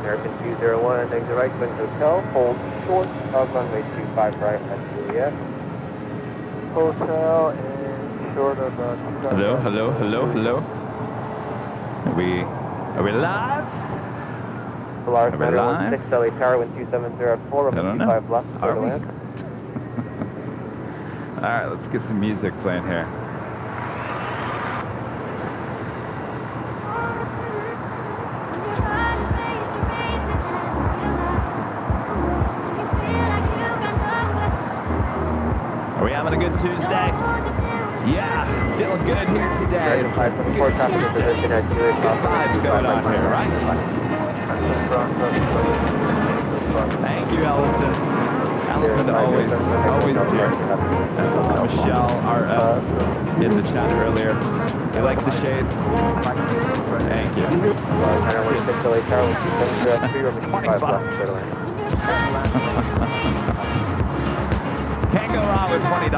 American 201, exit right, Twin Hotel, hold short of runway 25 right at Juliet. Hotel and short of... hello. Are we live? Polaris Are we live? 916, LA Tower, wind 270 at 4, runway 25 left, Are we? land. All right, let's get some music playing here. Are we having a good Tuesday? Yeah, feeling good here today. It's a good Tuesday. Good vibes going on here, right? Thank you, Allison. Allison always here. I saw Michelle RS in the chat earlier. You like the shades? Thank you. $20. Can't go wrong with $20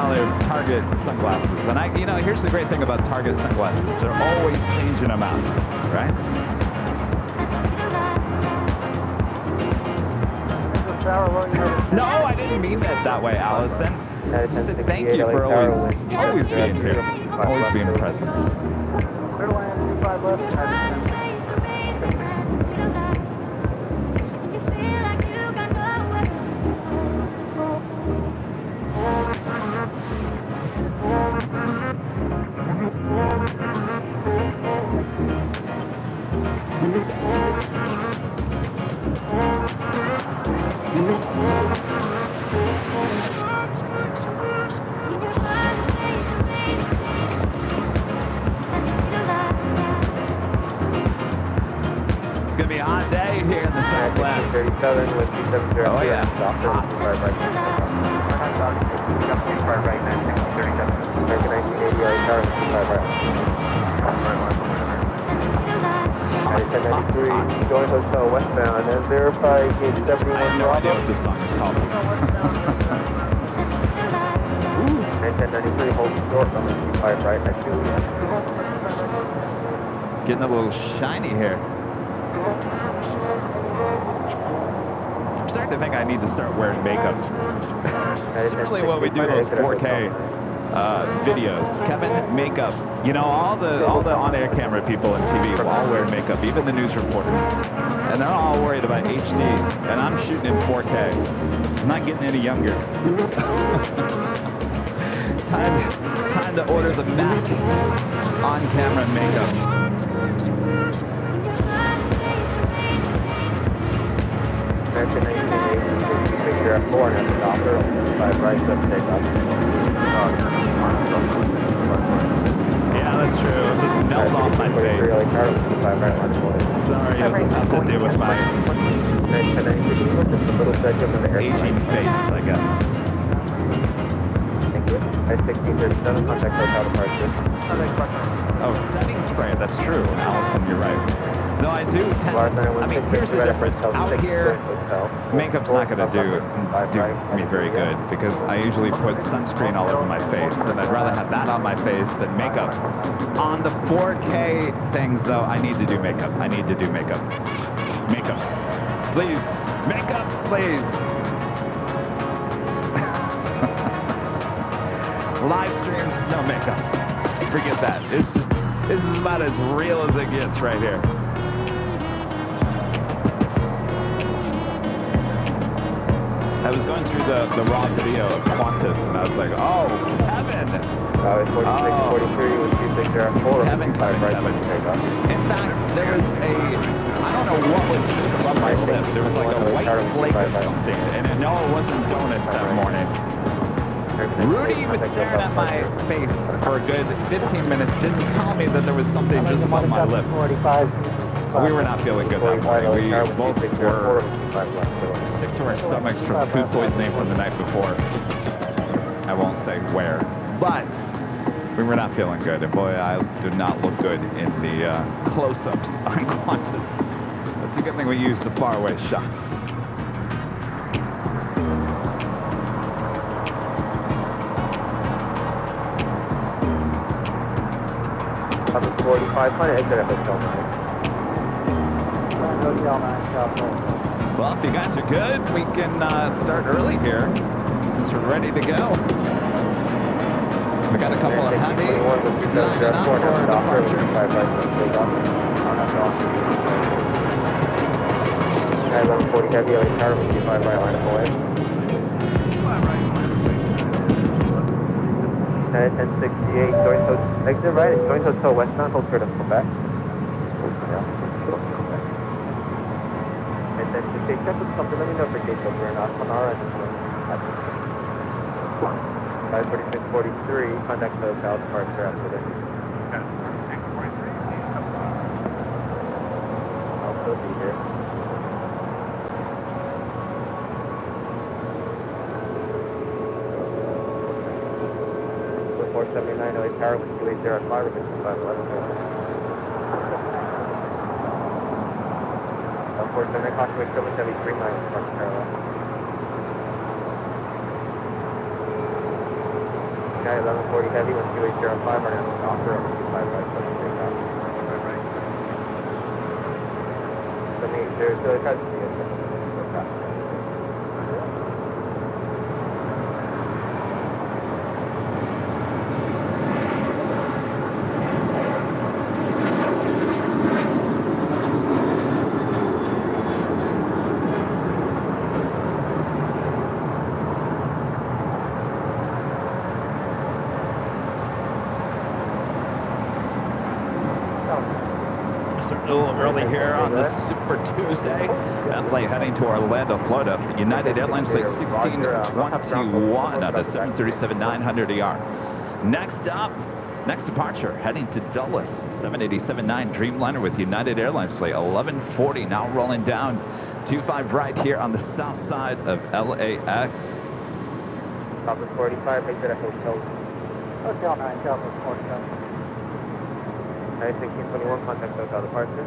Target sunglasses. And here's the great thing about Target sunglasses. They're always changing them out, right? No, I didn't mean that way, Allison. I just said thank you for always being here, always being present. It's gonna be a hot day here in the Southwest. 37 with 270. Oh yeah, hot. American 1980 LA Tower, 25 right. 1093, going hotel westbound and verify gate 71. I have no idea what this song is called. 1093, hold short on the 25 right at Juliet. Getting a little shiny here. I'm starting to think I need to start wearing makeup. Certainly when we do those 4K videos. Kevin, makeup. All the on-air camera people and TV will all wear makeup, even the news reporters. And they're all worried about HD. And I'm shooting in 4K. I'm not getting any younger. Time to order the Mac on-camera makeup. American 1980, figure at 4 and at the doctor, 5 right, up takeoff. Yeah, that's true. It'll just melt off my face. Sorry, I'll just have to deal with my aging face, I guess. Thank you. I-1637, contact hotel departure. Oh, setting spray, that's true. Allison, you're right. No, I do tend, here's the difference. Out here, makeup's not going to do me very good because I usually put sunscreen all over my face, and I'd rather have that on my face than makeup. On the 4K things, though, I need to do makeup. I need to do makeup. Makeup. Please. Makeup, please. Live streams, no makeup. Forget that. This is about as real as it gets right here. I was going through the raw video of Qantas, and I was like, oh, Kevin! 4643 with 2604. Kevin. In fact, there was I don't know what was just above my lip. There was like a white flake of something, and no, it wasn't donuts that morning. Rudy was staring at my face for a good 15 minutes, didn't tell me that there was something just above my lip. We were not feeling good that morning. We both were sick to our stomachs from food poisoning from the night before. I won't say where, but we were not feeling good. And boy, I did not look good in the close-ups on Qantas. It's a good thing we used the faraway shots. 45, exit at hotel 9. Well, if you guys are good, we can start early here since we're ready to go. We got a couple of heavies lining up for departure. 1140 heavy, LA Tower, 25 right line of away. 1068, going to exit right, going to hotel westbound, hold short of Quebec. And then to take up with something, let me know if it takes over or not. On our end, 54643, contact the hotel departure after this. I'll still be here. 479 LA Tower with 280 5 or 511. 479 caution with 773 miles North Carolina. Sky 1140 heavy with 280 5 running on the offer over 25 right, so take out. 780, so try to see it. A little early here on this Super Tuesday. That flight heading to Orlando, Florida for United Airlines flight 1621 out of 737-900ER. Next up, next departure heading to Dulles, 787-9 Dreamliner with United Airlines flight 1140. Now rolling down 25 right here on the south side of LAX. Copper 45, exit at hotel. Hotel 9, Copper 47. 1621, contact hotel departure.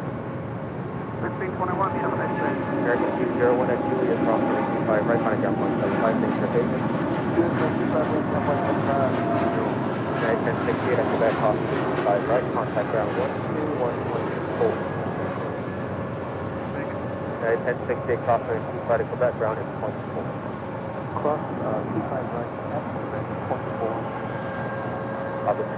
1621, the elevation. American 201 at Julia, cross 25 right, contact ground 175, thanks for patience. 1068 at Quebec, cross 25 right, contact ground 12114. 1068 cross 25 at Quebec, ground is 24. Cross 25 right, at Quebec, 24.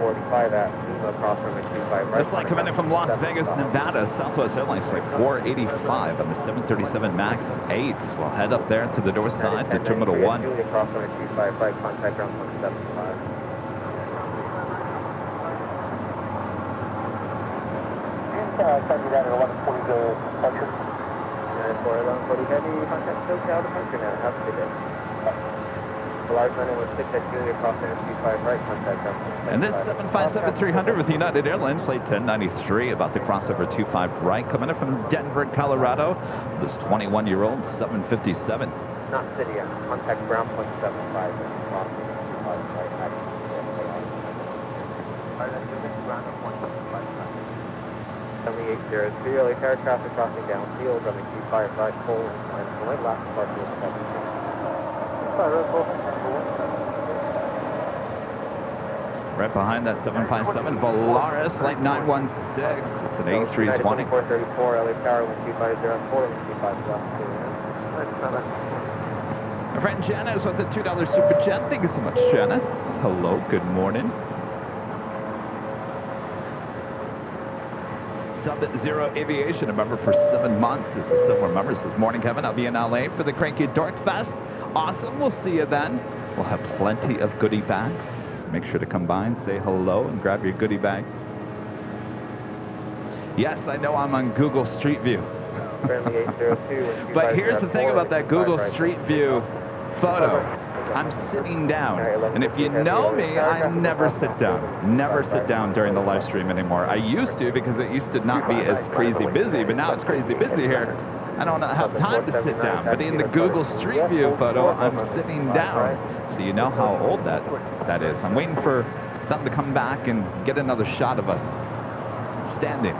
45 at Lima, cross runway 25 right. This flight coming in from Las Vegas, Nevada, Southwest Airlines flight 485 on the 737 MAX 8. We'll head up there to the north side to Terminal 1. Julia, cross runway 25 right, contact ground 175. Send you down at 1140 to departure. And for 1140 heavy, contact SoCal departure now. Have a good day. Large 916 at Julia, cross runway 25 right, contact ground 175. And this 757-300 with United Airlines flight 1093 about to cross over 25 right, coming in from Denver, Colorado. This 21-year-old 757. Not city yet. Contact ground 175 and cross 25 right. Ground 175. 7803 LA Tower traffic crossing downfield, runway 25 right, full and the last departure is 76. Right behind that 757 Volaris flight 916. It's an A320. 434 LA Tower 12504 125 My friend Janice with the $2 Super Chat. Thank you so much, Janice. Hello, good morning. Sub-Zero Aviation, a member for 7 months. This is silver members. This morning, Kevin. I'll be in LA for the Cranky Dork Fest. Awesome. We'll see you then. We'll have plenty of goodie bags. Make sure to come by and say hello and grab your goodie bag. Yes, I know I'm on Google Street View. But here's the thing about that Google Street View photo. I'm sitting down. And if you know me, I never sit down. Never sit down during the live stream anymore. I used to because it used to not be as crazy busy, but now it's crazy busy here. I don't have time to sit down. But in the Google Street View photo, I'm sitting down. So you know how old that is. I'm waiting for them to come back and get another shot of us standing.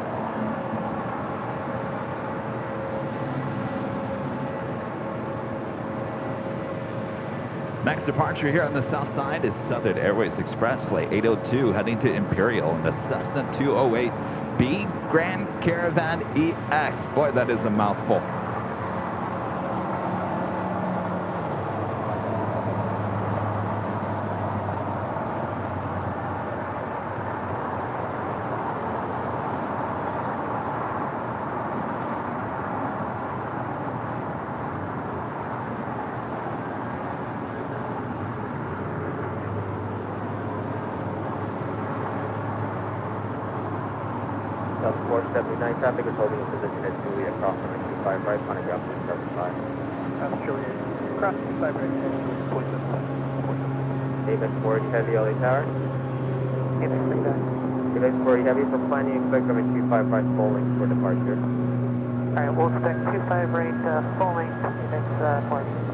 Next departure here on the south side is Southern Airways Express flight 802 heading to Imperial in the Cessna 208 B Grand Caravan EX. Boy, that is a mouthful. South 479 traffic is holding in position at Julia across from 25 right, on a ground to 75. Julia, cross 25 right, point Apex 40 heavy LA Tower. Apex 39. Apex 40 heavy for planning, expect from 25 right full length for departure. Alright, we'll expect 25 right full length, Apex 40.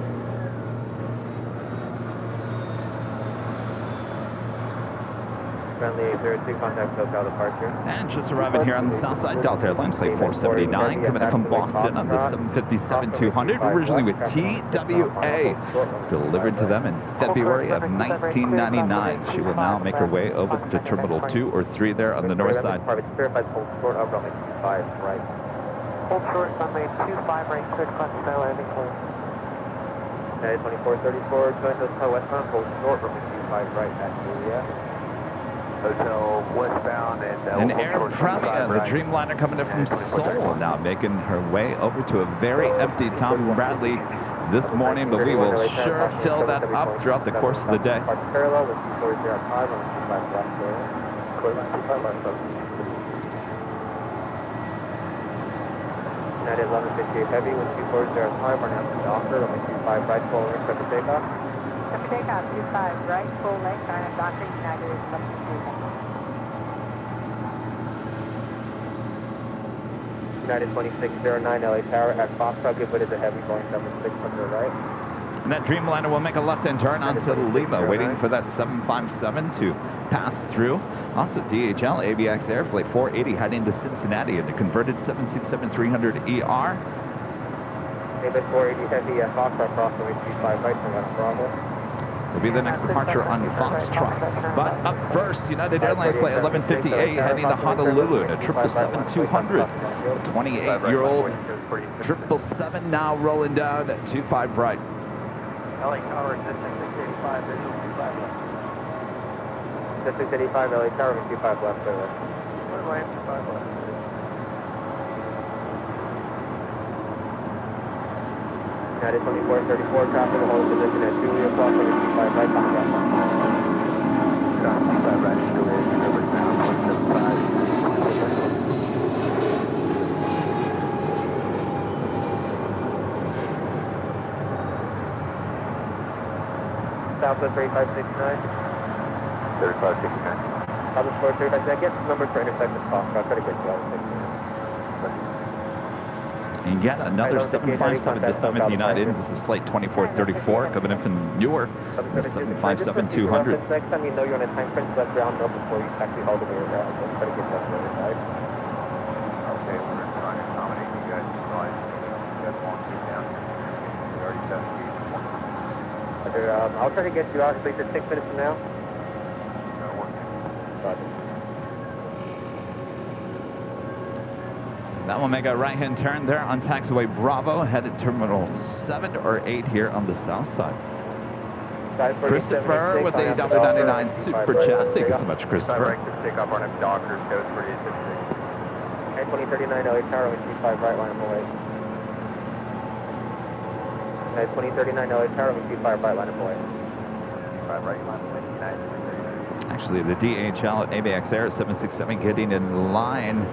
Friendly 802, contact SoCal departure. And just arriving here on the south side, Delta Airlines Flight 479, coming in from Boston on the 757-200, originally with TWA, delivered to them in February of 1999. She will now make her way over to Terminal 2 or 3 there on the north side. Verified hold short of runway 25 right. Hold short, runway 25 right, cleared classified landing clear. United 2434, join hotel westbound, hold short, runway 25 right at Julia. Hotel westbound and Air Premia, the Dreamliner coming in from Seoul, now making her way over to a very empty Tom Bradley this morning, but we will sure fill that up throughout the course of the day. Parallel with 2405 on 25 left there. United 1158 heavy with 2405 are now to Docker, runway 25 right, full length for the takeoff. After takeoff, 25 right, full length, on Docker, United 1158. United 2609 LA Tower at Foxtrot, give it as a heavy Boeing 76 on the right. And that Dreamliner will make a left-hand turn onto Lima, waiting for that 757 to pass through. Also, DHL, ABX Air, Flight 480 heading to Cincinnati in the converted 767-300ER. Apex 480 heavy at Foxtrot, crossing runway 25 right, from Bravo. Will be the next departure on Foxtrots. But up first, United Airlines Flight 1158 heading to Honolulu in a 777-200. A 28-year-old 777 now rolling down at 25 right. LA Tower, 685, visual 25 left. 685 LA Tower, 25 left there. Runway 25 left. United 2434 traffic will hold position at Julia, cross runway 25 right, on the ground. 25 right, Julia, over down 175. Southwest 3569. 3569. Southwest 3569. Get the number for intersection Foxtrot. Try to get you out of 6 minutes. And yet another 757 this time at United. This is Flight 2434 coming in from Newark. The 757-200. Next time you know you're on a time crunch, let ground know before you actually haul the way around. Try to get that on the other side. Okay, we're trying to accommodate you guys. You guys want to get down here. We already set the gate. I'll try to get you out at least 6 minutes from now. That will make a right-hand turn there on taxiway Bravo, headed Terminal 7 or 8 here on the south side. Christopher with a $1.99 super chat. Thank you so much, Christopher. Take off on a Dockers code for you. 2039 LA Tower, 25 right, line of away. 2039 LA Tower, 25 right, line of away. 25 right, line of away. Actually, the DHL ABX Air 767 getting in line.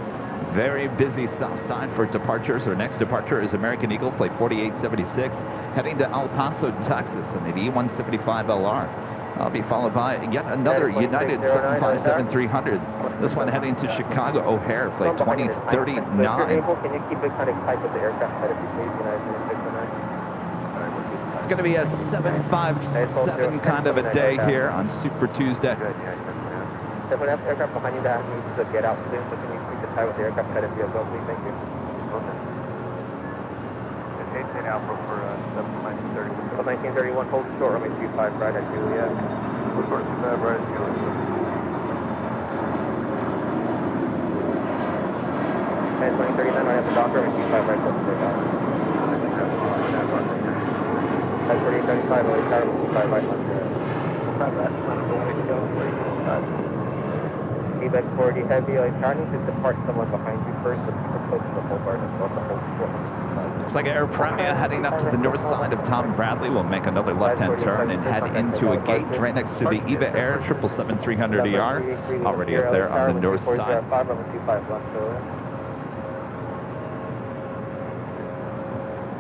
Very busy south side for departures. Our next departure is American Eagle Flight 4876 heading to El Paso, Texas in an E175LR. That'll be followed by yet another United 757-300. This one heading to Chicago O'Hare Flight 2039. Can you keep it kind of tight with the aircraft head if you please, United 609? It's going to be a 757 kind of a day here on Super Tuesday. If we have aircraft behind you that needs to get out soon, so can you keep it tight with the aircraft head if you have please? Thank you. It's 18 Alpha for 1931. 1931, hold short, runway 25 right at Julia. We're sort of 25 right at Julia. 2039, I have the Docker, and 25 right close to the dock. 4835, LA Tower, 25 right left. Feedback 40 heavy, LA Tower, needs to depart someone behind you first, but keep it close to the whole bar, that's not the whole floor. Looks like Air Premia heading up to the north side of Tom Bradley will make another left-hand turn and head into a gate right next to the EVA Air 777-300ER, already up there on the north side.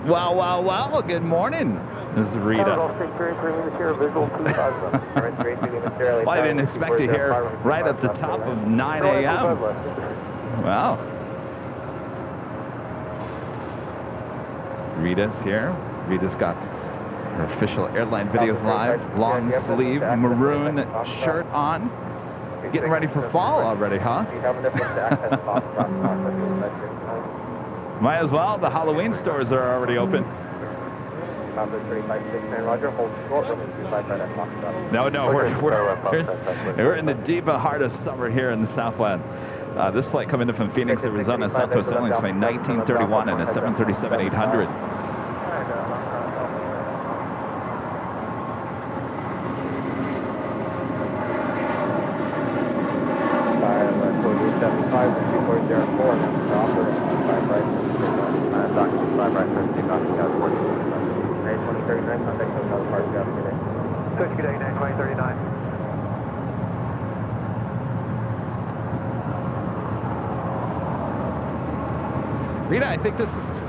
Wow, wow, wow, good morning. This is Rita. Well, I didn't expect to hear right at the top of 9 a.m. Wow. Rita's here. Rita's got her official Airline Videos Live long sleeve maroon shirt on. Getting ready for fall already, huh? Might as well. The Halloween stores are already open. No, we're in the deep heart of summer here in the Southland. This flight coming in from Phoenix, Arizona, Southwest Airlines flight 1931 and a 737-800. Rita, I think this is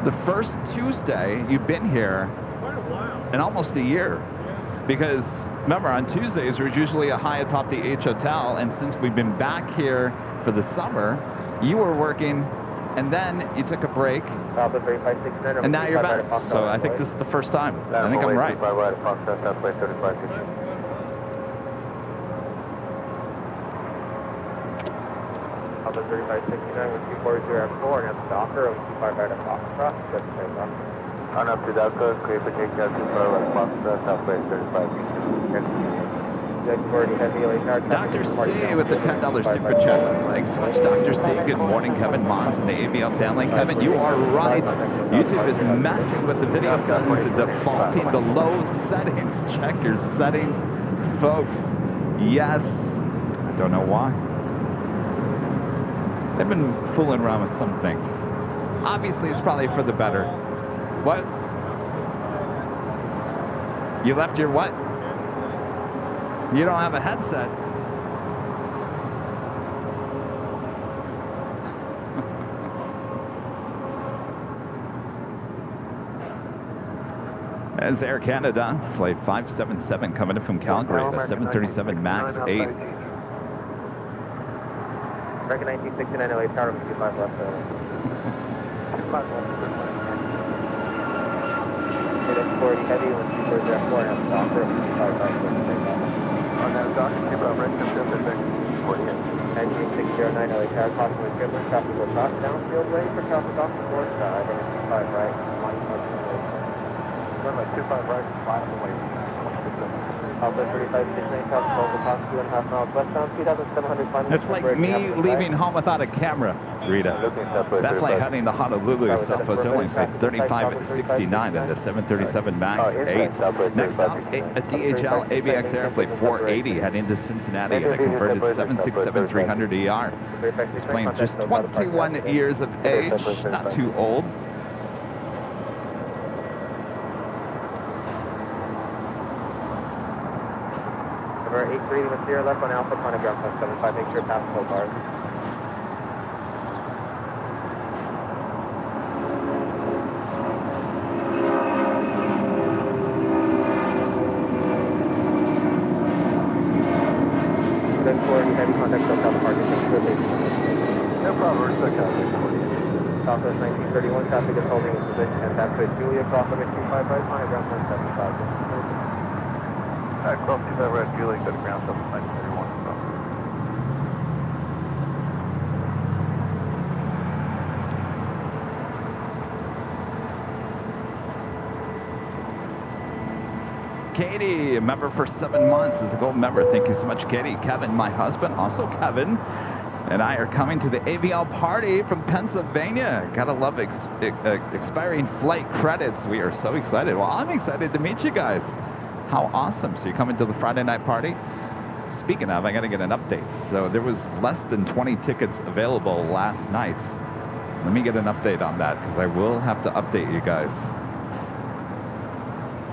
the first Tuesday you've been here in almost a year. Because remember, on Tuesdays there's usually a high atop the H Hotel, and since we've been back here for the summer, you were working, and then you took a break, and now you're back. So I think this is the first time. I think I'm right. Alpha 3569 with 240 and that's Docker of 25 right at Foxtrot. That's the same Docker. On up to Docker, clear for takeout 25 right at Foxtrot, Southwest 35. Dr. C with the $10 super chat. Thanks so much, Dr. C. Good morning, Kevin Mons and the AVL family. Kevin, you are right. YouTube is messing with the video settings and defaulting the low settings. Check your settings, folks. Yes. I don't know why. They've been fooling around with some things. Obviously, it's probably for the better. What? You left your what? You don't have a headset. As Air Canada, flight 577 coming in from Calgary, the 737 MAX 8. American 1969 LA Tower, 25 left. 25 left. It's 40 heavy with 240 and a Docker of 25 right. On that Docker, keep up right, 40 Engine 609 LA Tower, crossing with Goodman, traffic will cross downfield, waiting for traffic off the north side, and 25 right, 25 right, 5 away. Alpha 3569, traffic over past 2.5 miles westbound, 2,700. It's like me leaving home without a camera, Rita. That flight heading to Honolulu, Southwest Airlines flight 3569 and the 737 MAX 8. Next up, a DHL ABX Air flight 480 heading to Cincinnati and a converted 767-300ER. This plane just 21 years of age, not too old. Number 83 with 0 left on Alpha, on a ground 75, make sure pass full bars. Good 40, heavy contact, so South Park, no problem, we're stuck out there. Southwest 1931, traffic is holding its position, and that's with Julia, cross limit 25 right, on a ground 175. Cross 25 right, Julie, go to ground 7931. Katie, a member for 7 months, is a gold member. Thank you so much, Katie. Kevin, my husband, also Kevin, and I are coming to the AVL party from Pennsylvania. Gotta love expiring flight credits. We are so excited. Well, I'm excited to meet you guys. How awesome. So you're coming to the Friday night party? Speaking of, I gotta get an update. So there was less than 20 tickets available last night. Let me get an update on that, because I will have to update you guys.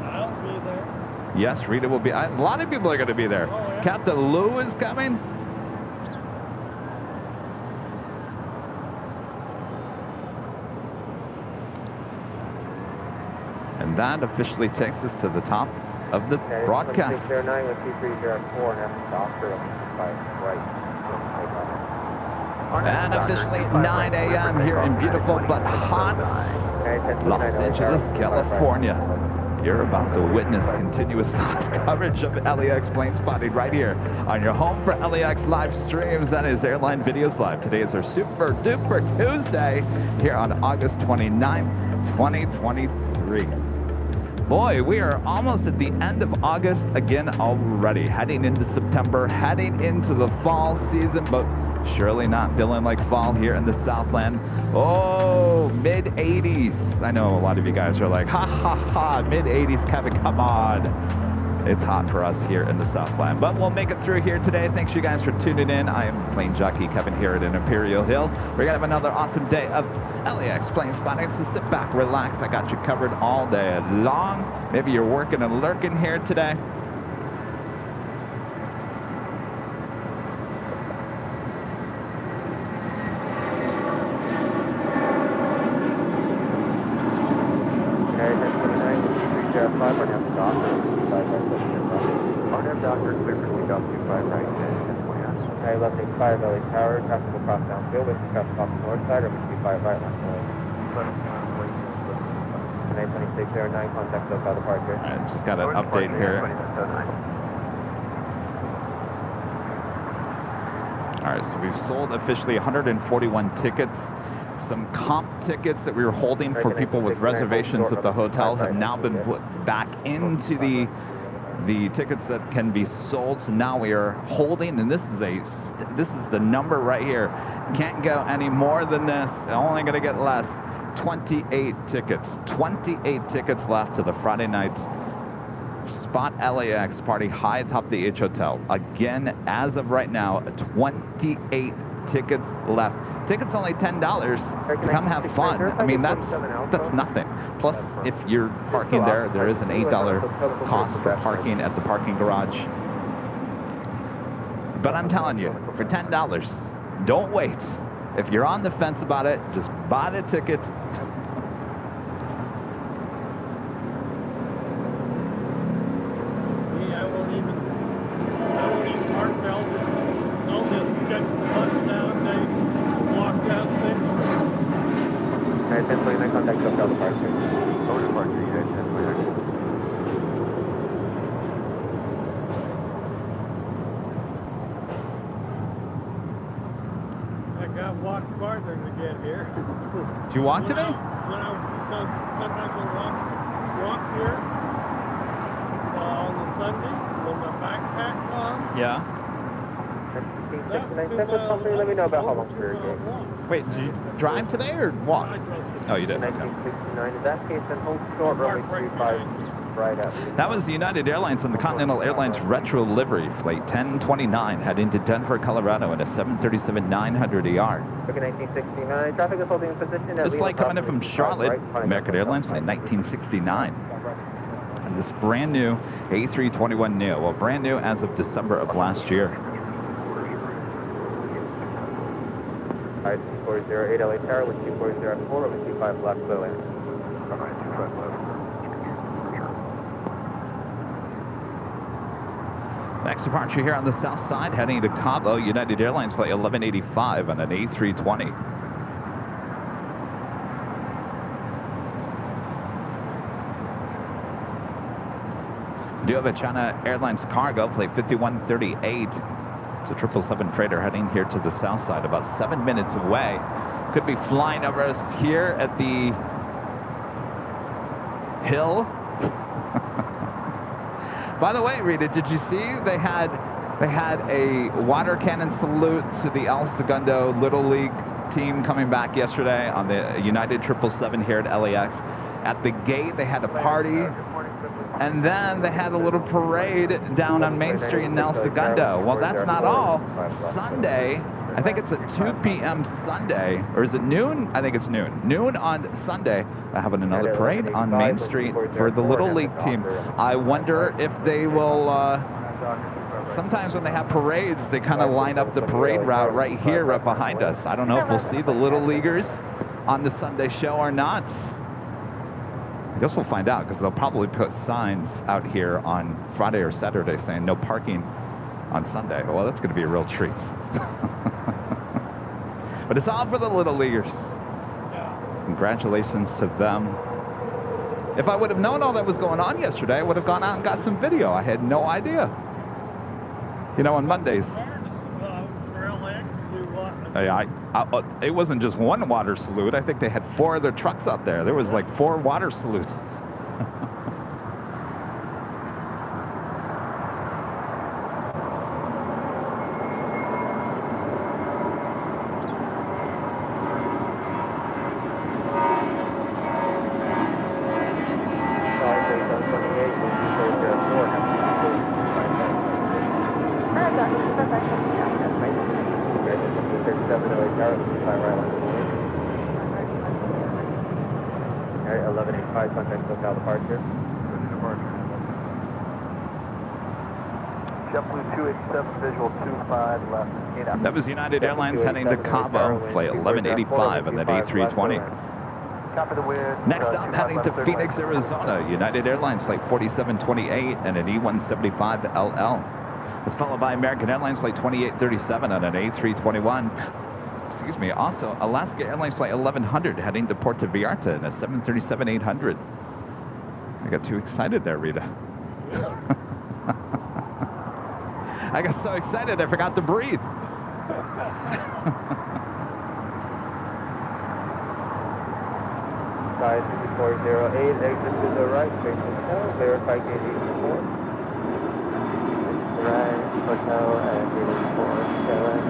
I'll be there. Yes, Rita will be. A lot of people are going to be there. Oh, yeah. Captain Lou is coming. And that officially takes us to the top of the broadcast. 09 with 2304 and after doctor by right. And officially 9 a.m. here in beautiful but hot Los Angeles, California. You're about to witness continuous live coverage of LAX plane spotting right here on your home for LAX live streams. That is Airline Videos Live. Today is our super duper Tuesday here on August 29th, 2023. Boy, we are almost at the end of August again already. Heading into September, heading into the fall season, but surely not feeling like fall here in the Southland. Oh, mid-80s. I know a lot of you guys are like, ha, ha, ha, mid-80s, Kevin, come on. It's hot for us here in the Southland, but we'll make it through here today. Thanks you guys for tuning in. I am plane jockey Kevin here at Imperial Hill. We're gonna have another awesome day of LAX plane spotting, so sit back, relax. I got you covered all day long. Maybe you're working and lurking here today. Fire Valley Tower, traffic will cross downfield with traffic off the north side or 55 right left. 92609, contact SoCal departure. All right, just got an update here. All right, so we've sold officially 141 tickets. Some comp tickets that we were holding for people with reservations at the hotel have now been put back into the tickets that can be sold. So now we are holding, and this is the number right here. Can't go any more than this. Only going to get less. 28 tickets. 28 tickets left to the Friday night Spot LAX party high atop the H Hotel. Again, as of right now, 28 tickets left. Tickets only $10 to come have fun. I mean, that's nothing. Plus, if you're parking there, there is an $8 cost for parking at the parking garage. But I'm telling you, for $10, don't wait. If you're on the fence about it, just buy the ticket. I won't even park belt. I'll just get the bus down, they walk down 6th. Alright, 1029, contact SoCal departure. Over departure, you guys, 1029. I got to walk farther to get here. Did you walk today? Sometimes I walk here on the Sunday with my backpack on. Yeah. Let me know about how long for your game. Wait, did you drive today or walk? I drove today. Oh, you did? Okay. 1969, is that case then hold short runway 35 right up. That was United Airlines on the Continental Airlines retro livery flight 1029 heading to Denver, Colorado in a 737-900ER. Looking 1969, traffic is holding in position. This flight coming in from Charlotte, American Airlines flight 1969. And this brand new A321neo, well, brand new as of December of last year. Alright, 2408 LA Tower with 2404 over 25 left low end. Alright, 25 left. Next departure here on the south side, heading to Cabo, United Airlines flight 1185 on an A320. We do have a China Airlines cargo, flight 5138. It's a 777 freighter heading here to the south side, about 7 minutes away. Could be flying over us here at the hill. By the way, Rita, did you see they had They had a water cannon salute to the El Segundo Little League team coming back yesterday on the United 777 here at LAX. At the gate, they had a party, and then they had a little parade down on Main Street in El Segundo. Well, that's not all. Sunday, I think it's at 2 p.m. Sunday, or is it noon? I think it's noon. Noon on Sunday, they're having another parade on Main Street for the Little League team. I wonder if they will... sometimes when they have parades, they kind of line up the parade route right here, right behind us. I don't know if we'll see the Little Leaguers on the Sunday show or not. I guess we'll find out, because they'll probably put signs out here on Friday or Saturday saying no parking on Sunday. Well, that's going to be a real treat. But it's all for the Little Leaguers. Congratulations to them. If I would have known all that was going on yesterday, I would have gone out and got some video. I had no idea. You know, on Mondays. It wasn't just one water salute. I think they had 4 other trucks out there. There was like 4 water salutes. That was United Airlines heading to Cabo, flight 1185 on that A320. Next up, heading to Phoenix, Arizona, United Airlines flight 4728 and an E175LL. It's followed by American Airlines flight 2837 on an A321. Excuse me. Also, Alaska Airlines flight 1100 heading to Puerto Vallarta in a 737-800. I got too excited there, Rita. I got so excited I forgot to breathe. Sky 2408, exit to the right, station 4, verify gate 84. Right, hotel and gate 47,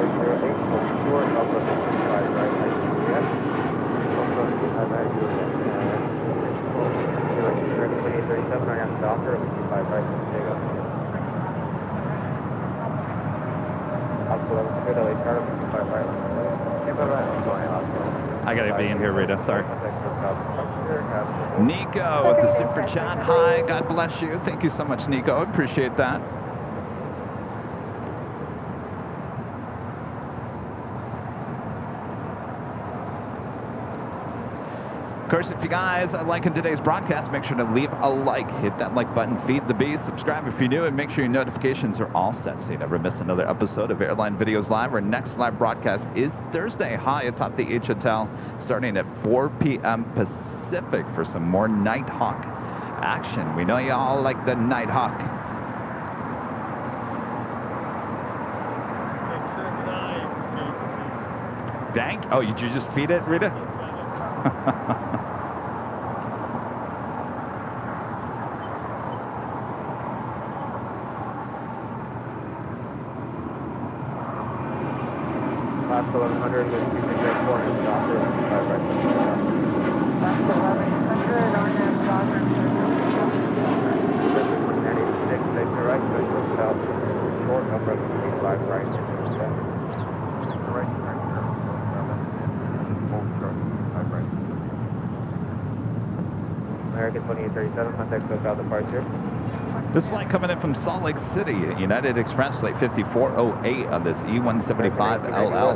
408, short, also 55 right, yes. Also 55 right, Juliet. 2837, I am Docker, 55 right, Diego. I gotta be in here, Rita. Sorry. Nico with the super chat. Hi, God bless you. Thank you so much, Nico. Appreciate that. Of course, if you guys are liking today's broadcast, make sure to leave a like. Hit that like button, feed the beast, subscribe if you're new, and make sure your notifications are all set so you never miss another episode of Airline Videos Live. Our next live broadcast is Thursday, high atop the H Hotel, starting at 4 p.m. Pacific for some more Nighthawk action. We know you all like the Nighthawk. Oh, you just feed it, Rita? Last 1100 with Houston Airport and Docker, 55 right. Last 1100 on that Docker. 96, take the right, switch to south, short, number 55 right. Right, American 2837, contact SoCal departure. This flight coming in from Salt Lake City, United Express flight 5408 on this E175LL.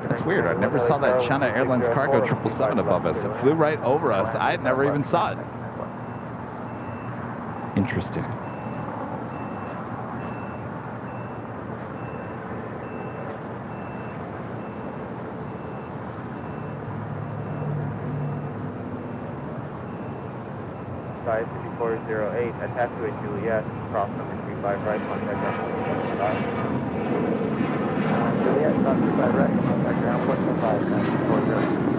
That's weird. I never saw that China Airlines Cargo 777 above us. It flew right over us. I had never even saw it. Interesting. Sky 5408, attached to a Juliet, cross number 35 right, contact number 55. Juliet, stop 25 right, contact ground point 15,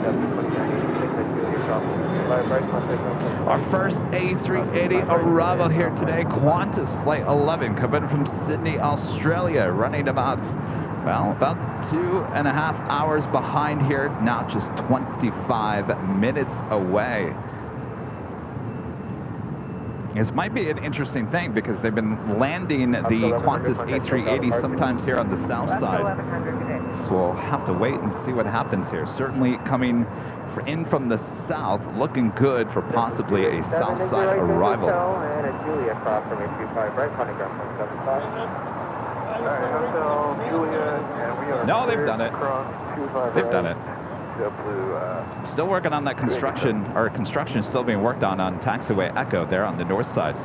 2986 at Juliet, drop 25 right, contact ground point 15. Our first A380 arrival here today, Qantas Flight 11, coming from Sydney, Australia, running about 2.5 hours behind here, now just 25 minutes away. This might be an interesting thing because they've been landing the Qantas A380 sometimes here on the south side. So we'll have to wait and see what happens here. Certainly coming in from the south, looking good for possibly a south side arrival. And a Julia cross from 825 right, contact ground point 75. Alright, Hotel Julia, and we are No, they've done it. They've done it. JetBlue, Still working on that construction, or construction is still being worked on taxiway Echo there on the north side.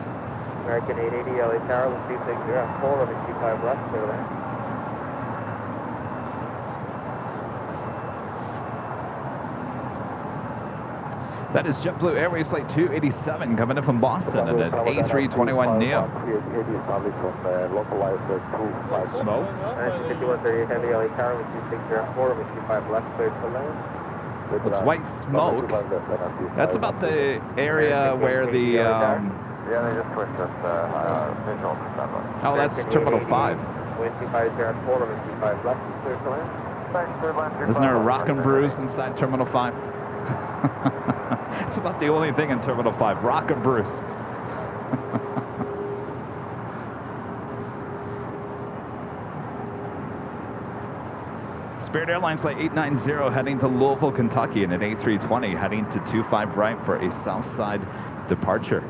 American 880 LA Tower, let's 260, 4 over 25 left, clear land. That is JetBlue Airways Flight 287 coming in from Boston and an A321neo. Smoke. 5138 Heavy LA Tower, let's 260, 4 over 25 left, clear to land. It's white smoke. That's about the area where the... yeah, they just switched us visual to Sunday. Oh, that's Terminal 5. Wind 250, 4 over 25 left, clear to land. Isn't there a Rock and Brews inside Terminal 5? It's about the only thing in Terminal 5, Rock and Brews. Spirit Airlines Flight 890 heading to Louisville, Kentucky in an A320 heading to 25 right for a south side departure.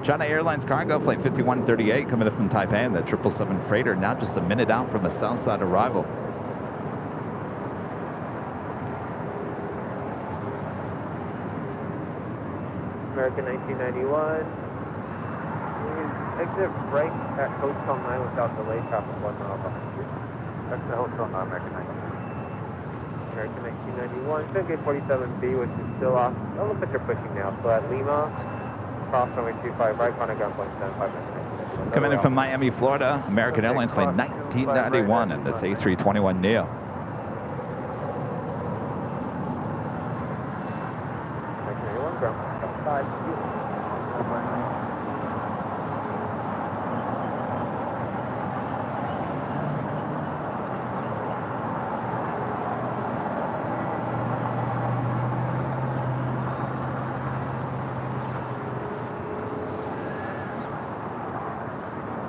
China Airlines Cargo Flight 5138 coming in from Taipei in the 777 freighter, now just a minute out from a south side arrival. American 1991. Exit right at Hotel 9 without delay, traffic 1 mile behind you. That's the Hotel 9, American 1991. American 1991. Figure 47B, which is still off. It looks like they're pushing now. So at Lima, cross runway 25 right, contact ground point 75 minutes. Coming in from Miami, Florida, American Airlines Flight 1991 and this A321neo. 1991, ground point 75.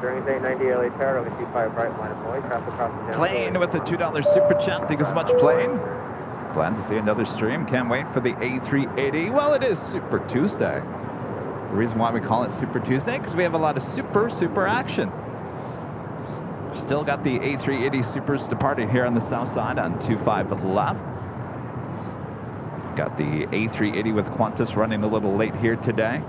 During day 90 LA Tower, only 25 right, line of way, traffic crossing down. Plane with a $2 super chat. Thank you so much, Plane. Glad to see another stream. Can't wait for the A380. Well, it is Super Tuesday. The reason why we call it Super Tuesday, because we have a lot of super action. Still got the A380 Supers departing here on the south side on 25 left. Got the A380 with Qantas running a little late here today.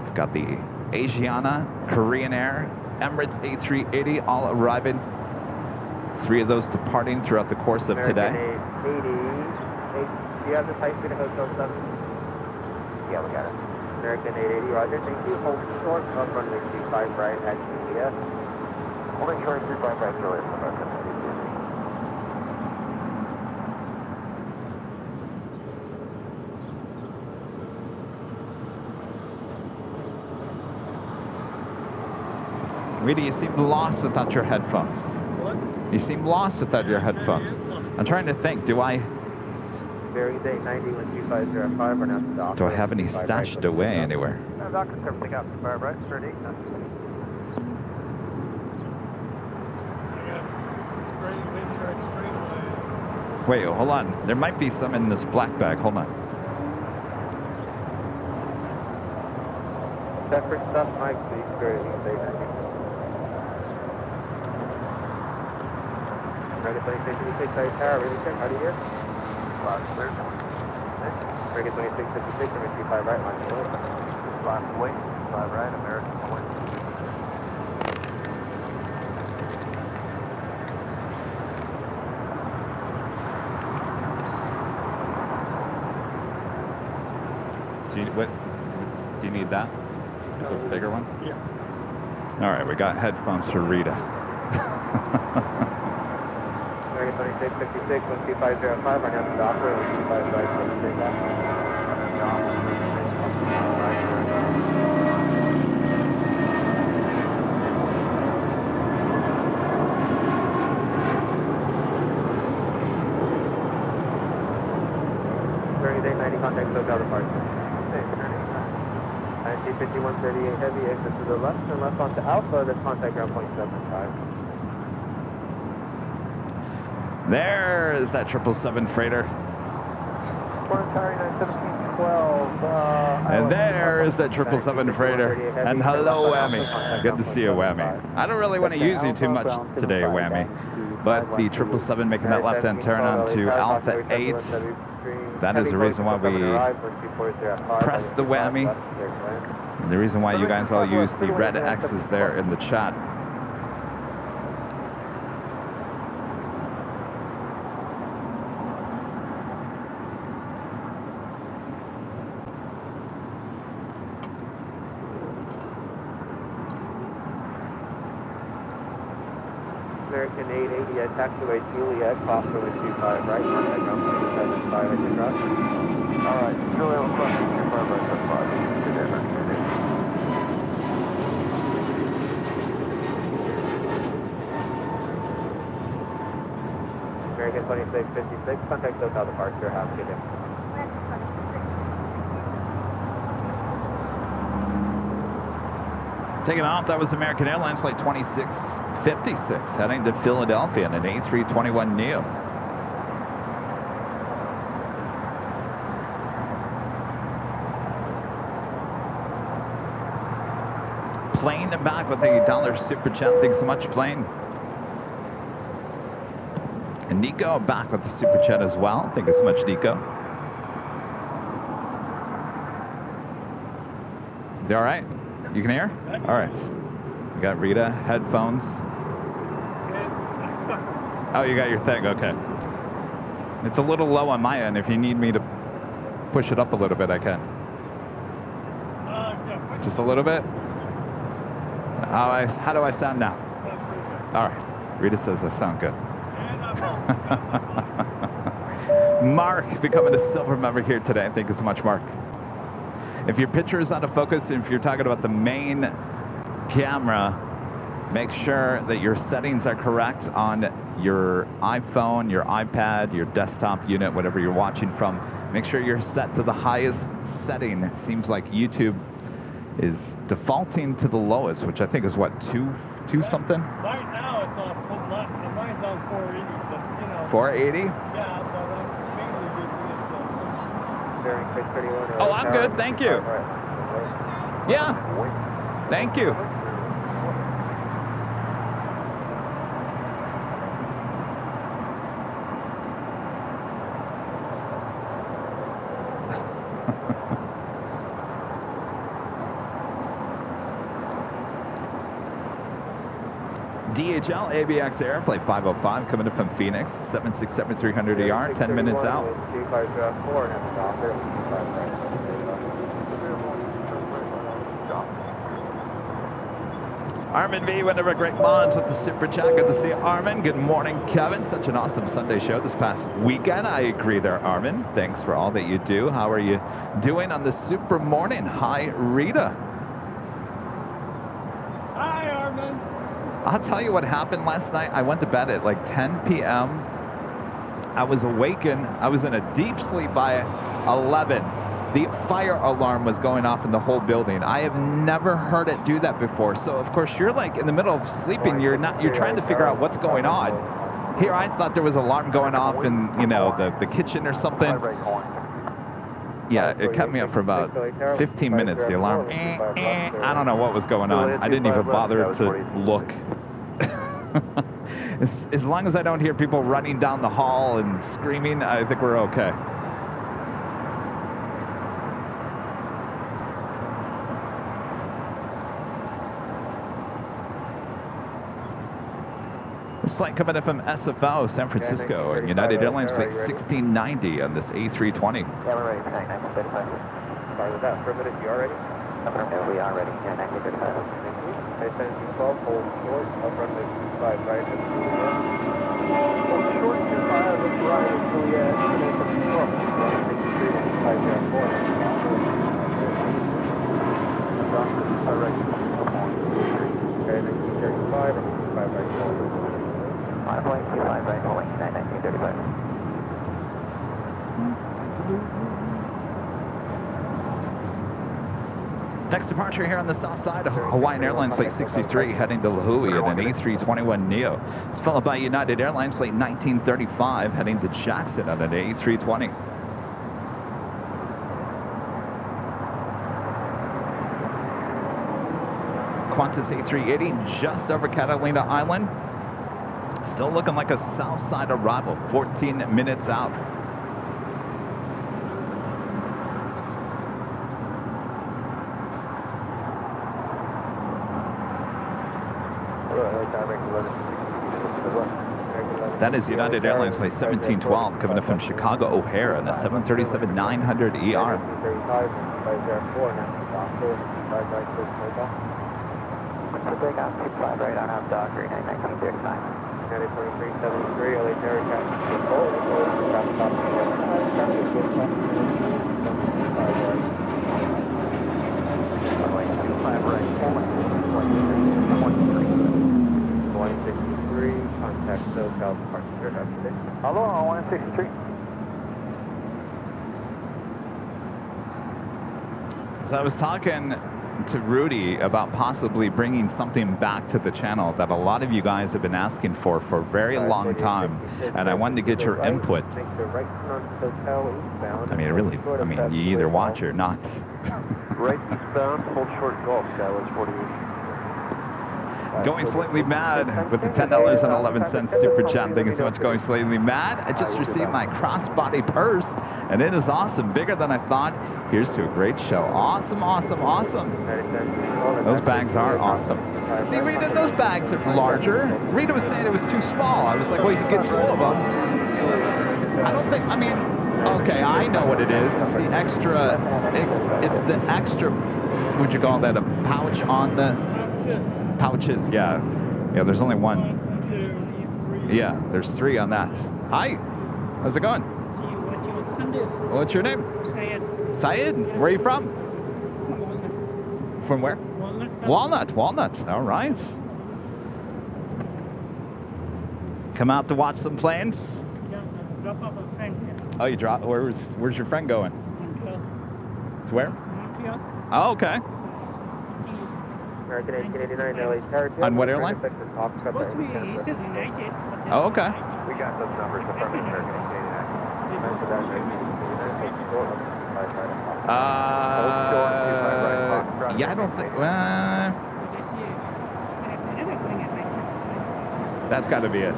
We've got the Asiana, Korean Air, Emirates A380 all arriving. 3 of those departing throughout the course of today. American 880. Do you have the type to Hotel 7? Yeah, we got it. American 880, roger. Thank you. Hold short of runway 25 right at GPS. Holding short 35 right, Juliet, American 880. Rita, you seem lost without your headphones. What? You seem lost without your headphones. I'm trying to think, do I Bearing day 912505 are now stopped. have any stashed away anywhere? No, Doctor, everything out 25 right, straight 8. Wait, hold on. There might be some in this black bag. Hold on. Separate stuff, Mike, please. Day 90. Ready, please. Take tower. Ready, check. Out of here. Last clear. Ready, 2656, number 25 right, line of way. Last wait, 5 right, American 1. Do you need that? The bigger one? Yeah. All right, we got headphones for Rita. 26, 56, 12505, right now to the operator, 125 right, 76 back. Day 90 contact SoCal departure. 5138 heavy, exit to the left, and left onto Alpha, that's contact ground point 75. There is that 777 freighter. And there is that 777 freighter. And hello, Whammy. Good to see you, Whammy. I don't really want to use you too much today, Whammy. But the 777 making that left-hand turn onto Alpha 8. That is the reason why we press the Whammy. And the reason why you guys all use the red X's there in the chat. American 880 at taxiway Juliet, crossroad 25 right, contact ground point 75 at your cross. Alright, Juliet, crossing 25 right, 75. Good day, man. Good day. American 2656, contact SoCal departure, have a good day. Taking off, that was American Airlines flight 2656, heading to Philadelphia in an A321neo. Plane back with a $1 super chat. Thanks so much, Plane. And Nico back with the super chat as well. Thank you so much, Nico. You all right? You can hear? All right. We got Rita, headphones. Oh, you got your thing. Okay. It's a little low on my end. If you need me to push it up a little bit, I can. Just a little bit? How do I sound now? All right. Rita says I sound good. Mark becoming a silver member here today. Thank you so much, Mark. If your picture is out of focus, if you're talking about the main camera, make sure that your settings are correct on your iPhone, your iPad, your desktop unit, whatever you're watching from. Make sure you're set to the highest setting. It seems like YouTube is defaulting to the lowest, which I think is what, two something? Right now it's on, mine's on 480, but you know. 480? Yeah, but I'm mainly using it. Oh, I'm good, thank you. Yeah, thank you. DHL ABX Air, flight 505, coming in from Phoenix, 767-300 ER, 10 minutes out. Armin V, one of our great mods with the super chat. Good to see you, Armin. Good morning, Kevin. Such an awesome Sunday show this past weekend. I agree there, Armin. Thanks for all that you do. How are you doing on this super morning? Hi, Rita. Hi, Armin. I'll tell you what happened last night. I went to bed at like 10 p.m. I was awakened. I was in a deep sleep by 11. The fire alarm was going off in the whole building. I have never heard it do that before. So of course you're like in the middle of sleeping. You're trying to figure out what's going on. Here I thought there was an alarm going off in, you know, the kitchen or something. Yeah, it kept me up for about 15 minutes. The alarm, I don't know what was going on. I didn't even bother to look. As long as I don't hear people running down the hall and screaming, I think we're okay. This flight coming in from SFO, San Francisco, and United Airlines flight 1690 on this A320. Yeah, we're ready. Sorry with that. For a minute, you all ready? Affirmative, we are ready. Yeah, 1935. Thank you. Attention 12, hold short, up runway 25 right at Juliet. Hold short 25, look right at Juliet, Attention 12, 163, 504. Doctor, right, okay, 1935, or 25 right forward. 5.25 right, holding 1935. Next departure here on the south side of Hawaiian Airlines Flight 63 heading to Lahui in an A321neo. It's followed by United Airlines Flight 1935 heading to Jackson on an A320. Qantas A380 just over Catalina Island. Still looking like a south side arrival, 14 minutes out. That is United Airlines Flight 1712 coming up from Chicago O'Hare on a 737-900ER. What's the big on 25 right on out dog green 1935. 2373, LA Terry Captain Runway 25 right, holding 163, contact SoCal departure today. Hello, 163. So I was talking to Rudy about possibly bringing something back to the channel that a lot of you guys have been asking for a very long time, and I wanted to get your input. I mean, you either watch or not. Right eastbound, hold short Gulf, Skywest 48. Going Slightly Mad with the $10.11 super chat. Thank you so much, Going Slightly Mad. I just received my crossbody purse, and it is awesome. Bigger than I thought. Here's to a great show. Awesome, awesome, awesome. Those bags are awesome. See, Rita, those bags are larger. Rita was saying it was too small. I was like, well, you could get 2 of them. I don't think, I mean, okay, I know what it is. It's the extra, it's the extra, would you call that a pouch on the... Pouches, yeah. Yeah, there's only one. Yeah, there's 3 on that. Hi. How's it going? What's your name? Syed. Syed? Where are you from? From where? Walnut. Walnut. All right. Come out to watch some planes? Yeah, drop off a friend here. Oh, you drop. Where's your friend going? Montreal. To where? Montreal. Oh, okay. American 1889, LA Tower. On what airline? Supposed to be, he says United. Oh, okay. We got those numbers from American 1889. Yeah, I don't think. That's got to be it.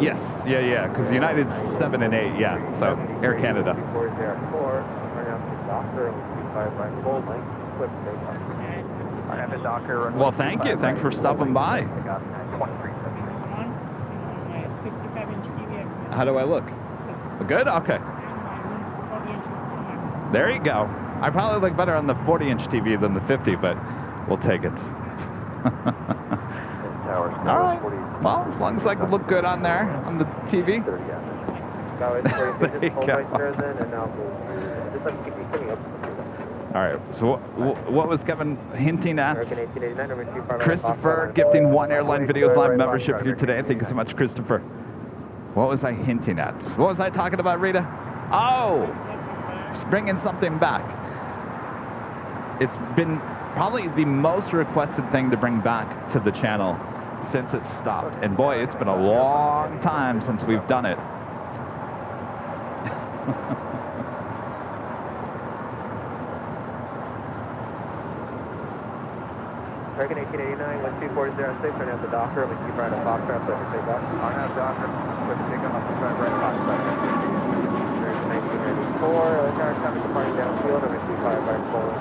Yes, yeah, because United's 7 and 8, yeah. So Air Canada. Well, thank you. Thanks for stopping by. How do I look? Good? Okay. There you go. I probably look better on the 40-inch TV than the 50, but we'll take it. All right. Well, as long as I can look good on there, on the TV. There you go. All right, so what was Kevin hinting at? Christopher gifting 1 Airline Videos Live membership here today. Thank you so much, Christopher. What was I hinting at? What was I talking about, Rita? Oh, bringing something back. It's been probably the most requested thing to bring back to the channel since it stopped. And boy, it's been a long time since we've done it. American 1889, 12406, right now the Docker, we keep right on Foxtrot, so take off. On that Docker, let's take them up to right Foxtrot. There's 1994, LA traffic departing downfield, over 25 right forward,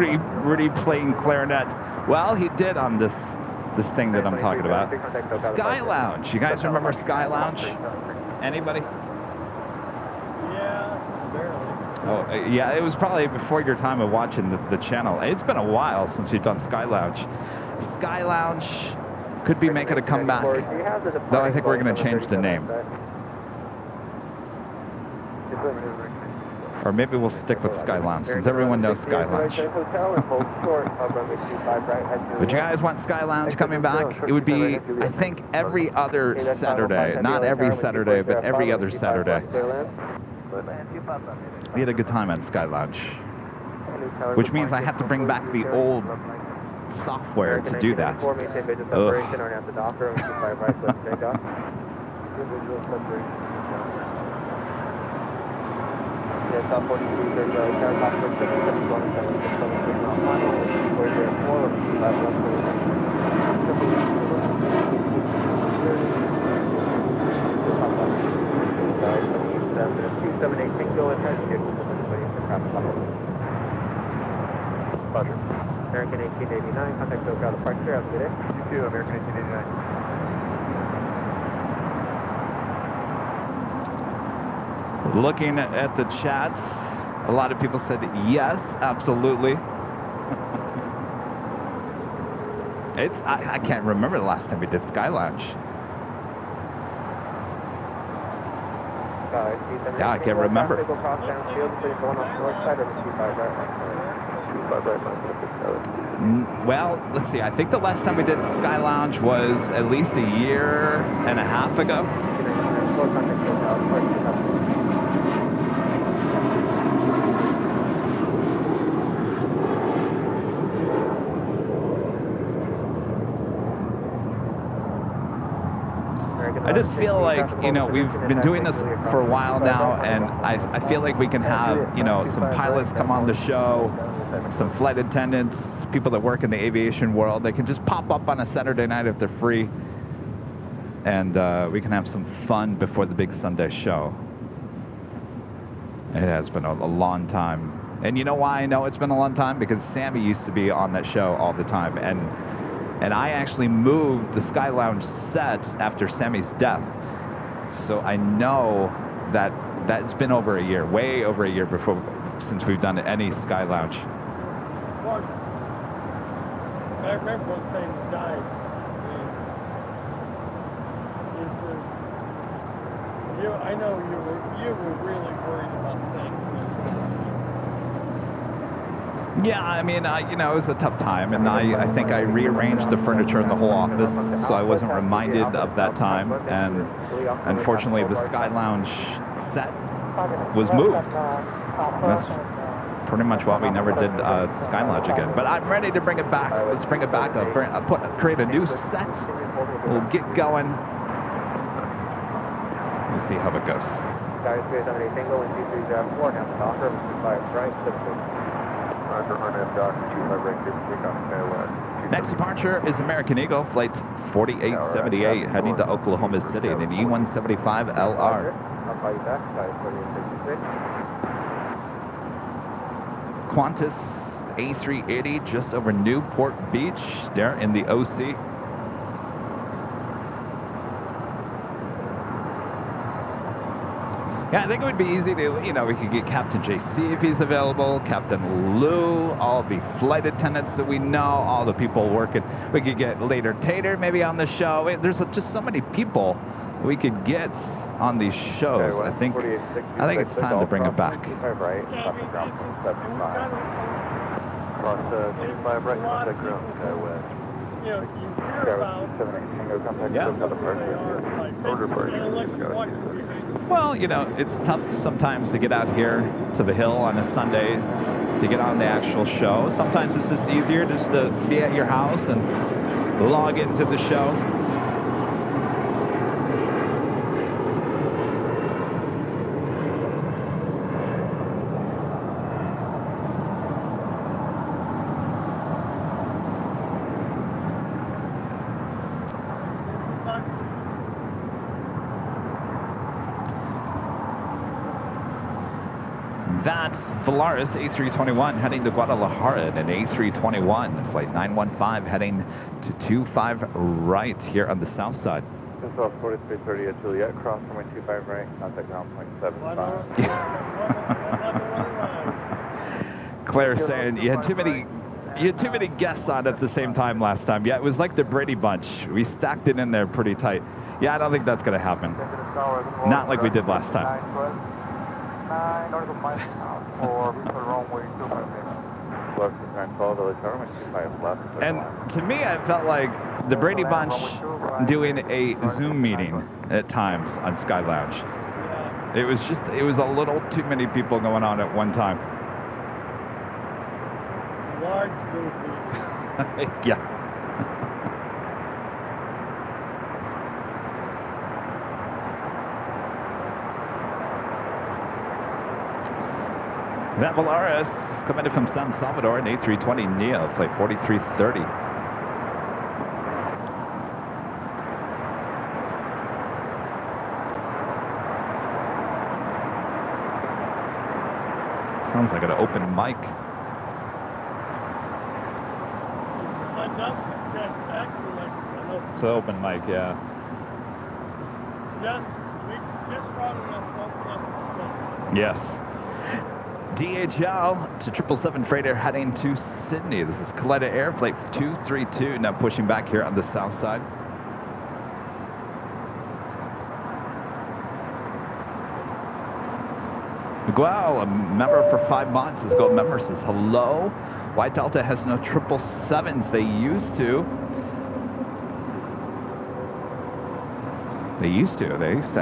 9 Rudy playing clarinet. Well, he did on this this thing that I'm talking about. Sky Lounge. You guys remember Sky Lounge? Anybody? Yeah, barely. Oh, yeah, it was probably before your time of watching the channel. It's been a while since we've done Sky Lounge. Sky Lounge could be making a comeback, though I think we're going to change the name. Or maybe we'll stick with Sky Lounge, since everyone knows Sky Lounge. But you guys want Sky Lounge coming back? It would be, I think, every other Saturday. Not every Saturday, but every other Saturday. We had a good time at Sky Lounge, which means I have to bring back the old software to do that. Ugh. American 1889, contact SoCal departure, have a good day. You too, American 1889. Looking at the chats, a lot of people said yes, absolutely. I can't remember the last time we did Sky Lounge. Yeah, I can't remember. Well, let's see. I think the last time we did Sky Lounge was at least a year and a half ago. I just feel like, you know, we've been doing this for a while now, and I feel like we can have, you know, some pilots come on the show, some flight attendants, people that work in the aviation world. They can just pop up on a Saturday night if they're free, and we can have some fun before the big Sunday show. It has been a long time. And you know why I know it's been a long time? Because Sammy used to be on that show all the time. And I actually moved the Sky Lounge set after Sammy's death. So I know that it's been over a year, way over a year since we've done any Sky Lounge. Of course, I remember when Sam died. I know you were really worried about Sam. Yeah, I mean, you know, it was a tough time, and I think I rearranged the furniture in the whole office, so I wasn't reminded of that time. And unfortunately, the Sky Lounge set was moved. And that's pretty much why we never did Sky Lounge again. But I'm ready to bring it back. Let's bring it back. I'll create a new set. We'll get going. We'll see how it goes. Next departure is American Eagle, flight 4878, heading to Oklahoma City in an E175 LR. Qantas A380 just over Newport Beach, there in the OC. Yeah, I think it would be easy to, you know, we could get Captain JC if he's available, Captain Lou, all the flight attendants that we know, all the people working. We could get Later Tater maybe on the show. There's just so many people we could get on these shows. I think it's time to bring it back. Well, you know, it's tough sometimes to get out here to the Hill on a Sunday to get on the actual show. Sometimes it's just easier just to be at your house and log into the show. That's Volaris A321 heading to Guadalajara and an A321, flight 915 heading to 25 right here on the south side. This is 4330 at Juliet, cross runway 25 right, contact ground point 75. Claire saying you had too many guests on at the same time last time. Yeah, it was like the Brady Bunch. We stacked it in there pretty tight. Yeah, I don't think that's going to happen. Not like we did last time. And to me, I felt like the Brady Bunch doing a Zoom meeting at times on Sky Lounge. It was a little too many people going on at one time. Large Zoom meeting. Yeah. That Volaris coming in from San Salvador, an A320 Neo, flight 4330. Sounds like an open mic. It's an open mic, yeah. Just strong enough to open up the Yes. DHL to 777 freighter heading to Sydney. This is Kaleida Air, flight 232, now pushing back here on the south side. Miguel, a member for 5 months, his gold member says, hello. White Delta has no 777s. They used to. They used to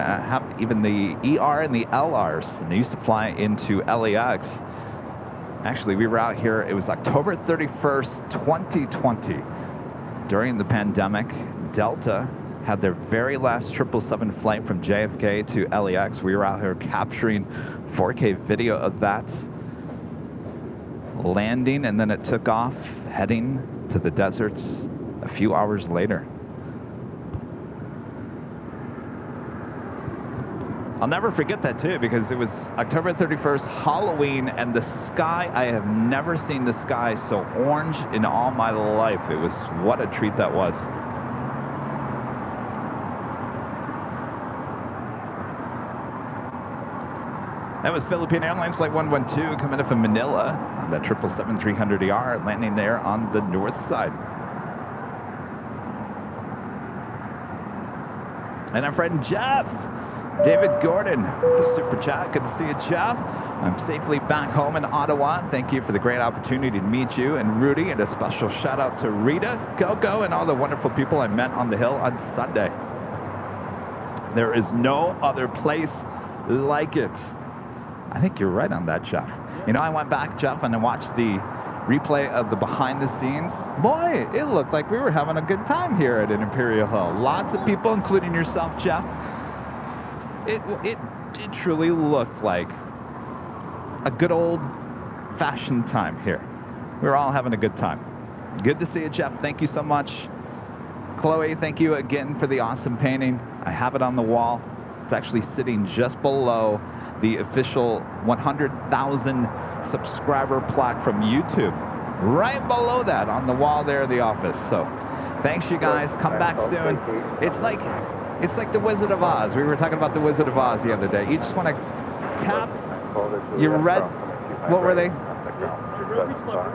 have even the ER and the LRs, and they used to fly into LAX. Actually, we were out here, it was October 31st, 2020. During the pandemic, Delta had their very last 777 flight from JFK to LAX. We were out here capturing 4K video of that landing, and then it took off, heading to the deserts a few hours later. I'll never forget that too, because it was October 31st, Halloween, and the sky, I have never seen the sky so orange in all my life. It was, what a treat that was. That was Philippine Airlines Flight 112 coming in from Manila on that 777-300ER, landing there on the north side. And our friend Jeff, David Gordon, the super chat. Good to see you, Jeff. I'm safely back home in Ottawa. Thank you for the great opportunity to meet you and Rudy, and a special shout out to Rita, Coco, and all the wonderful people I met on the hill on Sunday. There is no other place like it. I think you're right on that, Jeff. You know, I went back, Jeff, and I watched the replay of the behind the scenes. Boy, it looked like we were having a good time here at an Imperial Hill. Lots of people, including yourself, Jeff. It truly looked like a good old-fashioned time here. We were all having a good time. Good to see you, Jeff. Thank you so much. Chloe, thank you again for the awesome painting. I have it on the wall. It's actually sitting just below the official 100,000 subscriber plaque from YouTube. Right below that on the wall there in the office. So thanks, you guys. Come back soon. It's like the Wizard of Oz. We were talking about the Wizard of Oz the other day. You just want to tap your red, what were they?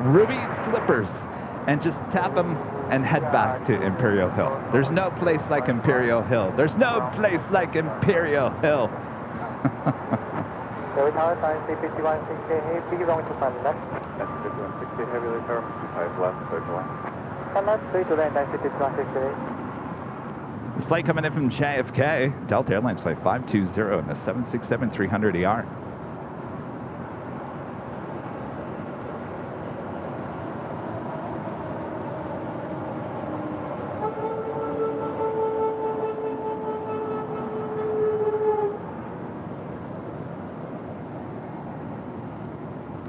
Ruby slippers. And just tap them and head back to Imperial Hill. There's no place like Imperial Hill. There's no place like Imperial Hill. This flight coming in from JFK, Delta Airlines Flight 520 in the 767-300ER.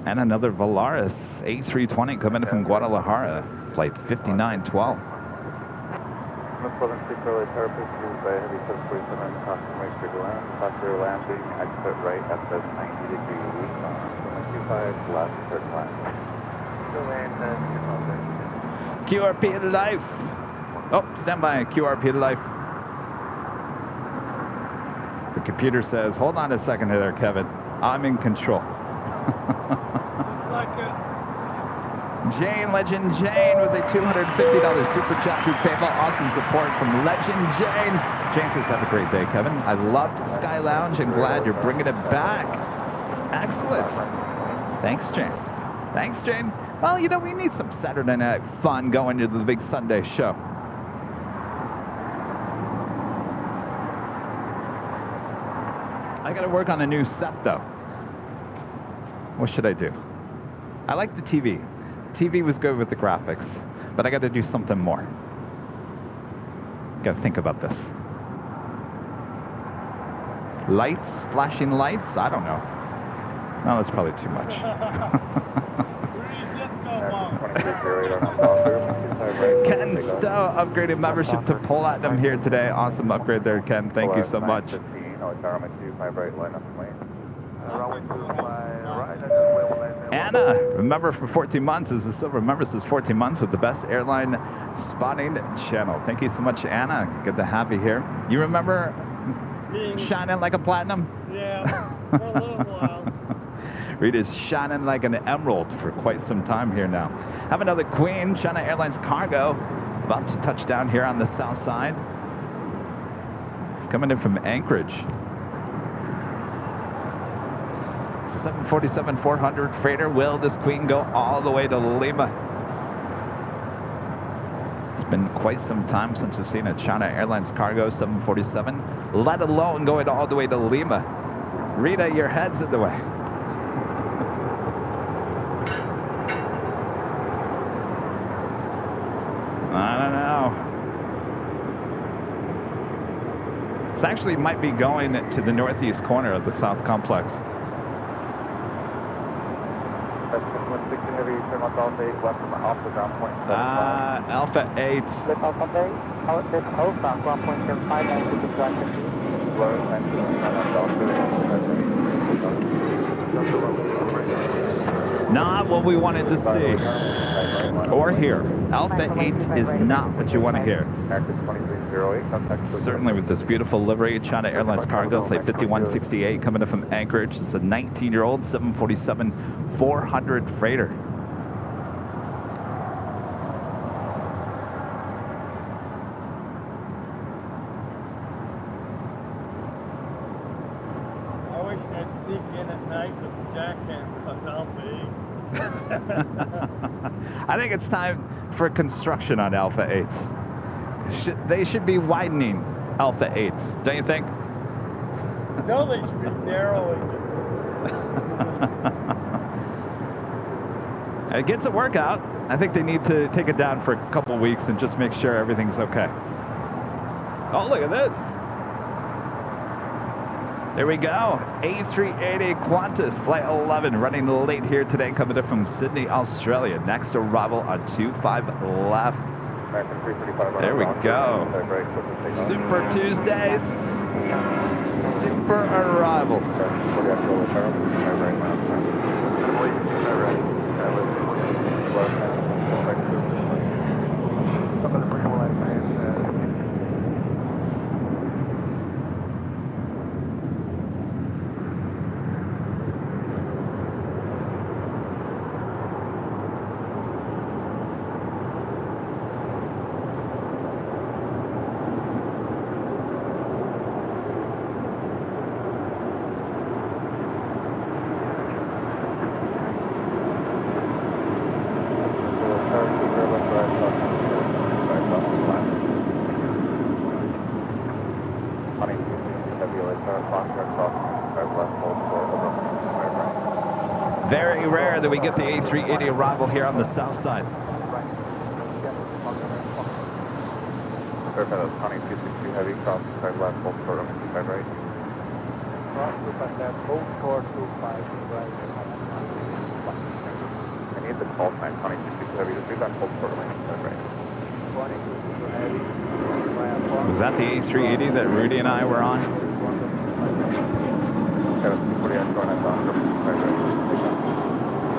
And another Volaris A320 coming in from Guadalajara, flight 5912. 11-6 early tower, please use by heavy 747, customary to land, passenger landing, exit right at the 90-degree, 725 left, third class. QRP to life. Oh, stand by, QRP to life. The computer says, hold on a second there, Kevin. I'm in control. Looks like it. Jane, Legend Jane, with a $250 super chat through PayPal. Awesome support from Legend Jane. Jane says, have a great day, Kevin. I loved Sky Lounge and glad you're bringing it back. Excellent. Thanks, Jane. Thanks, Jane. Well, you know, we need some Saturday night fun going into the big Sunday show. I got to work on a new set, though. What should I do? I like the TV. TV was good with the graphics, but I got to do something more. Got to think about this. Lights, flashing lights? I don't know. No, that's probably too much. Ken Stowe upgraded membership to Platinum here today. Awesome upgrade there, Ken. Thank you so much. Anna, remember for 14 months, is a silver member, says 14 months with the best airline spotting channel. Thank you so much, Anna. Good to have you here. You remember shining like a platinum? Yeah, for a little while. Rita's shining like an emerald for quite some time here now. Have another Queen, China Airlines cargo, about to touch down here on the south side. It's coming in from Anchorage. It's a 747-400 freighter. Will this Queen go all the way to Lima? It's been quite some time since I've seen a China Airlines cargo 747, let alone going all the way to Lima. Rita, your head's in the way. I don't know. This actually might be going to the northeast corner of the South Complex. Alpha 8. Not what we wanted to see or hear. Alpha 8 is not what you want to hear. Certainly with this beautiful livery, China Airlines cargo, flight 5168 coming in from Anchorage. It's a 19-year-old 747-400 freighter. I wish I'd sneak in at night with the jackhammer because Alpha 8. I think it's time for construction on Alpha 8s. They should be widening Alpha 8s, don't you think? No, they should be narrowing it. It gets a workout. I think they need to take it down for a couple weeks and just make sure everything's okay. Oh, look at this. There we go. A380 Qantas, flight 11, running late here today, coming in from Sydney, Australia. Next arrival on 25 left. There we go. Super Tuesdays. Super arrivals. Very rare that we get the A380 arrival here on the south side. Heavy, cross, side left, hold for room, side right. Cross, left, hold for 25, right. I need the call sign, 22 heavy, just do that, hold for room, side right. Was that the A380 that Rudy and I were on?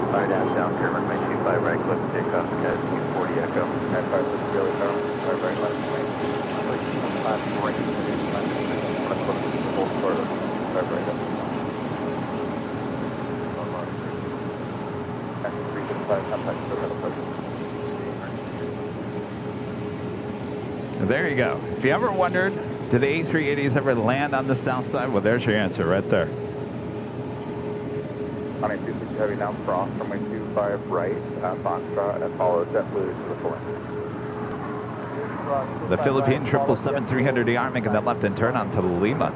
Alright, down here, runway 25 right, click takeoff, at 240 Echo. At 5 with Billy Tower, 5 right, left wing. Runway 25 right, left close to the whole quarter, 5 right up. At 355, contact the middle person. There you go. If you ever wondered, do the A380s ever land on the south side? Well, there's your answer right there. On a 260 heavy down cross, runway 25 right, Foxtrot, and follow JetBlue to the full length. The Philippine 777-300ER making that left-hand turn onto Lima.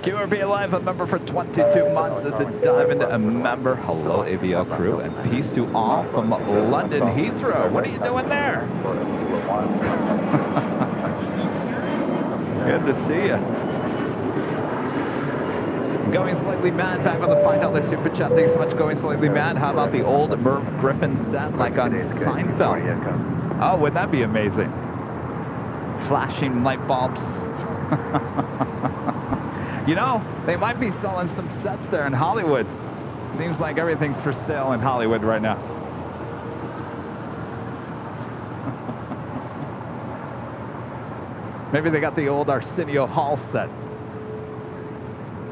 QRB Live, a member for 22 months as a Diamond member. Hello, AVL crew, and peace to all from London Heathrow. What are you doing there? Good to see you. Going Slightly Mad, back on the $5 super chat. Thanks so much, Going Slightly Mad. How about the old Merv Griffin set like on Seinfeld? Oh, wouldn't that be amazing? Flashing light bulbs. You know, they might be selling some sets there in Hollywood. Seems like everything's for sale in Hollywood right now. Maybe they got the old Arsenio Hall set.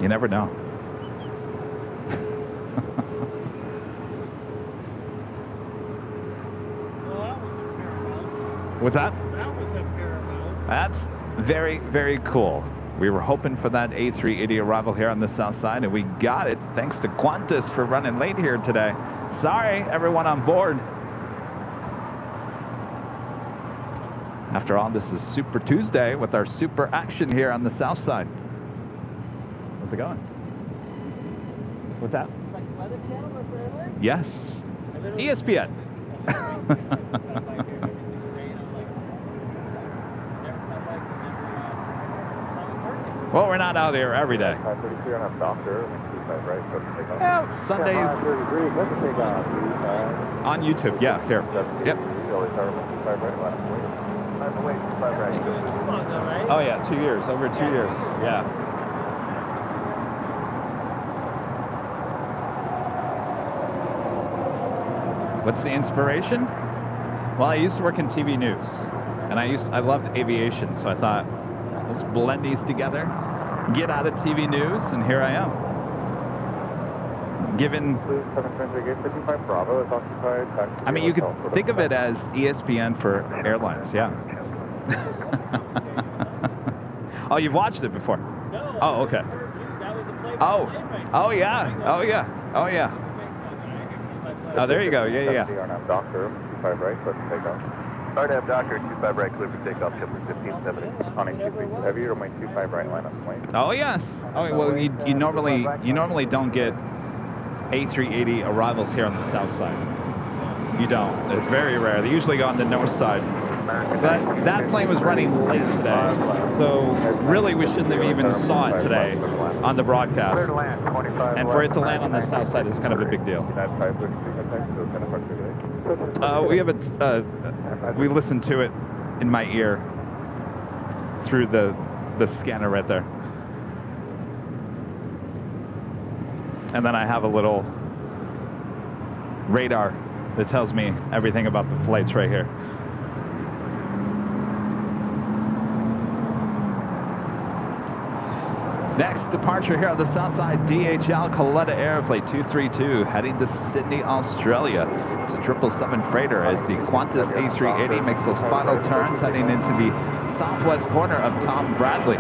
You never know. What's that? That was a Paramount. That's very, very cool. We were hoping for that A380 arrival here on the south side, and we got it thanks to Qantas for running late here today. Sorry, everyone on board. After all, this is Super Tuesday with our super action here on the south side. How's it going? What's that? It's like Weather Channel or Airline? Yes. ESPN. Well, we're not out here every day. 533 on a doctor, 25 right, so take off. Yeah, Sundays on YouTube. Yeah, here. Yep. Oh yeah, 2 years, over 2 years. Yeah. What's the inspiration? Well, I used to work in TV news, and I loved aviation, so I thought, let's blend these together, get out of TV news, and here I am. Given, I mean, you could think of it as ESPN for airlines, yeah. Oh, you've watched it before? No. Oh, okay. That was a play. Oh yeah. Oh yeah. Oh yeah. Oh, there you go. Yeah, yeah. Doctor, 25 right, let's take off. RNAV Doctor, 25 right, clear for takeoff, ship 1570. On a 250 heavy, or my 25 right line up plane. Oh yes. Oh well, you normally don't get A380 arrivals here on the south side. You don't. It's very rare. They usually go on the north side. So that plane was running late today. So really, we shouldn't have even saw it today on the broadcast. And for it to land on the south side is kind of a big deal. We listen to it in my ear through the scanner right there. And then I have a little radar that tells me everything about the flights right here. Next departure here on the south side, DHL Coletta Air Flight 232 heading to Sydney, Australia. It's a 777 freighter as the Qantas A380 makes those final turns heading into the southwest corner of Tom Bradley.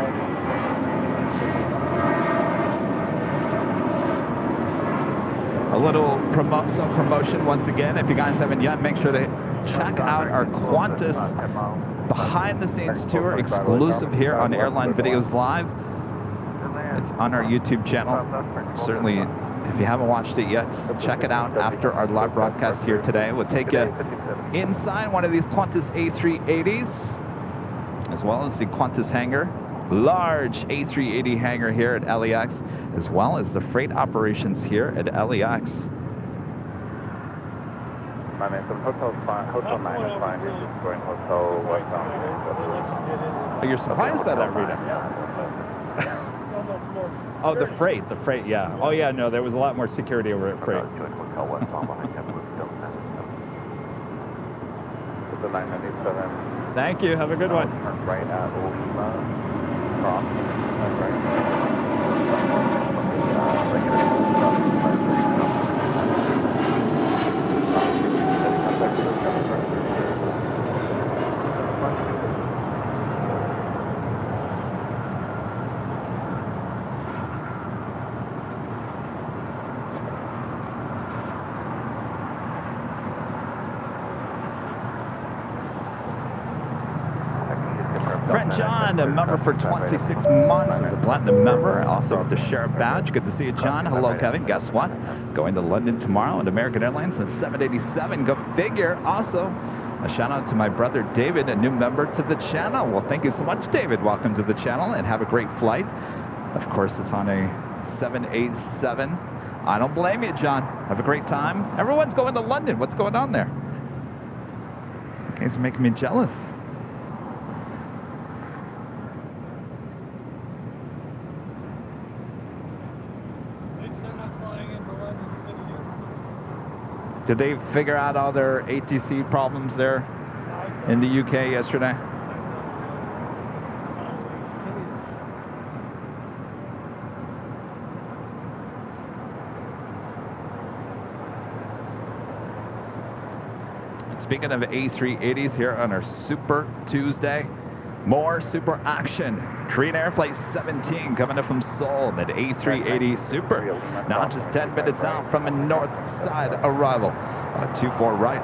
A little self-promotion once again. If you guys haven't yet, make sure to check out our Qantas behind-the-scenes tour exclusive here on Airline Videos Live. It's on our YouTube channel. Certainly, if you haven't watched it yet, check it out after our live broadcast here today. We'll take you inside one of these Qantas A380s, as well as the Qantas hangar large A380 hangar here at LAX, as well as the freight operations here at LAX. My man, some hotel 9 is fine. You're just going hotel westbound. Oh, you're surprised by that reading? Oh, the freight, yeah. Oh, yeah, no, there was a lot more security over at freight. Doing hotel westbound behind Temple. The 997. Thank you. Have a good one. Turn right at Lima. Cross. Right. Friend John, a member for 26 months, is a platinum member, also with the sheriff badge. Good to see you, John. Hello, Kevin. Guess what? Going to London tomorrow on American Airlines on 787. Go figure. Also, a shout out to my brother David, a new member to the channel. Well, thank you so much, David. Welcome to the channel and have a great flight. Of course, it's on a 787. I don't blame you, John. Have a great time. Everyone's going to London. What's going on there? You guys are making me jealous. Did they figure out all their ATC problems there in the UK yesterday? Speaking of A380s here on our Super Tuesday, more super action. Korean Air Flight 17 coming up from Seoul, that A380 Super. Now just 10 minutes out from a north side arrival. 24 right.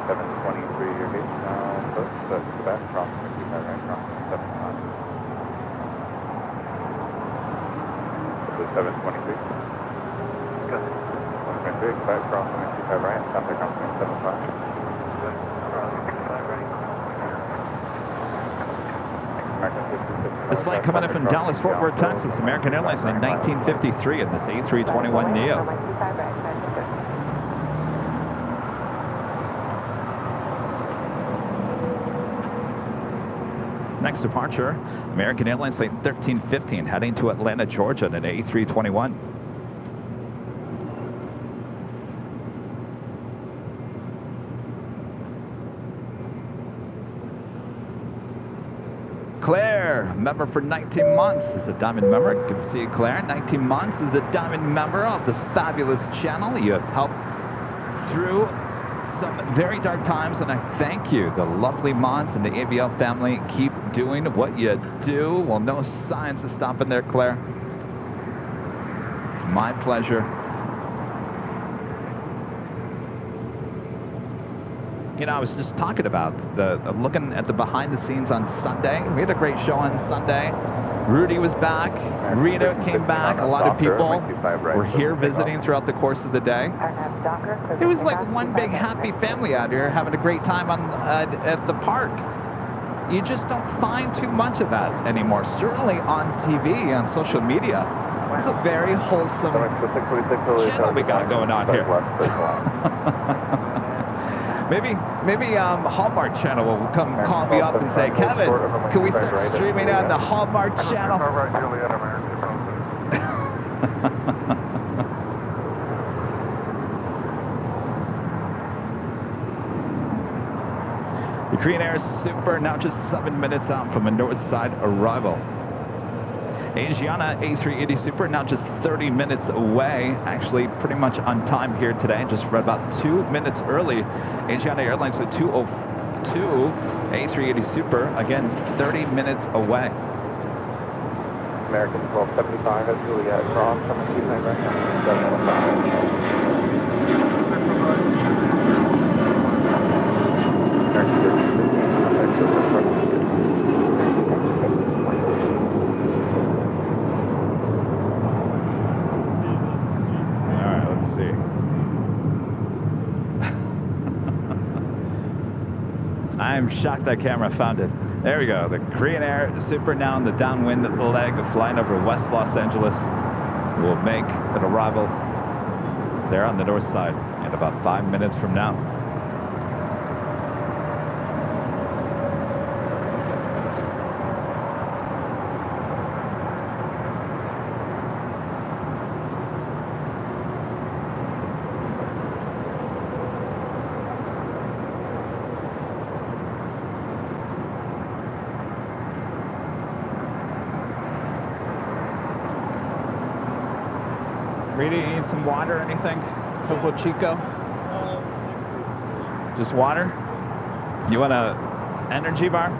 723, your gate now close, but to the back, crossing 65 right, crossing 75. So 723. Good. 123, back crossing 65 right, traffic crossing 75. This flight coming in from Dallas, Fort Worth, Texas, American Airlines flight 1953 in this A321neo. Next departure, American Airlines flight 1315 heading to Atlanta, Georgia, in an A321. Claire, member for 19 months, is a diamond member. Good to see you, Claire. 19 months is a diamond member of this fabulous channel. You have helped through some very dark times, and I thank you. The lovely mods and the AVL family, keep doing what you do. Well, no signs of stopping there, Claire. It's my pleasure. You know, I was just talking about looking at the behind the scenes on Sunday. We had a great show on Sunday. Rudy was back. Rita came back. A lot of people were here visiting throughout the course of the day. It was like one big happy family out here having a great time at the park. You just don't find too much of that anymore. Certainly on TV, on social media. It's a very wholesome channel we got going on here. Maybe Hallmark Channel will come call me up and say, Kevin, can we start streaming on the Hallmark Channel? The Korean Air Super now just 7 minutes out from a north side arrival. Asiana A380 Super now just 30 minutes away, actually pretty much on time here today, just for about 2 minutes early. Asiana Airlines at 2:02, A380 Super, again 30 minutes away. American 1275 at Juliet, cross 729 right now, 715. I'm shocked that camera found it. There we go. The Korean Air Super now in the downwind leg, flying over West Los Angeles. Will make an arrival there on the north side in about 5 minutes from now. Rita, you need some water or anything? Topo Chico? Just water? You want a energy bar?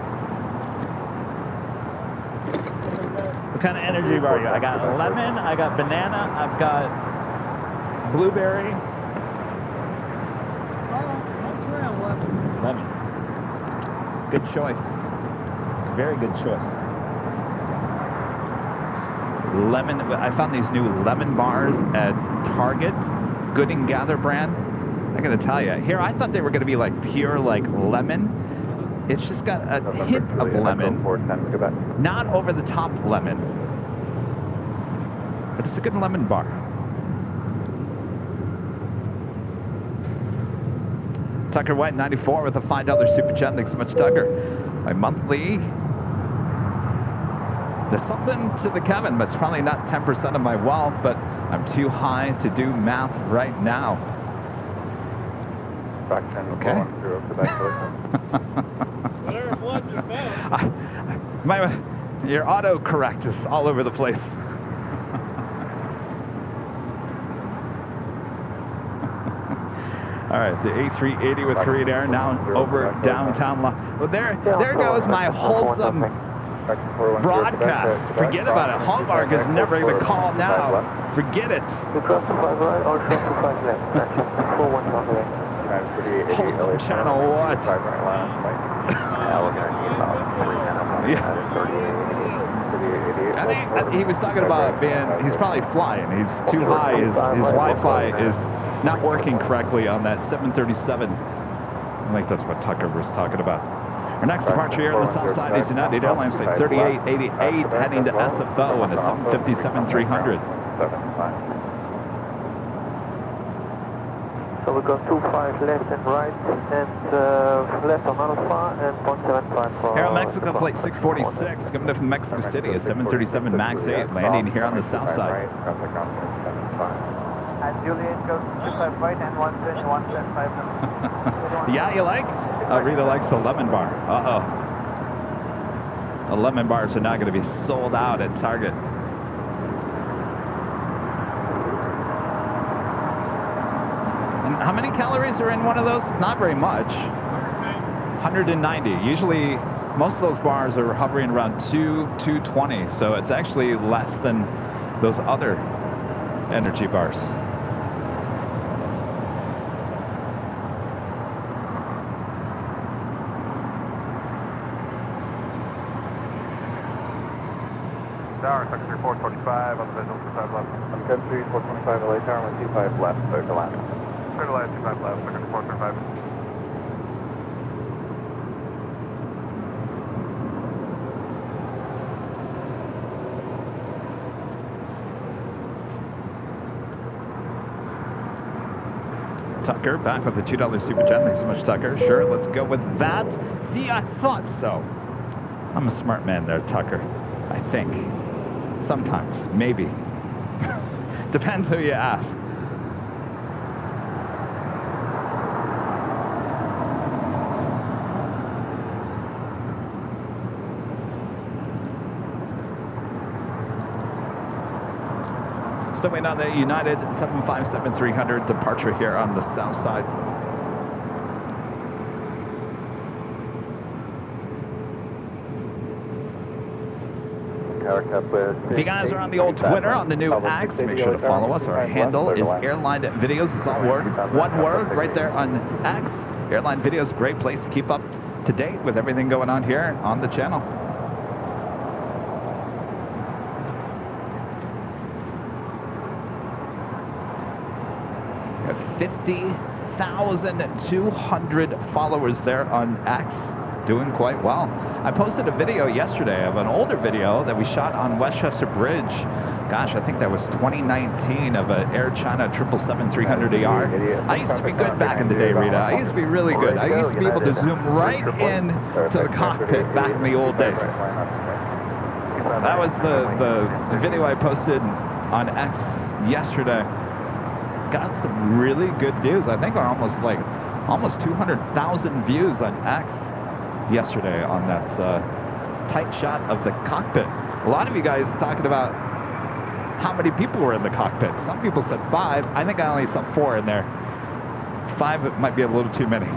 What kind of energy bar you got? I got lemon, I got banana, I've got blueberry. I'll try a lemon. Lemon. Good choice. It's a very good choice. Lemon, I found these new lemon bars at Target, Good and Gather brand. I gotta tell you, here I thought they were gonna be like pure like lemon. It's just got a hint of lemon, not over the top lemon, but it's a good lemon bar. Tucker White 94 with a $5 super chat. Thanks so much, Tucker. My monthly. There's something to the Kevin, but it's probably not 10% of my wealth, but I'm too high to do math right now. Back 10 Okay. through up the back Whatever flood's about. Your autocorrect is all over the place. All right, the A380 with Korean Air now over downtown. Well, there goes my wholesome broadcast. Forget about it. Hallmark is never the call now. Forget it. Wholesome channel what? I think he was talking about he's probably flying. He's too high. His Wi-Fi is not working correctly on that 737. I think that's what Tucker was talking about. Our next departure here on the south side is United Airlines Flight 3888 heading to SFO in a 757-300. So we got 25 left and right, and left on Alpha, and 175 for... Here on Mexico Flight 646, coming up from Mexico City, a 737 MAX 8, landing here on the south side. And Juliet goes 25 right and 175 left. Yeah, you like? Rita likes the lemon bar. Uh-oh. The lemon bars are now going to be sold out at Target. And how many calories are in one of those? It's not very much. 190. Usually, most of those bars are hovering around 220. So it's actually less than those other energy bars. Tower, Tucker 425 on the visual 25 left. I'm good 425 LA Tower, 125 left, clear to land. Clear to land, 25 left, Tucker 425. Tucker back with the $2 super chat. Thanks so much, Tucker. Sure, let's go with that. See, I thought so. I'm a smart man there, Tucker. I think. Sometimes, maybe. Depends who you ask. Still waiting on the United 757-300 departure here on the south side. If you guys are on the old Twitter, on the new X, make sure to follow us. Our handle is Airline Videos. It's all one word right there on X. Airline Videos, great place to keep up to date with everything going on here on the channel. We have 50,200 followers there on X. doing quite well. I posted a video yesterday of an older video that we shot on Westchester Bridge. Gosh, I think that was 2019 of an Air China 777-300ER. I used to be good back in the day, Rita. I used to be really good. I used to be able to zoom right in to the cockpit back in the old days. That was the video I posted on X yesterday. Got some really good views. I think we're almost 200,000 views on X yesterday on that tight shot of the cockpit. A lot of you guys talking about how many people were in the cockpit. Some people said 5. I think I only saw 4 in there. 5 it might be a little too many. I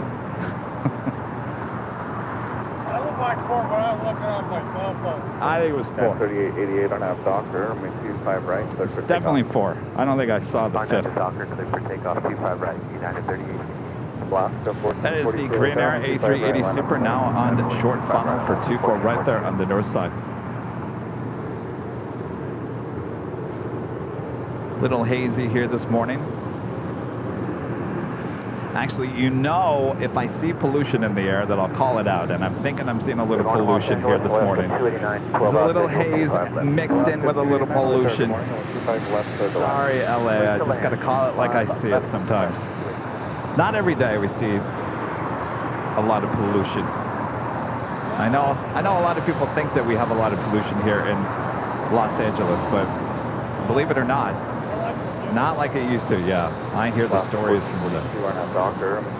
look like 4, but I'm looking on my cell phone. I think it was 4. 3888 on that Docker, I mean 25 right. It's definitely 4. I don't think I saw the 5th. Docker, clear for takeoff, 25 right, United 38. That is the Green Air A380 Super now on short funnel for 24 right there on the north side. Little hazy here this morning. Actually, you know, if I see pollution in the air, that I'll call it out. And I'm thinking I'm seeing a little pollution here this morning. There's a little haze mixed in with a little pollution. Sorry, LA. I just got to call it like I see it sometimes. Not every day we see a lot of pollution. I know a lot of people think that we have a lot of pollution here in Los Angeles, but believe it or not like it used to. Yeah, I hear the stories from the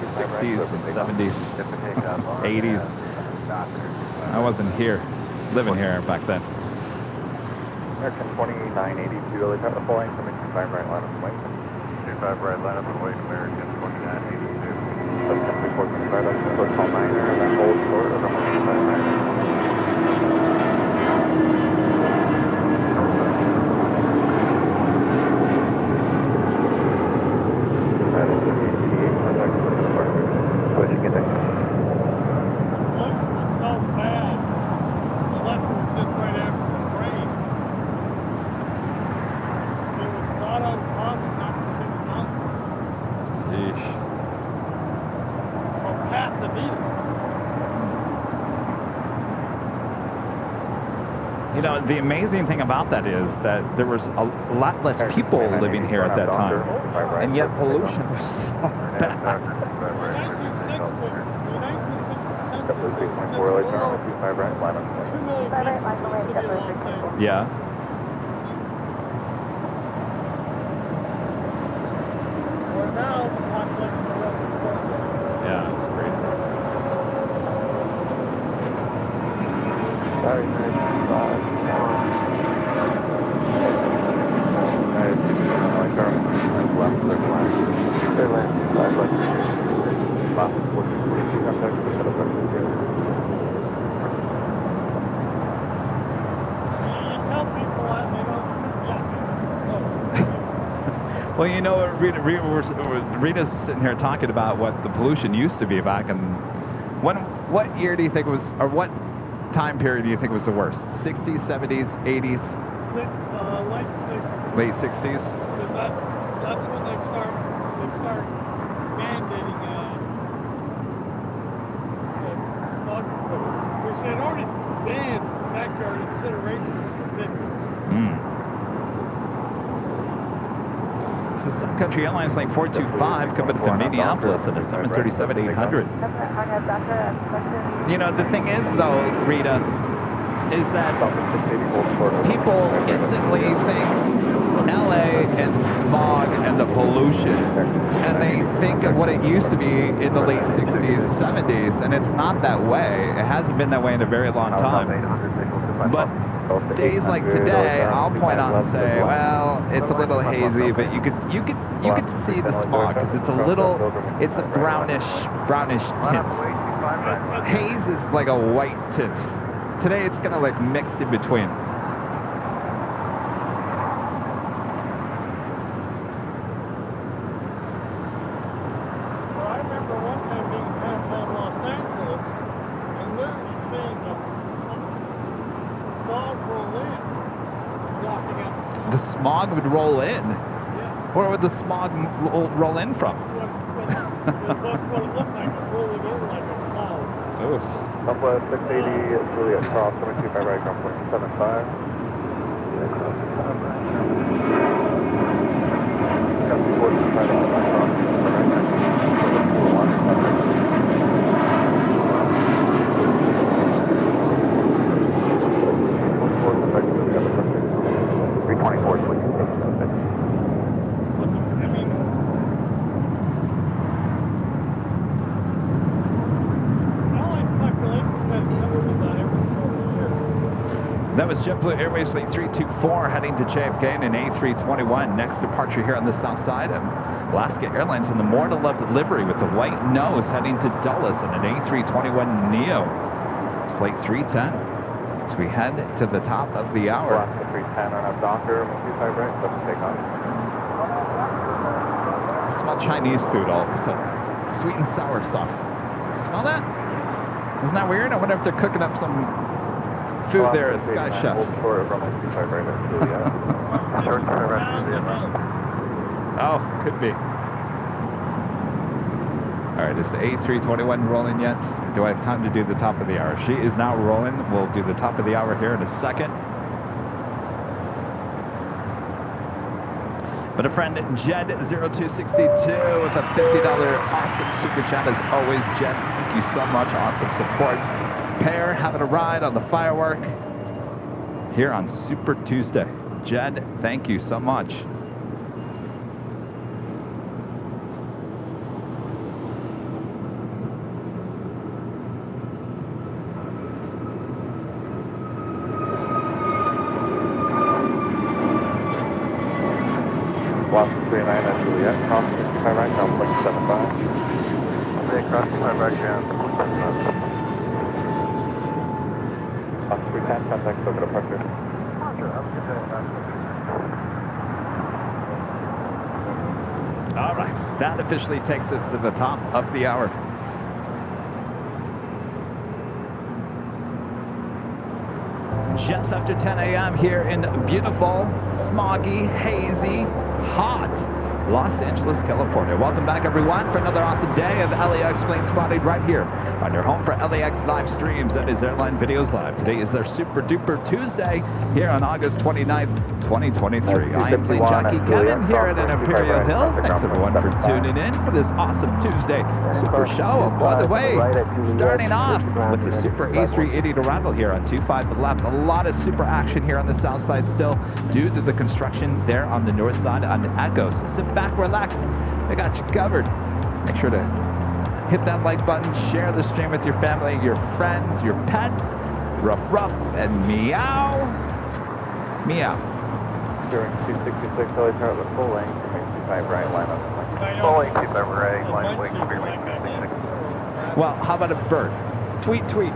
60s and 70s, 80s. I wasn't here, living here back then. American 2982, early time to flying from 25 right line of the way. 25 right line of the way, American 2982. September 14, right up to Hotel Niner, and then hold short of the 25 Niner. You know, the amazing thing about that is that there was a lot less people living here at that time, and yet pollution was so bad. Yeah. Yeah, it's crazy. Well, you know, Rita's sitting here talking about what the pollution used to be back in. What year do you think was, or what time period do you think was the worst? 60s, 70s, 80s? Late 60s. That's when they start mandating smog control, which had already banned backyard incineration for 50s. This is Sun Country Airlines Lane 425 coming from Minneapolis at a 737-800. You know, the thing is, though, Rita, is that people instantly think LA and smog and the pollution, and they think of what it used to be in the late 60s, 70s, and it's not that way. It hasn't been that way in a very long time. But days like today, I'll point out and say, well, it's a little hazy, but you could see the smog because it's a brownish tint. Haze is like a white tint. Today it's kind of like mixed in between. The smog would roll in? Yeah. Where would the smog roll in from? That's what it looked like. It rolled in like a cloud. Oof. Southwest 680, Juliet Cross, 25 right, ground point 75. That was JetBlue Airways Flight 324 heading to JFK in an A321. Next departure here on the south side of Alaska Airlines in the More to Love livery with the white nose heading to Dulles in an A321neo. It's Flight 310. So we head to the top of the hour. Alaska 310 on up Docker, 25 right, let's take off. I smell Chinese food all of a sudden. Sweet and sour sauce. Smell that? Isn't that weird? I wonder if they're cooking up some food there at Sky Chefs. Oh, could be. All right, is the A321 rolling yet? Do I have time to do the top of the hour? She is now rolling. We'll do the top of the hour here in a second. But a friend, Jed0262 with a $50 awesome super chat as always. Jed, thank you so much. Awesome support. Pear having a ride on the firework here on Super Tuesday. Jed, thank you so much. Boston 39 at Juliet, cross 65 right, ground point 75. Juliet, cross 65 right, ground point 75. Boston 310, contact over departure. All right, that officially takes us to the top of the hour. Just after 10 a.m. here in beautiful, smoggy, hazy, hot Los Angeles, California. Welcome back, everyone, for another awesome day of LAX Plane Spotted right here on your home for LAX live streams. That is Airline Videos Live. Today is our Super Duper Tuesday here on August 29th, 2023. I am Plane Jockey Kevin here at an Imperial Hill. Thanks, everyone, for tuning in for this awesome Tuesday Super Show. And by the way, starting off with the Super A380 arrival here on 25 left. A lot of super action here on the south side still due to the construction there on the north side on the Echo. So sit back, relax. I got you covered. Make sure to hit that like button, share the stream with your family, your friends, your pets. Ruff, ruff, and meow. Meow. Steering 266, always start with full length, 25 right, line up. Full length, 25 right, line wing, steering 266. Well, how about a bird? Tweet, tweet.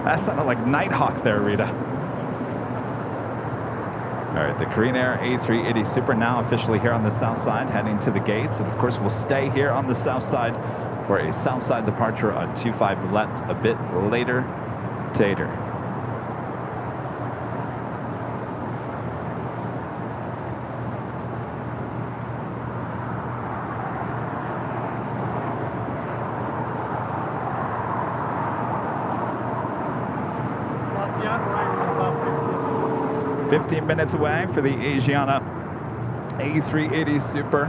That sounded like Nighthawk there, Rita. All right, the Korean Air A380 Super now officially here on the south side, heading to the gates. And of course, we'll stay here on the south side for a south side departure on 25 left a bit later. Tater. Asiana right about 15 minutes away for the Asiana A380 Super.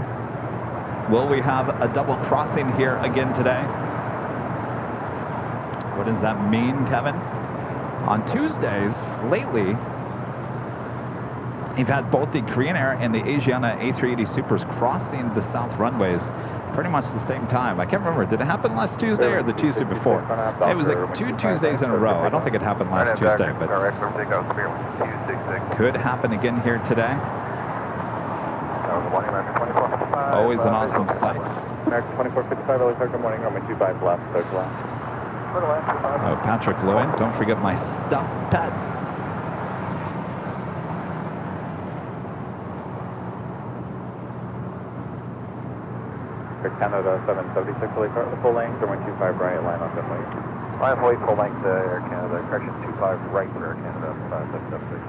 Will we have a double crossing here again today? What does that mean, Kevin? On Tuesdays, lately, you've had both the Korean Air and the Asiana A380 Supers crossing the south runways pretty much the same time. I can't remember. Did it happen last Tuesday or the Tuesday before? It was like 2 Tuesdays in a row. I don't think it happened last Tuesday, but could happen again here today. Always an awesome sight. American 2455, early start, good morning, runway 25 left, third left. Oh, Patrick Lewin, don't forget my stuffed pets. Air Canada 776, early start, the full length, runway 25 right, line on runway. Line of full length, Air Canada, correction 25 right for Air Canada, 776.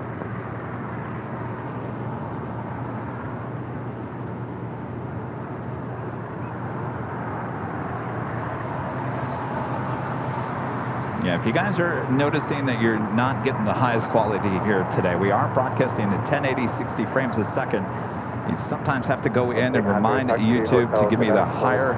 Yeah, if you guys are noticing that you're not getting the highest quality here today, we are broadcasting at 1080 60 frames a second. You sometimes have to go in and remind YouTube to give me the higher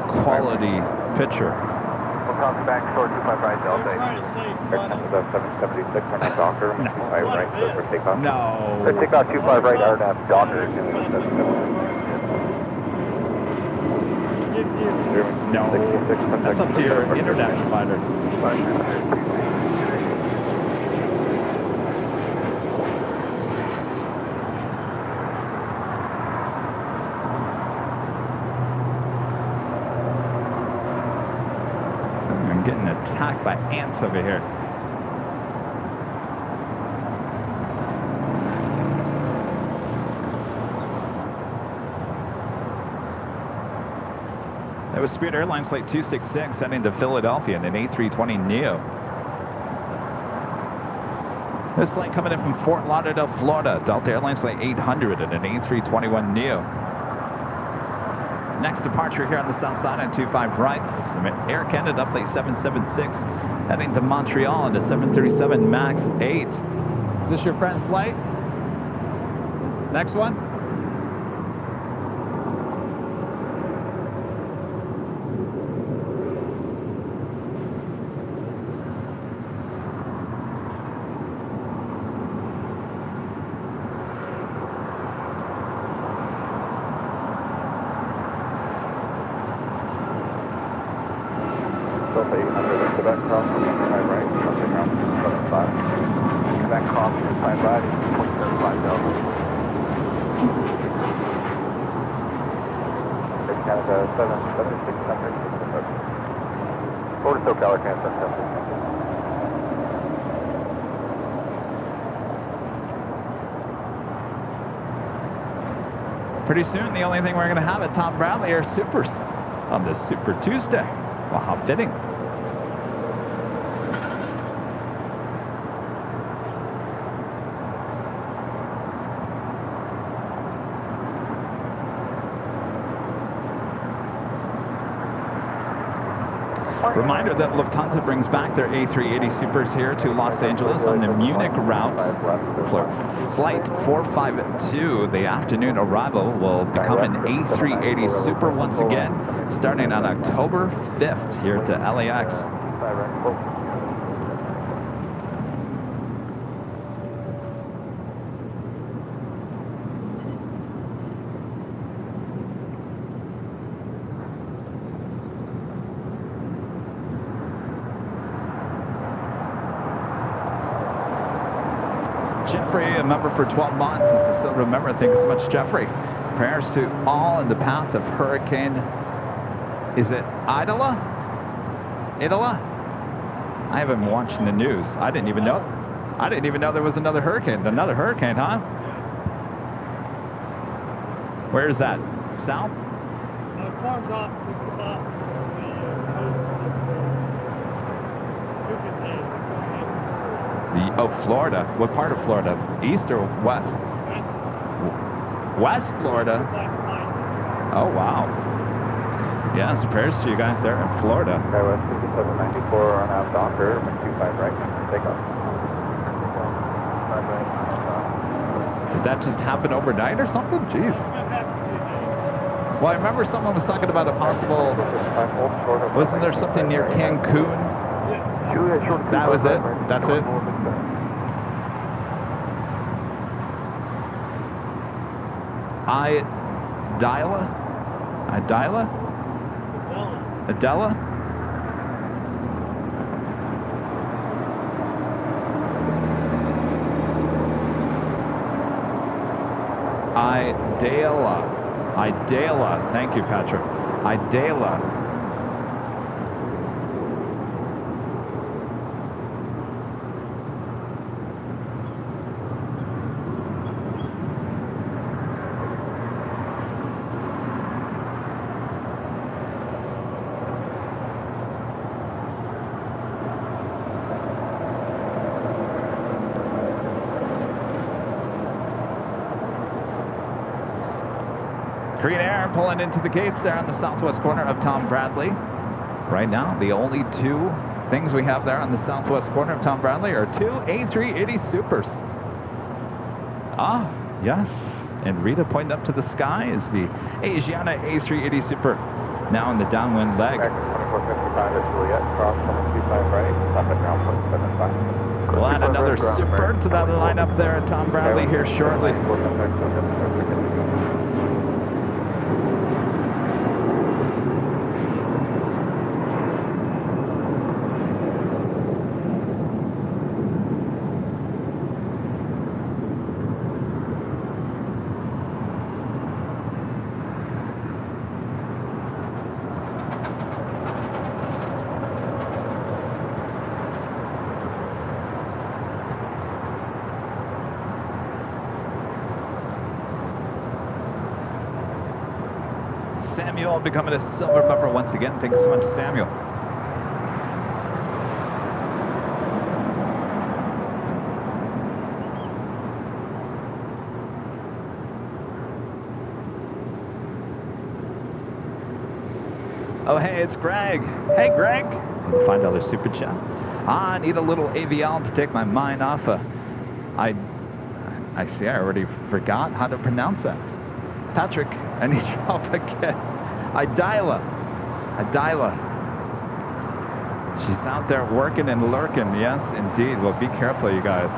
quality picture. We'll copy back short 25 right They're Delta. trying to save money. About 776 on that Docker, 25 right for takeoff. No. The takeoff 25 right RNAV Docker is doing Give you No. That's up to your internet provider. I'm getting attacked by ants over here. That was Spirit Airlines Flight 266 heading to Philadelphia in an A320neo. This flight coming in from Fort Lauderdale, Florida. Delta Airlines Flight 800 and an A321neo. Next departure here on the south side on 25 right. Air Canada Flight 776 heading to Montreal on the 737 MAX 8. Is this your friend's flight? Next one? Delta 800 Quebec cross 25 right, something around 75. Quebec cross 25 right is 0.75 Delta. Air Canada 77600. Florida SoCal Air Canada 77600. Pretty soon, the only thing we're going to have at Tom Bradley are supers on this Super Tuesday. Well, how fitting. Reminder that Lufthansa brings back their A380 Supers here to Los Angeles on the Munich route. Flight 452, the afternoon arrival, will become an A380 Super once again, starting on October 5th here to LAX. Jeffrey, a member for 12 months. This is so remember. Thanks so much, Jeffrey. Prayers to all in the path of Hurricane. Is it Idala? Idala? I haven't been watching the news. I didn't even know. I didn't even know there was another hurricane. Another hurricane, huh? Where is that? South? farmed off the Florida. What part of Florida? East or west? West Florida. Oh, wow. Yes, prayers to you guys there in Florida. Skywest 5794 on out Docker, 25 right, takeoff. Did that just happen overnight or something? Jeez. Well, I remember someone was talking about a possible, wasn't there something near Cancun? That was it? That's it? Adela? Idala. Thank you, Patrick. Idala. Korean Air pulling into the gates there on the southwest corner of Tom Bradley. Right now, the only two things we have there on the southwest corner of Tom Bradley are two A380 Supers. Ah, yes. And Rita pointing up to the sky is the Asiana A380 Super, now in the downwind leg. 2455 at Juliet, cross 125 right, stop at ground 175. We'll add another Super to that lineup there at Tom Bradley here shortly. Samuel becoming a silver bumper once again. Thanks so much, Samuel. Oh, hey, it's Greg. Hey, Greg. With a $5 super chat. I need a little AVL to take my mind off. I see. I already forgot how to pronounce that. Patrick, I need your help again. Idila. She's out there working and lurking. Yes, indeed. Well, be careful, you guys.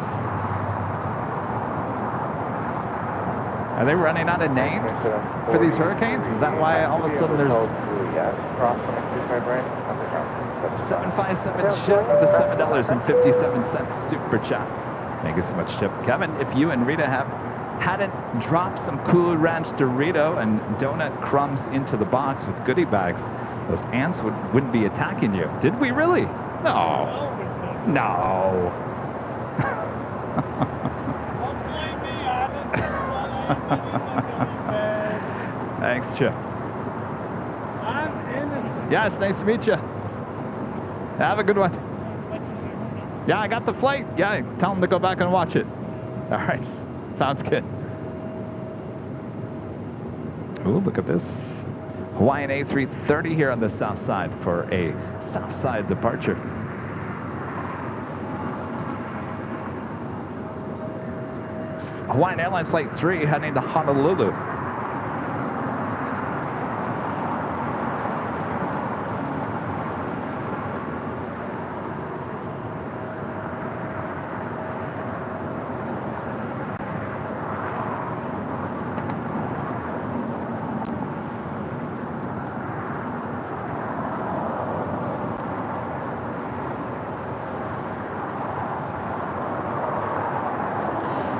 Are they running out of names for these hurricanes? Is that why all of a sudden there's 757 Chip with a $7.57 super chat. Thank you so much, Chip. Kevin, if you and Rita hadn't dropped some Cool Ranch Dorito and donut crumbs into the box with goodie bags, those ants wouldn't be attacking you. Did we really? No. No. Don't blame me, I didn't know what I did. Thanks, Chip. I'm innocent. Yeah, it's nice to meet you. Have a good one. Yeah, I got the flight. Yeah, tell them to go back and watch it. All right. Sounds good. Ooh, look at this. Hawaiian A330 here on the south side for a south side departure. It's Hawaiian Airlines Flight 3 heading to Honolulu.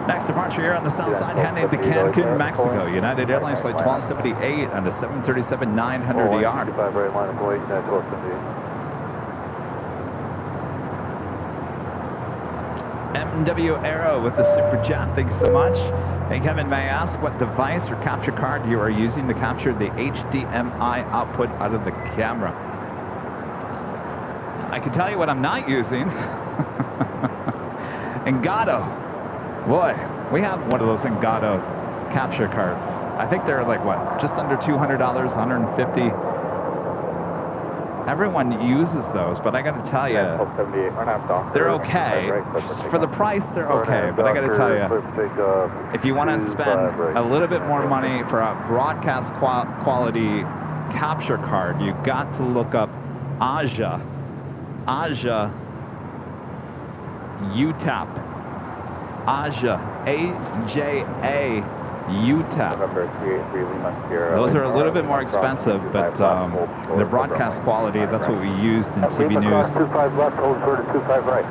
Next departure here on the south side, heading to Cancun, Mexico. United Airlines Flight 1278 on the 737-900ER. MW Aero with the super chat. Thanks so much. Hey, Kevin, may I ask what device or capture card you are using to capture the HDMI output out of the camera? I can tell you what I'm not using. Engato. Boy, we have one of those Engato capture cards. I think they're like, what, just under $200, $150. Everyone uses those, but I got to tell you, they're okay. For the price, they're okay. But I got to tell you, if you want to spend a little bit more money for a broadcast quality capture card, you got to look up Aja UTAP. Aja, A-J-A, UTAP. Those are a little bit more expensive, but the broadcast quality, that's what we used in TV news. 25 left, hold short of 25 right.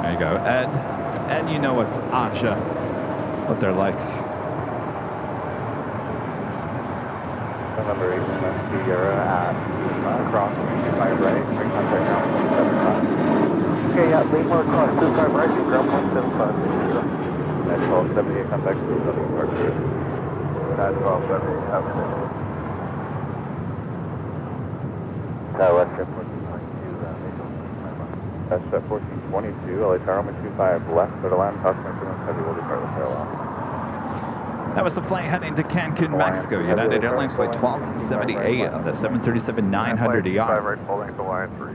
There you go, Ed. Ed, you know what Aja, what they're like. November 8, Sierra at Lima, cross 25 right, bring contact ground 175. Okay, yeah, Lima across 25 right, and ground 175. That's all 78 contact to W Park 2. That's all 78, have a good. Western 1422, that's 1422, LA Tower 125 left, for the land, approximately 2 heavy, will depart the parallel. That was the flight heading to Cancun, Mexico. United Airlines flight 1278 on the 737-900ER. 5 right, full length to line 3.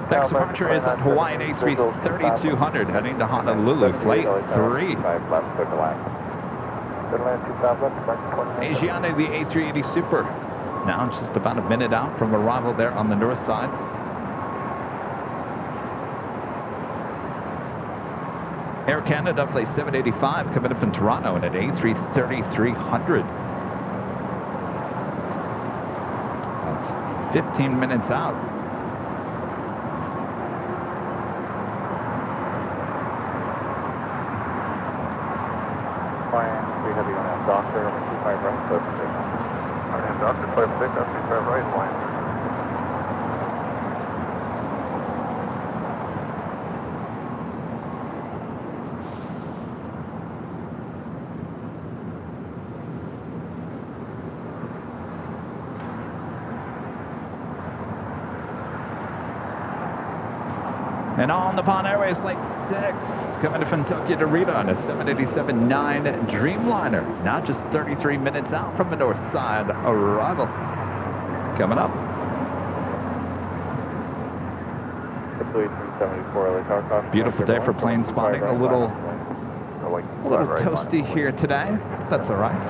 Next departure is at Hawaiian A330-200 heading to Honolulu, flight 3. 5 left, clear to land. Asiana, the A380 Super. Now just about a minute out from arrival there on the north side. Air Canada flight 785 coming in from Toronto and at A330-300. About 15 minutes out. Flying 3 heavy on that doctor, 25 right, close to on doctor 56, up 25 right, line 3. And on the Nippon Airways flight 6 coming in from Tokyo to Rita on a 787-9 Dreamliner. Now just 33 minutes out from the north side arrival. Coming up. Beautiful day for plane spotting. A little toasty here today. That's all right.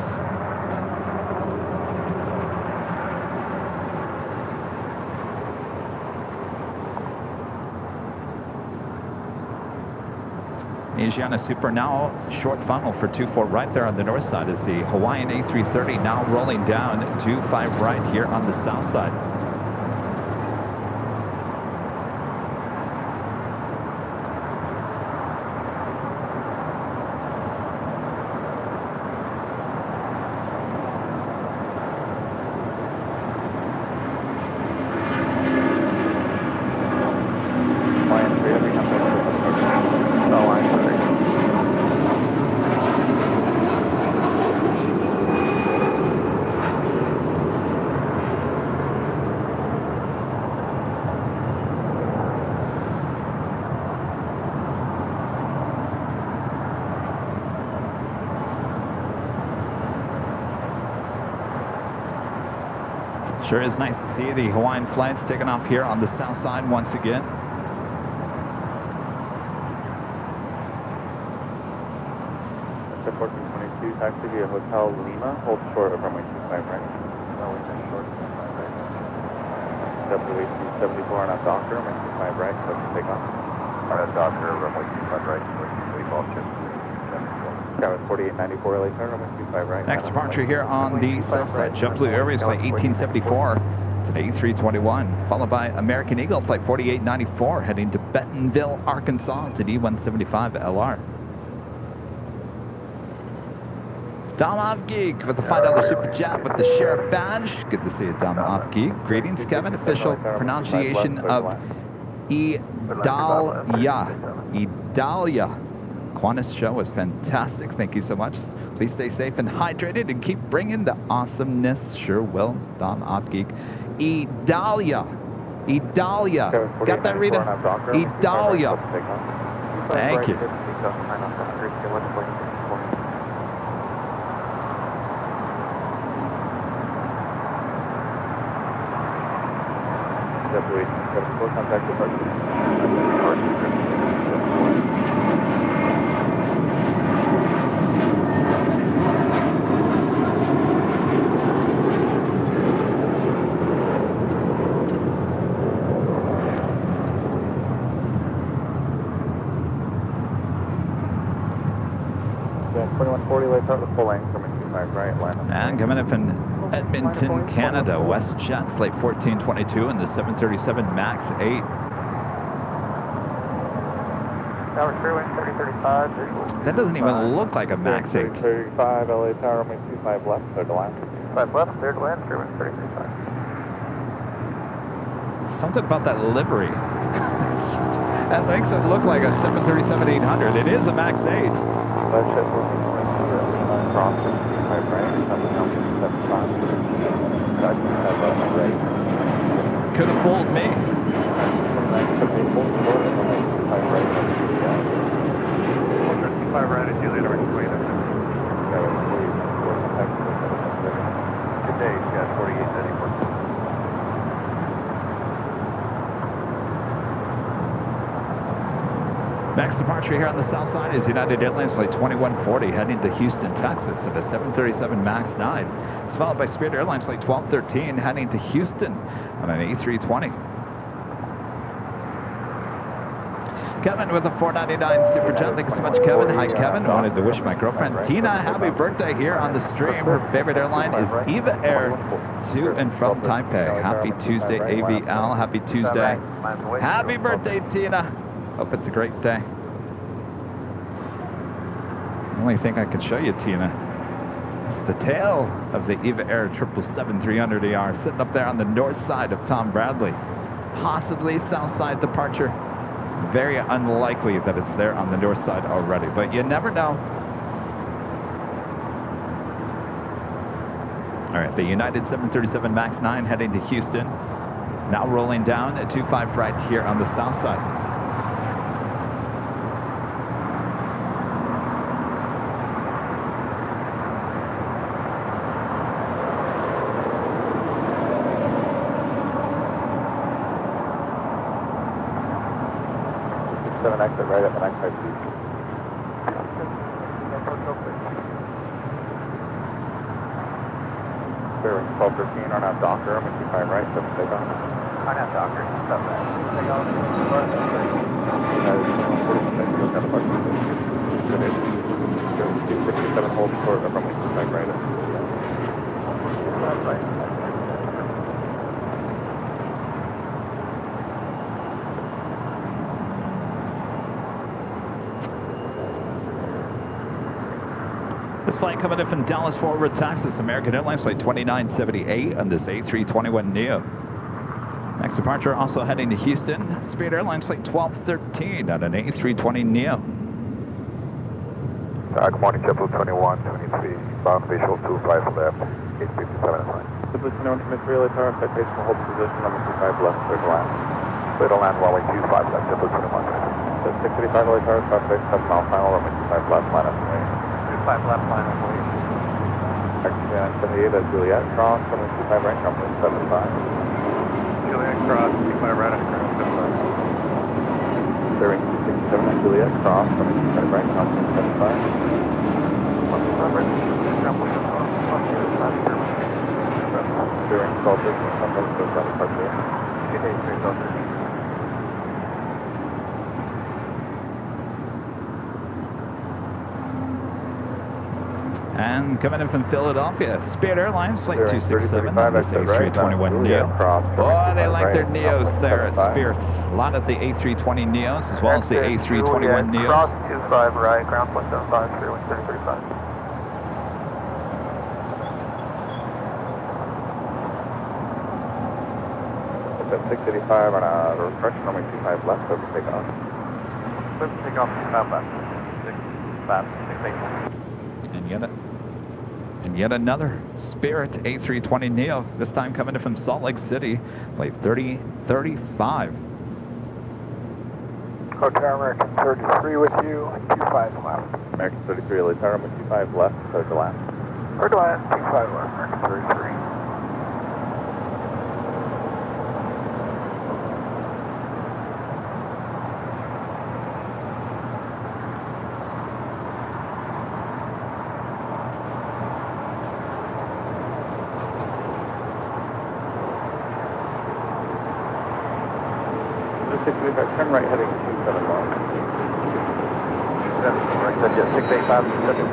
Asiana Super now short funnel for 24 right there on the north side as the Hawaiian A330 now rolling down 25 right here on the south side. Sure is nice to see the Hawaiian flights taking off here on the south side once again. That's 1422, taxi via Hotel Lima, hold short of runway 25 right. Short 25 right. W874 on that doctor, runway 25 right, so take off. On that doctor, runway 25 right, we ball chip. That was 4894 LA Tower, runway 25 right. Next departure here on the south side, JetBlue Airways flight 1874. It's an A321, followed by American Eagle flight 4894 heading to Bentonville, Arkansas. It's an E175 LR. Dom Avgeek with the $5 super chat with the sheriff badge. Good to see you, Dom Avgeek. Greetings, Kevin. Official pronunciation of Idalia. Idalia. Qantas show was fantastic. Thank you so much. Please stay safe and hydrated and keep bringing the awesomeness. Sure will, Dom Avgeek. Idalia. Idalia. Got that, Rita? Idalia. Thank you. And coming up in Edmonton, Canada, WestJet flight 1422 and the 737 MAX 8. Tower clear wind 3035, visual. That doesn't even look like a Max 8. 35, LA Tower, runway 25 left, clear to land. 5 left, clear to land, clear wind 3035. Something about that livery. That makes it look like a 737-800. It is a Max 8. Left ship moving 22, cross 25 right, coming down 75. Got you have right. Could have fooled me. 29, 78, full short, runway 25 right, 25 right, and Juliet, runway 20. Good day, yeah, 4894. Next departure here on the south side is United Airlines Flight 2140 heading to Houston, Texas at a 737 MAX 9. It's followed by Spirit Airlines Flight 1213 heading to Houston on an A320. Kevin with a 499 Super Jet. Thank you so much, Kevin. Hi, Kevin. I wanted to wish my girlfriend Tina happy birthday here on the stream. Her favorite airline is Eva Air to and from Taipei. Happy Tuesday, AVL. Happy Tuesday. Happy birthday, Tina. Hope it's a great day. The only thing I can show you, Tina, is the tail of the Eva Air 777-300ER sitting up there on the north side of Tom Bradley. Possibly south side departure. Very unlikely that it's there on the north side already, but you never know. All right, the United 737 MAX 9 heading to Houston. Now rolling down at 25 right here on the south side. Exit right at the next side, please. Bearing 1213 on out Docker, I'm 25 right, 7 take on. On out Docker, stop that. Take off. United 67 hold short of runway 25 right. This flight coming in from Dallas Fort Worth, Texas, American Airlines Flight 2978 on this A321neo. Next departure also heading to Houston, Spirit Airlines Flight 1213 on an A320neo. Good morning, JetBlue 2123, bound visual 25 left, 857 is fine. JetBlue 2123, LA Tower, citation hold position, number 25 left, clear to land. Clear to land, runway 25 left, JetBlue 21. 635 LA Tower, southwest, 7 mile final, runway 25 left, line up. 5 left, final, please. XJ 978 at Juliet, cross, 725 right, company 75. Juliet, cross, 25 right, company 75. Bearing 267 at Juliet, cross, 725 right, company 75. Bearing 1213, company 75. Good day, 31213. And coming in from Philadelphia, Spirit Airlines Flight 267 on this A321neo. Boy, they like their Neos there at Spirits. A lot of the A320 Neos as well as the A321 Neos. Cross 25 right, ground 175, clear wind 3035. 685 on a refresh, runway 25 left, over take off. Let's take off 25 left. 6 And yet another Spirit A320neo, this time coming in from Salt Lake City, flight 3035. Hotel American 33 with you, 25 left. American 33, LA Tower, 25 left, clear to land. Clear to land, 25 left, American 33. Turn right heading 27 long. Right, yeah, 685,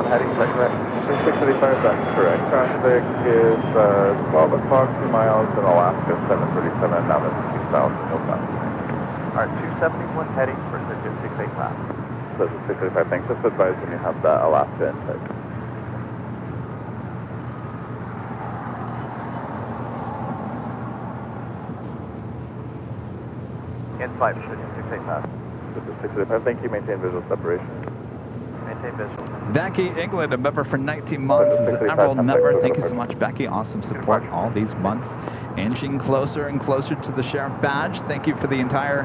heading, right, correct? 685, that's correct. Traffic is 12 o'clock, 2 miles in Alaska, 737, now that's 2,000, no time. Alright, 271 heading for Circuit 685. This is 635, thanks. Just advise when you have that Alaska intake. In flight, 685. This is 685, thank you. Maintain visual separation. Maintain visual. Becky England, a member for 19 months, is an Emerald member. Thank you so much, Becky. Awesome support all these months. Inching closer and closer to the sheriff badge. Thank you to the entire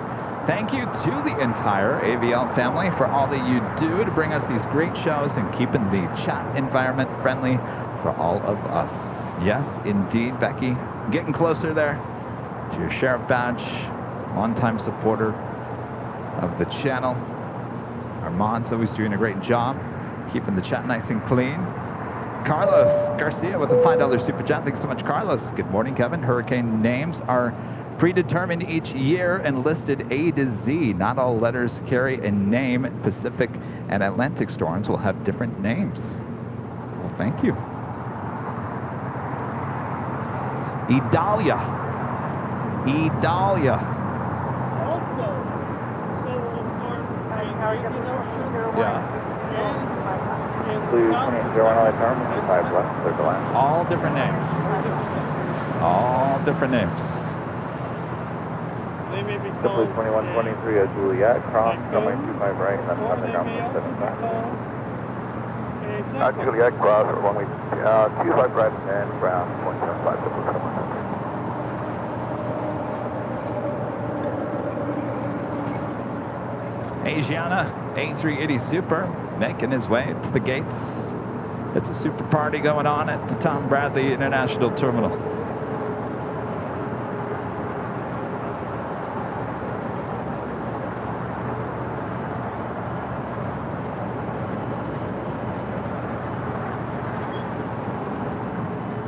AVL family for all that you do to bring us these great shows and keeping the chat environment friendly for all of us. Yes, indeed, Becky. Getting closer there to your sheriff badge. Longtime supporter of the channel. Armand's always doing a great job keeping the chat nice and clean. Carlos Garcia with a $5 super chat. Thanks so much, Carlos. Good morning, Kevin. Hurricane names are predetermined each year and listed A to Z. Not all letters carry a name. Pacific and Atlantic storms will have different names. Well, thank you. Idalia. Also, several storms in the ocean. Yeah. Blue 2001 LA Tower, 5 left, circle line. All different names. All different names. They may be Blue called 2123 at Juliet, cross, runway 25 right, and then or they underground may also 75. be called Juliet, cross, runway 25 right, and ground 175. Asiana A380 Super making his way to the gates. It's a super party going on at the Tom Bradley International Terminal.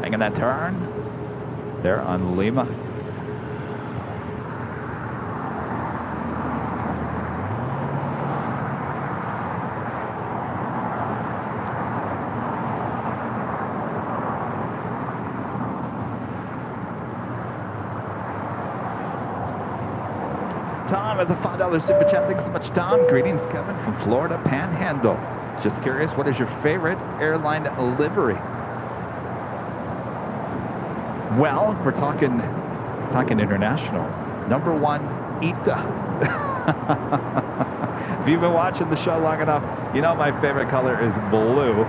Making that turn there on Lima. Tom with the $5 super chat. Thanks so much, Tom. Greetings, Kevin from Florida Panhandle. Just curious, what is your favorite airline livery? Well, if we're talking international, number one, ITA. If you've been watching the show long enough, you know my favorite color is blue.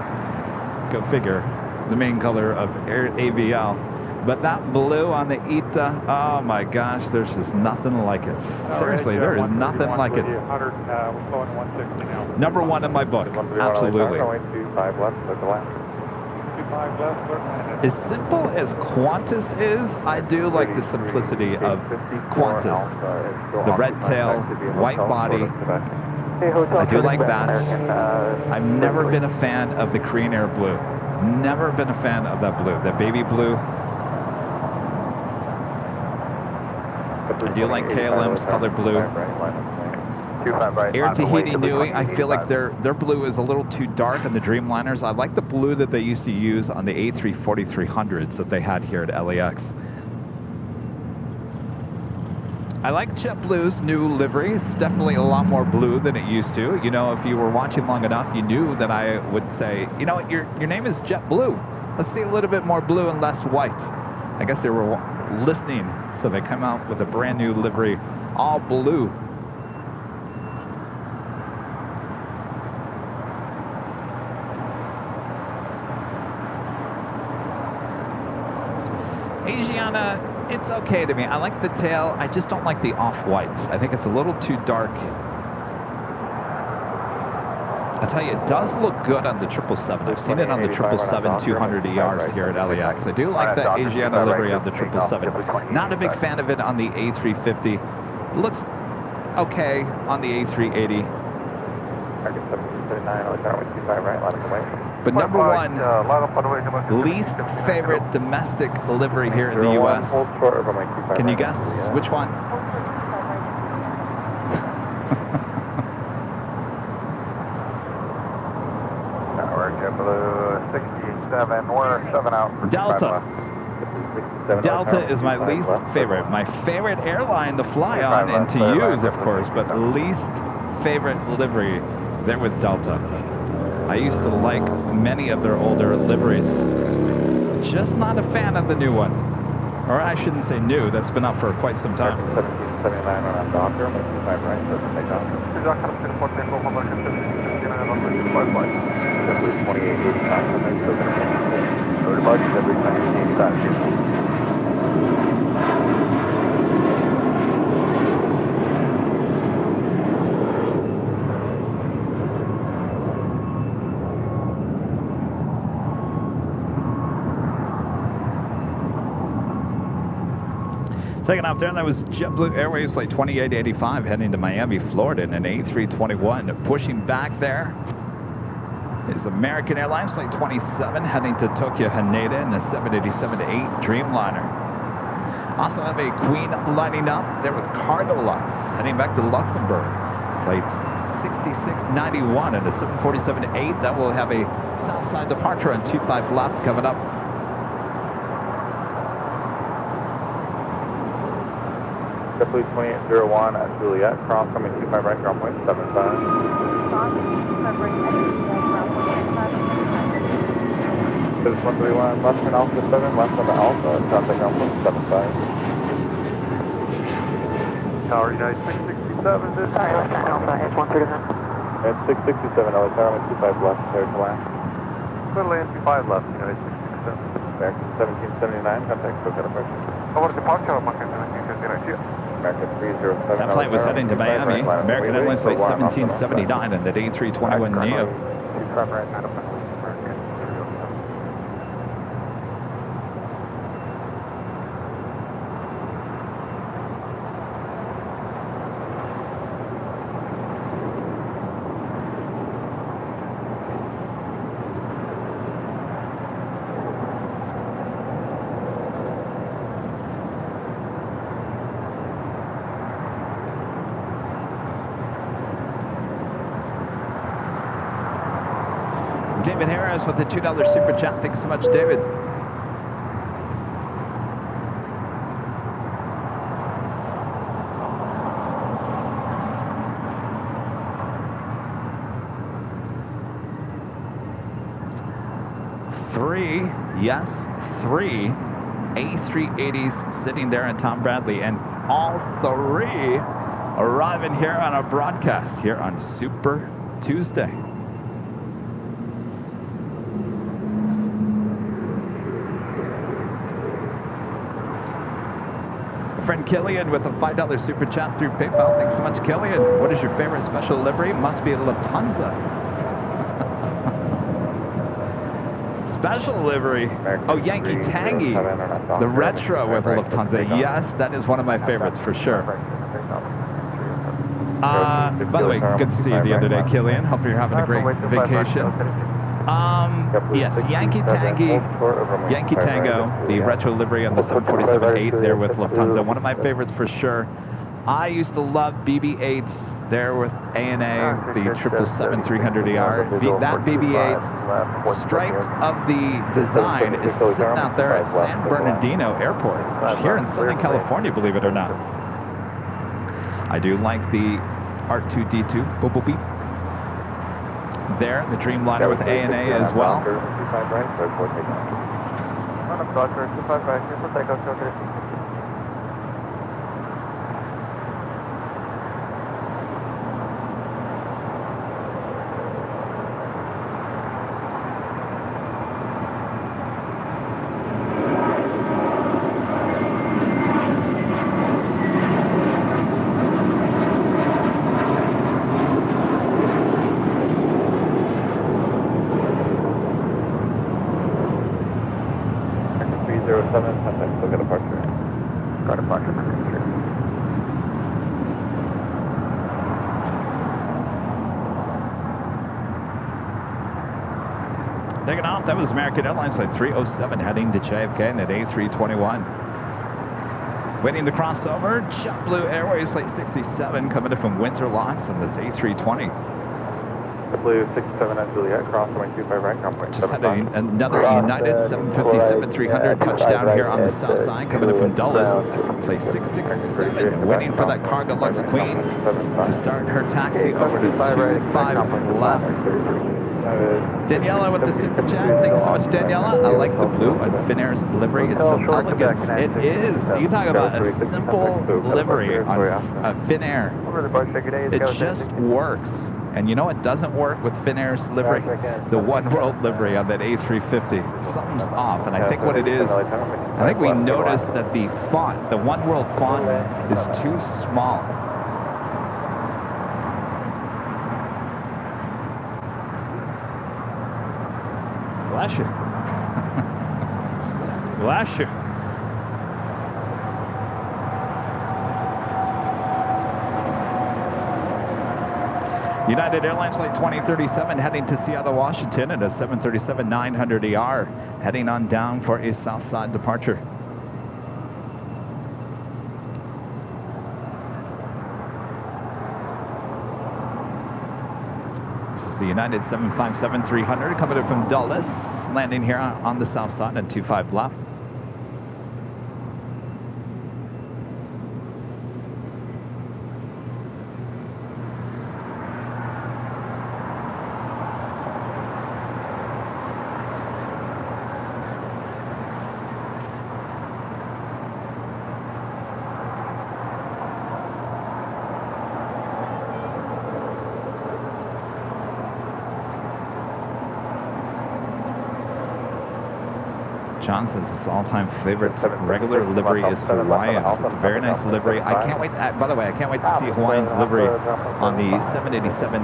Go figure, the main color of AVL. But that blue on the ITA, oh my gosh, there's just nothing like it. Seriously, there is nothing like it. Number one in my book, absolutely. As simple as Qantas is, I do like the simplicity of Qantas. The red tail, white body, I do like that. I've never been a fan of the Korean Air blue. Never been a fan of that blue, that baby blue. I do like KLM's color blue. Air Tahiti Nui, I feel like their blue is a little too dark on the Dreamliners. I like the blue that they used to use on the A340-300s that they had here at LAX. I like JetBlue's new livery. It's definitely a lot more blue than it used to. You know, if you were watching long enough, you knew that I would say, you know what, your name is JetBlue. Let's see a little bit more blue and less white. I guess they were listening, so they come out with a brand new livery, all blue. Asiana, it's okay to me. I like the tail. I just don't like the off-whites. I think it's a little too dark. I'll tell you, it does look good on the 777. I've seen it on the 777-200ERs here at LAX. I do like that Asiana livery on the 777. Not a big fan of it on the A350. It looks okay on the A380. But number one, least favorite domestic livery here in the U.S. Can you guess which one? JetBlue 67, we're 7 out. Delta. Delta is my least favorite. My favorite airline to fly on and to use, of course, but least favorite livery They're with Delta. I used to like many of their older liveries. Just not a fan of the new one. Or I shouldn't say new, that's been out for quite some time. 1779 on Docker, 25 right, so take off. JetBlue 2885, so no departure, JetBlue 2885. Taking off there, that was JetBlue Airways Flight 2885 heading to Miami, Florida in an A321. Pushing back there is American Airlines Flight 27 heading to Tokyo, Haneda in a 787-8 Dreamliner. Also have a Queen lining up there with Cargolux heading back to Luxembourg. Flight 6691 and a 747-8 that will have a Southside departure on 25 left coming up. JetBlue 2801 at Juliet, cross coming 25 right, ground point 75. This is 131, left turn Alpha 7, left on the Alpha, traffic ground point 75. Tower United 667, this is Alpha, head 131. at 667, LA Tower, 25 left, clear to land. Little ANC5 left, United 667. American 1779, contact Tokyo departure. Over departure, American 1779. American 307. That flight was heading to Miami. American Airlines Flight 1779 and that A321neo. David Harris with the $2 super chat. Thanks so much, David. Three A380s sitting there in Tom Bradley, and all three arriving here on our broadcast here on Super Tuesday. Friend Killian with a $5 super chat through PayPal. Thanks so much, Killian. What is your favorite special livery? Must be a Lufthansa. Special livery. Oh, Yankee Tangy. The retro with a Lufthansa. Yes, that is one of my favorites for sure. By the way, good to see you the other day, Killian. Hope you're having a great vacation. Yes, Yankee Tango, the retro livery on the 747-8 there with Lufthansa. One of my favorites for sure. I used to love BB-8s there with ANA, the 777-300ER. That BB-8 striped of the design is sitting out there at San Bernardino Airport here in Southern California, believe it or not. I do like the R2-D2 boop boop beep. There, the Dreamliner with ANA as well. Taking off, that was American Airlines Flight 307 heading to JFK in at A321. Waiting to cross over, JetBlue Airways Flight 67 coming in from Winter Locks on this A320. JetBlue Blue 67 at Juliet, cross runway 25 right, ground point Just had 75. another United 757-300 touchdown here on the south side, coming in from Dulles. Flight 667, waiting for that Cargo Lux Queen to start her taxi over to 25 left. Daniela with the super chat. Thank you so much, Daniela. I like the blue on Finnair's livery. It's so elegant. It is. You talk about a simple livery on Finnair. It just works. And you know what doesn't work with Finnair's livery? The One World livery on that A350. Something's off. And I think what it is, I think we noticed that the font, the One World font, is too small. Bless you. Bless you. United Airlines Flight 2037 heading to Seattle, Washington at a 737-900ER, heading on down for a south side departure. This is the United 757-300 coming in from Dulles, landing here on the south side at 25 left. John says his all-time favorite regular livery is Hawaiian's. It's a very nice livery. I can't wait. By the way, I can't wait to see Hawaiian's livery on the 787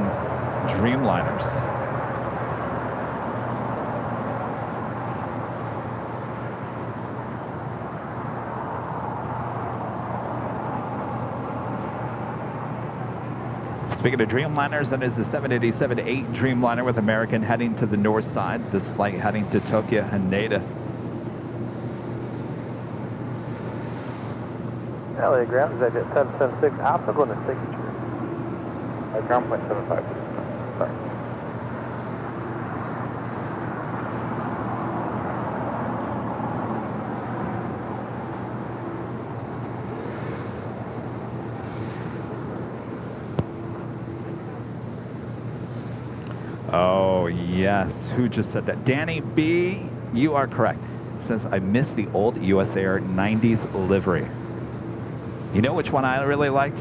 Dreamliners. Speaking of Dreamliners, that is the 787-8 Dreamliner with American heading to the north side. This flight heading to Tokyo, Haneda. LA ground is at 776 Alpha, going to signature. Ground point 75. Sorry. Oh, yes. Who just said that? Danny B, you are correct. Says, I miss the old US Air 90s livery. You know which one I really liked?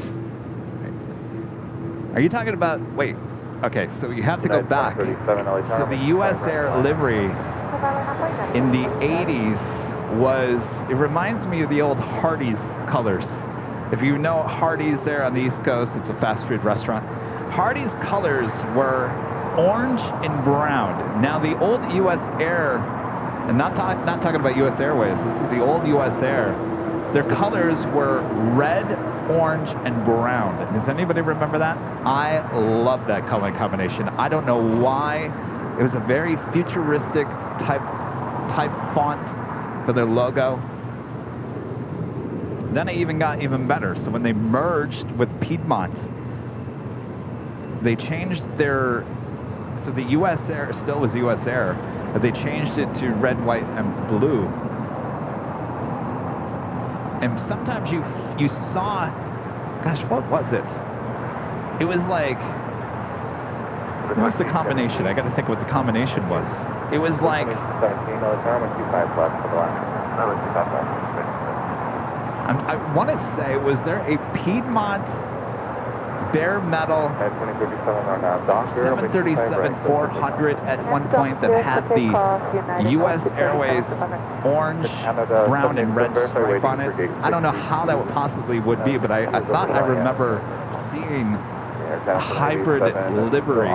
Are you talking about, wait, okay, so you have to go back. So the US Air livery in the 80s was, it reminds me of the old Hardee's colors. If you know Hardee's there on the East Coast, it's a fast food restaurant. Hardee's colors were orange and brown. Now the old US Air, and not talking about US Airways, this is the old US Air, their colors were red, orange, and brown. Does anybody remember that? I love that color combination. I don't know why. It was a very futuristic type font for their logo. Then it even got even better. So when they merged with Piedmont, they changed their, so the US Air still was US Air, but they changed it to red, white, and blue. And sometimes you saw, gosh, what was it? It was like, what was the combination? I got to think what the combination was. It was like, I want to say, was there a Piedmont bare metal 737-400 at one point that had the US Airways orange, brown, and red stripe on it? I don't know how that would be, but I thought I remember seeing a hybrid livery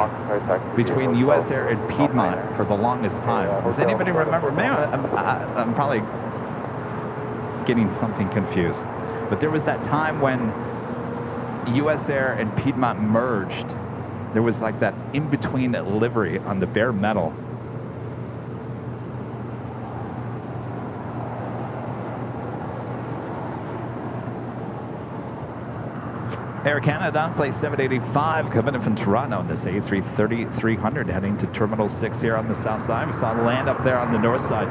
between US Air and Piedmont for the longest time. Does anybody remember? Maybe I'm probably getting something confused. But there was that time when US Air and Piedmont merged. There was like that in-between livery on the bare metal. Air Canada, flight 785, coming in from Toronto on this A330-300, heading to Terminal 6 here on the south side. We saw land up there on the north side.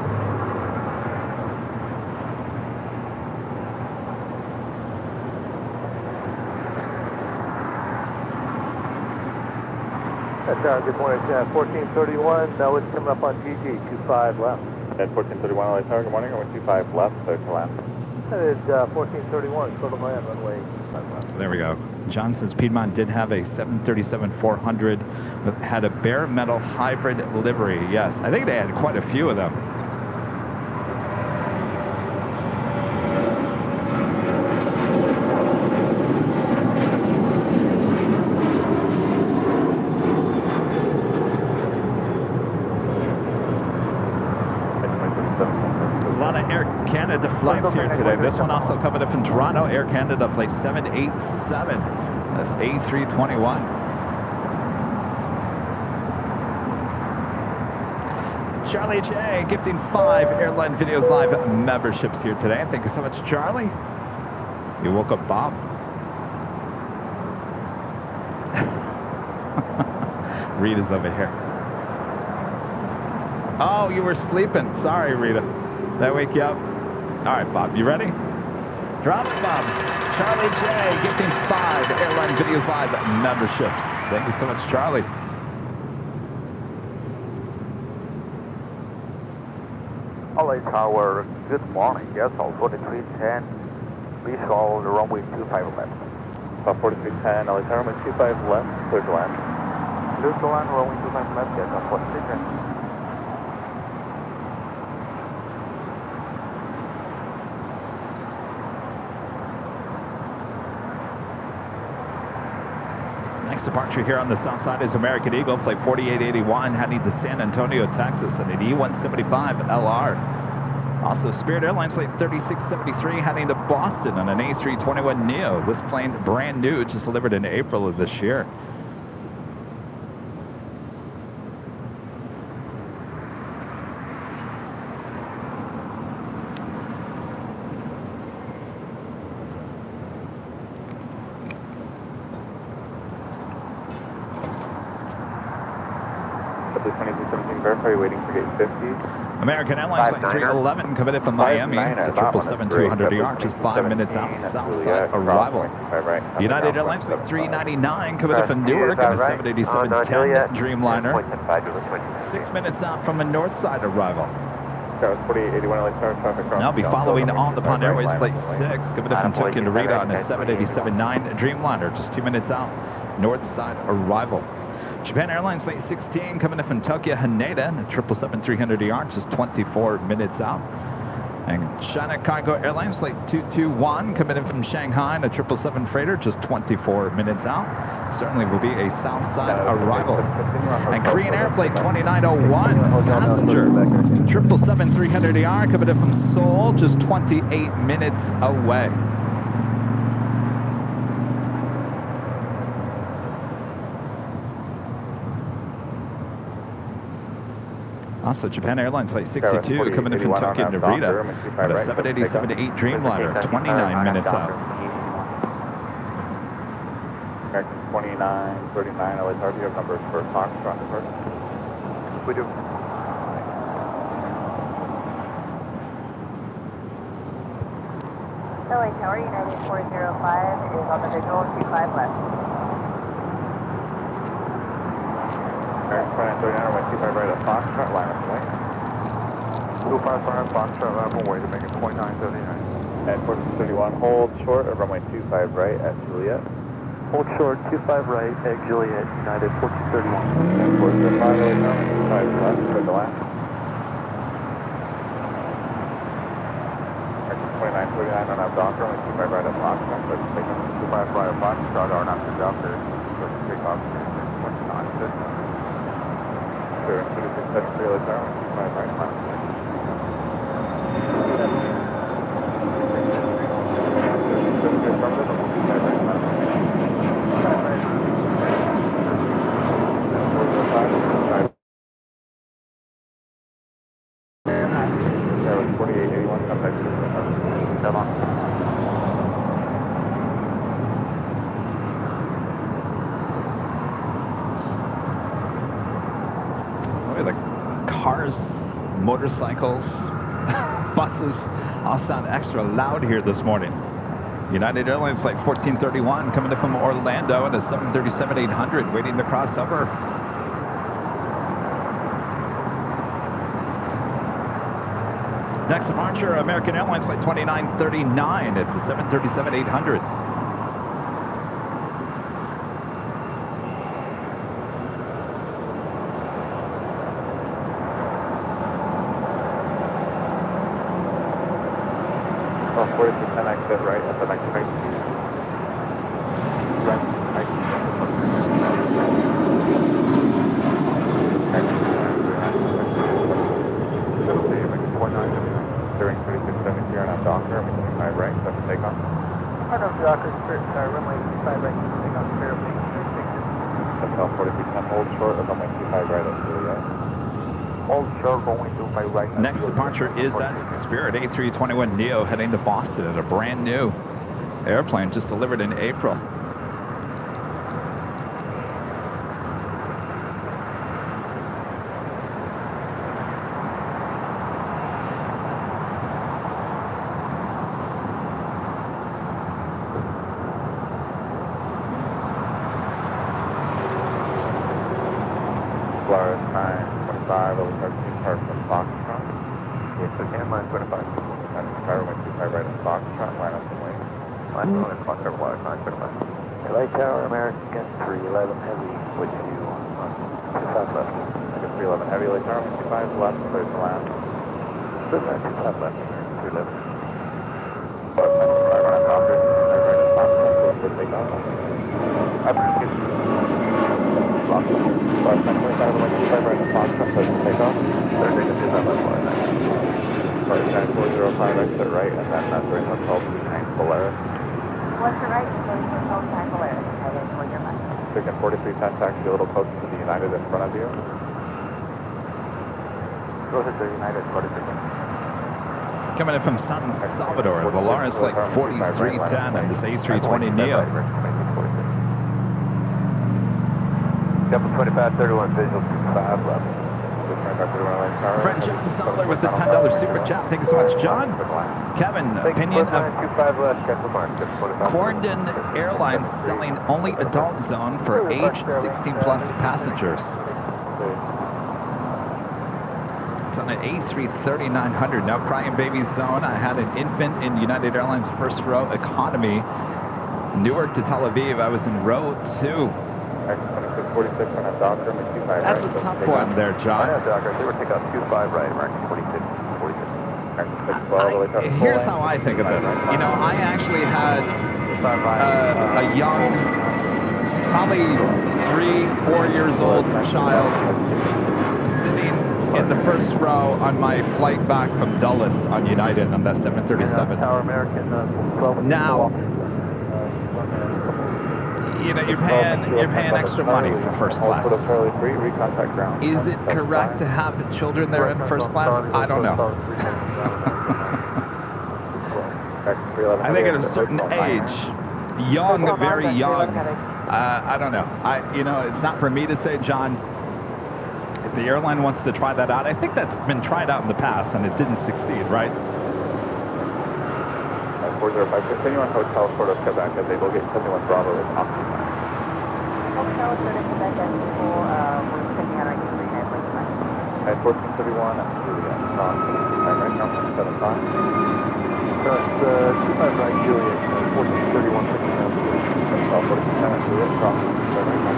Good morning, 1431, now it's coming up on GG, 25 left. At 1431, LA Tower, good morning, runway 25 left, clear to land. That is 1431, clear to land, runway 25 left. There we go. Johnson's Piedmont did have a 737-400, but had a bare metal hybrid livery. Yes, I think they had quite a few of them. Canada flights here today. This one also coming in from Toronto. Air Canada flight 787. That's A321. Charlie J gifting 5 Airline Videos Live memberships here today. Thank you so much, Charlie. You woke up Bob. Rita's over here. Oh, you were sleeping. Sorry, Rita. Did I wake you up? All right, Bob, you ready? Drop it, Bob. Charlie J gifting 5 Airline Videos Live memberships. Thank you so much, Charlie. LA Tower, good morning. Yes, all 4310. Please call the runway 25 left. 4310, LA Tower, runway 25 left, clear to land. Clear to land, runway 25 left, yes, all 4310. Next departure here on the south side is American Eagle, flight 4881, heading to San Antonio, Texas, on an E175 LR. Also, Spirit Airlines flight 3673, heading to Boston on an A321neo. This plane, brand new, just delivered in April of this year. Verify you're waiting for gate 50. American Airlines flight 311 committed from Miami. It's a 777-200ER, just 5 minutes out southside arrival. United Airlines flight 399 committed from Newark on a 787-10 Dreamliner. 6 minutes out from a north side arrival. I'll be following on the Pond Airways flight 6 committed from Tokyo Narita on a 787-9 Dreamliner, just 2 minutes out north side arrival. Japan Airlines flight 16 coming in from Tokyo Haneda, a 777-300ER, just 24 minutes out. And China Cargo Airlines flight 221 coming in from Shanghai, a 777 freighter, just 24 minutes out. Certainly will be a south side arrival. And Korean Air flight 2901 passenger, 777-300ER coming in from Seoul, just 28 minutes away. Also, Japan Airlines flight 62 coming in from Tokyo Narita on a 787-8 Dreamliner, 29 minutes out. American 2939, LA Tower, do you have numbers for Foxtrot first? We do. LA Tower, United 405 is on the visual, 25 left. American 2939, runway 25 right at Foxtrot, line up away. 25 right, Foxtrot, line up away to make it 0.979. At 1431, hold short of runway 25 right at Juliet. Hold short, 25 right at Juliet, United 1431. And 405, LA Tower, 25 left, clear to land. American 2939 on our Docker, runway 25 right at Foxtrot, let's take them. 25 right at Foxtrot, are not to Docker, let's take off to 29. Clear, 2673, LA Tower, 25 right, line up away. cars, motorcycles, buses all sound extra loud here this morning. United Airlines Flight 1431 coming in from Orlando and a 737-800 waiting to cross over. Next departure, American Airlines Flight 2939. It's a 737-800. Exit right at the next train. Right. During 3670 here on Docker, making 5 right, that's takeoff. Part of Jockeys, runway 25 right, takeoff, clear, That's all 4310, hold short of runway 25 right at Juliet. Hold short, runway 25 right. Next departure is at Spirit A321neo heading to Boston at a brand new airplane just delivered in April. Florida 925, over 13 park from Foxtrot. Yes, I can, line 25. Runway 25 right at Foxtrot, line up and wait. Line on and Foxtrot, Florida 925. LA Tower, American 311 Heavy, with you on southwest. American 311 heavy, LA Tower, 25 left, clear to land. American southwest, American 311. Florida 925 right at Docker, 25 right at Foxtrot, close for takeoff. American Florida 925, runway 25 right at Foxtrot, close for takeoff. They're taking 25 left, Florida 9. Florida 9405, exit right, and then that's right hotel behind Polaris. What's the right? Hotel behind Polaris. Heading for your left. Chicken 4310, taxi a little closer to the United in front of you. Go ahead to United 4310. Coming in from San Salvador, Volaris Flight 4310 and this A320neo. Double 2531 visual 25 left. Friend John Zoller with the $10 super chat. Thank you so much, John. Kevin, opinion of Corndon Airlines selling only adult zone for age 16 plus passengers. It's on an A330-900. No crying baby zone. I had an infant in United Airlines first row economy. Newark to Tel Aviv. I was in row 2. That's a tough one there, John. Here's how I think of this. You know, I actually had a young, probably 3-4 years old child sitting in the first row on my flight back from Dulles on United on that 737. Now, you know, you're paying extra money for first class. Is it correct to have children there in first class? I don't know. I think at a certain age, young, very young, I don't know. You know, it's not for me to say, John. If the airline wants to try that out, I think that's been tried out in the past and it didn't succeed, right? 405, continue on Hotel Port of Quebec as they will get 71 Bravo with occupied. Hotel Port of Quebec as people we're taking out our new green airplane flight. At 1431 and Juliet, right now, 75. That's 25 right, Juliet, 1431, picking up Hotel Port of Quebec and Juliet, crossing right now,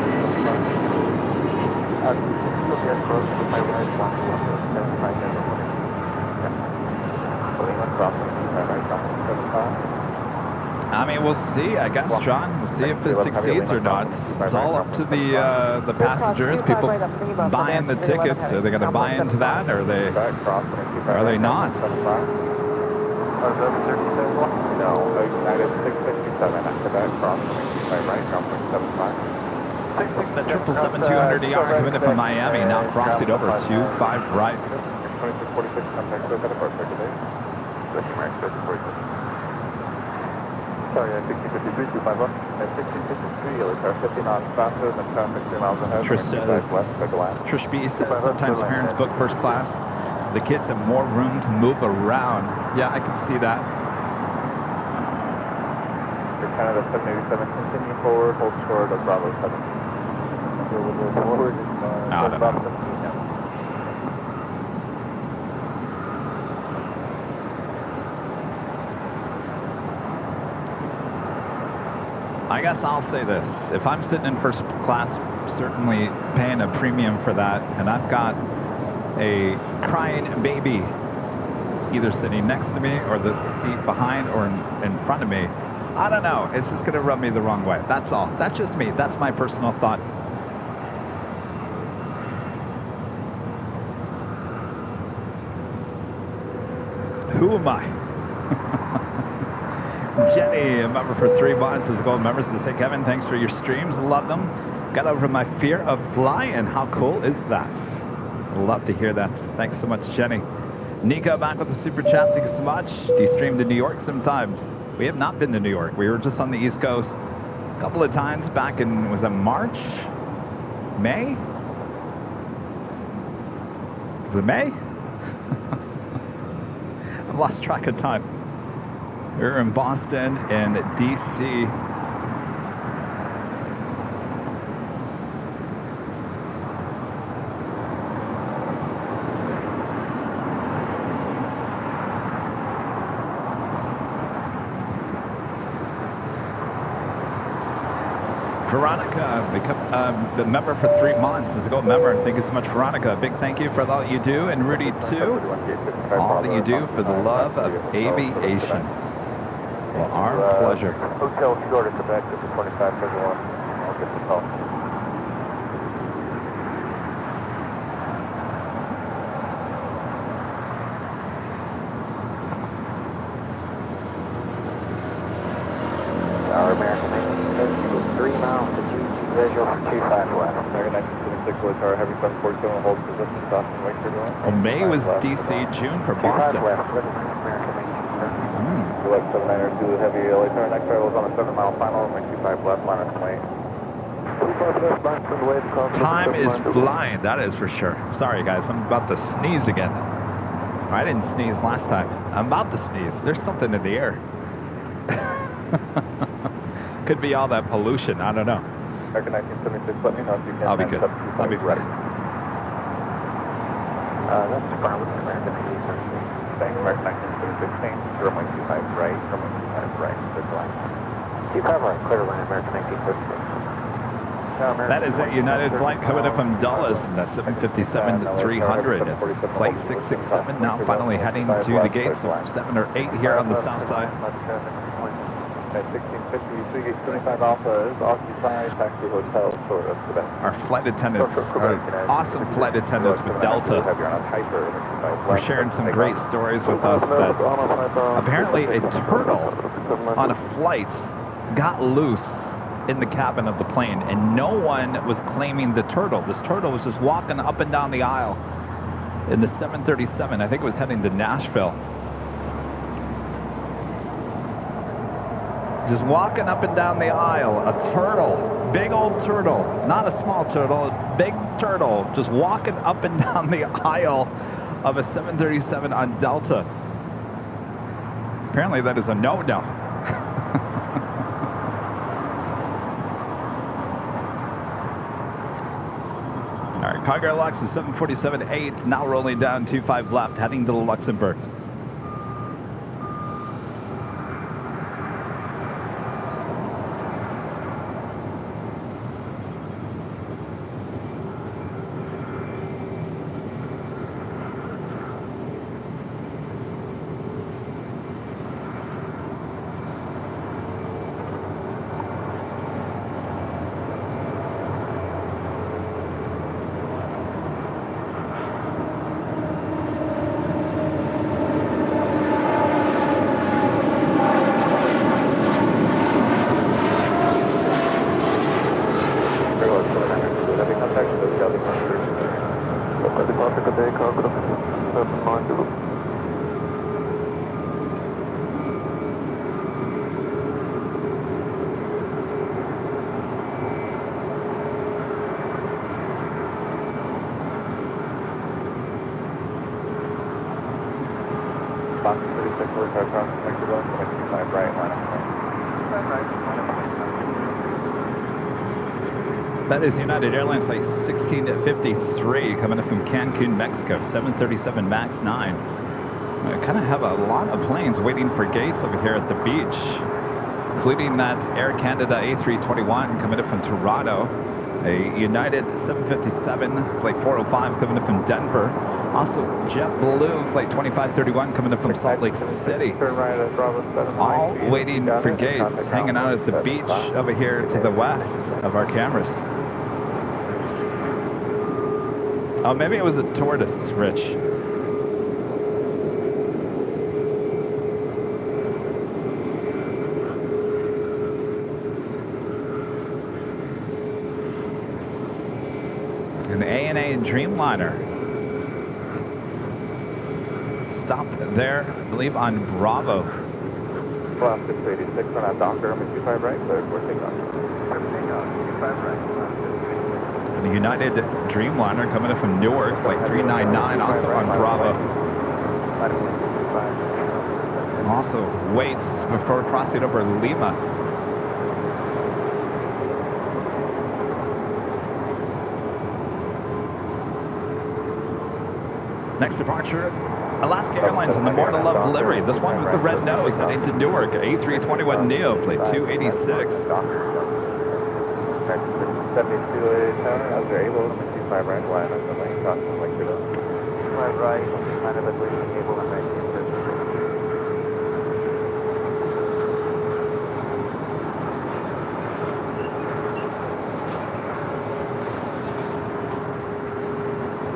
75. Juliet, close to my right, 175, never mind. I mean, we'll see, I guess, John. We'll see if it succeeds or not. It's all up to the passengers, people buying the tickets. Are they going to buy into that, or are they not? No, United 657 at Quebec, crossing by right, 1.75. It's the 777-200ER coming in from Miami, now crossing over 25 right. 2646, contact so got a birthday today. Sorry, 1653, 25 left. At 1653, yellow car 50 knots faster than traffic, 3 miles ahead. Trish Trish B says sometimes parents book first class so the kids have more room to move around. Yeah, I can see that. You're Canada 787, continue forward, hold short of Bravo 7. We'll move forward and I don't Bravo know. 17 now. I guess I'll say this. If I'm sitting in first class, certainly paying a premium for that, and I've got a crying baby either sitting next to me or the seat behind or in front of me, I don't know. It's just going to rub me the wrong way. That's all. That's just me. That's my personal thought. Who am I? Jenny, a member for 3 months, is a gold member, says, hey, Kevin, thanks for your streams. Love them. Got over my fear of flying. How cool is that? Love to hear that. Thanks so much, Jenny. Nico back with the super chat. Thank you so much. Do you stream to New York sometimes? We have not been to New York. We were just on the East Coast a couple of times back in, was it March? May? Was it May? I've lost track of time. We're in Boston and DC. Veronica, the member for 3 months, is a gold member. Thank you so much, Veronica. Big thank you for all that you do, and Rudy too. All that you do for the love of aviation. Well, our pleasure. Hotel short at Quebec, this is 2531. I'll get the call. Our American 3 miles to GG visual 25 west. American 1976 was our heavy 747 hold position south and wait for going. Well, May was DC, June for Boston. 25 west, Select 792 heavy LA car. Next car was on a 7-mile final, and 25 left, minus 28. Time is flying, that is for sure. Sorry, guys, I'm about to sneeze again. I didn't sneeze last time. I'm about to sneeze. There's something in the air. Could be all that pollution. I don't know. American 1976, let me know if you can. I'll be good. I'll be ready. That's Bravo American 1976. Thanks, American 1976, change, 0.25 right, 0.25 right, good line. 25 right, clear line, American 1976. That is a United flight coming in from Dulles, and that's 757-300. It's flight 667 now finally heading to the gates of 7 or 8 here on the south side. At 1650, 25 Alpha is occupied, taxi hotel, sort of Quebec. Our flight attendants are awesome flight attendants with Delta. We're sharing some great stories with us that apparently a turtle on a flight got loose in the cabin of the plane, and no one was claiming the turtle. This turtle was just walking up and down the aisle in the 737. I think it was heading to Nashville. Just walking up and down the aisle, a turtle, big old turtle, not a small turtle, a big turtle, just walking up and down the aisle of a 737 on Delta. Apparently that is a no-no. All right, cargo locks is 747-8, now rolling down 25 left, heading to Luxembourg. 45 crossing Mexico, 25 right, line up point. 25 right, line up point. That is United Airlines flight 1653 coming in from Cancun, Mexico, 737 MAX 9. I kind of have a lot of planes waiting for gates over here at the beach, including that Air Canada A321 coming in from Toronto, a United 757 flight 405 coming in from Denver, also JetBlue flight 2531 coming in from Salt Lake City. All waiting for gates, hanging out at the beach over here to the west of our cameras. Oh, maybe it was a tortoise, Rich. An ANA Dreamliner stopped there, I believe, on Bravo. Class 686 on that Docker, 25 right, clear for takeoff. 25 right. The United Dreamliner coming in from Newark, flight 399, also on Bravo. Also waits before crossing over Lima. Next departure, Alaska Airlines in the More to Love livery. This one with the red nose heading to Newark, A321neo, flight 286. 72 tower, as you're able, 25 right, line up the lane, crossing like below. 25 right, line up the lane, able to make it.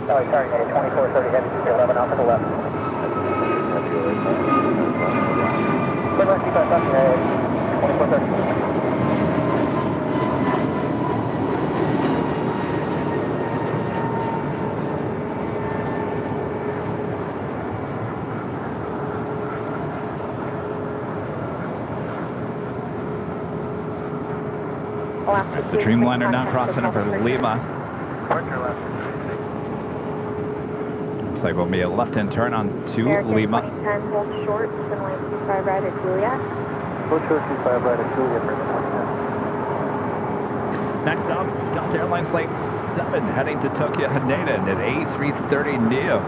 Sorry, 2430 heavy, 11 off to the left. Clear right, 2430. The Dreamliner now crossing over Lima. Looks like we'll be a left-hand turn on to Lima. 2010, hold short, runway 25 right at Juliet. Hold short, 25 right at Juliet, for the Next up, Delta Airlines Flight 7 heading to Tokyo Haneda in an A330neo.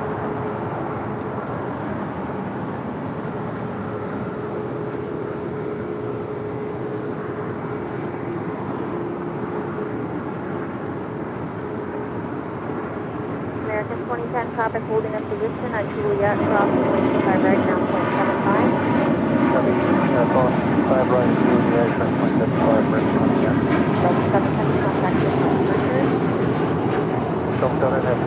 American 2010 traffic holding a position at Juliet, crossing 25 right, now 0.75. 25 right, Juliet, 0.75 right, Juliet. 710 contact with Richard. Don't tell it that.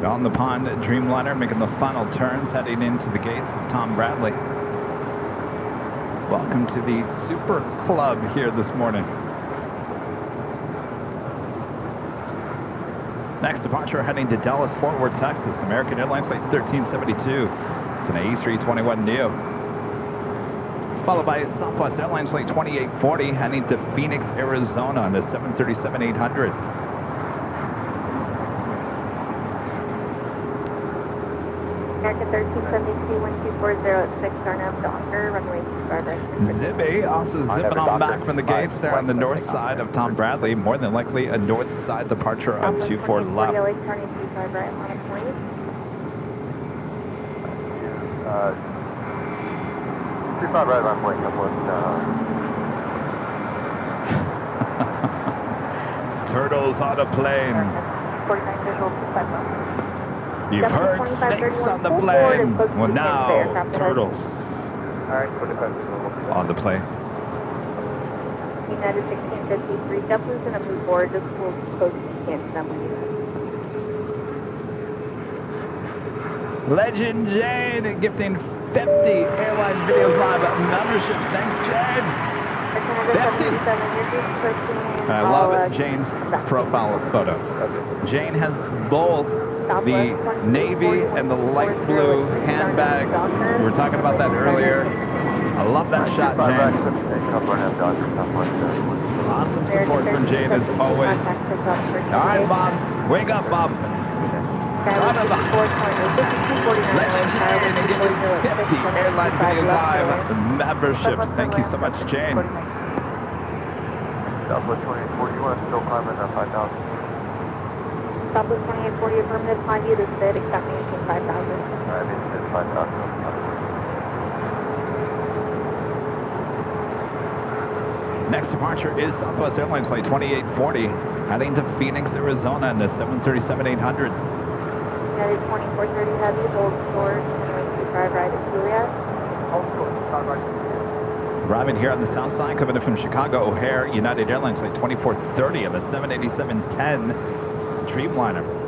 On the pond, Dreamliner making those final turns, heading into the gates of Tom Bradley. Welcome to the Super Club here this morning. Next departure heading to Dallas, Fort Worth, Texas. American Airlines flight 1372. It's an A321neo. It's followed by Southwest Airlines flight 2840 heading to Phoenix, Arizona on a 737-800. American 1372, 1240 at 6 RNAV Docker, runway 25 right. Zibby also zipping on back from the gates there on the north side of Tom Bradley. More than likely a north side departure on 24 left. LA turning 25 right, line of point. 25 right, line point, couple Turtles on a plane. 49 visual, 25 left. You've heard snakes on the plane. Well, now turtles on the plane. United 1653, JetBlue's going to move forward. This will post Kansas. Legend Jane gifting 50 Airline Videos Live memberships. Thanks, Jane. 50. I love Jane's profile photo. Jane has both the navy and the light blue handbags. We were talking about that earlier. I love that shot, Jane. Awesome support from Jane as always. All right, Bob. Wake up, Bob. Legend Jane and give away 50 Airline Videos Live memberships. Thank you so much, Jane. Southwest 2840, you want to still climb in that 5,000? Southwest 2840, affirmative, climb you this bid, accept me 5,000. Alright, it's 5,000. Next departure is Southwest Airlines flight 2840, heading to Phoenix, Arizona in the 737-800. United 2430 Heavy, hold short, runway 25 right at Juliet. Hold short, 5 right. Arriving here on the south side, coming in from Chicago O'Hare, United Airlines flight 2430 on the 787-10 Dreamliner.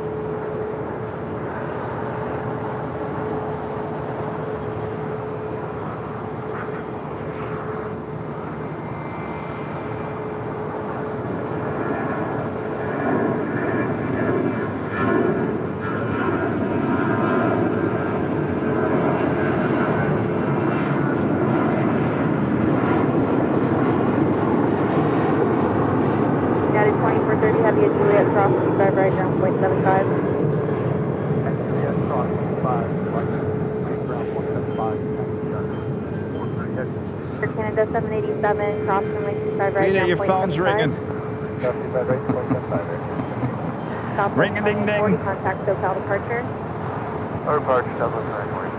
Canada 787, cross runway 25 right. Rita, your phone's ringing. Ring a ding ding. Contact SoCal departure. Our departure, Southwest 940.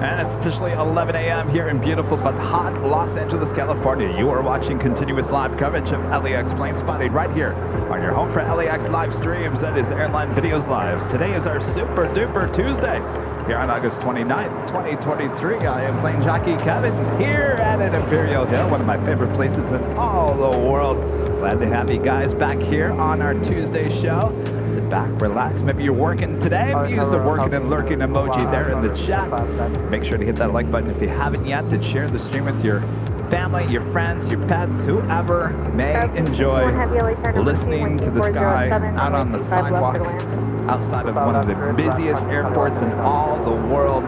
And it's officially 11 a.m. here in beautiful but hot Los Angeles, California. You are watching continuous live coverage of LAX plane spotting right here on your home for LAX live streams. That is Airline Videos Live. Today is our super duper Tuesday. Here on August 29th, 2023, I am plane jockey Kevin here at an Imperial Hill, one of my favorite places in all the world. Glad to have you guys back here on our Tuesday show. Sit back, relax. Maybe you're working today. Use the working and lurking emoji there in the chat. Make sure to hit that like button if you haven't yet, to share the stream with your family, your friends, your pets, whoever may enjoy listening to the sky out on the sidewalk outside of one of the busiest airports in all the world.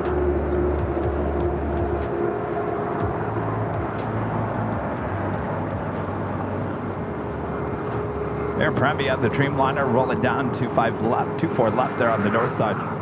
Air Premia at the Dreamliner, rolling down 25 left, 24 left there on the north side.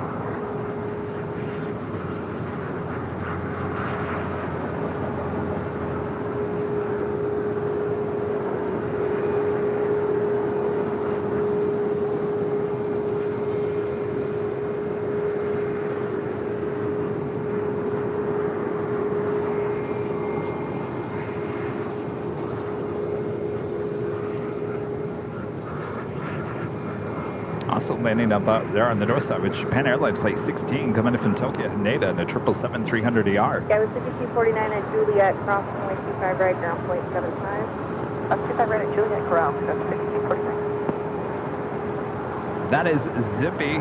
Also landing up there on the north side with Japan Airlines flight 16 coming in from Tokyo, Haneda in a 777-300ER. Yeah, with 5249 at Juliet, cross runway 25 right, ground point 75. 25 right at Juliet, ground, 5249. That is Zippy.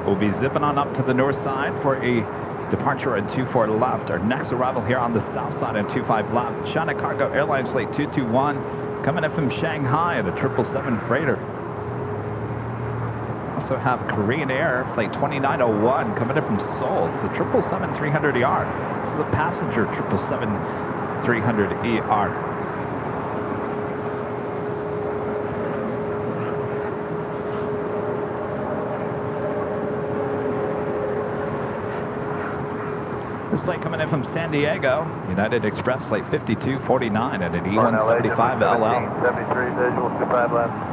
We'll be zipping on up to the north side for a departure at 24 left. Our next arrival here on the south side at 25 left. China Cargo Airlines flight 221 coming in from Shanghai at a 777 freighter. Also have Korean Air flight 2901 coming in from Seoul. It's a 777-300ER. This is a passenger 777-300ER. This flight coming in from San Diego, United Express flight 5249 at an E175LL. 73 visual, 25 left.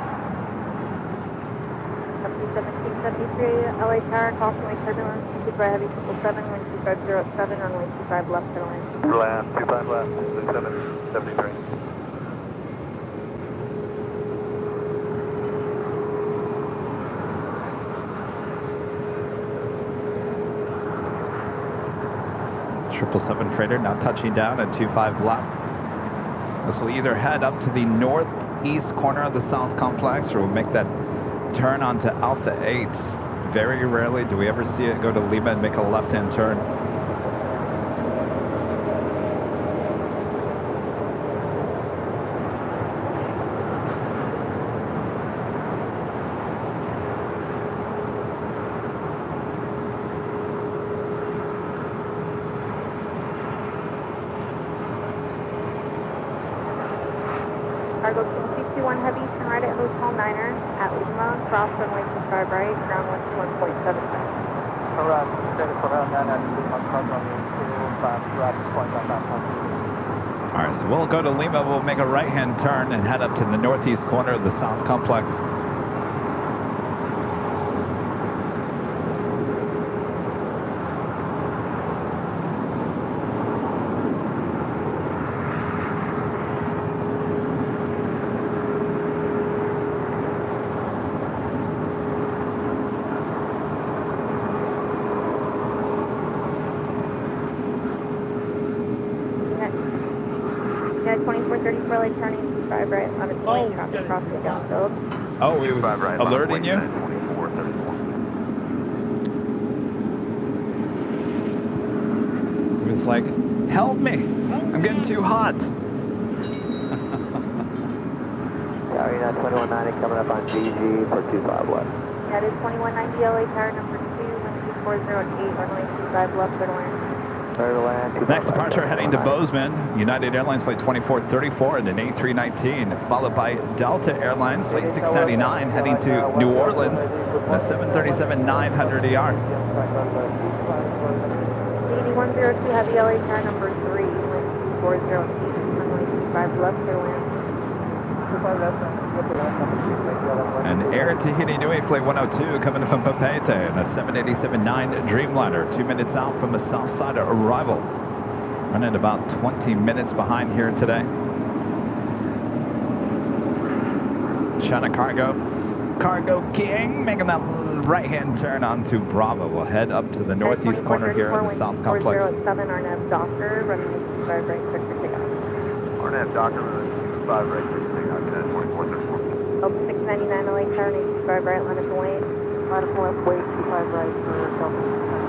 1773 LA Tower, cross runway turbulence, 25 heavy 777, wind 2507, runway 25 left to land. Land, 25 left, 73. Triple seven freighter now touching down at 25 left. This will either head up to the northeast corner of the South Complex, or we'll make that turn onto Alpha 8. Very rarely do we ever see it go to Lima and make a left-hand turn. Cargo King 221 Heavy, turn right at Hotel Niner at Lima, cross runway 25 right, ground 121.75. Correct. Steady for around 9 at Lima, cross runway 25 right, point on that one. All right, so we'll go to Lima. We'll make a right-hand turn and head up to the northeast corner of the South Complex. United 2434 LA turning 25 right, on its way, traffic crossing downfield. Oh, it was right, alerting you? 2434. It was like, help me! I'm getting too hot. Sorry, United 2190 coming up on GG for 25 left. United 2190 LA tower number 2, wind 2408, runway 25 left, clear to land. Next departure heading to Bozeman, United Airlines flight 2434 and an A319, followed by Delta Airlines flight 699 heading to New Orleans, and a 737-900ER. DD102 Heavy LA tower number 3, wind 2408, runway 25 left, clear to land. And Air Tahiti Nui flight 102 coming from Papeete and a 787-9 Dreamliner, 2 minutes out from the south side of arrival. Running about 20 minutes behind here today. China Cargo King making that right-hand turn onto Bravo. We'll head up to the northeast corner here of the South Complex. 407 RNAV Docker, runway 25 right, clear for takeoff. RNAV Docker, 5 right, 2434. Delta 699 LA tower, 25 right, line up and wait. Line up and left, wait, 25 right for Delta 699.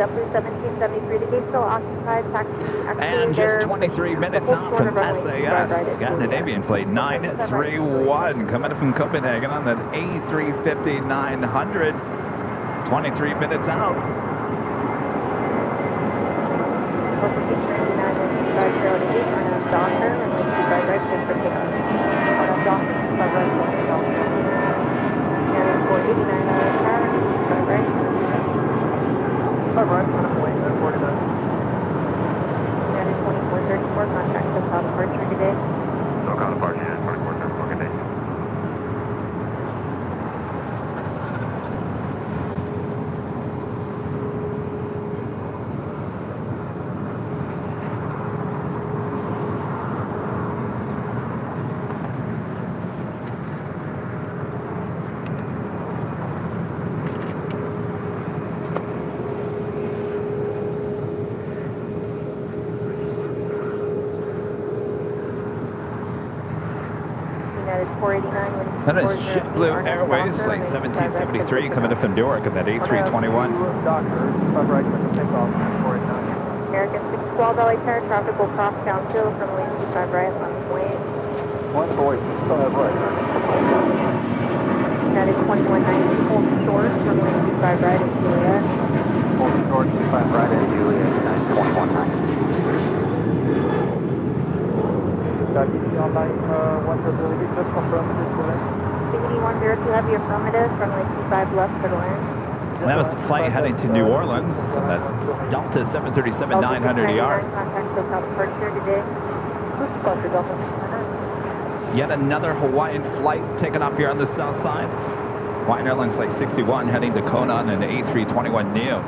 W1773, the gate still occupied, taxi. And just 23 minutes out from SAS, Scandinavian flight 931 coming from Copenhagen on that A350-900. 23 minutes out. All right, line up and wait, 49. United 2434, contact SoCal departure today. SoCal departure, United 2434, good day. That is JetBlue Airways, flight 1773, coming in from Newark at that A321. American 612 LA tower, traffic will cross downfield from lane 25 right, left lane. One boy, 25 right. United 2190, hold short from lane 25 right at Juliet. Hold short, 25 right at Juliet, United 2190. DD online, BLVD, just confirm this for land. DD102 Heavy affirmative, runway 25 left for the land. And that was the flight heading to New Orleans. That's Delta 737-900ER. Contact SoCal departure today. Yet another Hawaiian flight taking off here on the south side. Hawaiian Airlines flight 61 heading to Kona on an A321neo.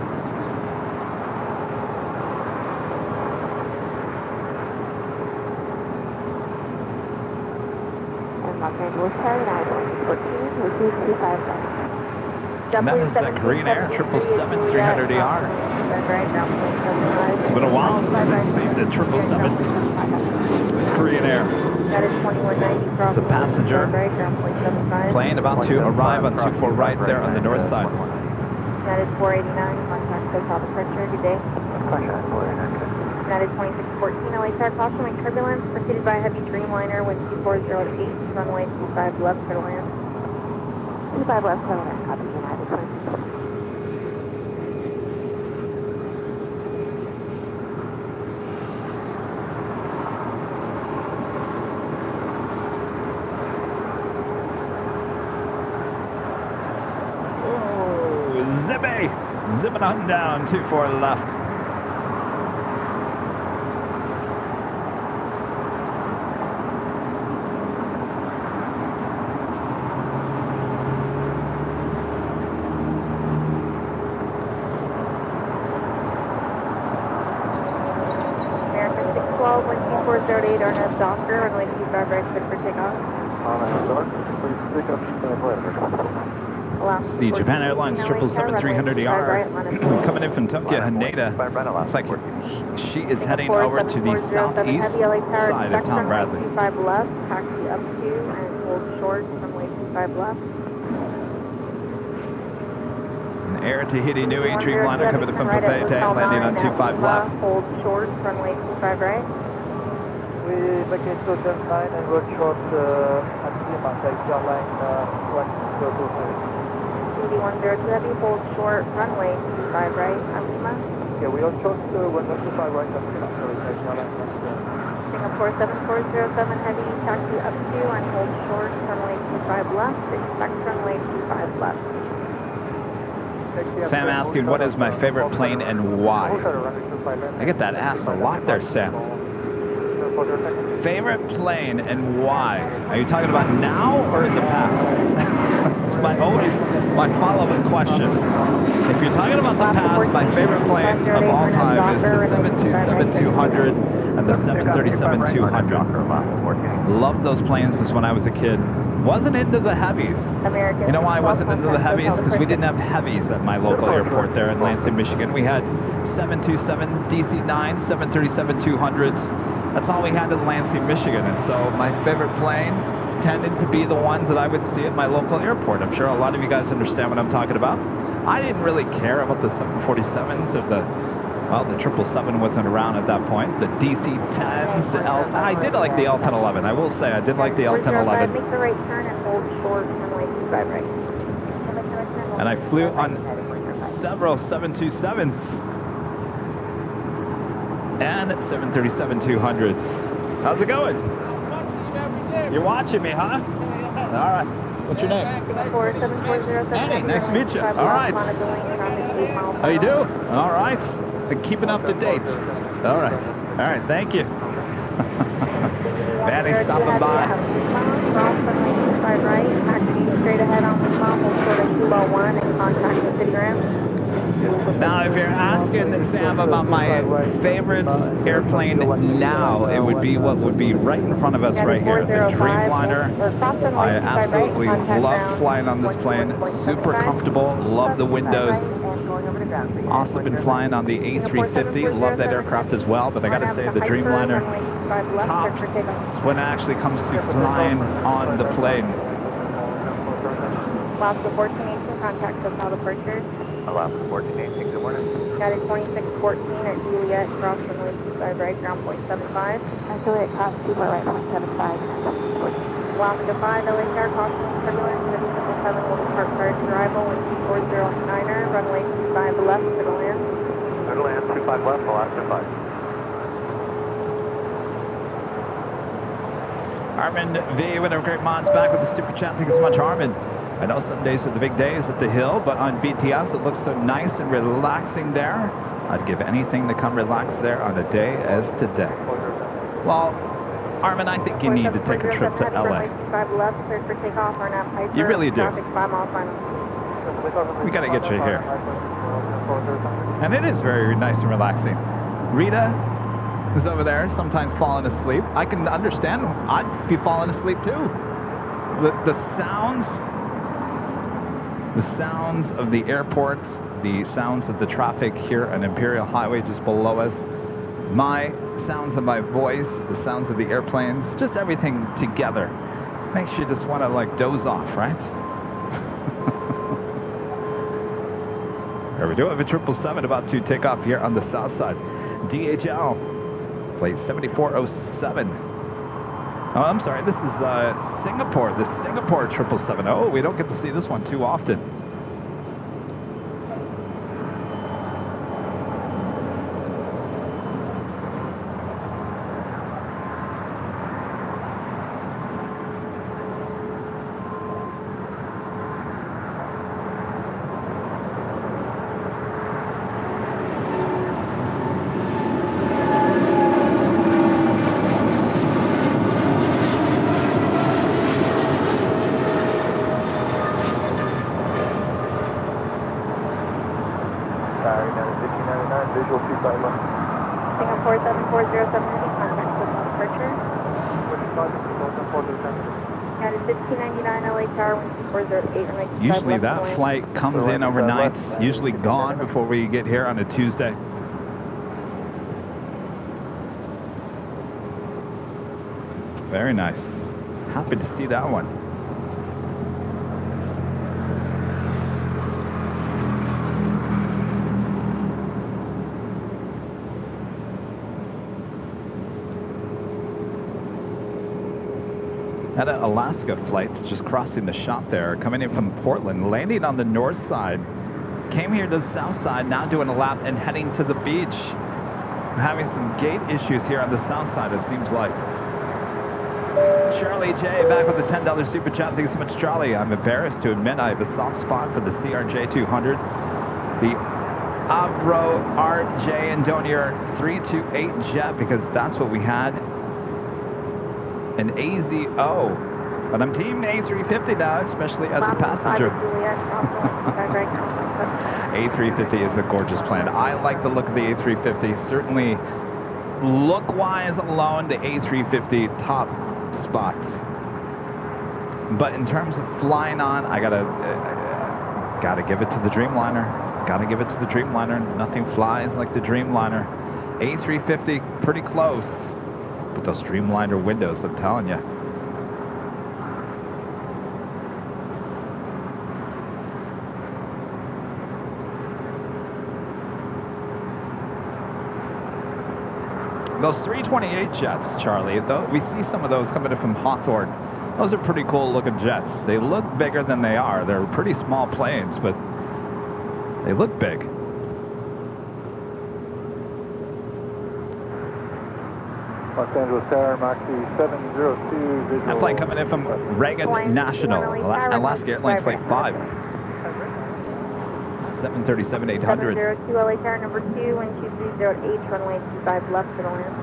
And that is that Green Air 777-300ER. It's been a while since I've seen the 777. with Korean Air. That is 2190 cross. It's a passenger right, ground point 75. plane about to arrive on 24 right there on the north side. That is 489, contact SoCal departure, good day. That is 2614, LA Tower, caution with turbulence, preceded by a heavy Dreamliner, wind 2408, runway 25 left, clear to land. 25 left, clear to land, copy United 2614. Zipping on down, 24 left. American 612, wind 2408, RNS Docker, runway 25 right, clear for takeoff. It's the Japan Airlines 777-300ER coming in from Tokyo, Haneda. Looks like she is heading over to the southeast side of Tom Bradley. 25 left, taxi up to and hold short, runway 25 left. An Air Tahiti Nui Dreamliner coming in from Papeete, landing on 25 left. Hold short, runway 25 right. We make it to 9 and road short at Lima, Airline 102. 102 heavy, hold short, runway 25 right, Lima. Yeah, we all short 125 right at Lima, so Airline Singapore 7407 heavy, taxi up to and hold short, runway 25 left, expect runway 25 left. Sam asking, what is my favorite plane and why? I get that asked a lot there, Sam. Favorite plane and why? Are you talking about now or in the past? It's always my follow-up question. If you're talking about the past, my favorite plane of all time is the 727-200 and the 737-200. Loved those planes since when I was a kid. Wasn't into the heavies. You know why I wasn't into the heavies? Because we didn't have heavies at my local airport there in Lansing, Michigan. We had 727 DC-9, 737-200s. That's all we had in Lansing, Michigan. And so my favorite plane tended to be the ones that I would see at my local airport. I'm sure a lot of you guys understand what I'm talking about. I didn't really care about the 747s or the 777 wasn't around at that point. The DC-10s, I did like the L-1011. I will say I did like the L-1011. Make the right turn and hold short, runway 25 right. And I flew on several 727s and 737-200s. How's it going? You're watching me, huh? All right. What's your name? Annie, nice to meet you. All right. How you do? All right. Keeping up to date. All right. All right. Thank you. Manny stopping by. Straight ahead on the top, we'll sort of 201 and contact the city ground. Now, if you're asking Sam about my favorite airplane now, it would be what would be right in front of us right here, the Dreamliner. I absolutely love flying on this plane. Super comfortable. Love the windows. Also been flying on the A350. Love that aircraft as well. But I got to say, the Dreamliner tops when it actually comes to flying on the plane. Alaska 1418, contact SoCal departure. Alaska 1418, good morning. Got it 2614 at Juliet, cross runway 25 right, ground point 75. At Juliet, cross 24 right, point 75. Alaska 5, LA Tower, caution, turbulence, 777 will depart prior to arrival, wind 2409er, runway 25 left, clear to land. Clear to land, 25 left, Alaska 5. Armin V, one of our great mods, back with the super chat. Thank you so much, Armin. I know Sundays are the big days at the Hill, but on BTS it looks so nice and relaxing there. I'd give anything to come relax there on a day as today. Well, Armin, I think you need to take a trip to LA. You really do. We got to get you here. And it is very nice and relaxing. Rita is over there, sometimes falling asleep. I can understand. I'd be falling asleep too. The sounds of the airport, the sounds of the traffic here on Imperial Highway just below us, My sounds of my voice, the sounds of the airplanes, just everything together makes you just want to like doze off, right? There we do have a 777 about to take off here on the south side. DHL, plate 7407. Oh, I'm sorry, this is Singapore, the Singapore 777. Oh, we don't get to see this one too often. Visual 25 left. Singapore 7407, contact with departure. What do you call it? United 1599 LA Tower 12408. Usually that flight comes in overnight, usually gone before we get here on a Tuesday. Very nice. Happy to see that one. Had an Alaska flight just crossing the shop there, coming in from Portland, landing on the north side, came here to the south side, now doing a lap and heading to the beach. We're having some gate issues here on the south side, it seems like. Charlie J back with the $10 super chat. Thank you so much, Charlie. I'm embarrassed to admit I have a soft spot for the CRJ 200, the Avro RJ and Donier 328 jet, because that's what we had. An AZO, but I'm team A350 now, especially as a passenger. A350 is a gorgeous plane. I like the look of the A350. Certainly, look-wise alone, the A350 top spots. But in terms of flying on, I gotta give it to the Dreamliner. Gotta give it to the Dreamliner. Nothing flies like the Dreamliner. A350, pretty close. With those Dreamliner windows, I'm telling you. Those 328 jets, Charlie, though, we see some of those coming in from Hawthorne. Those are pretty cool looking jets. They look bigger than they are. They're pretty small planes, but they look big. Los Angeles Tower, Moxie 702, visual. That flight coming in from Reagan National, Alaska Airlines Flight 5. 737-800. 702 LA Tower number 2, wind 2308, runway 25 left to the land.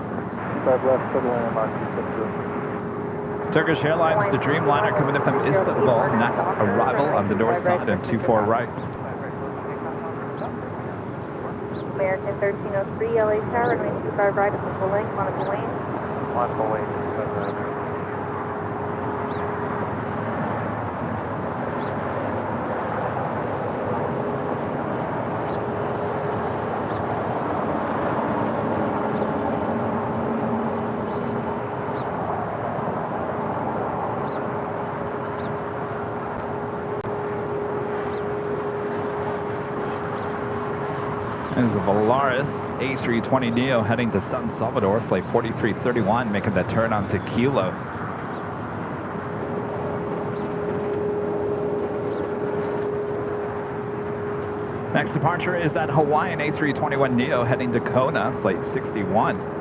25 left to the land, Moxie 702. Turkish Airlines, the Dreamliner coming in from Istanbul. Next arrival on the north side and 24 right. American 1303 LA Tower, runway 25 right at the full length, Monaco Lane. Monaco Lane, There's a Volaris A320neo heading to San Salvador, flight 4331, making the turn on to Kilo. Next departure is at Hawaiian A321neo heading to Kona, flight 61.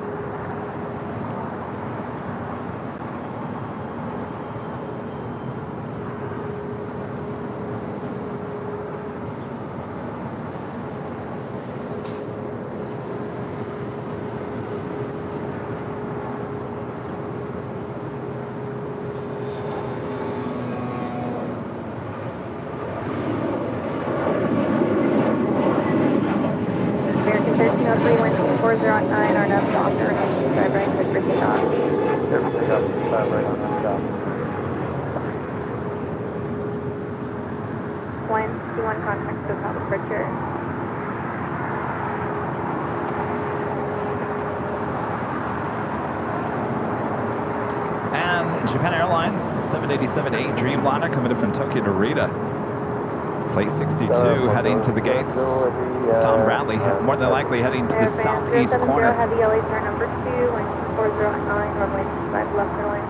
Japan Airlines 787-8 Dreamliner coming in from Tokyo to Rita. Flight 62 heading to the gates. Tom Bradley, more than likely heading to the southeast corner. Heavy LHR number 2, wind 409, runway 25 left airline.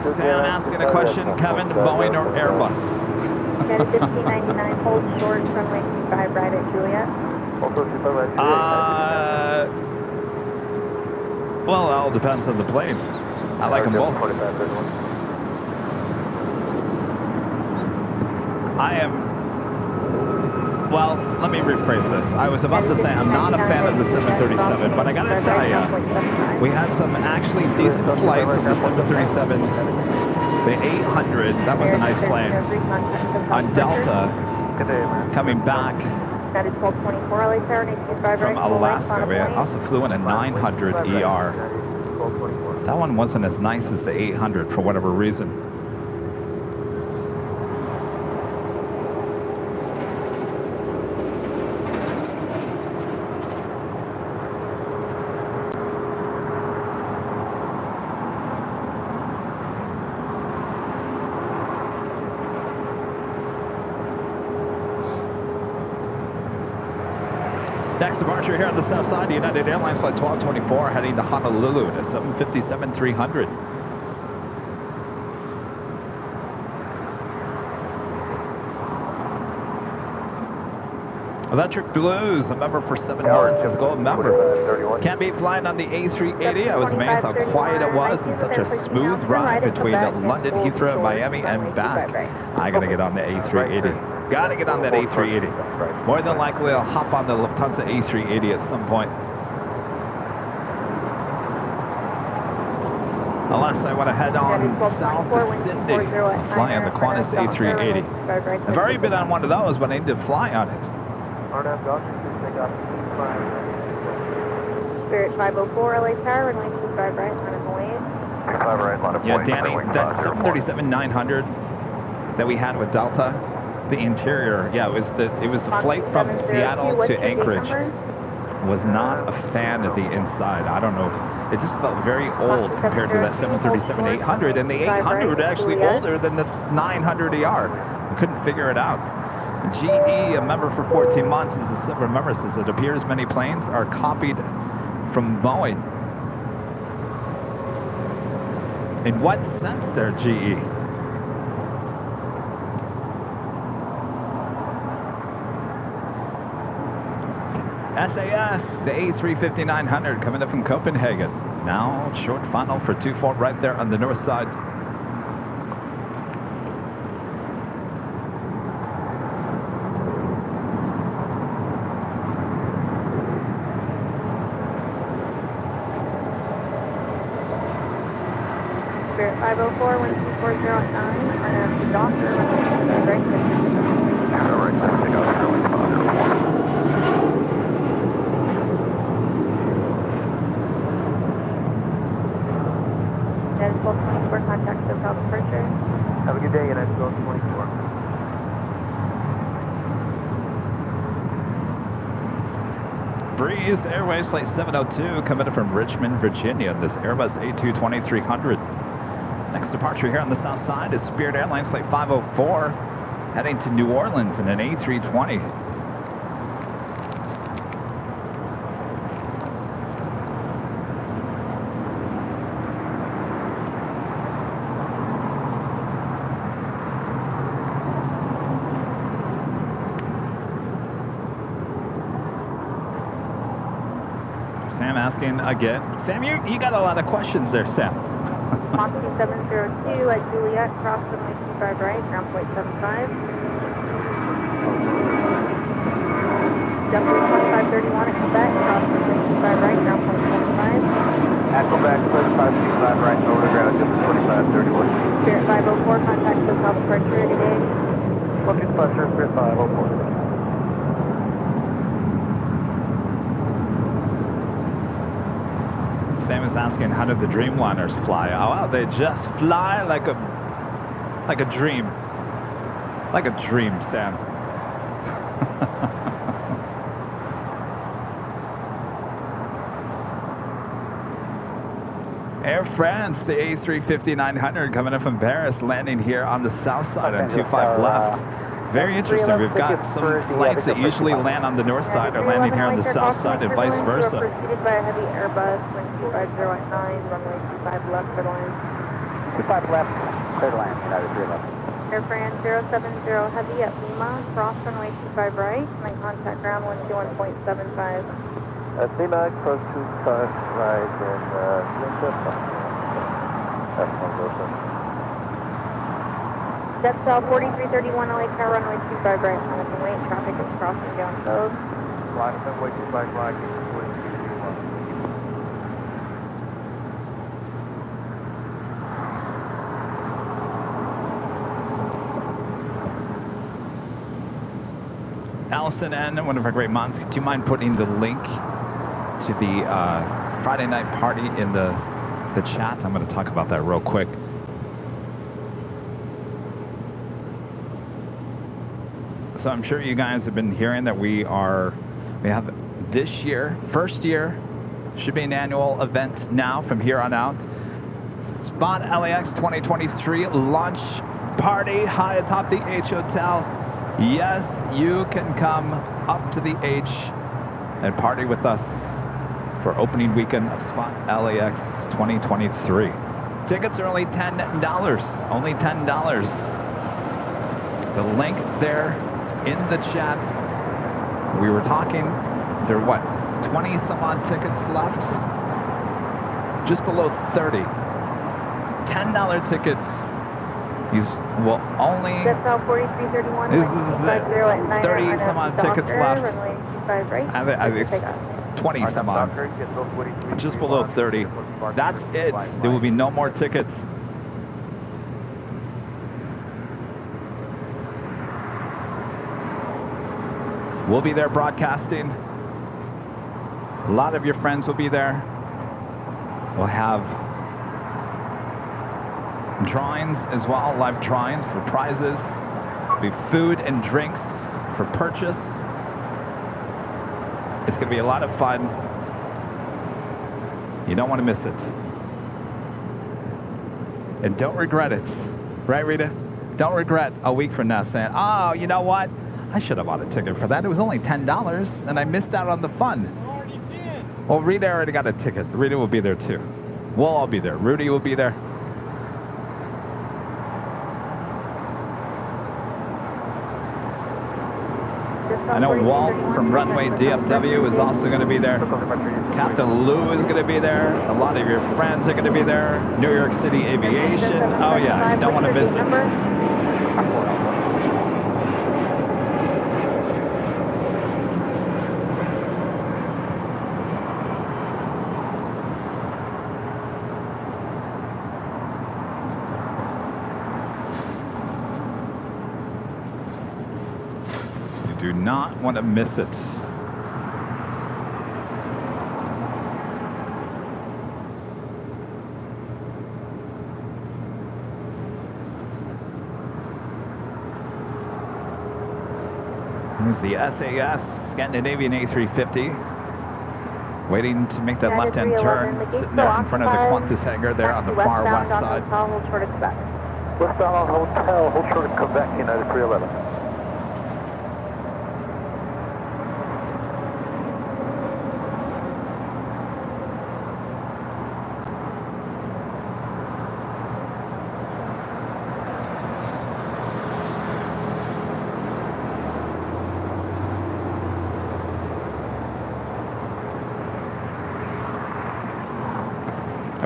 Sam asking a question, Kevin, Boeing or Airbus? United 1599, hold short, runway 25 right at Juliet. Well, it all depends on the plane. I like them both. Well, let me rephrase this. I was about to say I'm not a fan of the 737, but I gotta tell you, we had some actually decent flights on the 737. The 800, that was a nice plane. On Delta, coming back from Alaska, we also flew in a 900 ER. That one wasn't as nice as the 800 for whatever reason. Next departure here on the south side, United Airlines Flight 1224 heading to Honolulu to 757-300. Electric Blues, a member for 7 months, is a gold member. Can't beat flying on the A380. I was amazed how quiet it was and such a smooth ride between London, Heathrow, and Miami and back. I gotta get on the A380. Gotta get on that A380. More than likely, I'll hop on the Lufthansa A380 at some point. Unless I want to head on south to Sydney. I'll fly on the Qantas A380. I've already been on one of those, but I need to fly on it. Spirit 504, LA Tower, runway 25 right, running away. Yeah, Danny, that 737-900 that we had with Delta, the interior, yeah, it was the flight from Seattle to Anchorage. Was not a fan of the inside. I don't know. It just felt very old compared to that 737-800, and the 800 was actually older than the 900 ER. I couldn't figure it out. GE, a member for 14 months, is a silver member, says it appears many planes are copied from Boeing. In what sense there, GE? SAS, the A350-900 coming up from Copenhagen. Now short funnel for 24 right there on the north side. Spirit 504, 12409, and Doctor, right United 1224, contact SoCal departure. Have a good day, United 1224. Breeze Airways Flight 702 coming in from Richmond, Virginia. This Airbus A220-300. Next departure here on the south side is Spirit Airlines Flight 504 heading to New Orleans in an A320. Sam asking again. Sam, you got a lot of questions there, Sam. Mach 2702 at Juliet, cross runway 25 right, ground point 75. Jumper 2531 at Quebec, cross runway 25 right, ground point 75. At Quebec, 25 right, over the ground, just 2531. Spirit 504, contact SoCal departure today. Okay, departure, Spirit 504. Sam is asking, how did the Dreamliners fly? Oh, well, they just fly like a dream. Like a dream, Sam. Air France, the A350-900 coming in from Paris, landing here on the south side on 25 left. Very interesting. We've got some flights that usually land on the north side are landing here on the south side and vice versa. Preceded by a heavy Airbus, wind 250 at 9, runway 25 left for the land. 25 left, clear to land, United 311. Air France 070 heavy at Lima, cross runway 25 right, and then contact ground 121.75. At Lima, cross 25 right, and Winchester. That's one person. Jetstar 4331 LA car runway 25 right, line and wait, traffic is crossing down code. Line and wait, 25 right, Allison N., one of our great moms, do you mind putting the link to the Friday night party in the chat? I'm going to talk about that real quick. So I'm sure you guys have been hearing that we have this year, first year, should be an annual event now from here on out. Spot LAX 2023 launch party high atop the H Hotel. Yes, you can come up to the H and party with us for opening weekend of Spot LAX 2023. Tickets are only $10. Only $10. The link there in the chat. We were talking, there are what, 20 some odd tickets left? Just below 30. $10 tickets. These will only, this is it, 30 some odd tickets left. I think 20 some odd, just below 30. That's it. There will be no more tickets. We'll be there broadcasting. A lot of your friends will be there. We'll have drawings as well, live drawings for prizes. There'll be food and drinks for purchase. It's going to be a lot of fun. You don't want to miss it. And don't regret it. Right, Rita? Don't regret a week from now saying, oh, you know what? I should have bought a ticket for that. It was only $10, and I missed out on the fun. Already did. Well, Rita already got a ticket. Rita will be there, too. We'll all be there. Rudy will be there. I know Walt from Runway DFW is also going to be there. Captain Lou is going to be there. A lot of your friends are going to be there. New York City Aviation. Oh, yeah. You don't want to miss it. Do not want to miss it. Here's the SAS Scandinavian A350, waiting to make that left-hand turn, sitting there in front of the Qantas hangar there on the far west side. Westbound on Hotel, hold short of Quebec, United 311.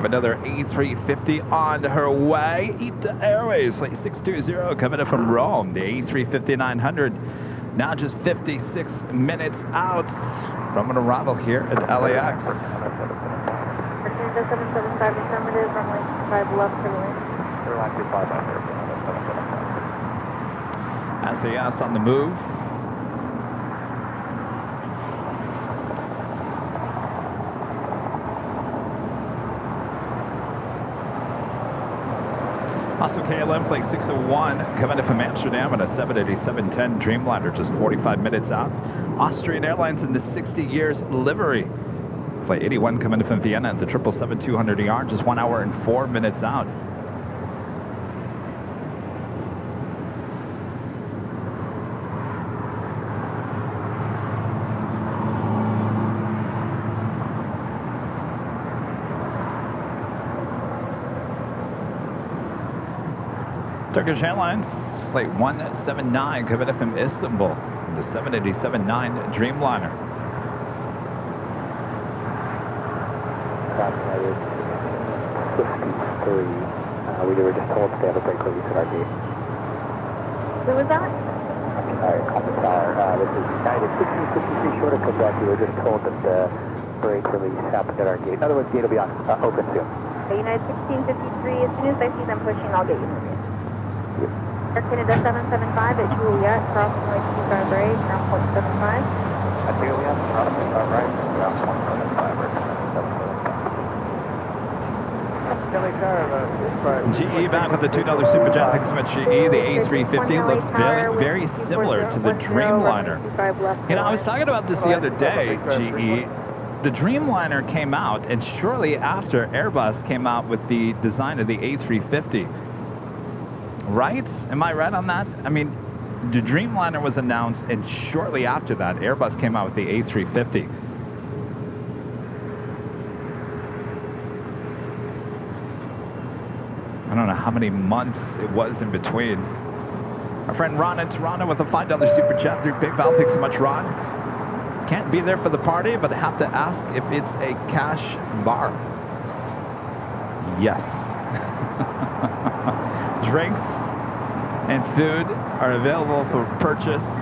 Another A350 on her way. ITA Airways, flight 620, coming in from Rome. The A350-900, now just 56 minutes out from an arrival here at LAX. 775 affirmative, runway 25 left for the land. SAS on the move. Also KLM flight 601 coming in from Amsterdam on a 787-10 Dreamliner, just 45 minutes out. Austrian Airlines in the 60 years livery Flight 81 coming in from Vienna at the 777-200ER, just 1 hour and 4 minutes out. Turkish Airlines, Flight 179 coming in from Istanbul, the 787-9 Dreamliner. United 53. We were just told to have a brake release at our gate. Who was that? Alright, Common Tower. This is United 1653 short of Quebec. We were just told that the brake release happened at our gate. In other words, gate will be on, open soon. Okay, United 1653. As soon as I see them pushing, I'll get you moving. Yep. Air Canada 775 at Juliet, crossing runway 25 right, ground point 75. At Juliet, crossing right, ground point 75 right. GE back with the $2 Super Jet. Thanks so much, GE. The A350 looks very similar to the Dreamliner. You know, I was talking about this the other day, GE. The Dreamliner came out, and shortly after, Airbus came out with the design of the A350. Right? Am I right on that? I mean, the Dreamliner was announced, and shortly after that, Airbus came out with the A350. I don't know how many months it was in between. Our friend Ron in Toronto with a $5 Super Chat through PayPal. Thanks so much, Ron. Can't be there for the party, but I have to ask if it's a cash bar. Yes. Drinks and food are available for purchase.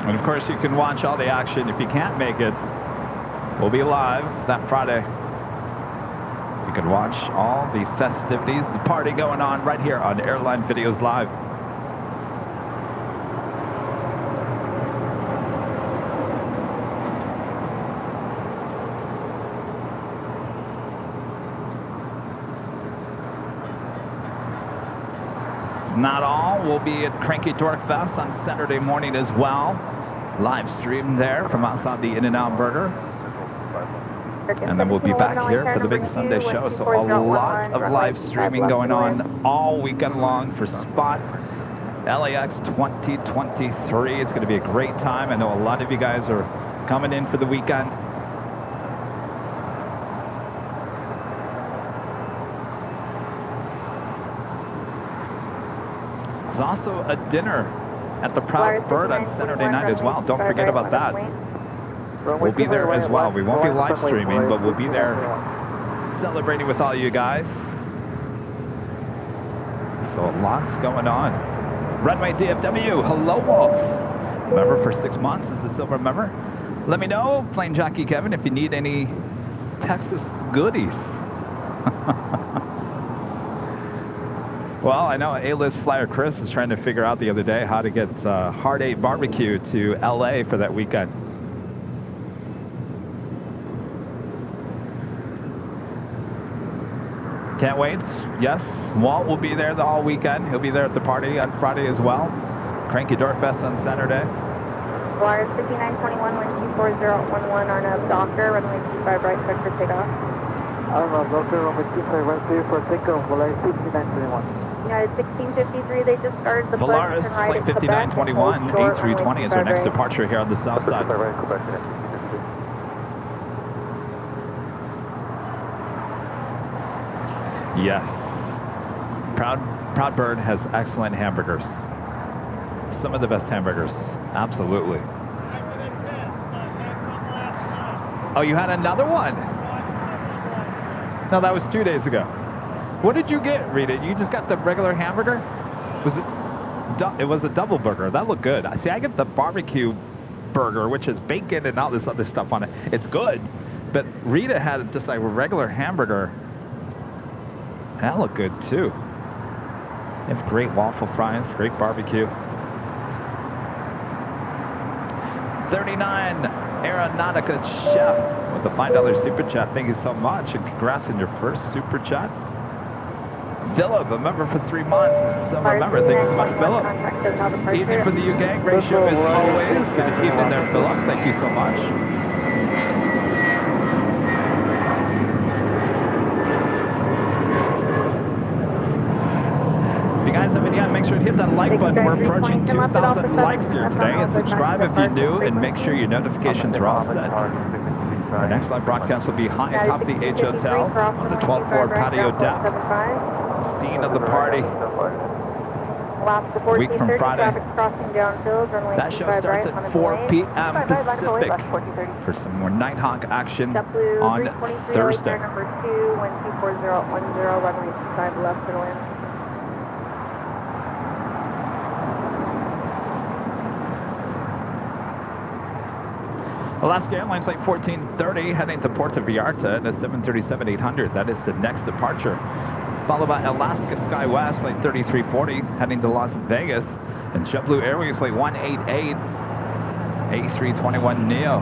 And of course, you can watch all the action. If you can't make it, we'll be live that Friday. You can watch all the festivities, the party going on right here on Airline Videos Live. Not all. We'll be at Cranky Dork Fest on Saturday morning as well. Live stream there from outside the In-N-Out Burger. And then we'll be back here for the big Sunday show. So a lot of live streaming going on all weekend long for Spot LAX 2023. It's going to be a great time. I know a lot of you guys are coming in for the weekend. There's also a dinner at the Proud Bird on Saturday night as well. Don't forget about that. We'll be there as well. We won't be live streaming, but we'll be there celebrating with all you guys. So lots going on. Runway DFW, hello Walt. Member for 6 months is a silver member. Let me know, Plain Jockey Kevin, if you need any Texas goodies. Well, I know A-list flyer Chris was trying to figure out the other day how to get Hard 8 Barbecue to LA for that weekend. Can't wait. Yes, Walt will be there all weekend. He'll be there at the party on Friday as well. Cranky Dork Fest on Saturday. Wires 5921, wind 24011 on a Docker, runway 25 right, check for takeoff. Arnold, Docker, runway 25 right, clear for takeoff, Volaris 5921. United 1653, they just started the Volaris, flight 5921, A320 is our next departure here on the south side. Yes. Proud Bird has excellent hamburgers. Some of the best hamburgers. Absolutely. Oh, you had another one? No, that was 2 days ago. What did you get, Rita? You just got the regular hamburger? Was it? It was a double burger. That looked good. See, I get the barbecue burger, which has bacon and all this other stuff on it. It's good, but Rita had just like a regular hamburger. That looked good too. They have great waffle fries, great barbecue. 39 Aeronautica Chef with a $5 super chat. Thank you so much, and congrats on your first super chat. Philip, a member for 3 months. This is a summer member. Thank you so much, Philip. Evening from the UK. Great show as always. Good evening there, Philip. Thank you so much. If you guys haven't yet, make sure to hit that like button. We're approaching 2,000 likes here today. And subscribe if you're new, and make sure your notifications are all set. Our next live broadcast will be high atop the H Hotel on the 12th floor patio deck. The scene of the party. A week from Friday. That show starts at 4 p.m. Pacific for some more Nighthawk action on Thursday. Number 2, 124010, runway 25 left to land. Alaska Airlines Flight 1430 heading to Puerto Vallarta in a 737-800. That is the next departure. Followed by Alaska SkyWest Flight 3340 heading to Las Vegas. And JetBlue Airways Flight 188 A321neo.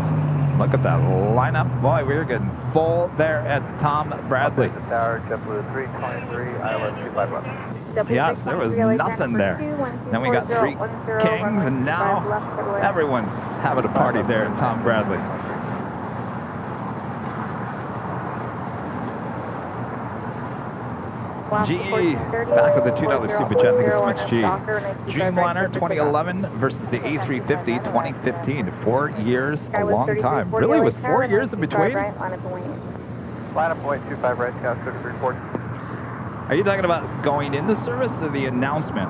Look at that lineup. Boy, we're getting full there at Tom Bradley. Tower, JetBlue 323, ILS 25 left. Yes, there was nothing there. Then we got 3 kings, and now everyone's having a party there at Tom Bradley. GE, back with the $2 super chat. Thank you so much, GE. Dreamliner 2011 versus the A350 2015. 4 years, a long time. Really, it was 4 years in between? Line up point 25 right, Scout 3340. Are you talking about going in the service or the announcement?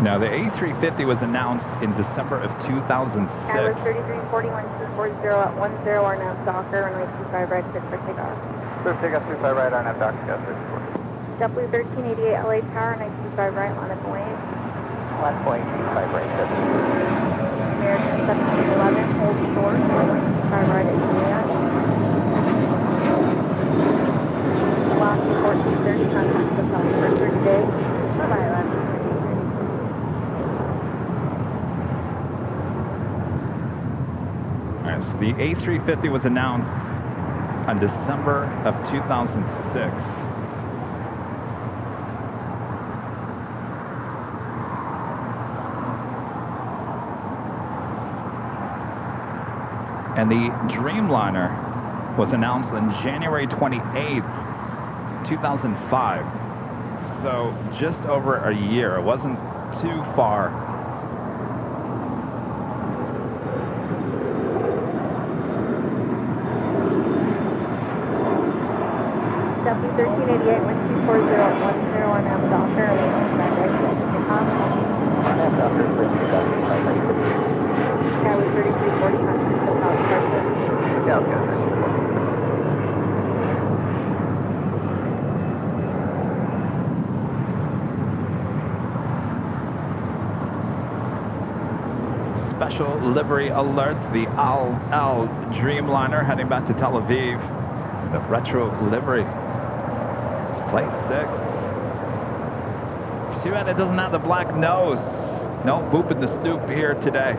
Now, the A350 was announced in December of 2006. Airbus 3340, 1240 at 10, RNAV Docker, runway 25 right, clear for takeoff. Clear for takeoff 25 right, RNAV Docker, Scout 34. JetBlue 1388 LA Tower, 925 right, line up away. Line point 25 right, American 1711, hold short, runway 25 right at Juliet. Alaska 1430, contact the South for 30 days. Bye-bye, left. So the A350 was announced on December of 2006. And the Dreamliner was announced on January 28th, 2005. So just over a year. It wasn't too far. JetBlue 1388, 1240 at 10, RNAV Docker, and 25 right, clear for takeoff. RNAV Docker, clear for takeoff 25 right. Airbus 3340, contact the South departure. Scout 34. Special livery alert, the Al Dreamliner heading back to Tel Aviv. The retro livery. Flight 6. It's too bad it doesn't have the black nose. No boop in the stoop here today.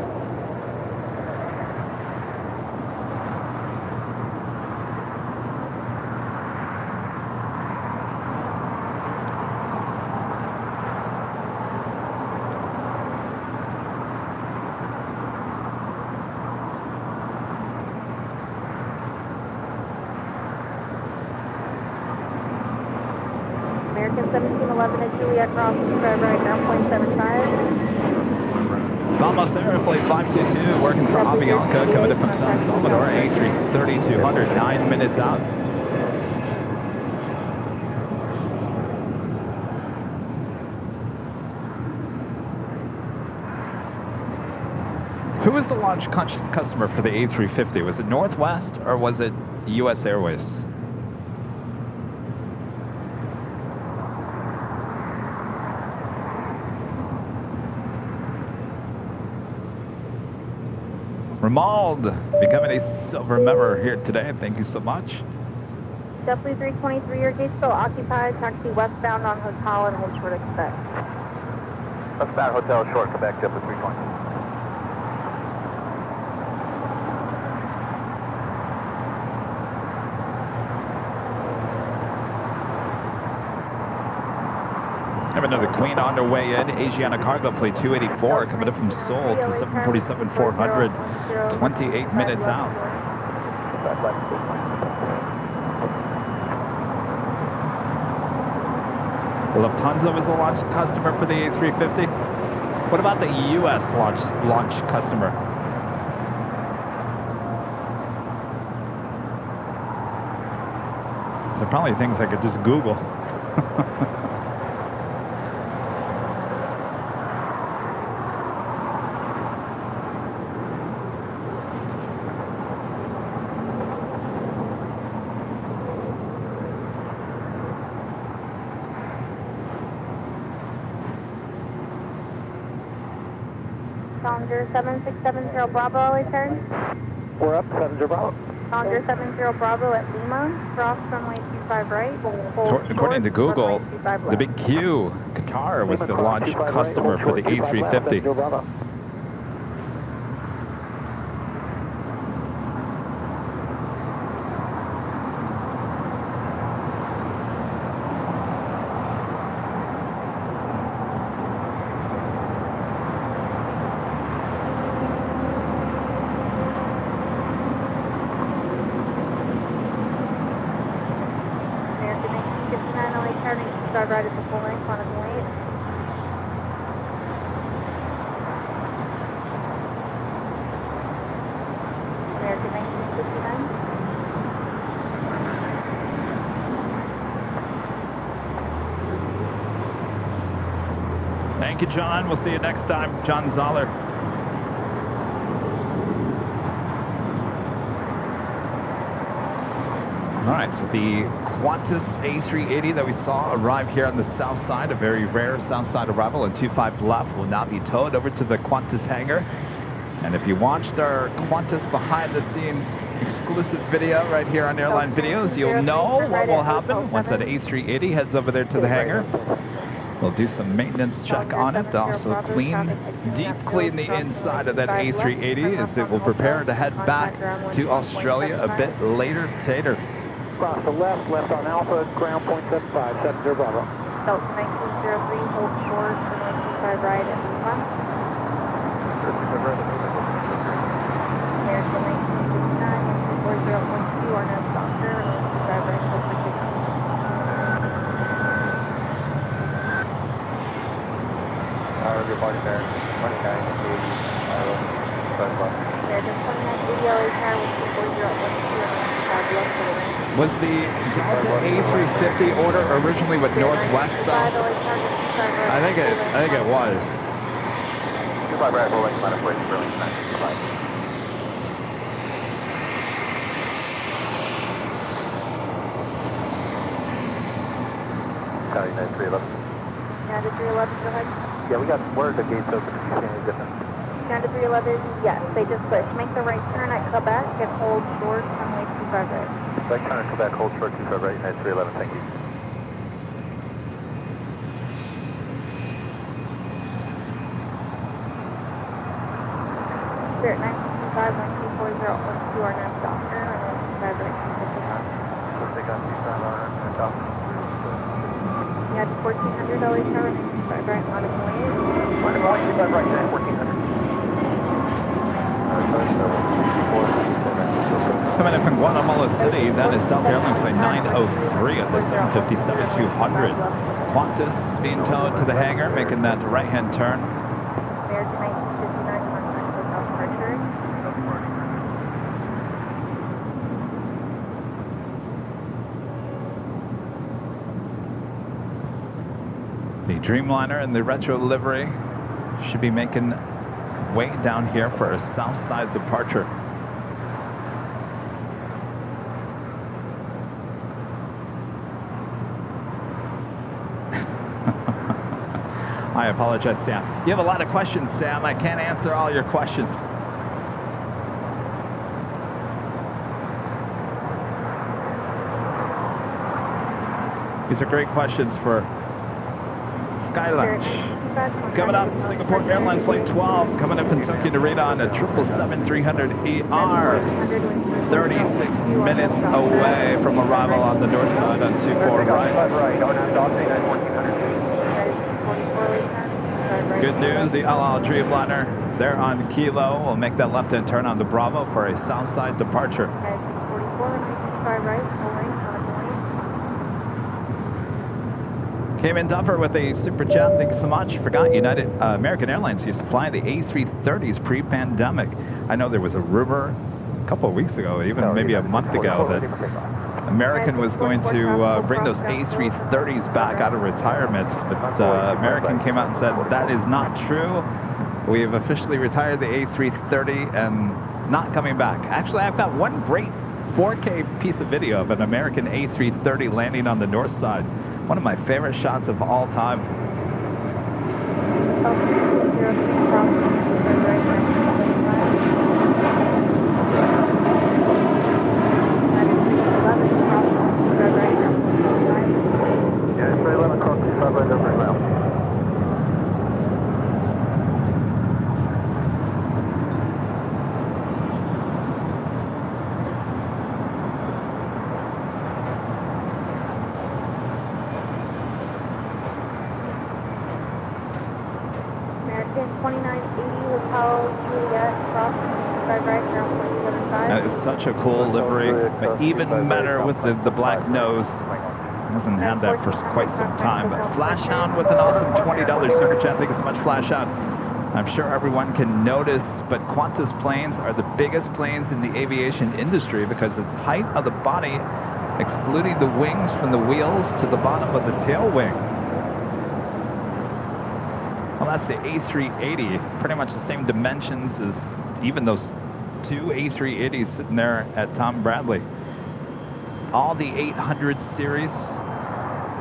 American 1711 at Juliet, cross 25 right, now 0.75. Vamos Air Flight 522 working for Avianca, coming in from San Salvador, A330-200, 9 minutes out. Who was the launch customer for the A350? Was it Northwest or was it US Airways? Ramald, becoming a silver member here today. Thank you so much. Definitely 323, your gate still occupied. Taxi westbound on Hotel and hold short of Quebec. Westbound Hotel Short, Quebec, Jet 320. Have another Queen on their way in. Asiana Cargo Flight 284 coming in from Seoul to 747-400. 28 minutes out. Lufthansa was a launch customer for the A350. What about the U.S. launch customer? These are probably things I could just Google. Challenger 7670 Bravo, return. We're up, 70 Bravo. Challenger 70 Bravo at Lima, cross runway 25 right. According to Google, the big Q, Qatar, was the launch customer for the A350. Right at the full length on his weight. American 1959. Thank you, John. We'll see you next time. John Zoller. All right, so the Qantas A380 that we saw arrive here on the south side, a very rare south side arrival on 25 left, will now be towed over to the Qantas hangar. And if you watched our Qantas behind the scenes exclusive video right here on Airline Videos, you'll know what will happen once that A380 heads over there to the hangar. We'll do some maintenance check on it, also deep clean the inside of that A380 as it will prepare to head back to Australia a bit later. Cross the left on Alpha, ground point 75, 70 Bravo. Delta 1903, hold short, runway 25 right at Lima. American 1959, 4012, Arnett Doctor, runway 25 right, hold for 60. Good morning, American 2980, American 2980, LA Tower with 4012, Was the Delta A350 order originally with Northwest though? I think it was. 25 right, full length, minus 40, Burlington 965. County 9311. Down to 311, go ahead. Yeah, we got word the gates open. Is anything different? Down to 311, yes, they just switched. Make the right turn at Quebec and hold short runway 25 right. Right turn, Quebec, hold short, 25 right, United 311, thank you. Spirit 925, 1240, Arnett Doctor, runway 25 right, So take on 25 and off. Yeah, to $1,400 tower, 95 right, on his way. Minus 25 right, 1400. Coming in from Guatemala City, that is Delta Airlines Flight 903 at the 757-200. Qantas being towed to the hangar, making that right-hand turn. American 1959, South Mercury. The Dreamliner and the retro livery should be making way down here for a south side departure. I apologize, Sam. You have a lot of questions, Sam. I can't answer all your questions. These are great questions for Sky Lounge. Coming up, Singapore Airlines Flight 12, coming in from Tokyo to radon at 777-300ER. 36 minutes away from arrival on the north side on 24 right. Good news, the El Al Dreamliner, they're on Kilo. We'll make that left-hand turn on the Bravo for a south side departure. Came in Duffer with a super chat. Thank you so much. Forgot American Airlines used to fly the A330s pre-pandemic. I know there was a rumor a couple of weeks ago, even maybe a month ago, that American was going to bring those A330s back out of retirements, but American came out and said that is not true. We have officially retired the A330 and not coming back. Actually, I've got one great 4K piece of video of an American A330 landing on the north side. One of my favorite shots of all time. That is such a cool livery, but even better with the black nose. Hasn't had that for quite some time. But Flashhound with an awesome $20 super chat. Thank you so much, Flashhound. I'm sure everyone can notice, but Qantas planes are the biggest planes in the aviation industry because its height of the body, excluding the wings from the wheels to the bottom of the tail wing. Well, that's the A380, pretty much the same dimensions as even those two A380s sitting there at Tom Bradley. All the 800 series.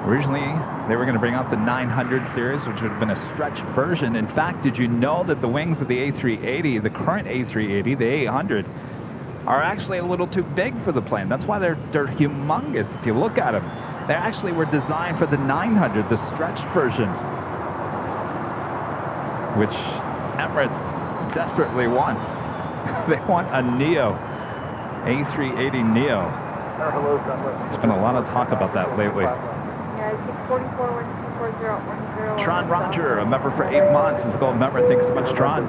Originally, they were going to bring out the 900 series, which would have been a stretched version. In fact, did you know that the wings of the A380, the current A380, the 800, are actually a little too big for the plane? That's why they're humongous if you look at them. They actually were designed for the 900, the stretched version, which Emirates desperately wants. They want a Neo, A380 Neo. There's been a lot of talk about that lately. Tron Roger, a member for 8 months, is a gold member. Thanks so much, Tron.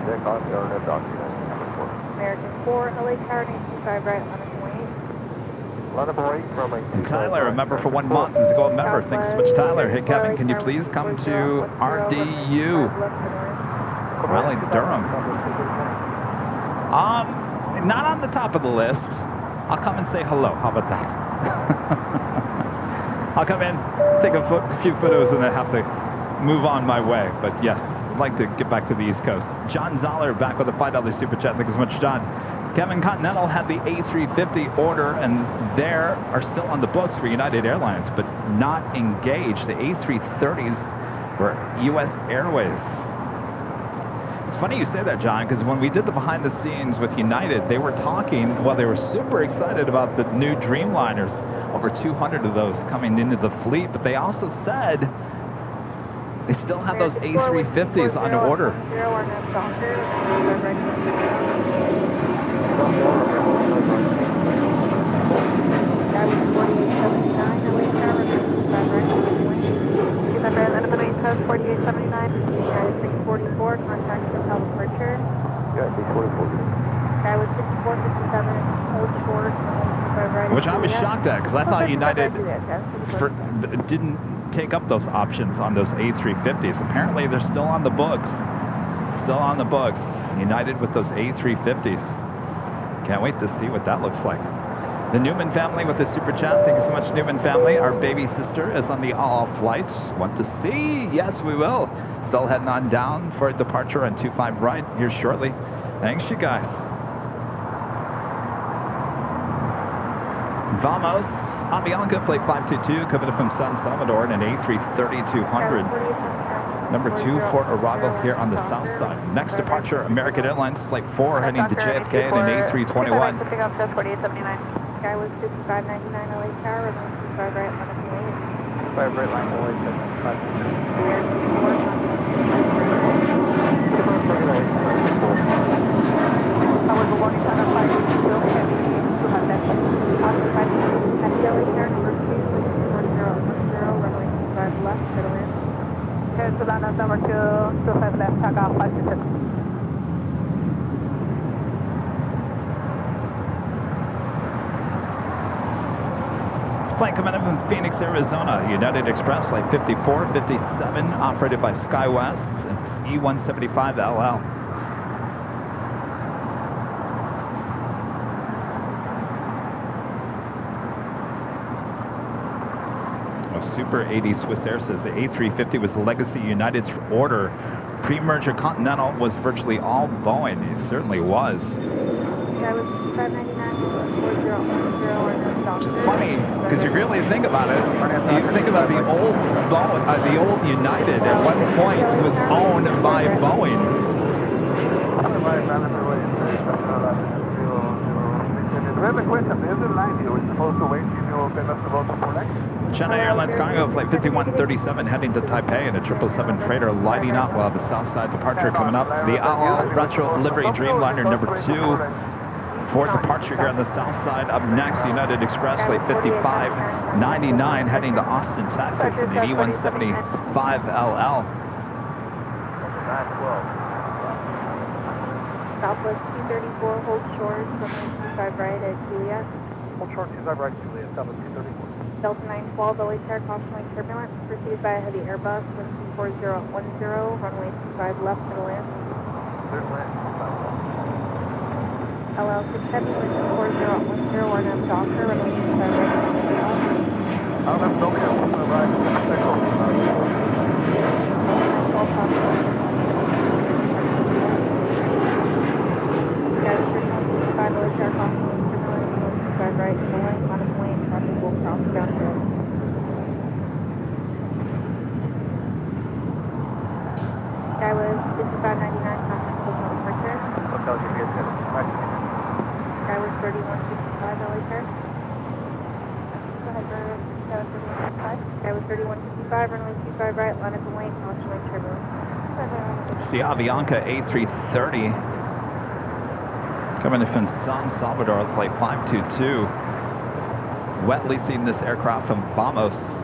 American 4, LA Tower 925 right on the way. And Tyler, a member for 1 month, is a gold member. Thanks so much, Tyler. Hey, Kevin, can you please come to RDU, Raleigh, Durham? Not on the top of the list. I'll come and say hello. How about that? I'll come in, take a few photos, and then have to move on my way. But yes, I'd like to get back to the East Coast. John Zoller back with a $5 super chat. Thank you so much, John. Kevin Continental had the A350 order, and there are still on the books for United Airlines, but not engaged. The A330s were U.S. Airways. It's funny you say that, John, because when we did the behind the scenes with United, they were talking, well, they were super excited about the new Dreamliners, over 200 of those coming into the fleet, but they also said they still have those A350s on order. Code 4879, United 644, contact Hotel Departure. Yeah, 644. Sky was 6457, Old Short, right. Which I was shocked at, because I thought United didn't take up those options on those A350s. Apparently, they're still on the books. Still on the books. United with those A350s. Can't wait to see what that looks like. The Newman family with the super chat. Thank you so much, Newman family. Our baby sister is on the all flight. Want to see? Yes, we will. Still heading on down for a departure on 25 right here shortly. Thanks, you guys. Vamos, Avianca, flight 522, coming in from San Salvador in an A330-200. Number 2 for arrival here on the south side. Next departure, American Airlines, flight 4, heading to JFK in an A321. Picking up just 4879. Sky was 5599 LA Tower, runway 25 right, line up and wait. 5 right line, LA 75. I was a warning sign of 522, heavy to my left. Oscar 522, at LA Tower, number 2, 1010, runway 25 left, middle in. Here's Savannah, number 2, 25 left, takeoff 526. Flight coming up from Phoenix, Arizona. United Express flight 5457, operated by SkyWest. It's E175LL. Super 80 Swiss Air says the A350 was Legacy United's order. Pre-merger Continental was virtually all Boeing. It certainly was. That was 599, Which is funny because you really think about it. You think about the old Boeing, the old United at one point was owned by Boeing. We have a question. There's a line here. We're supposed to wait till you open us the bottom for next. China Airlines cargo flight 5137 heading to Taipei in a 777 freighter lighting up. We'll have a southside departure coming up. The Al Retro Livery Dreamliner number 2 for departure here on the south side. Up next, United Express flight 5599 heading to Austin, Texas in an E175LL. Southwest 234, hold short, runway 25 right at Juliet. Hold short, 25 right, Juliet, Southwest 234. Delta 912, LA Tower, caution light turbulence, preceded by a heavy Airbus with 24010, runway 25 left, middle in. LL 6 heavy with 24010, one up Docker, runway 25 right, middle in. I'll have Docker, open the right, Guys, 325, LA Tower, caution light turbulence, 25 right, middle in, on its way, traffic will cross downhill. Sky was 5599, contact hotel departure. Hotel Juliet, Sky was 3165, LA Tower. Go ahead, Vernon. Sky was 3165. Sky was 3165, runway 25 right, line up and wait, caution light turbulence. It's the Avianca A330 coming in from San Salvador, flight 522. Wet leasing this aircraft from Vamos.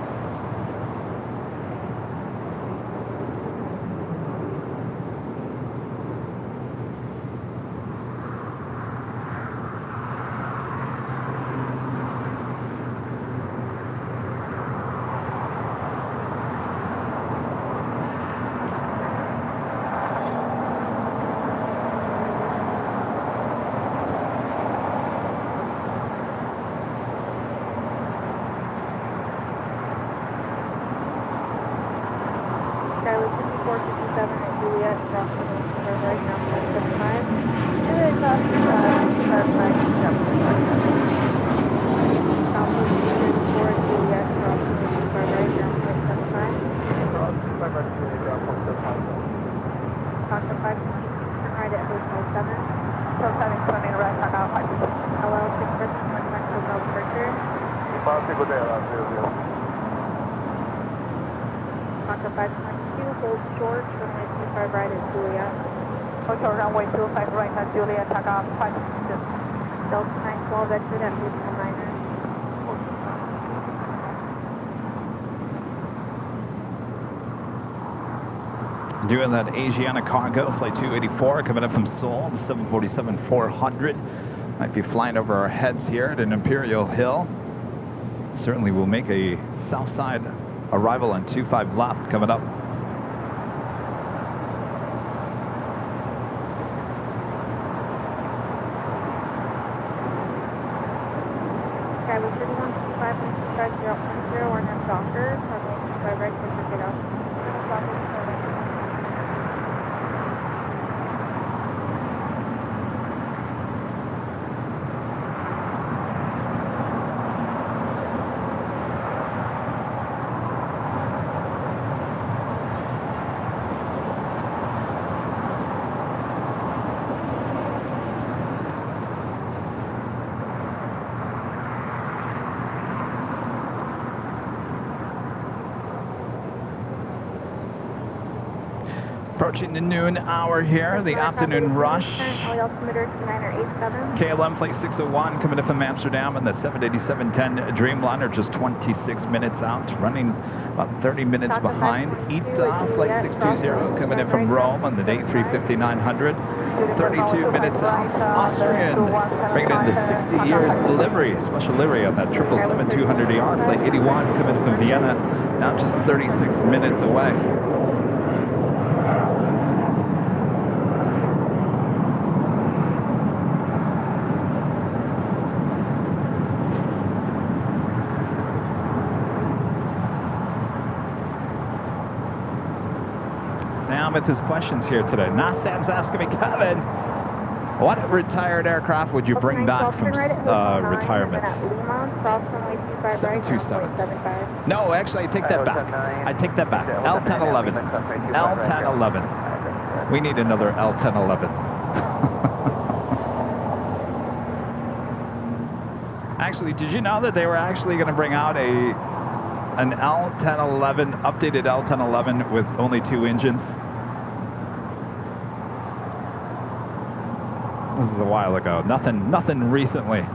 Sky was 5457 at Juliet, crossing the right, now 75. Juliet, cross 5 Southwest 234 at Juliet, crossing the right, now 75. Contact 520, turn right at Hotel 7. Hotel 7, turning right, takeoff 526. LL 6 contact hotel departure. Contact 522, hold short, runway 25 right at Juliet. Hotel runway 25 right at Juliet, takeoff 526. Delta 912, exit at Hotel 9er. Doing that Asiana cargo, flight 284, coming up from Seoul, the 747-400. Might be flying over our heads here at an Imperial Hill. Certainly will make a south side arrival on 25 left coming up. 35010, we're next Docker, runway 25 right, clear for takeoff. Approaching the noon hour here, the afternoon rush. KLM Flight 601 coming in from Amsterdam and the 787-10 Dreamliner just 26 minutes out, running about 30 minutes behind. ITA Flight 620 coming in from Rome on the A350-900, 32 minutes out. Austrian bringing in the 60 years livery, special livery on that 777-200ER. Flight 81 coming in from Vienna, now just 36 minutes away. Sam with his questions here today. Now Sam's asking me, Kevin, what retired aircraft would you bring back from retirements? 727. No, actually, I take that back. I take that back. L1011. L1011. We need another L1011. Actually, did you know that they were actually going to bring out an L1011, updated L1011 with only 2 engines? This is a while ago. Nothing recently.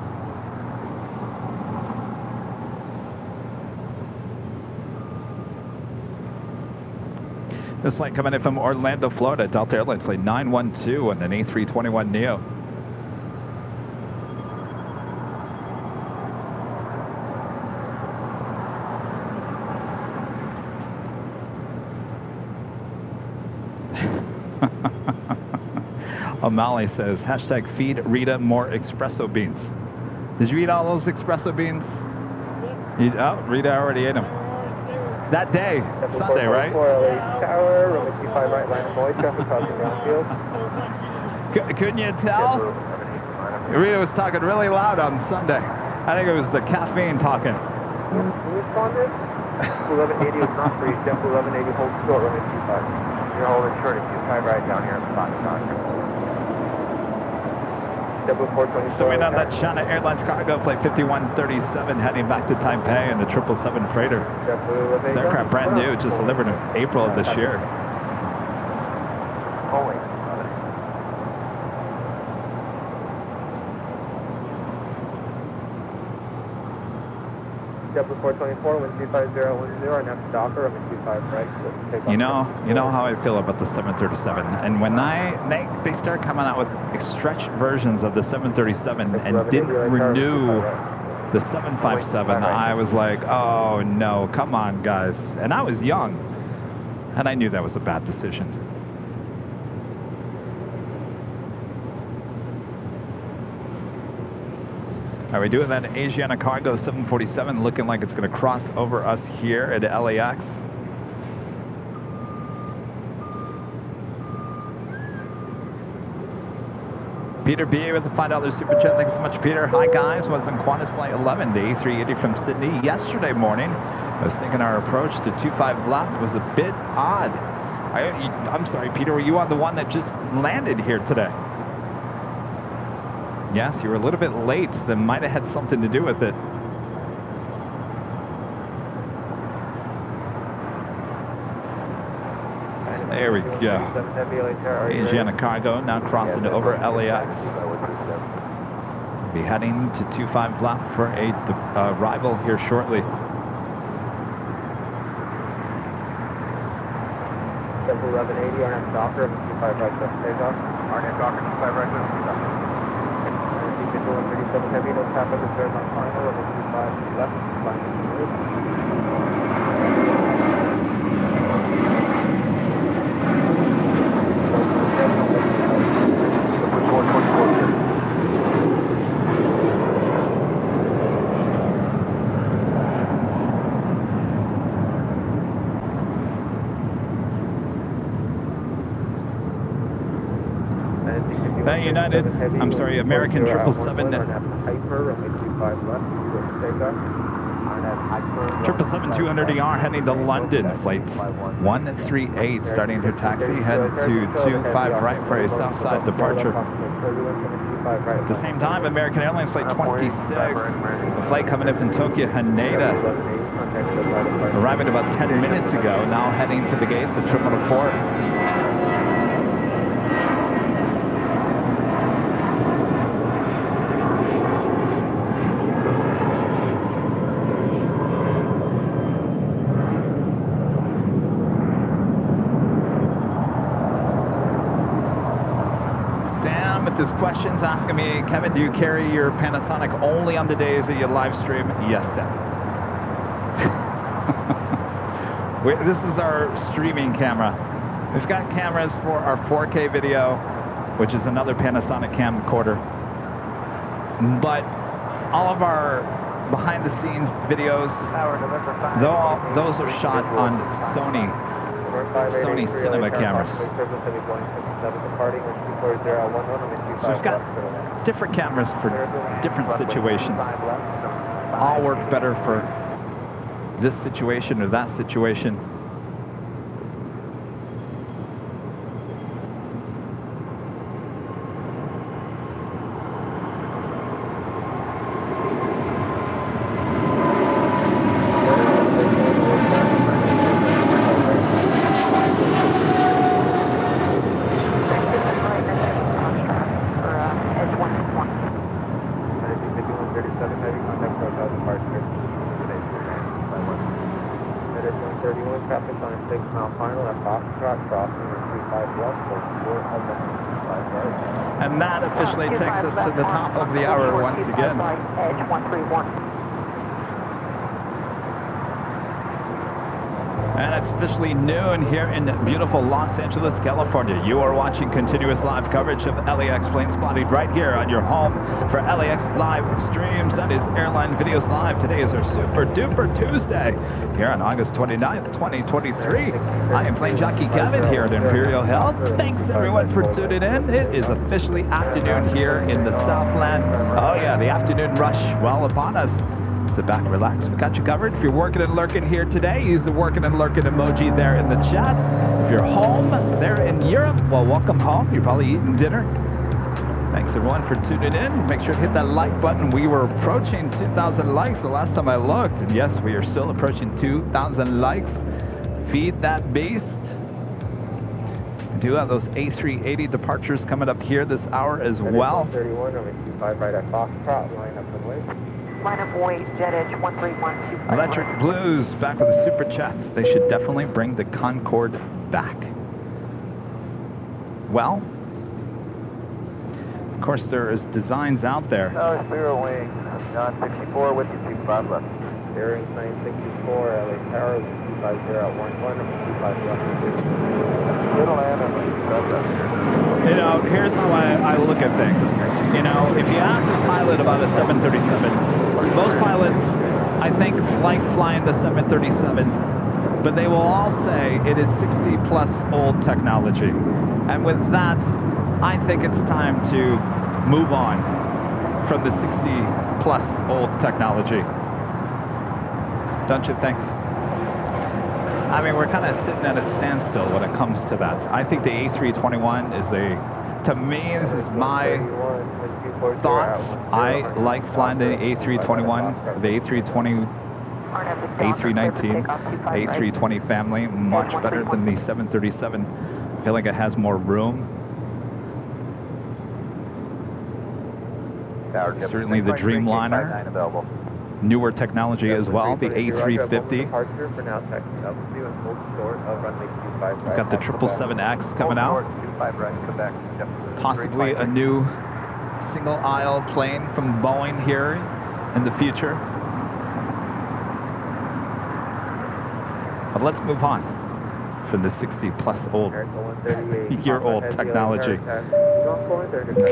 This flight coming in from Orlando, Florida, Delta Airlines flight 912 and an A321neo. O'Malley says, hashtag feed Rita more espresso beans. Did you eat all those espresso beans? Oh, Rita already ate them. That day, Sunday, right? Tower, runway 25 right, line of boy, traffic crossing downfield. Couldn't you tell? Rita was talking really loud on Sunday. I think it was the caffeine talking. Who responded? 1180 was not free. Tempo 1180 hold short, runway 25. You're holding short at 25 right down here in the spot. So in on that China Airlines cargo flight 5137 heading back to Taipei in the 777 freighter. This aircraft brand new, just delivered in April of this year. JetBlue 424, wind 25010, next Docker, I'm 25 right. You know how I feel about the 737, and when they start coming out with stretch versions of the 737 and didn't renew the 757, I was like, oh no, come on guys. And I was young, and I knew that was a bad decision. Are we doing that Asiana Cargo 747 looking like it's going to cross over us here at LAX? Peter B with the $5 super chat. Thanks so much, Peter. Hi, guys. Was in Qantas Flight 11, the A380 from Sydney yesterday morning. I was thinking our approach to 25 left was a bit odd. I'm sorry, Peter. Were you on the one that just landed here today? Yes, you were a little bit late. That might have had something to do with it. There we go. Asiana Cargo now crossing over LAX. We'll be heading to 25 left for a arrival here shortly. Tempo 1180, RNF Docker, 25 right, takeoff. RNF Docker, 25 right, takeoff. 137 heavy, no traffic, is very much final, level 25 left, That United, I'm sorry, American 777. 777-200ER heading to London. Flight 138 starting her taxi. Head to 25 right for a Southside departure. At the same time, American Airlines Flight 26, a flight coming in from Tokyo, Haneda, arriving about 10 minutes ago, now heading to the gates at Terminal 4. With his questions, asking me, Kevin, do you carry your Panasonic only on the days that you live stream? Yes, sir. This is our streaming camera. We've got cameras for our 4K video, which is another Panasonic camcorder. But all of our behind-the-scenes videos, those are shot on Sony cinema cameras. So we've got different cameras for different situations. All work better for this situation or that situation. And that officially takes us to the top of the hour once again. Edge 131. And it's officially noon here in beautiful Los Angeles, California. You are watching continuous live coverage of LAX Plane Spotted right here on your home for LAX live streams. That is Airline Videos Live. Today is our super duper Tuesday here on August 29th, 2023. I am Plane Jockey Kevin here at Imperial Health. Thanks everyone for tuning in. It is officially afternoon here in the Southland. Oh yeah, the afternoon rush well upon us. Sit back, relax. We got you covered. If you're working and lurking here today, use the working and lurking emoji there in the chat. If you're home there in Europe, well, welcome home. You're probably eating dinner. Thanks everyone for tuning in. Make sure to hit that like button. We were approaching 2,000 likes the last time I looked. And yes, we are still approaching 2,000 likes. Feed that beast. We do have those A380 departures coming up here this hour as well. 31, over 25 right at Foxtrot, line up and wait. Line up and wait, Jet Edge 131. Electric Blues back with the super chats. They should definitely bring the Concorde back. Well, of course there is designs out there. Zero wing, John 64 with you, 25 left. Bearing 964, LA Tower, 250 at 11, 25 left. Little land and You know, here's how I look at things. You know, if you ask a pilot about a 737, most pilots, I think, like flying the 737, but they will all say it is 60 plus old technology. And with that, I think it's time to move on from the 60 plus old technology. Don't you think? I mean, we're kind of sitting at a standstill when it comes to that. I think the A321 is to me, this is my thoughts. I like flying the A321, the A320, A319, A320 family much better than the 737. I feel like it has more room. Certainly the Dreamliner, newer technology as well, the A350. We've got the 777X coming out. Possibly a new single aisle plane from Boeing here in the future. But let's move on from the 60 plus year old technology.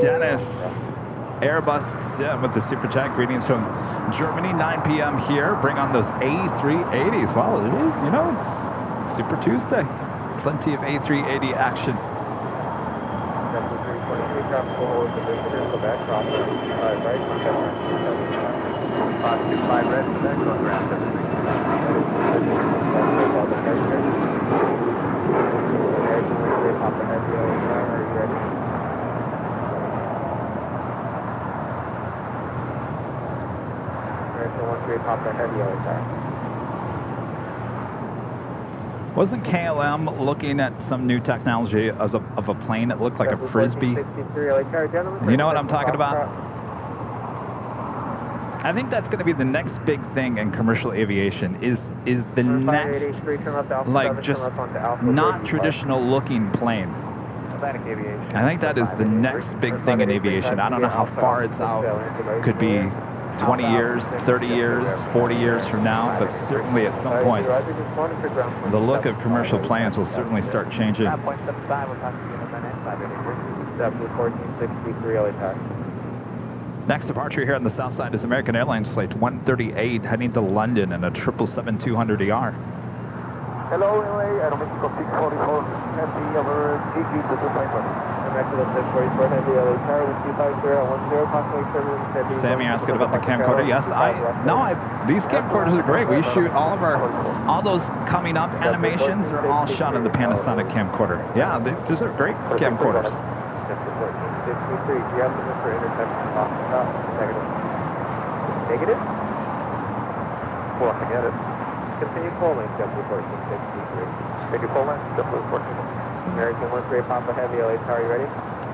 Dennis, Airbus Sim with the super chat. Greetings from Germany, 9 p.m. here. Bring on those A380s. Well, it is, you know, it's Super Tuesday. Plenty of A380 action. 23 traffic will hold position in Quebec, crossing 25 right, contact 525 red, Quebec, go ground 73. American 13, Papa Heavy, are you ready? American 13, Papa Heavy, Wasn't KLM looking at some new technology of a plane that looked like a frisbee? You know what I'm talking about? I think that's going to be the next big thing in commercial aviation. Is the next like just not traditional looking plane. I think that is the next big thing in aviation. I don't know how far it's out. Could be 20 years, 30 years, 40 years from now, but certainly at some point, the look of commercial planes will certainly start changing. Next departure here on the south side is American Airlines Flight 138 heading to London in a 777-200ER. Hello, LA, Aeromexico 644, heavy over GG to 251. Sammy asking about the camcorder. Yes, these camcorders are great. We shoot all those coming up animations are all shot in the Panasonic camcorder. Yeah, these are great camcorders. Negative? Well, I get it. Continue calling, JetBlue 1463. Take a full line, JetBlue 14. American 13 Papa Heavy, LA Tower, you ready?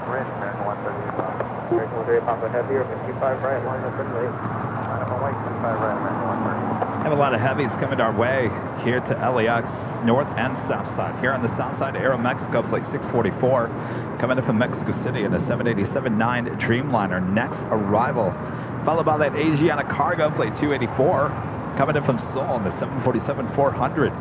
We're in American 138. American 13 Papa Heavy, or 55 right, line up and late. Line up and wait, 55 right, American 130. Have a lot of heavies coming our way here to LAX, north and south side. Here on the south side, Aeromexico Flight 644, coming in from Mexico City in a 787-9 Dreamliner. Next arrival, followed by that Asiana Cargo Flight 284, coming in from Seoul in the 747-400.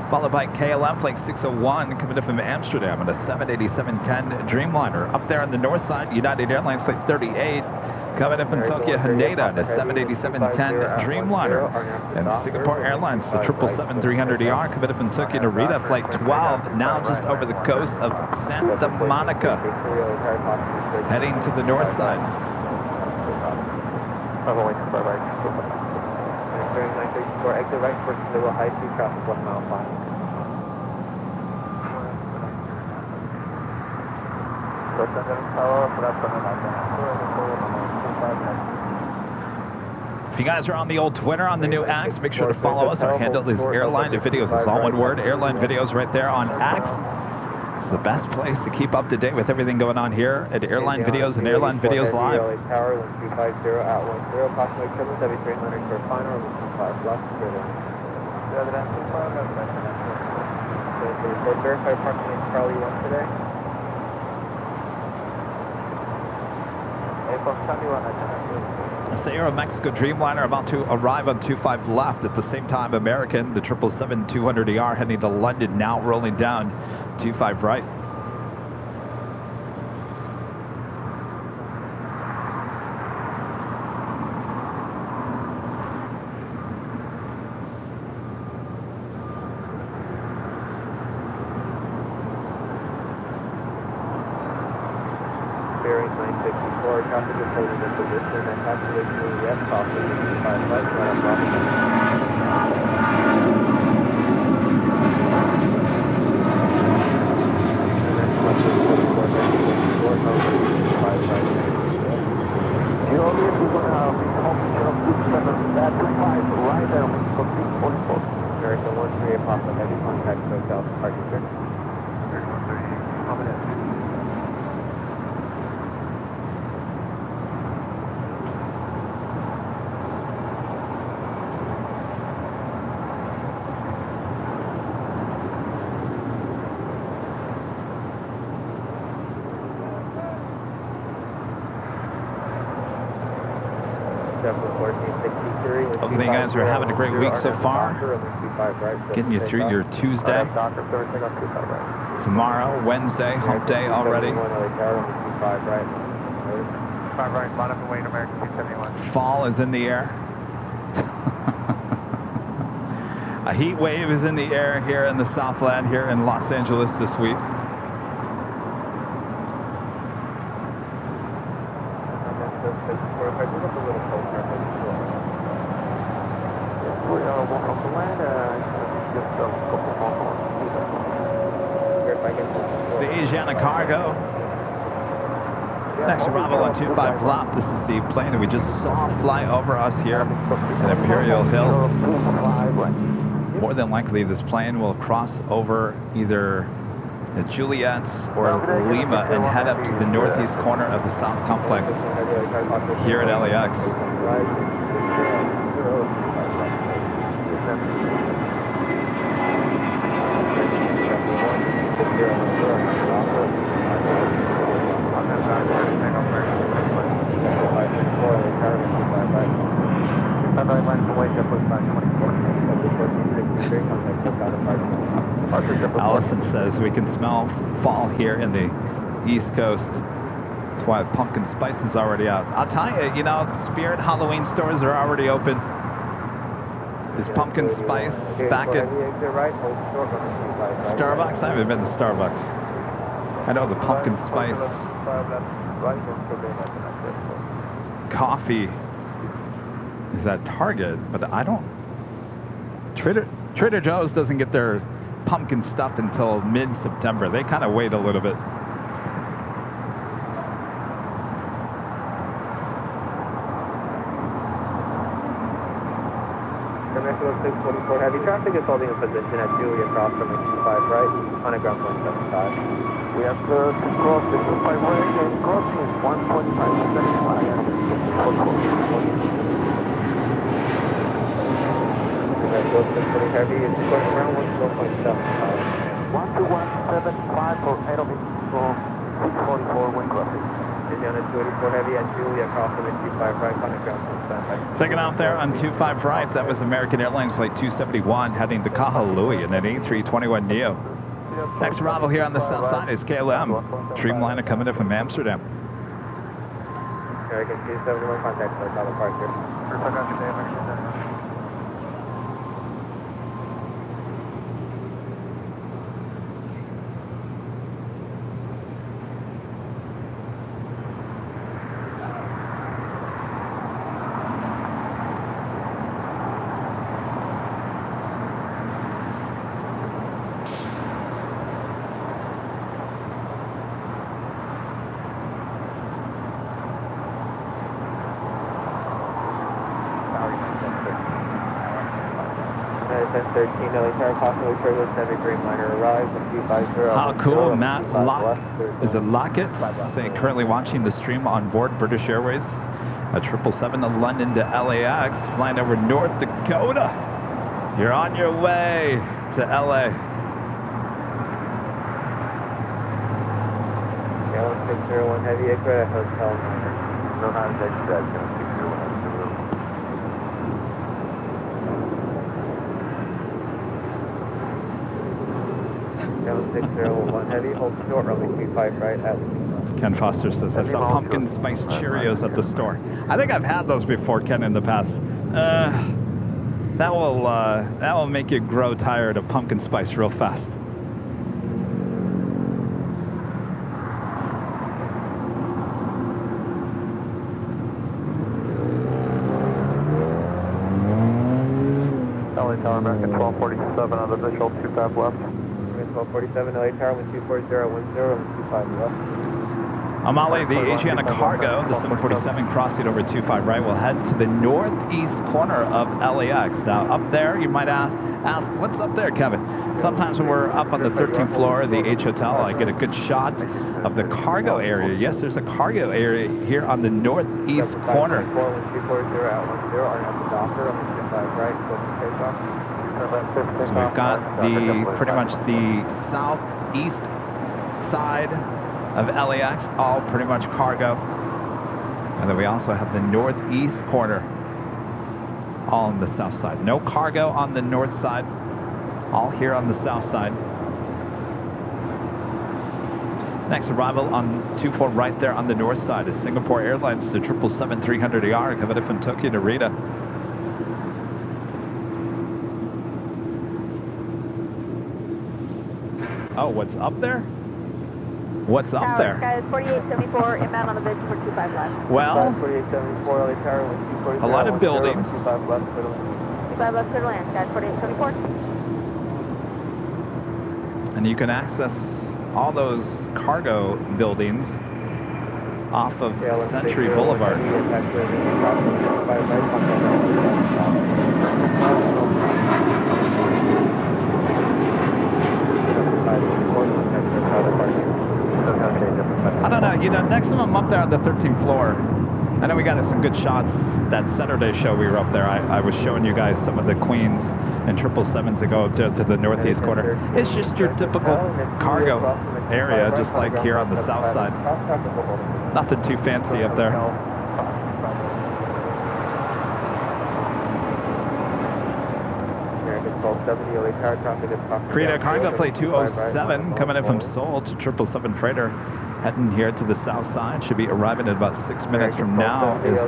Followed by KLM Flight 601 coming in from Amsterdam in a 787-10 Dreamliner. Up there on the north side, United Airlines Flight 38 coming in from Tokyo Haneda in a 787-10 Dreamliner. And Singapore Airlines, the 777-300ER coming in from Tokyo Narita Flight 12, now just over the coast of Santa Monica, heading to the north side. Exit right for little high speed traffic 1 mile 5. If you guys are on the old Twitter on the new X, make sure to follow us. Our handle is AirLineVideos. It's all one word, AirLineVideos right there on X. It's the best place to keep up to date with everything going on here at Airline Videos and Airline Videos Live. Tower 1250 at 10, approximately 773 for final 5 left. Verify parking in Charlie 1 today. It's the Aeromexico Dreamliner about to arrive on 25 left. At the same time, American, the 777-200ER heading to London, now rolling down 25 right. Bearing 954, traffic is holding in position and calculation of the S-Top 55 right, right on Bravo. American 138 Papa Heavy, contact Hotel, parking there. American 138, coming in. Hopefully you guys are having a great week so far. Getting you through your Tuesday. Tomorrow, Wednesday, hump day already. Fall is in the air. A heat wave is in the air here in the Southland, here in Los Angeles this week. It's the Asiana Cargo. Next arrival on 25 left. This is the plane that we just saw fly over us here at Imperial Hill. More than likely, this plane will cross over either Juliet or Lima and head up to the northeast corner of the South Complex here at LAX. Allison says we can smell fall here in the East Coast. That's why pumpkin spice is already out. I'll tell you, you know, Spirit Halloween stores are already open. Is pumpkin spice back at Starbucks? I haven't been to Starbucks. I know the pumpkin spice coffee is at Target, but I don't. Trader Joe's doesn't get their pumpkin stuff until mid-September. They kind of wait a little bit. Mexico 644 heavy traffic is holding a position at Julia across from the 25 right on a ground 175. We have to cross the 25 right and crossing 125.75. Mexico 640 heavy is going around 112.75. 12175 for head of it for 644 wind crossing. Indiana 284 heavy at Julia across from the 25 right on a ground 175. Second off there on 25 right, that was American Airlines Flight 271 heading to Kahului in an A321neo. Next arrival here on the south side is KLM. Dreamliner coming in from Amsterdam. American 271 contact for South departure. How cool, Matt is it Lockett? Say currently watching the stream on board British Airways, a 777 to London to LAX, flying over North Dakota. You're on your way to LA. Gallon 601 heavy at Hotel Niner. No, not a deck that, 601. Gallon 601 heavy, hold short, runway 25 right at Ken Foster says, I saw pumpkin spice Cheerios at the store. I think I've had those before, Ken, in the past. That will make you grow tired of pumpkin spice real fast. LA Tower, American 1247 on the visual, 25 left. 1247 LA Tower, 124010, 25 left. Amale, the Asiana Cargo, the 747 crossing over 25 right, will head to the northeast corner of LAX. Now, up there, you might ask, what's up there, Kevin? Sometimes when we're up on the 13th floor of the H Hotel, I get a good shot of the cargo area. Yes, there's a cargo area here on the northeast corner. So we've got pretty much the southeast side of LAX, all pretty much cargo. And then we also have the northeast corner, all on the south side. No cargo on the north side, all here on the south side. Next arrival on 24 right there on the north side is Singapore Airlines, the 777-300ER coming in from Tokyo Narita. Oh, what's up there? What's up there? Sky is 4874, inbound on the bridge for 25 left. Well, 4874 LA Tower, a lot of buildings. 25 left, 25 left, clear to land. Sky is 4874. And you can access all those cargo buildings off of Century Boulevard. I don't know, you know, next time I'm up there on the 13th floor, I know we got some good shots that Saturday show we were up there. I was showing you guys some of the Queens and 777s that go up to the northeast corner. It's just your typical cargo area, just like here on the south side. Nothing too fancy up there. Korea Cargo Plate 207 coming in from Seoul to 777 freighter. Heading here to the south side, should be arriving in about 6 minutes from now is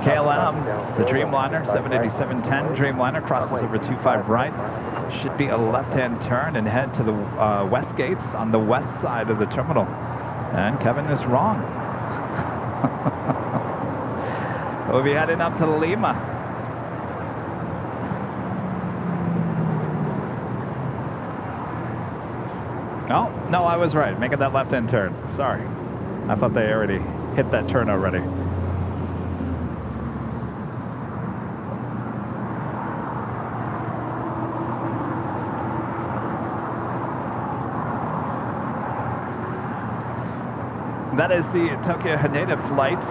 KLM, the Dreamliner, 787-10 Dreamliner, crosses over 25 right. Should be a left-hand turn and head to the west gates on the west side of the terminal. And Kevin is wrong. We'll be heading up to Lima. Oh, no, I was right. Making that left-hand turn. Sorry. I thought they already hit that turn already. That is the Tokyo Haneda flight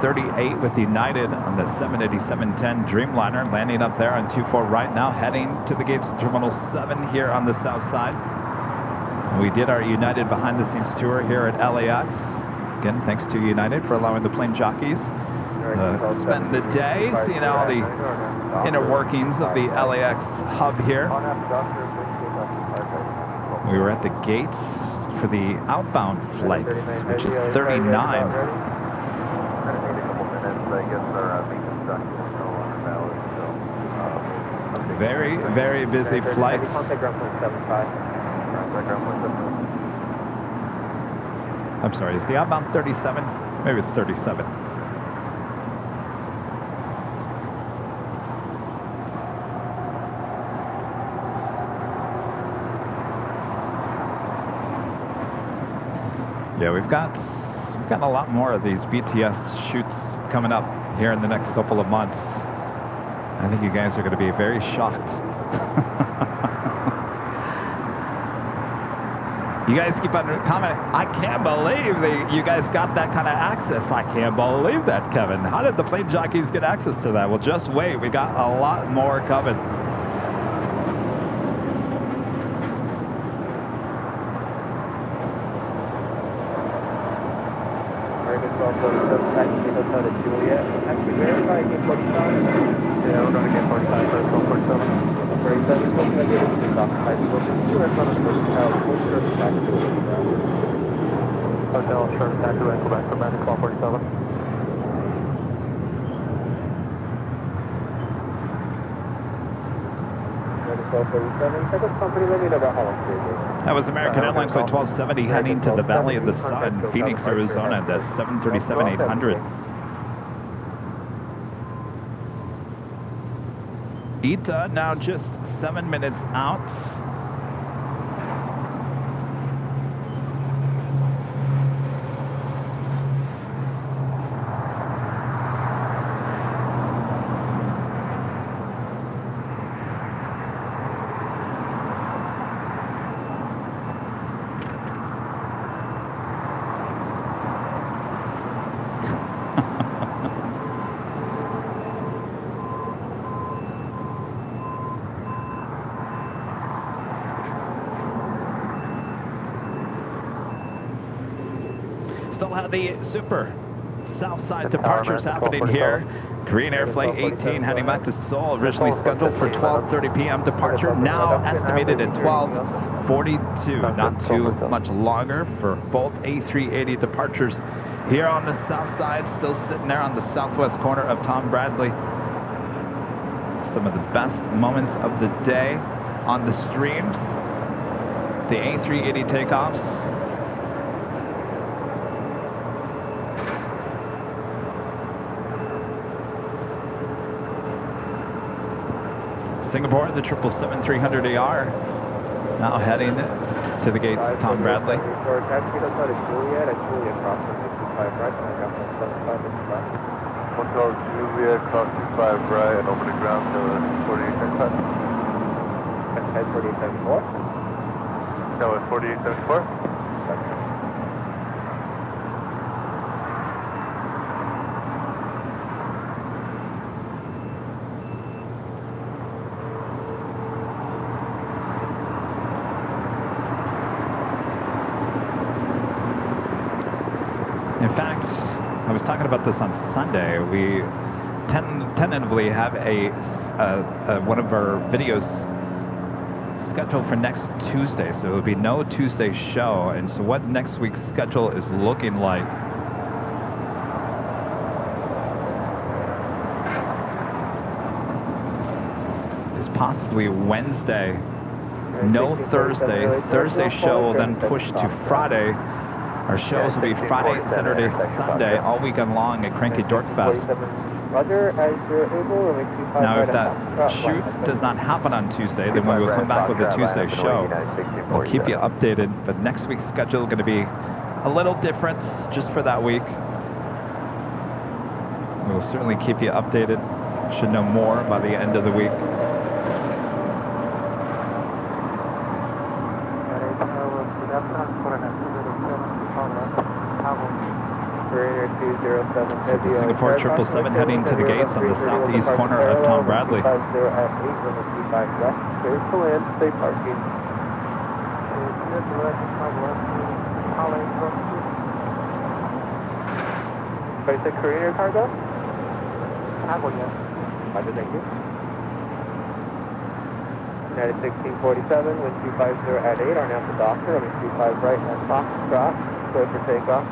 38 with United on the 787-10 Dreamliner, landing up there on 24 right now, heading to the gates of Terminal 7 here on the south side. We did our United behind-the-scenes tour here at LAX. Again, thanks to United for allowing the plane jockeys spend the day seeing all the inner workings of the LAX hub here. We were at the gates for the outbound flights, which is 39. Very, very busy flights. I'm sorry, is the outbound 37? Maybe it's 37. Yeah, we've got a lot more of these BTS shoots coming up here in the next couple of months. I think you guys are going to be very shocked. You guys keep on commenting, I can't believe you guys got that kind of access. I can't believe that, Kevin. How did the plane jockeys get access to that? Well, just wait. We got a lot more coming. Hotel, short taxi, go back from 1247. That was American Airlines Flight 1270 heading to the Valley of the Sun, Phoenix, Arizona, the 737-800. ITA now just 7 minutes out. Still have the super south side departures happening here. Korean Air Flight 18 heading back to Seoul, originally scheduled for 12:30 p.m. departure, now estimated at 12:42. Not too much longer for both A380 departures here on the south side, still sitting there on the southwest corner of Tom Bradley. Some of the best moments of the day on the streams. The A380 takeoffs. Singapore, the 777-300ER Now heading to the gates of Tom Bradley. Outside of Juliet, at Juliet crossing 25 right, and I'm 75 left. Hotel Juliet, cross 25 right, and over the ground to 4875. Head 4874. No, it's 4874. In fact, I was talking about this on Sunday. We tentatively have one of our videos scheduled for next Tuesday, so it'll be no Tuesday show. And so what next week's schedule is looking like is possibly Wednesday, no Thursdays. Thursday show will then push to Friday. Our shows will be Friday, Saturday, Sunday, all weekend long at Cranky Dork Fest. Now, if that shoot does not happen on Tuesday, then we will come back with a Tuesday show. We'll keep you updated, but next week's schedule is going to be a little different just for that week. We will certainly keep you updated. Should know more by the end of the week. So the Singapore 777 heading to the gates on the southeast corner of Tom Bradley. Is it Korean cargo? Cargo, yes. Roger, thank you. United 1647, wind 250 at 8, are now to Doctor, runway 25 right, and Foxtrot, clear for takeoff.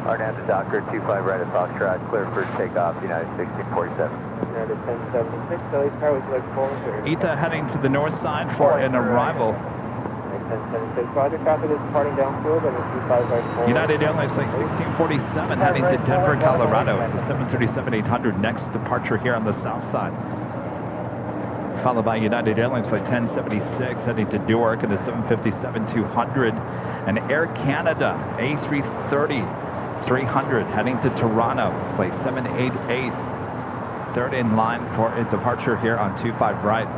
Arnett to Docker, 25 right at Foxtrot, clear for takeoff, United 1647. United 1076, Delhi Tower, would you like forward to ITA heading to the north side for an arrival. 1076, Roger, traffic is departing downfield, runway 25 right forward. United Airlines Flight 1647 heading to Denver, Colorado. It's a 737-800 next departure here on the south side. Followed by United Airlines Flight 1076 heading to Newark in the 757-200. And Air Canada A330-300 heading to Toronto, Flight 788. Third in line for a departure here on 25 right.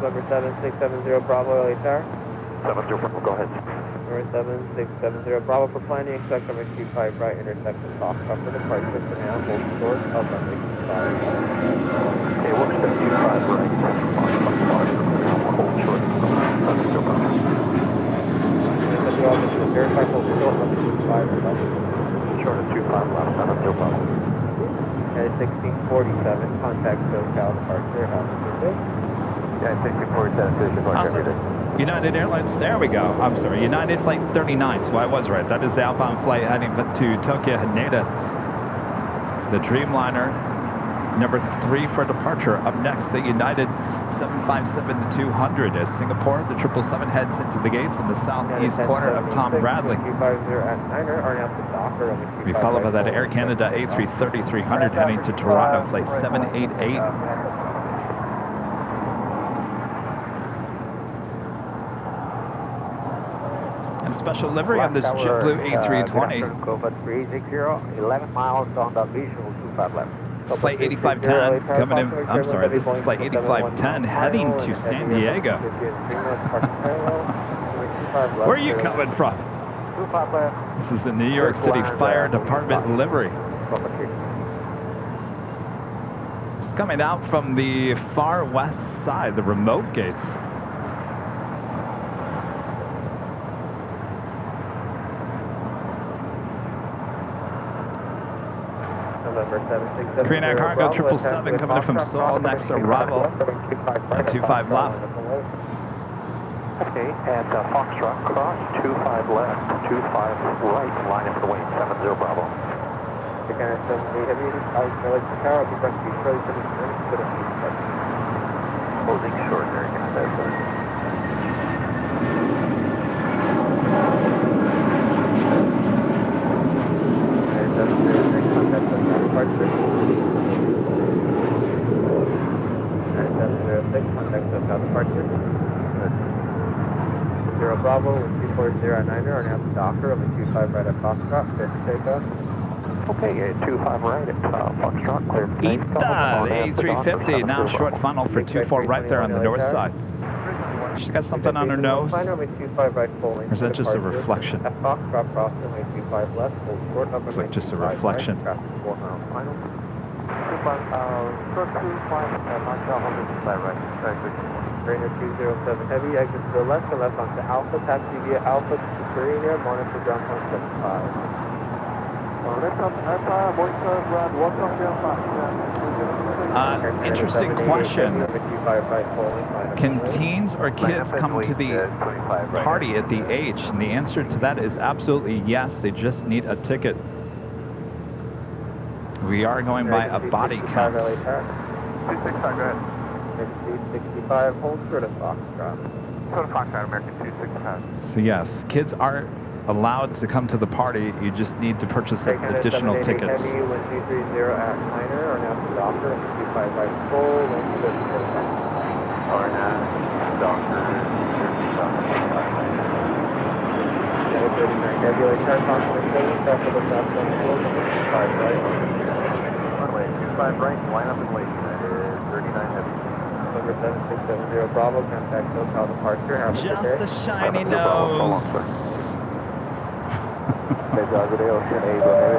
Number 7670 Bravo, LA Tower. 70 Bravo, go ahead. Number 7670 Bravo for planning, expect runway 25 right, intersection Foxtrot for departure for now, hold short of runway 25. Okay, we'll expect 25 right, hold short, verify hold short, runway 25 left. short of 25 left, 70 Bravo. At 1647, contact SoCal departure, have a good day. Yeah, 1647, Awesome. United Airlines, there we go. I'm sorry, United Flight 39, so I was right. That is the outbound flight heading to Tokyo Haneda. The Dreamliner, number 3 for departure. Up next, the United 757-200 as Singapore, the 777 heads into the gates in the southeast corner of Tom Bradley. We followed by that Air Canada A330-300 heading to Toronto, flight 788. Special livery on this JetBlue A320. 11 miles on the visual 25 left. It's flight 8510 coming in. I'm sorry, this is flight 8510 heading to San Diego. Where are you coming from? This is the New York City Fire Department livery. It's coming out from the far west side, the remote gates. Korean Air Cargo 777 coming in from Seoul, next arrival at 25 left. Okay, at Foxtrot, cross 25 left, 25 right, line up for the wing, 70 Bravo. Closing short there, departure. 9706, contact SoCal departure. 0 Bravo with 2409er on out Docker on the 25 right at Foxtrot, clear for takeoff. Okay, 25 right at Foxtrot, clear for Eat that, the A350, now short funnel for 24 right there on the north side. She's got something on her nose. Or is that just a reflection? Looks like just a reflection. Rainer 207 Heavy, exit to the left and left onto Alpha, taxi via Alpha to Serena, monitor ground 175. Interesting question. Can teens or kids come to the party at the H? And the answer to that is absolutely yes. They just need a ticket. We are going by a body count. 265, go ahead. 65, hold short of Foxtrot. Short of Foxtrot, American 265. So yes, kids are allowed to come to the party. You just need to purchase additional tickets. Heavy, 1230 at Minor, or now to Docker, 25 right full, wind 34. Or now, Docker, 39 Nebula, car confirmation, traffic of south 25 right. Runway 25 right, line up and wait. That is 39 Heavy. Number 7670 Bravo, contact SoCal departure. Have a good Just day. a shiny nose.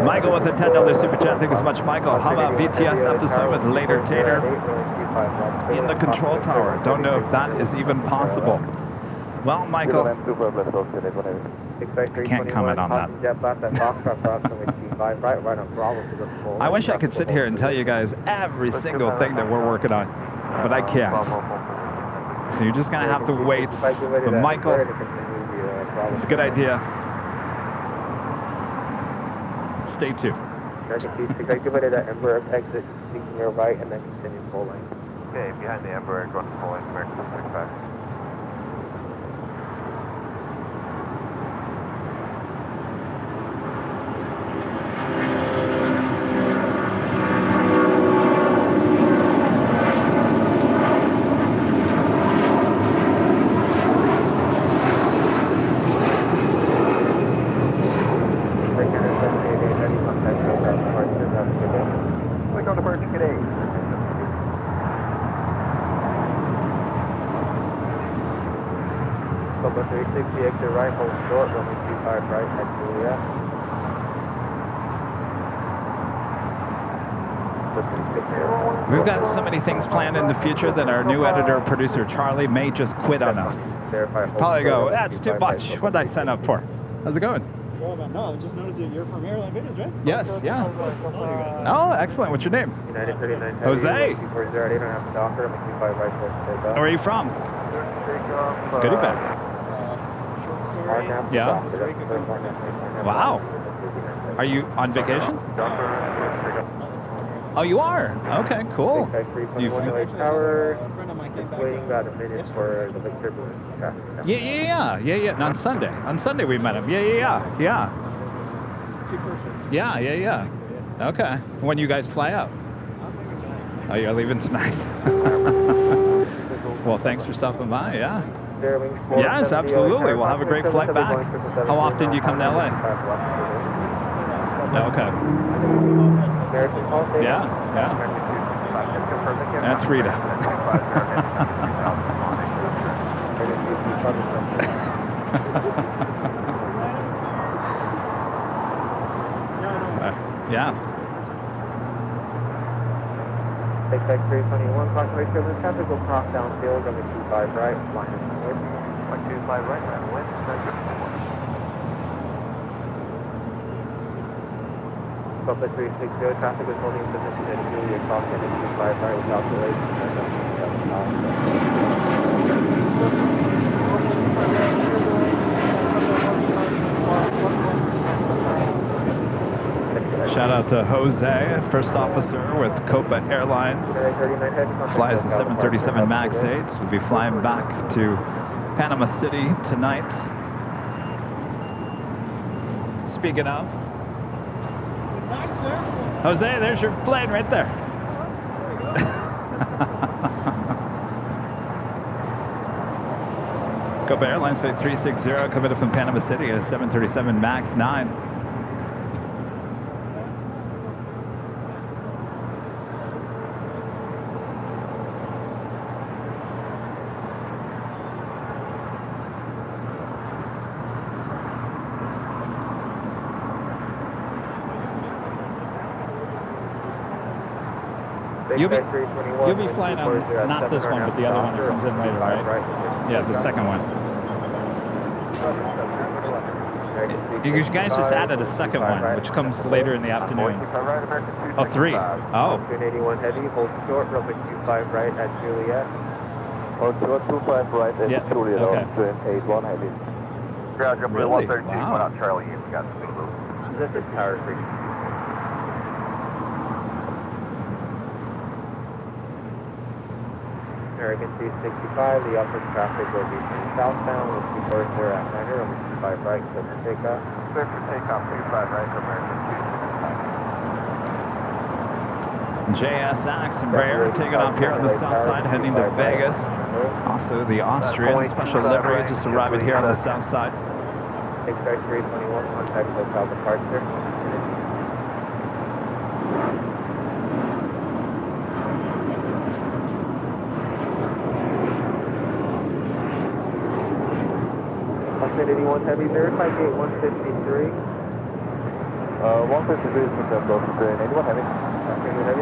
Michael with a $10 super chat. Thank you so much, Michael. How about BTS episode with Later Tater in the control tower? Don't know if that is even possible. Well, Michael, I can't comment on that. I wish I could sit here and tell you guys every single thing that we're working on, but I can't. So you're just going to have to wait. But Michael, it's a good idea. Stay tuned. Calculated at Embraer exit, speaking your right, and then continue full lane. Okay, behind the Embraer, going full lane, American 265. Number 360, exit right, hold short, runway 25 right, at Juliet. We've got so many things planned in the future that our new editor producer Charlie may just quit on us. Probably go, that's too much. What did I sign up for? How's it going? Well, no, I just noticed that you're from Airline Videos, right? Yes, yeah. Oh, excellent. What's your name? Jose. Where are you from? It's goodie bag. Short story. Yeah. Wow. Are you on vacation? Oh, you are? Okay, cool. Tower. A friend of mine came back. Waiting about a minute for the turbulence traffic. Yeah. And on Sunday. On Sunday we met him. Yeah. Two-person. Yeah. Okay. When you guys fly out? I'm leaving tonight. Oh, you're leaving tonight? Well, thanks for stopping by, yeah. Yes, absolutely. We'll have a great flight back. How often do you come to LA? Okay. Yeah. That's Rita. Yeah. Take back 321, concentrate turbulence traffic, will cross downfield, runway 25 right, line of wind. 25 right, line of wind, Delta 360, traffic is holding position at Julia crossing at 25 right without delays. Shout out to Jose, first officer with Copa Airlines. Flies the 737 MAX 8s. We'll be flying back to Panama City tonight. Speaking of, Back, sir. Jose, there's your plane right there. Copa Airlines flight 360 coming in from Panama City, a 737 MAX 9. You'll be flying on not this one, but the other one that comes in later, right? Yeah, the second one. You guys just added a second one, which comes later in the afternoon. Oh, 3. Oh. 281 heavy, hold short, runway 25 right at Juliet. Hold short, 25 right at Juliet, okay. 81 heavy. Yeah, jump Really? 113, Wow. went out Charlie, we got Zulu. This is Tower 3. American 265, the upper traffic will be from southbound with 240 at Niner, runway 25 right, clear for takeoff. Clear for takeoff, 25 right, American 265. JSX and Embraer taking off here on the south side, heading to Vegas. Also, the Austrian special livery just arriving here on the south side. Express 321, contact hotel departure. Infinity 1 heavy, verify gate 153. 153 is successful, anyone heavy?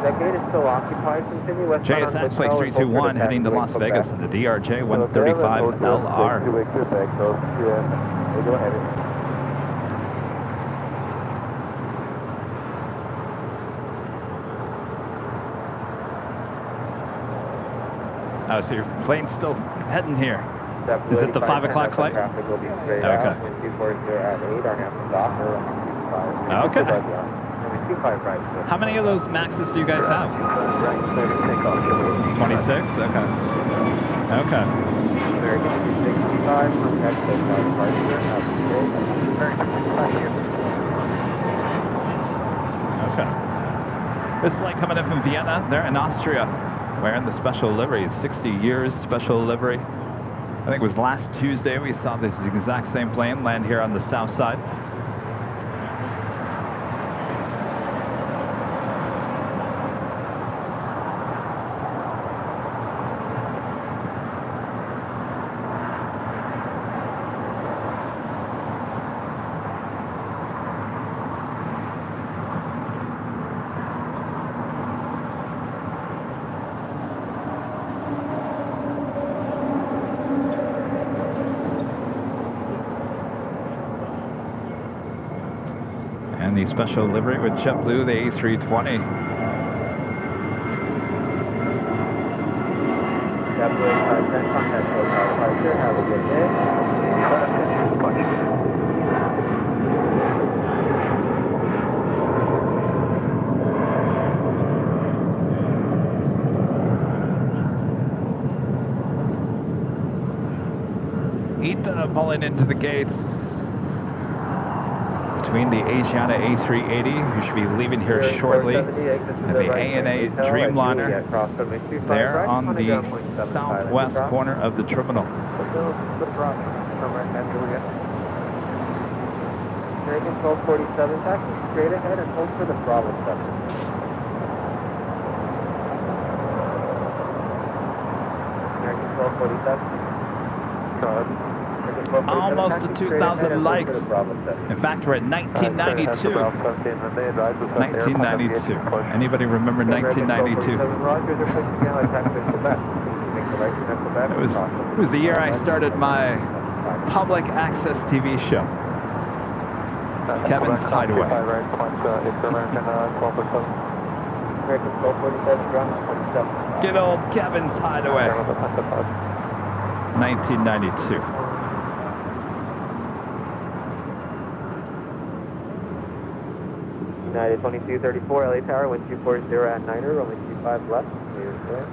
That gate is still occupied. Continue west. JSX flight 321 heading to Las Vegas in the DRJ 135 LR. Oh, so your plane's still heading here. Is it the 5 o'clock flight? Traffic will be straight Okay. out. Wind 240 at 8, our Hampton dock, or 25. Okay. 25 right. How many of those Maxes do you guys have? Right, clear to take off. 26? Okay. Okay. American 265, contact hotel departure. Have a good day. Okay. This flight coming in from Vienna. They're in Austria, wearing the special livery. 60 years special livery. I think it was last Tuesday we saw this exact same plane land here on the south side. And the special livery with JetBlue, the A320. JetBlue 510, contact hotel departure. Have a good day. ITA pulling into the gates between the Asiana A380, who should be leaving here shortly, and the ANA Dreamliner. There on the southwest corner of the terminal. American 1247, taxi straight ahead and hold for the Bravo 7. American 1247. Almost to 2,000 likes. In fact, we're at 1992. 1992. Anybody remember 1992? It was the year I started my public access TV show, Kevin's Hideaway. Good old Kevin's Hideaway. 1992. United 2234, LA Tower, wind 240 at Niner, only 25 left. Clear, clear.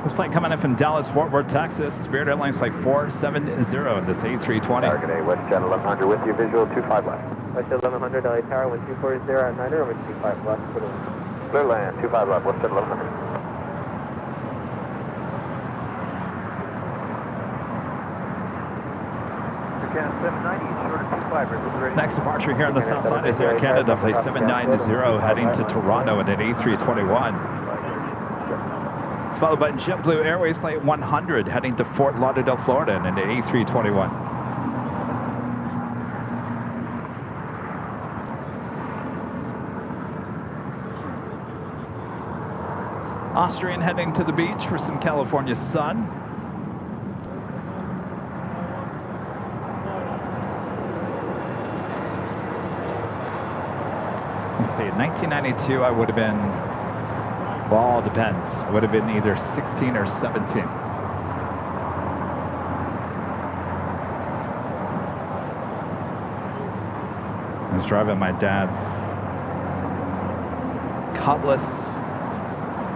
This flight coming in from Dallas, Fort Worth, Texas. Spirit Airlines flight 470, this A320. Target A, WestJet 1100 with you, visual 25 left. WestJet 1100, LA Tower, 1240 at Niner, over 25 left, Clear land, 25 left, WestJet 1100. Canada 790, short of 25, ready. Next departure here on the south side is Air Canada, flight 790, heading to Toronto in an A321. It's followed by JetBlue Airways flight 100, heading to Fort Lauderdale, Florida in an A321. Austrian heading to the beach for some California sun. Let's see, in 1992 I would have been, well, it depends. I would have been either 16 or 17. I was driving my dad's Cutlass.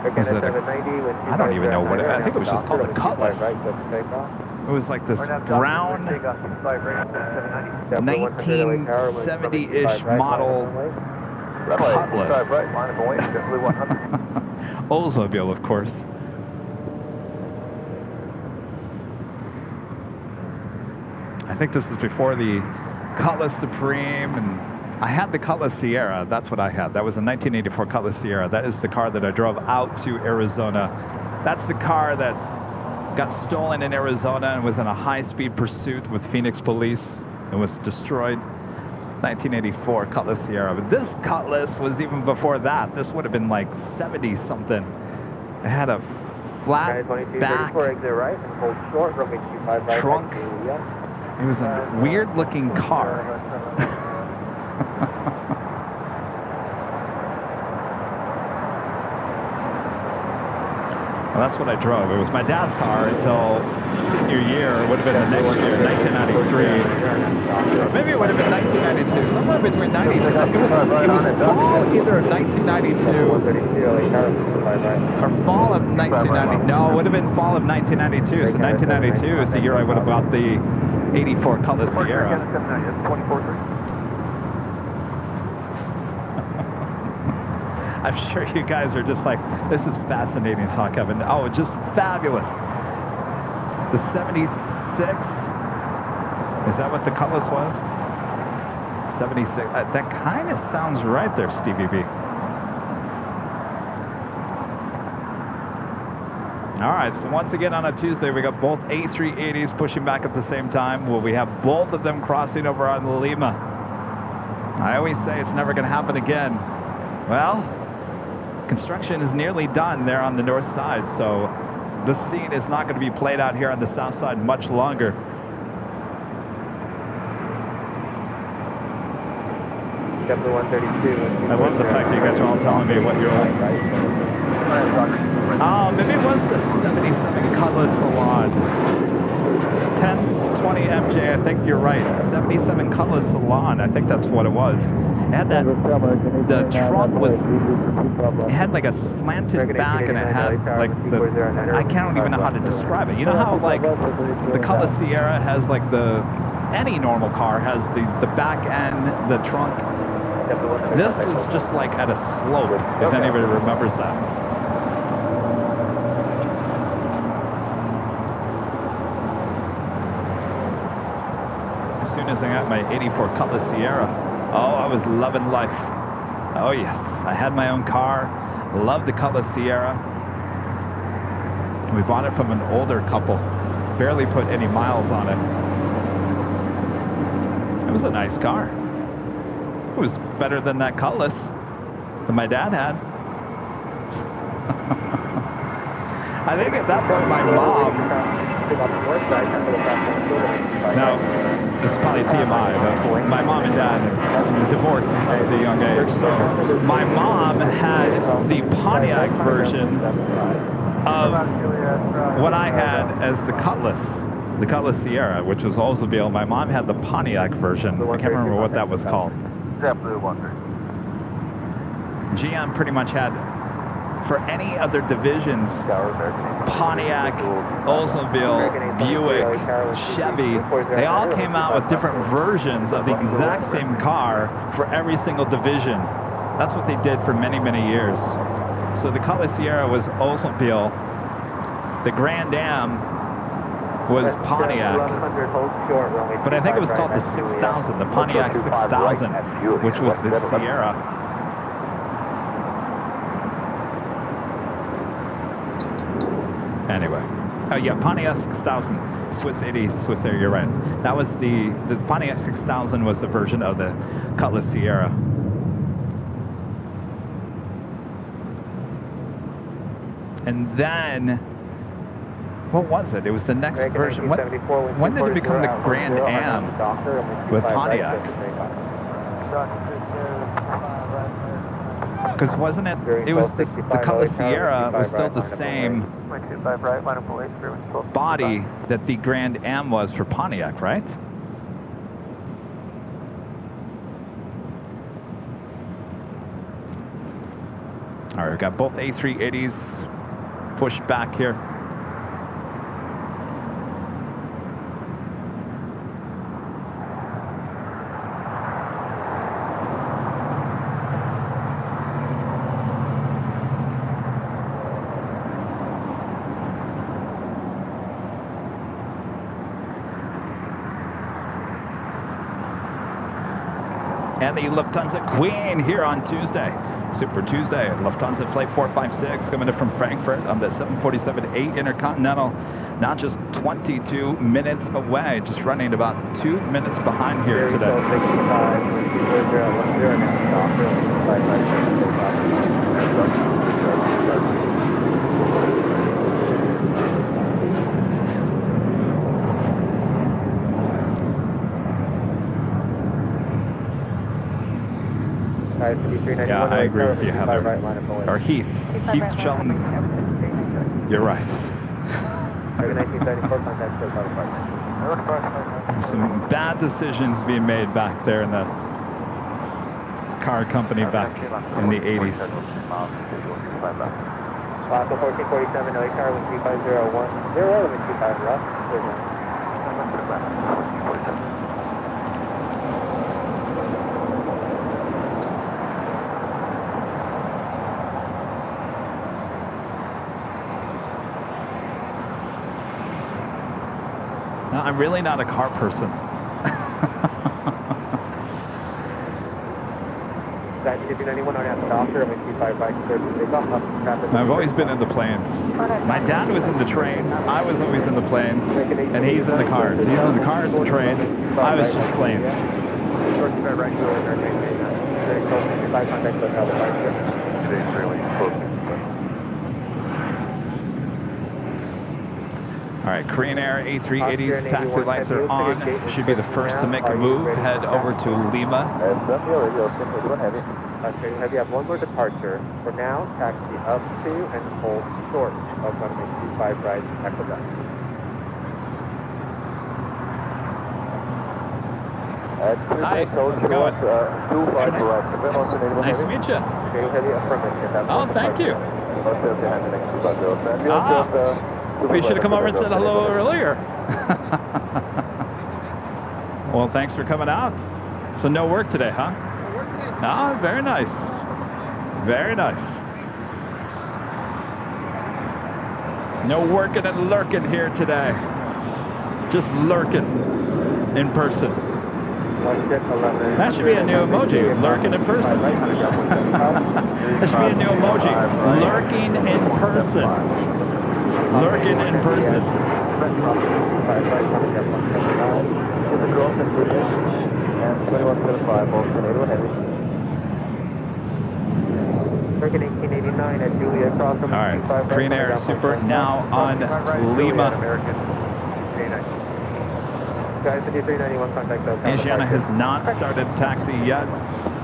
Was it I don't even know what it, I think it was just called a Cutlass. It was like this brown 1970-ish model Cutlass. Oldsmobile, of course. I think this was before the Cutlass Supreme, and I had the Cutlass Sierra. That's what I had. That was a 1984 Cutlass Sierra. That is the car that I drove out to Arizona. That's the car that got stolen in Arizona and was in a high-speed pursuit with Phoenix police and was destroyed. 1984 Cutlass Sierra. But this Cutlass was even before that. This would have been like 70-something. It had a flat back trunk. It was a weird-looking car. Well, that's what I drove. It was my dad's car until senior year. It would have been the next year, 1993. Or maybe it would have been 1992, somewhere between 92. It was fall either of 1992 or fall of 1990. No, it would have been fall of 1992. So 1992 is the year I would have bought the 84 Cutlass Sierra. I'm sure you guys are just like, this is fascinating talk, Evan. Oh, just fabulous. The 76, is that what the Cutlass was? 76, that kind of sounds right there, Stevie B. All right, so once again on a Tuesday, we got both A380s pushing back at the same time. Well, we have both of them crossing over on Lima. I always say it's never going to happen again. Well, construction is nearly done there on the north side, so this scene is not going to be played out here on the south side much longer. I love the fact that you guys are all telling me what you're on. Maybe it was the 77 Cutlass Salon. 1020 MJ, I think you're right. 77 Cutlass Salon, I think that's what it was. It had that, the trunk was, it had like a slanted back, and it had like the, I can't even know how to describe it. You know how like the Cutlass Sierra has like the, any normal car has the back end, the trunk. This was just like at a slope, if anybody remembers that. As soon as I got my 84 Cutlass Sierra, oh, I was loving life. Oh yes, I had my own car, loved the Cutlass Sierra. We bought it from an older couple, barely put any miles on it. It was a nice car. It was better than that Cutlass that my dad had. I think at that point my mom, now this is probably TMI, but my mom and dad divorced since I was a young age. So my mom had the Pontiac version of what I had as the Cutlass Sierra, which was Oldsmobile. My mom had the Pontiac version. I can't remember what that was called. GM pretty much had for any other divisions, Pontiac, Oldsmobile, Buick, Chevy, they all came out with different versions of the exact same car for every single division. That's what they did for many, many years. So the Cutlass Sierra was Oldsmobile. The Grand Am was Pontiac. But I think it was called the 6000, the Pontiac 6000, which was the Sierra. Anyway. Oh yeah, Pontiac 6000, Swiss 80, Swiss Air, you're right. That was the Pontiac 6000 was the version of the Cutlass Sierra. And then, what was it? It was the next version. When did it become the Grand Am with Pontiac? Because wasn't it, it was the Cutlass Sierra was still the same body that the Grand Am was for Pontiac, right? All right, we've got both A380s pushed back here. And the Lufthansa Queen here on Tuesday. Super Tuesday. Lufthansa Flight 456 coming in from Frankfurt on the 747-8 Intercontinental. Not just 22 minutes away, just running about 2 minutes behind here today. Yeah, I agree with you, Heather. Or Heath. Heath Shelton. You're right. Some bad decisions being made back there in the car company back in the 80s. Local 1447, LA car with 3501, 025 rough. No, I'm really not a car person. I've always been in the planes. My dad was in the trains. I was always in the planes. And he's in the cars. He's in the cars and trains. I was just planes. All right, Korean Air A380s taxi lights are on. Should be the first to make a move. Head over to Lima. Heavy, have one more departure. For now, taxi up to and hold short of runway 25 right, Equebec. Hi, how's it going? Nice to meet you. Oh, thank you. We should have come over and said hello earlier. Well, thanks for coming out. So no work today, huh? No work today. Ah, very nice. Very nice. No working and lurking here today. Just lurking in person. That should be a new emoji. Lurking in person. That should be a new emoji. Lurking in person. Lurking in person. All right, Korean Air Super now on Lima. Asiana has not started taxi yet.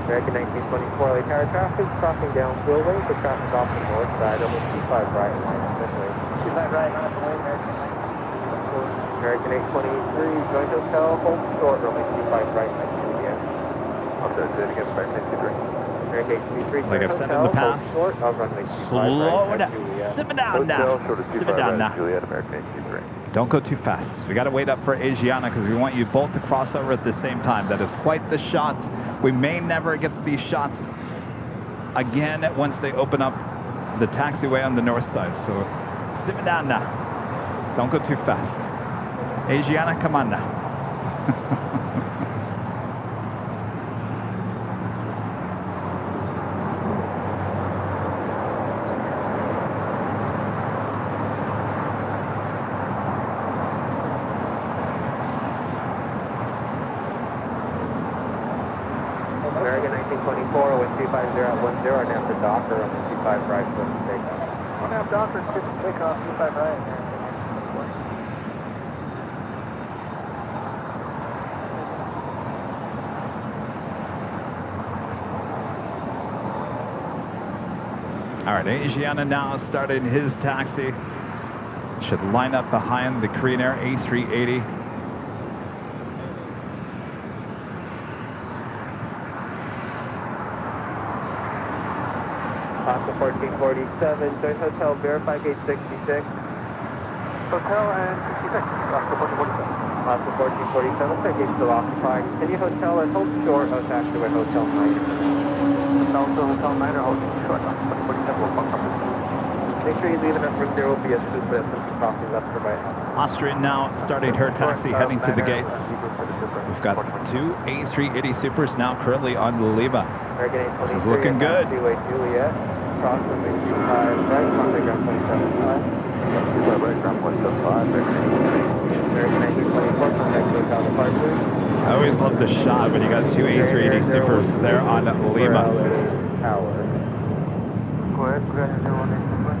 American 1924 LA Tower traffic crossing down Spillway for traffic off the north side of the 25 right line. American 823, joint hotel, hold short, runway 25 right, next to I'm sorry, say it again, American 23. Like I've said in the past, slow down. Simmer down now. Simmer down now. Juliet, American 23. Don't go too fast. We got to wait up for Asiana because we want you both to cross over at the same time. That is quite the shot. We may never get these shots again once they open up the taxiway on the north side. So simmer down now. Don't go too fast. Asiana, come on now. American 1924, 1250 at 10, and after Docker on the 25 right for the takeoff. 1.5 Docker, takeoff, 25 right. All right, Asiana now starting his taxi. Should line up behind the Korean Air A380. Oscar 1447, join Hotel verify gate 66. Hotel and 66. Oscar 1447. Oscar 1447, sorry, gate still occupied. Continue hotel and hold short of taxiway Hotel 9. Hotel 9 or Hotel short. Oscar 1447 will fuck up. Make sure you leave enough room. There will be a super crossing left or right. Austrian now starting her taxi, heading to the gates. We've got two A380 Supers now currently on Lima. This is looking good. Juliet, approximately 25 right, contact ground 27.5. 25 right, ground 27.5, American 1924, contact Hotel departure. I always love the shot when you got two A380 Supers there on Lima. Tower. Go ahead, go ahead, 018 Super.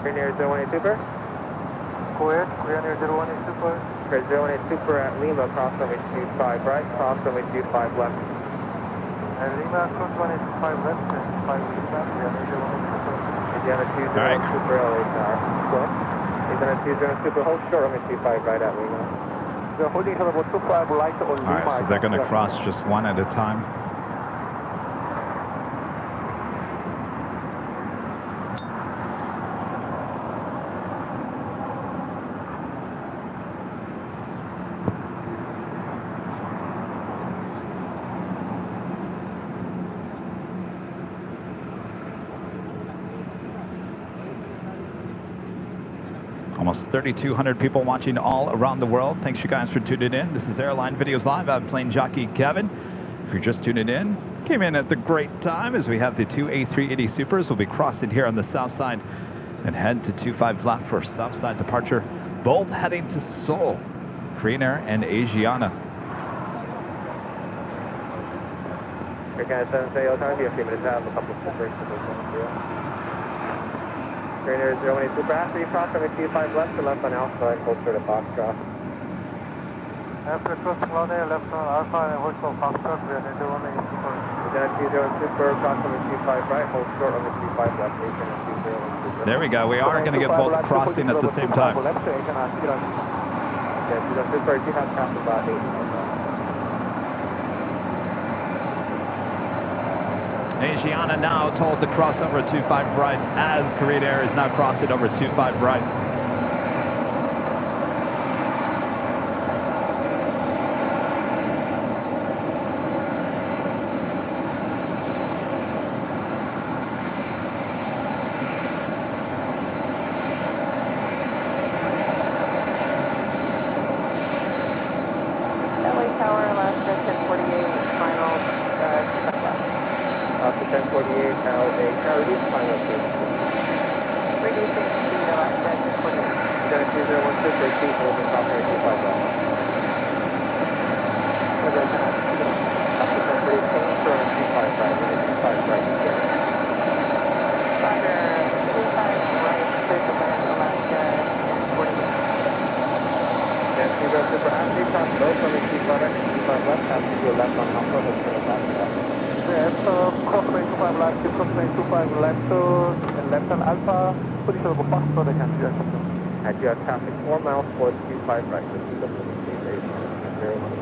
Korean Air 018 Super. Go ahead, Korean Air 018 Super. 018 Super at Lima, cross runway 25 right, cross runway 25 left. And Lima, cross 185 left, and 5 Lima, Korean Air 018 Super. Indiana 20 Alright. Super LA tower. What? Indiana 20 Super, hold short runway 25 right at Lima. They're holding short about 25 light on Lima. All right, so they're going to cross just one at a time. Almost 3,200 people watching all around the world. Thanks you guys for tuning in. This is Airline Videos Live. I'm plane jockey Kevin. If you're just tuning in, came in at the great time as we have the two A380 Supers. We'll be crossing here on the south side and head to 25 left for south side departure. Both heading to Seoul, Korean Air and Asiana. You're going to 7 say time. You have a few minutes out. A couple of Supers to this one. Korean Air 018 Super, after you cross runway 25 left to left on Alpha and hold short of Foxtrot. After crossing runway left on Alpha and hold short Foxtrot, Korean Air 018 Super. Indiana 20 Super, cross runway 25 right, hold short runway 25 left, Asiana 20 Super. There we go. We are going to get both crossing at the same time. Yeah, 20 Super, you have passed about 8. Asiana now told to cross over 25 right as Korean Air is now crossing over 25 right. LA Tower, Alaska, 1048, final, After 1048, now reduce final speed. reducing speed, Alaska, 1048. Indiana 201 Super, keep holding top air 25 left. After 1048, change for right, runway 25 right here. Roger, 25 right, clear to land Alaska, and 40. And Zero Super Ashley, cross both, runway 25 right, 25 left, pass to your left on Alpha, let's turn it back to that. Yes, crossway 25 left, crossway 25 left, and left on Alpha, position of pass for the country. At you have traffic 4 miles towards 25 right, this is the speed rate, 01.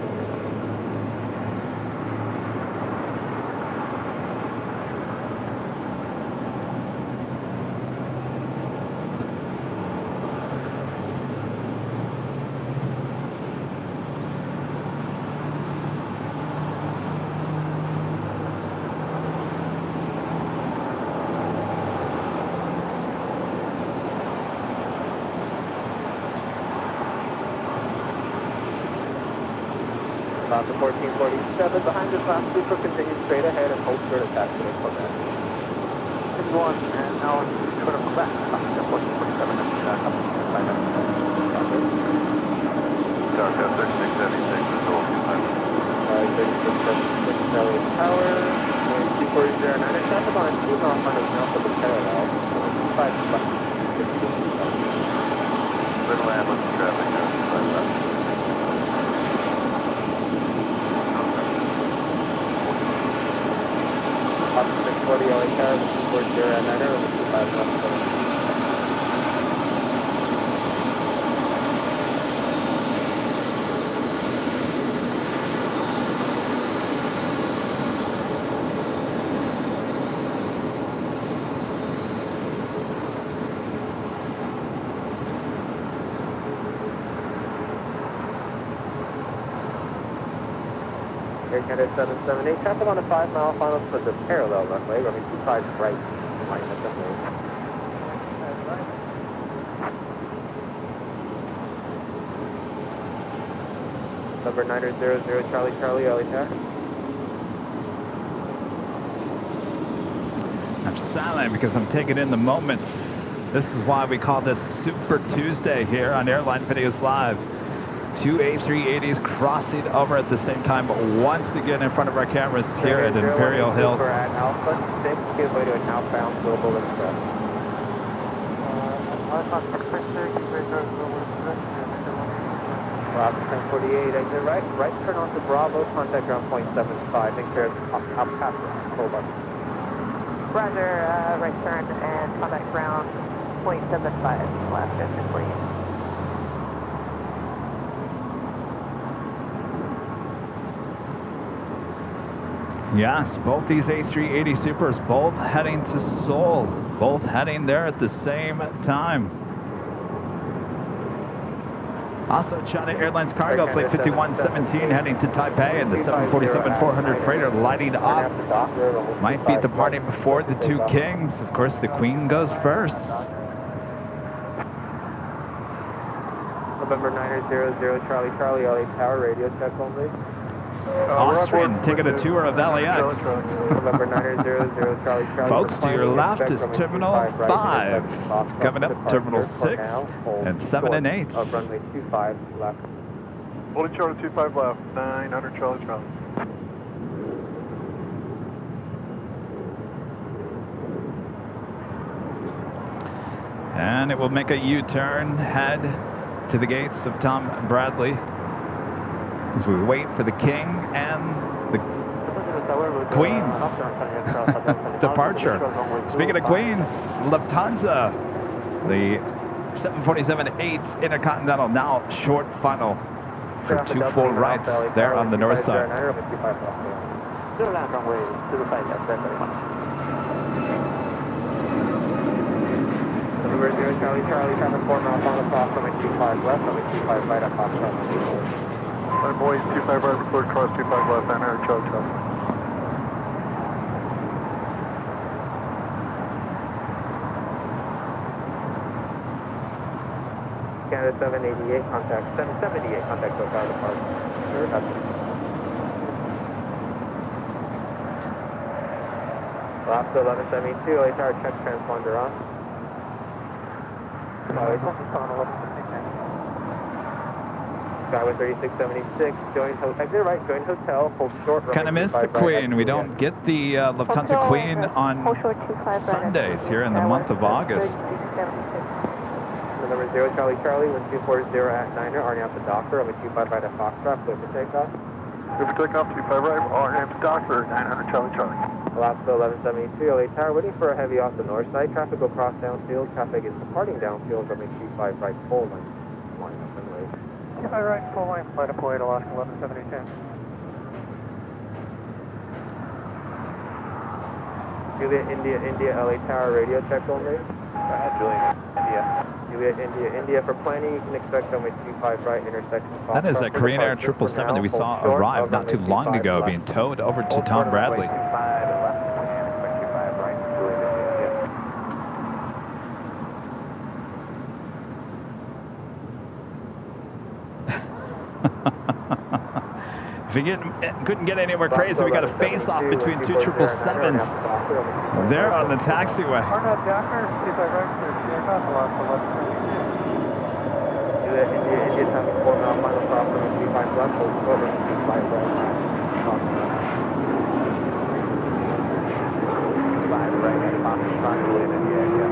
About the 1447 behind this last super, continue straight ahead and hold short attached to the Corvette. 51, and now short of Quebec, 1447, up by that. Delta 3676 is all 3676 Valley Tower, 2409, and traffic on 2 mile front of north of the parallel, 5 left, 15. Little ambulance traffic, 5 left. Up 640 LA Tower, 2409, over 25 left. Air Canada 778, traffic on a 5 mile final for the parallel runway, runway 25 right, line up the way. Number 900 Charlie Charlie, LA Tower. I'm silent because I'm taking in the moment. This is why we call this Super Tuesday here on Airline Videos Live. 2 A380s crossing over at the same time, but once again in front of our cameras here at Imperial Hill. We're at Alpha 6, give way to an outbound Global Express. Alpha 1048, exit right, right turn onto Bravo, contact ground point 75, and clear up past hold up. Roger, right turn and contact ground, 0.75, Alaska, 1048. Yes, both these A380 Supers, both heading to Seoul, both heading there at the same time. Also, China Airlines Cargo Flight 5117 heading to Taipei, and the 747-400 freighter lighting up. Might be departing before the two kings. Of course, the Queen goes first. November 900 Charlie Charlie, LA Tower, radio check only. Austrian taking a tour of LAX. November 900 Charlie Charlie. Folks, to your left is Terminal 5. Coming up, Terminal 6 and 7 and 8. Of runway 25 left. Holding Charlie 25 left, 900 Charlie Charlie. And it will make a U-turn, head to the gates of Tom Bradley as we wait for the King and the Queen's departure. Speaking of Queens, Lufthansa, the 747-8 Intercontinental now short funnel for 2 full rights there on the north side. November 0 Charlie Charlie, traffic 4 miles on the cross, runway 25 left, runway 25 right up off runway. Alright boys, 25 right, record cross 25 left, 900 Charlie Charlie. Canada 788, contact 778, contact SoCal departure. Alaska 1172, LA Tower, check transponder on. Skyway 3676, exit right, join hotel, hold short. Kind of missed the Queen. We don't get the Lufthansa Queen on Sundays here in the month of August. Number 0 Charlie Charlie, 1240 at Niner, Arnie out the Docker, runway 25 right at Foxtrot, clear for takeoff. Clear for takeoff, 25 right, Arnie out the Docker, 900 Charlie Charlie. Alaska 1173, LA Tower, waiting for a heavy off the north side. Traffic will cross downfield. Traffic is departing downfield, runway 25 right, full line. Line up and wait. 25 right, full line, flight up away to Alaska 1172. Juliet India India LA Tower, radio check only. Juliet India. Juliet India India, for planning, you can expect runway 25 right, intersection. That is a Korean Air 777 that we saw arrive not too long ago, being towed over to Tom Bradley. If we couldn't get anywhere crazy, we got a face-off between two 777s. They're on the taxiway. Arnold Docker, 25 right, clear for takeoff, Alaska 1172. Juliet India India, traffic 4 mile final stop, runway 25 left, hold short, runway 25 right. 5 right, at Foxtrot, Juliet India India.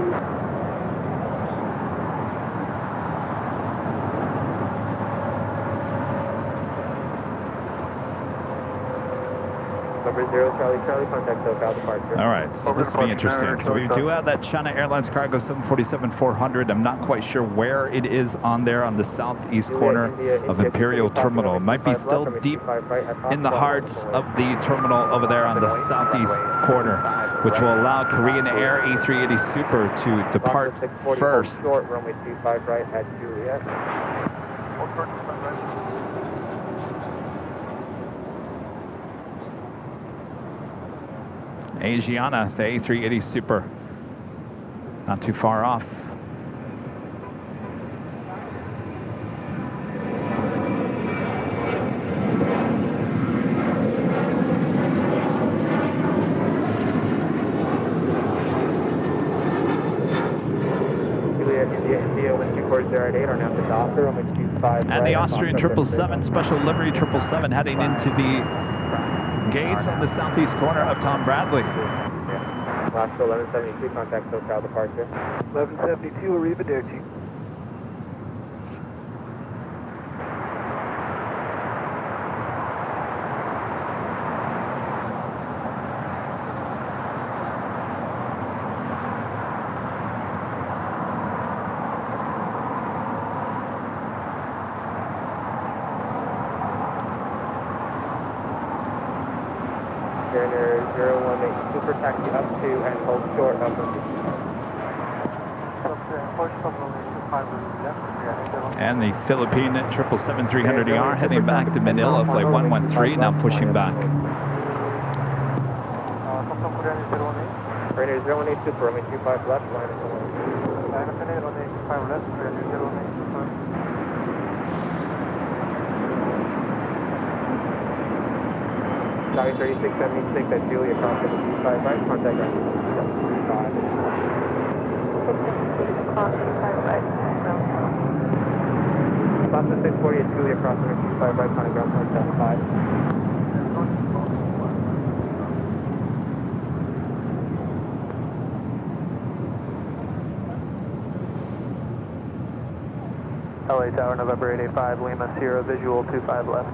Number 0 Charlie Charlie, contact SoCal departure. All right, so this will be interesting. So we do have that China Airlines cargo 747-400. I'm not quite sure where it is on there on the southeast corner of Imperial Terminal. It might be still deep in the hearts of the terminal over there on the southeast corner, which will allow Korean Air A380 Super to depart first. Short, runway 25 right at Juliet. Asiana, the A380 Super, not too far off. India 124 at 8 are now at the Docker, runway 25 And the Austrian 777, special livery 777, heading into the gates on the southeast corner of Tom Bradley. Alaska 1172, contact SoCal departure. 1172, arrivederci. Turner 018 Super, taxi up to and hold short of the And the Philippine 777-300ER heading back to Manila, flight 113, now pushing back. Turner 018 Super, runway 25 left, line of Skyway 3676 at Julia, across the 25 right, contact ground 25. Alaska 640 at Julia, across the 25 right, contact ground 175. LA Tower, November 885, Lima Sierra, visual 25 left.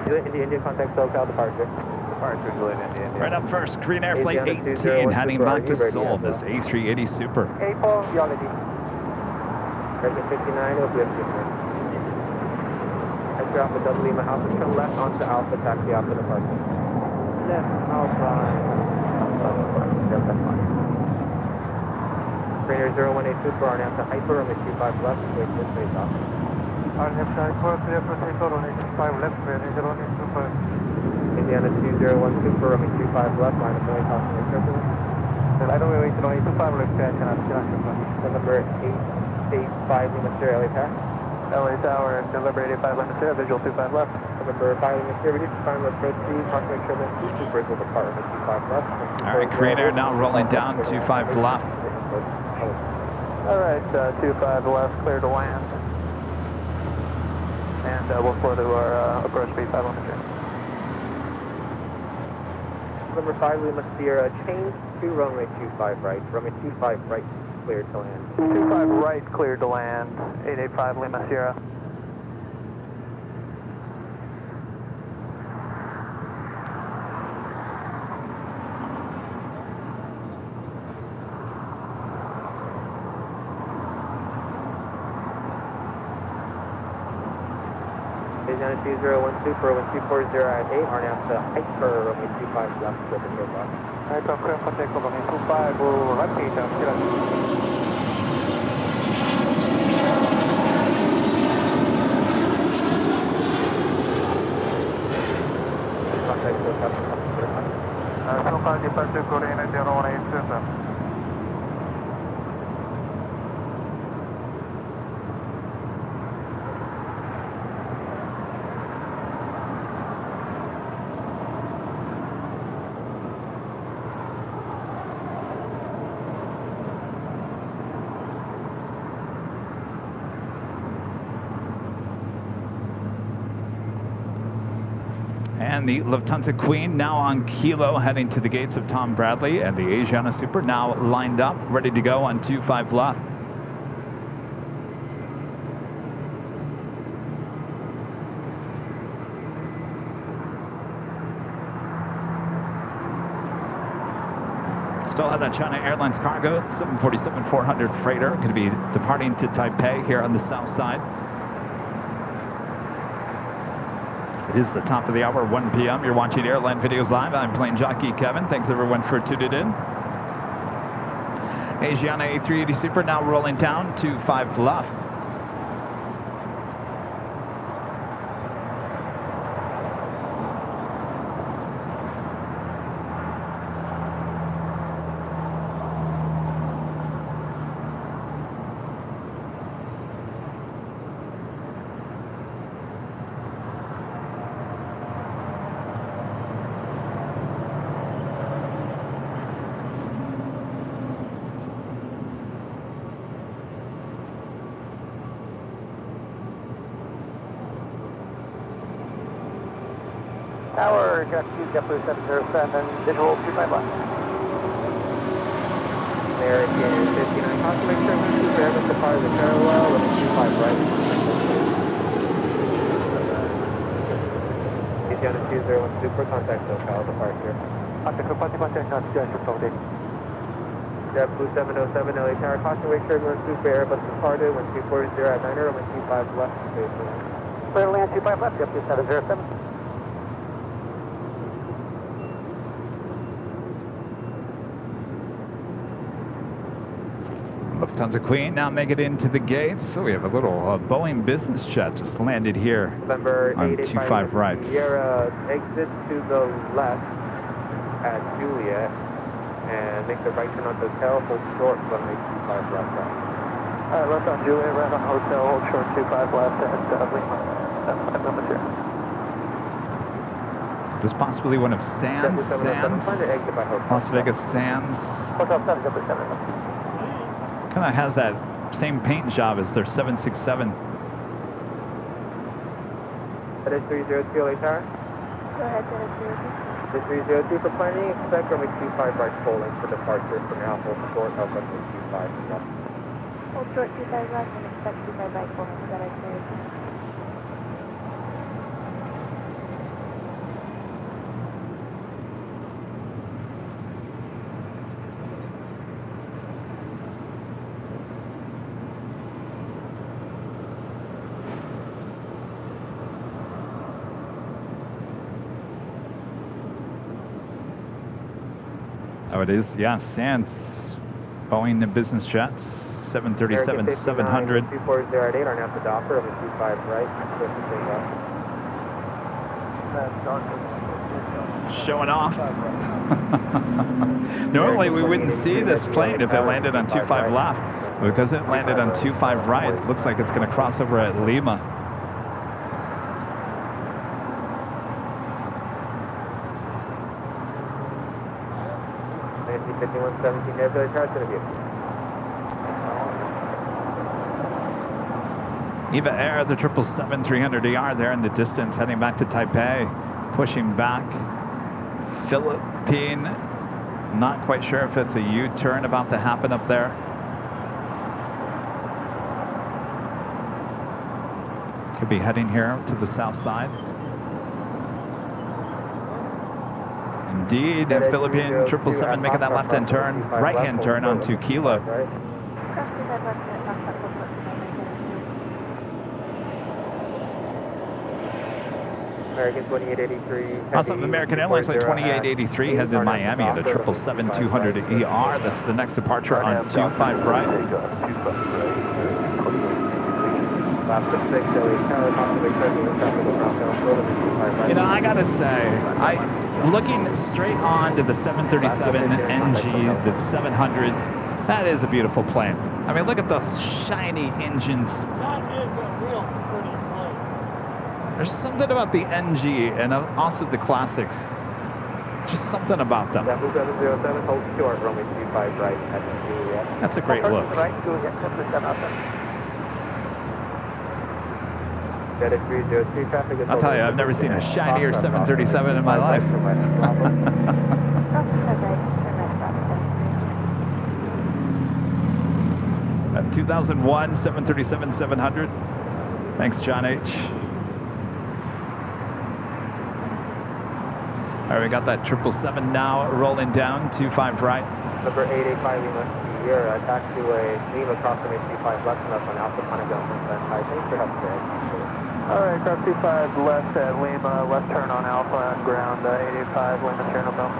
India, contact SoCal departure. Departure, Juliet India India. Right up first, Korean Air Flight 18 heading back to Seoul, this A380 Super. A4, Yoladi. Present 59, it'll be a 59. Enter Alpha Double Lima Alpha, turn left onto Alpha, taxi Alpha departure. Left, Alpha. Trainer 018 Super, Arnie to Hyper, runway 25 left, wait for space off. Arnie to Hyper, clear for takeoff, runway 25 left, Trainer 018 Super. Indiana 201 Super, runway 25 left, line of noise, off the turbulence. I don't know, 25 left, Number 885 Lima Sierra, LA Tower. LA Tower, November 85 Lima Sierra, visual 25 left. November 5 Lima Sierra, reduce final approach speed, approximate turbulence, 2 Supers will depart, runway 25 left. All right, Korean Air now rolling down 25 left. All right, 25 left, clear to land. And we'll slow to our approach speed 500. Number 5, Lima Sierra, change to runway 25 right. Runway 25 right, cleared to land. 25 right, cleared to land. 885 Lima Sierra. Asiana 2012 for 1240 at 8, are now to hyper runway 25 left with the takeoff. Alright, so clear for takeoff runway 25, we'll left gate down, get up. Contact SoCal, SoCal departure Korean 0187. And the Lufthansa Queen now on Kilo, heading to the gates of Tom Bradley, and the Asiana Super now lined up, ready to go on 25 left. Still have that China Airlines cargo, 747-400 freighter, going to be departing to Taipei here on the south side. It is the top of the hour, 1 p.m. You're watching Airline Videos Live. I'm plane jockey Kevin. Thanks everyone for tuning in. Asiana A380 Super now rolling down to 5 left. Tower, Jockeys, JetBlue 707, visual 25 left. American 59, confirmation service, Fairmont departed the parallel, runway 25 right. Asiana 201 Super, contact SoCal, departure. JetBlue 707, LA Tower, caution wake turbulence, Super Airbus departed, 1240 at 9, runway 25 left, station. Clear to land 25 left, JetBlue 707. Lufthansa Queen now make it into the gates. So we have a little Boeing business jet just landed here November on 25 right. Sierra exit to the left at Juliet and make the right turn on Hotel, hold short, runway 25 left. Alright, left on Juliet, right on Hotel, hold short 25 left at Lima. 5 Lima Sierra. This is possibly one of Sands, Las Vegas Sands. Hotel 777. Kind of has that same paint job as their 767. That is 302 LA Tower. Go ahead, Dennis. This 302 for planning, expect runway 25 right full length for departure from now, hold short, up runway 25 left. Hold short 25 left and expect 25 right full length, that I cleared. Oh, it is, yeah, Sands, Boeing business jets, 737, 700. 240 at 8 are now to Docker, runway 25 right, Showing off. Normally we wouldn't see this plane if it landed on 25 left. Because it landed on 25 right, it looks like it's going to cross over at Lima. Nancy 5117, Nebula Tower, it's going to be Eva Air, the 777-300ER there in the distance, heading back to Taipei, pushing back. Philippine, not quite sure if it's a U-turn about to happen up there. Could be heading here to the south side. Indeed, Philippine 777 making that left-hand turn, right-hand turn onto Kilo. American 2883. Also, American Airlines flight 2883 headed to Miami at a 777-200ER. That's the next departure on 25 right. You know, I gotta say, looking straight on to the 737 NG, the 700s, that is a beautiful plane. I mean, look at those shiny engines. That is a real pretty plane. There's something about the NG and also the classics. Just something about them. 707, hold short, runway 25 right at Juliet. That's a great look. Right, Juliet, 777. I'll tell you, I've never seen a shinier 737 in my life. 2001 737-700. Thanks, John H. All right, we got that 777 now rolling down, 25 right. Number 885 Lima, you're attack to a Lima crossing 25 left and up on Alpha Panagon. Thanks for help today. All right, aircraft 25 left at Lima, left turn on Alpha and ground 885 Lima Chernobyl.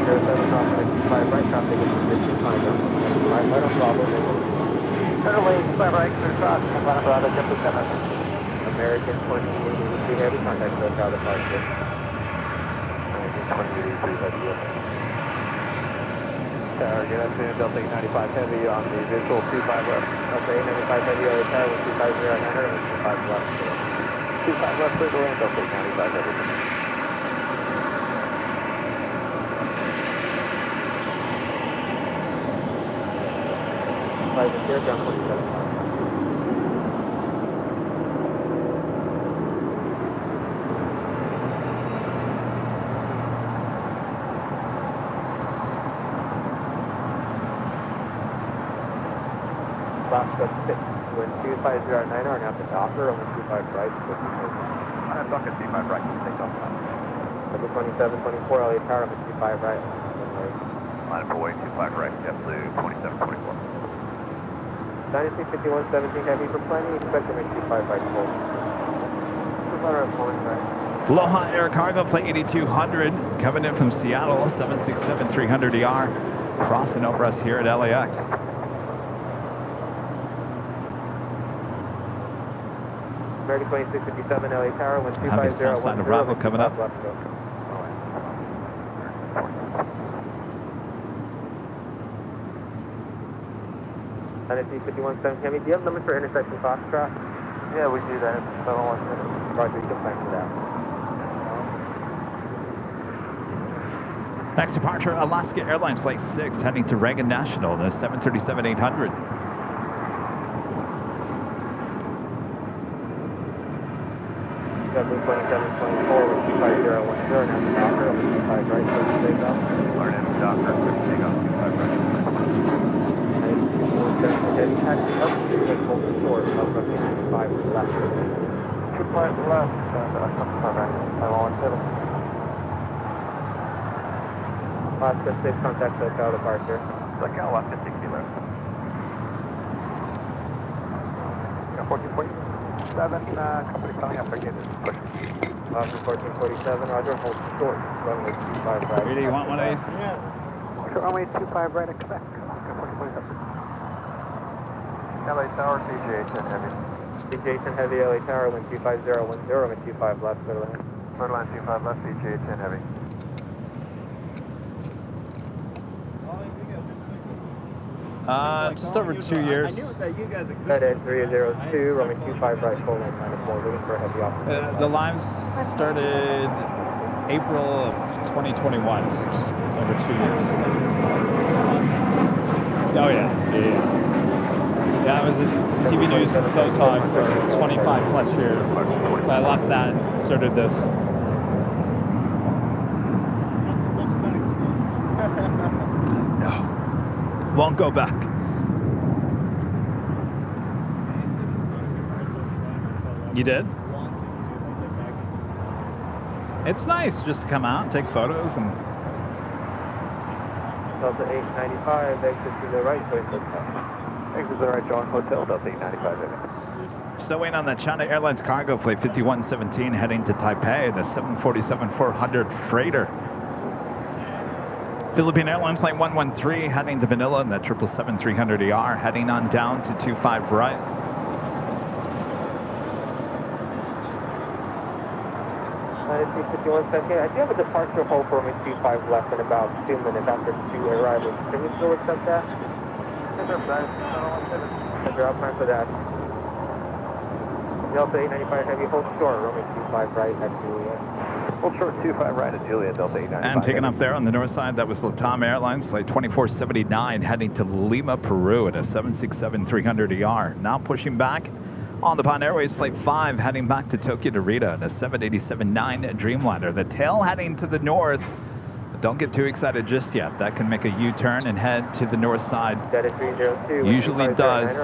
Right, traffic is position, right on Bravo. Turn away, 5 right, clear cross, Atlanta Bravo, 777. American 2883 heavy contact with out of departure. American 2883 heavy. Tower, good afternoon, Delta 895 heavy on the visual 25 left. Delta 895 heavy, LA Tower with 250 at 900 and 25 left. 25 left, clear to land, Delta 895 heavy. Here, ground 27. Last 6, when 250 at 9 are now to Docker, only 25 right. I'm Docker 25 right, take off. Number 27, 24, LA Tower, number 25 right. Line for way 25 right, JetBlue 27, 24. 9351, 17 heavy for plenty, expect to make 25 right full. Aloha Air Cargo Flight 8200 coming in from Seattle, 767-300ER, crossing over us here at LAX. American 2657, LA Tower, 1250. Heavy south side of Bravo coming up. 9351, Heavy. Do you have numbers for intersection Foxtrot? Yeah, we do that. 716. Roger, you can plan for that. Next departure, Alaska Airlines Flight 6 heading to Reagan National, the 737-800. JetBlue 2724 with 25010, now to Docker, 25 right, so to take off. Learn in Docker, take off 25 right. Heavy taxi up to hold the short, up from 85 with left. 2 flights left, Last 6, contact SoCal departure. SoCal, left at 60 left. 1447, company coming up again. Last 1447, Roger, hold short, runway 25 right. Really, you want one of these? Yes. Runway 25 right at Quebec. 1447. LA Tower, CJ10 heavy. CJ10 heavy, LA Tower, wind 25010, and 25 left, clear to land. Airline 25 left, CJ10 heavy. Just over 2 years. I knew that you guys existed. Head at 302, runway 25 right, full line, -4, looking for a heavy off. The limes started April of 2021, so just over 2 years. Oh yeah. Yeah, I was a TV news photog for 25 plus years. So I left that and started this. No, won't go back. You did? It's nice just to come out and take photos and. Delta 895, exit to the right, please. Exit to the right, John Hotel, Delta 895. Still waiting on that China Airlines cargo flight 5117 heading to Taipei, the 747-400 freighter. Philippine Airlines flight 113 heading to Manila in that 777-300ER heading on down to 25 right. I do have a departure hold for me 25 left in about 2 minutes after 2 arrivals. Can we still accept that? Yes, sir. I'll plan for that. Delta 895 heavy, hold short, runway 25 right at Juliet. Hold short 25 right at Juliet, Delta 895. And taking off there on the north side, that was LATAM Airlines flight 2479 heading to Lima, Peru at a 767-300ER. Now pushing back on the Pan Airways flight 5 heading back to Tokyo Narita at a 787-9 Dreamliner. The tail heading to the north. But don't get too excited just yet. That can make a U-turn and head to the north side. Usually does.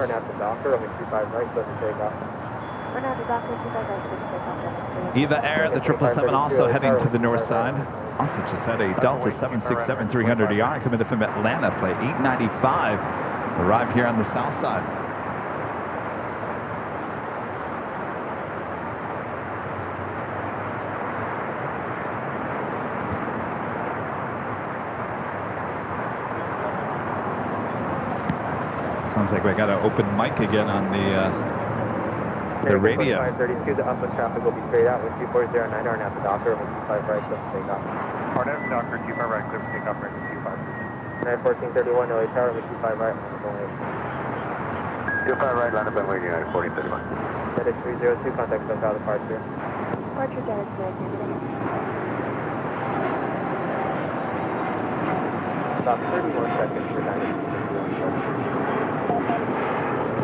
Eva Air, the 777 also heading to the north side. Also just had a Delta 767-300ER coming from Atlanta, flight 895. Arrive here on the south side. Sounds like we got an open mic again on the radio. 532, the upland traffic will be straight out with 2409 or at the docker, with 25 right, clip take off. Arnett, docker, 25 right, clip take off, right, 25. 91431, LA Tower, with 25 right, 25 right, line up and waiting, 91431. That is 302, contact SoCal departure. Departure, Dennis, About 31 seconds for 9.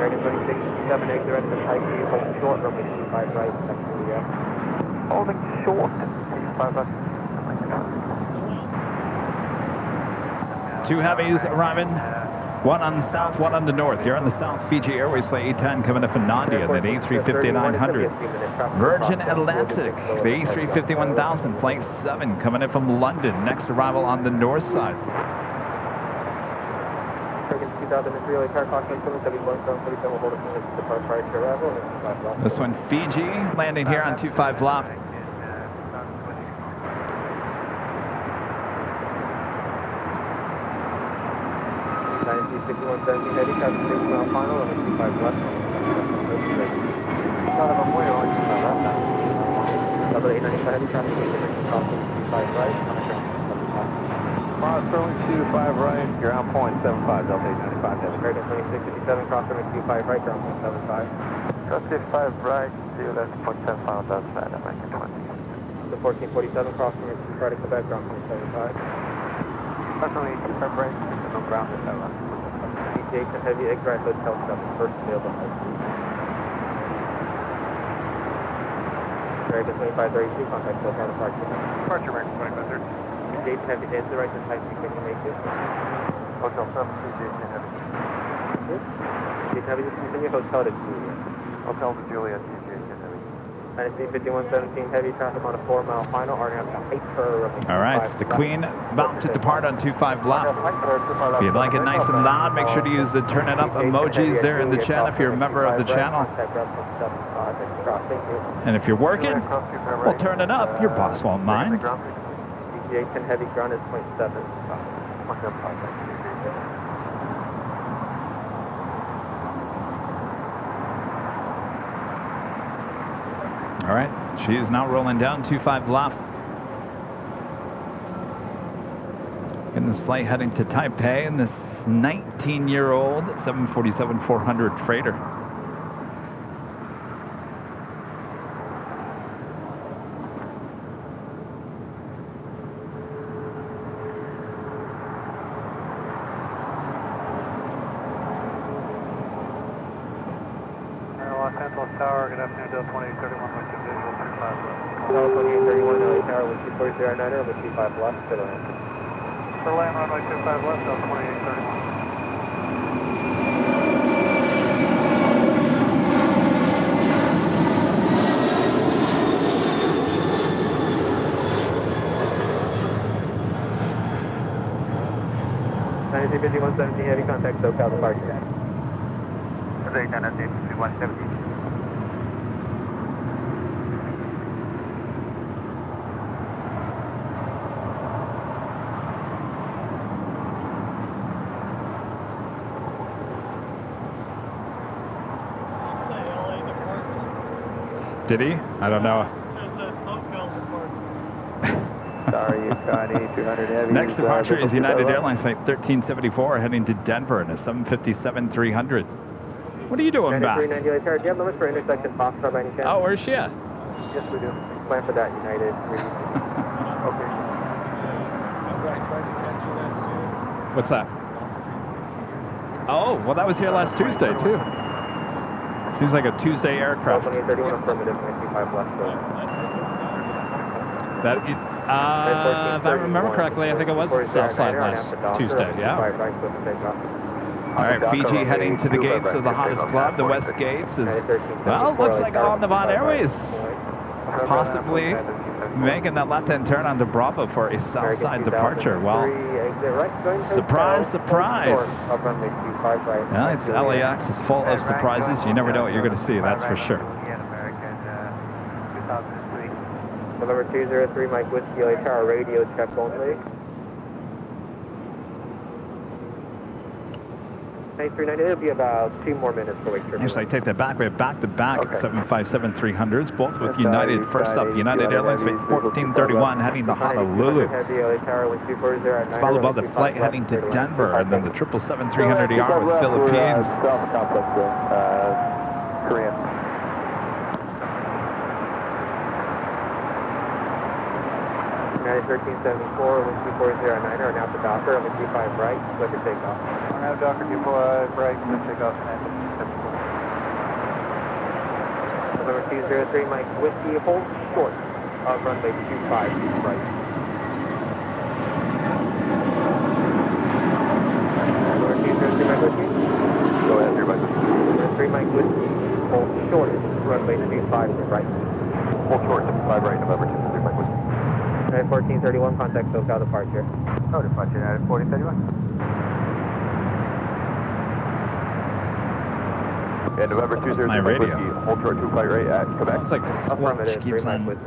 American 2667, exit right to the Taipei, hold short, runway 25 right, next to the holding short, 25 right. Two heavies arriving. One on the south, one on the north. Here on the south, Fiji Airways flight 810 coming up from Nandi and then A350-900. Virgin Atlantic, the A350-1000, flight 7 coming in from London. Next arrival on the north side. 2003 LA Tower, caution 771, hold it depart prior to arrival. This one, Fiji, landing here on 25 left. 5170 heavy, traffic 6 mile final, runway 25 left. Double 895 heavy, traffic 25 right. Crossing 25 right, ground point 75, Delta 895, heavy. American 2657, crossing 25 right, ground point 75. Cross 55 right, 0, that's point 75, that's bad, American 20. The 1447, crossing 25 right to Quebec, ground point 75. Crossing 25 right, no ground is that right. DTH and heavy, egg drive, hotel 7, first available high speed. American 2532, contact SoCal departure. Departure, American 2530. Jason Heavy, to the right this time, can you make it? Hotel 7, Jason Heavy. Jason Heavy, just continue hotel to Juliet. Hotel to Juliet, Jason Heavy. NSC 5117 heavy, traffic on a 4 mile final, RNF to hyper. All right, the Queen about to depart on 25 left. If you'd like it nice and loud, make sure to use the turn it up emojis there in the chat if you're a member of the channel. And if you're working, well, turn it up. Your boss won't mind. DTH heavy, ground is 0.7. All right, she is now rolling down 25 left. In this flight heading to Taipei in this 19-year-old 747-400 freighter. Southwest Tower, good afternoon, Del 2831, with 2 visual, 35 left. Del 2831, LA Tower, with 240 with 25 left, clear to land. Clear to land, runway 25 left, Del 2831. Busy 117, heavy contact, SoCal departure. Today, 10 at 170. Say LA departure. Did he? I don't know. Just said SoCal departure. Sorry, Yukon 200 heavy. Next departure is United Airlines flight 1374 heading to Denver in a 757-300. What are you doing back? 390 LA Tower, do you have limits for intersection Foxtrot by any chance? Oh, where's she at? Yes, we do. Plan for that, United. Okay. I tried to catch you last year. What's that? Lost you 60 years. Oh, well, that was here last Tuesday, too. Seems like a Tuesday aircraft. 2831 affirmative, 95 left. So. That's a good sign. That, if I remember correctly, I think it was Southside last Tuesday, yeah. All right, Fiji heading to the gates of the hottest club, the West Gates, is, well, looks like on Nevada Airways possibly making that left-hand turn onto Bravo for a Southside departure. Well, surprise, surprise. Well, it's LAX is full of surprises. You never know what you're going to see, that's for sure. November 203, Mike Whiskey, LA Tower, radio check only. 390, it'll be about 2 more minutes for wake turbulence. Actually, I take that back. We have back-to-back 757-300s, both with United. First up, United Airlines flight 1431 heading to Honolulu. It's followed by the flight heading to Denver, and then the 777-300ER with Philippines. Korean. United 1374, wind 2409 are now at the Docker on the 25 right, clear for takeoff. Now Docker 25 right, clear takeoff, November 203, Mike Whiskey, hold short of runway 25 right. November 203, Mike Whiskey. Go ahead, everybody. November 3, Mike Whiskey, hold short, runway 25 right. Hold short, 5 right, November 203, Mike Whiskey. United 1431, contact SoCal departure. Oh, departure, United 1431. And November 203, My radio. hold short 25 right at Quebec. Sounds like the squelch keeps on a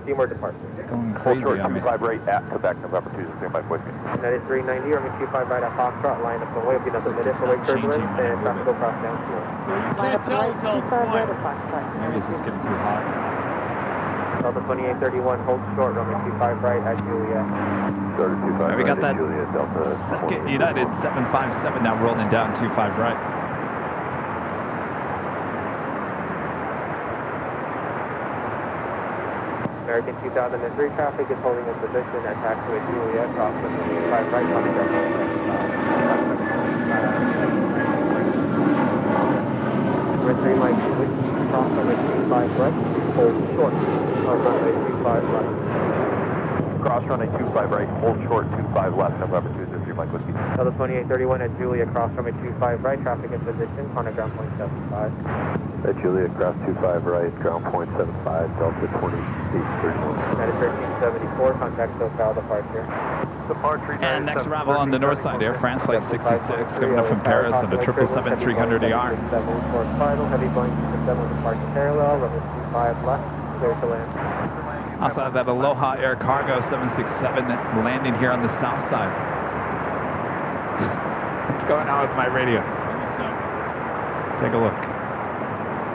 few more departures. going Hold crazy short on me. 25 right at Quebec, November 203, Mike Whiskey. United 390, runway 25 right at Foxtrot, line up the way, will be another minute for wake turbulence, and traffic will cross down fuel. So you can't tell until it's quiet. Maybe it's just getting too hot. Delta 2831, hold short, runway 25 right at Juliet. Started 25 All right, we got right that at Juliet, Delta second United 757 now rolling down 25 right. American 2003 traffic is holding its position at taxiway Juliet, cross the 25 right, coming down. Number 3, Mike Whiskey, cross runway 25 right, hold short of runway 25 left. Cross runway 25 right, hold short 25 left, November 203, Mike Whiskey. Delta 2831 at Juliet, cross runway 25 right, traffic in position, Honda ground point 75. At Juliet, cross 25 right, ground point 75, Delta 2831. United 1374, contact SoCal departure. Departure. And next arrival on the north side, Air France flight 66 coming up from Paris on the 777-300ER. Heavy Boeing 777 departure parallel, runway 25 left, clear to land. Also have that Aloha Air Cargo 767 landing here on the south side. What's going on with my radio? Take a look.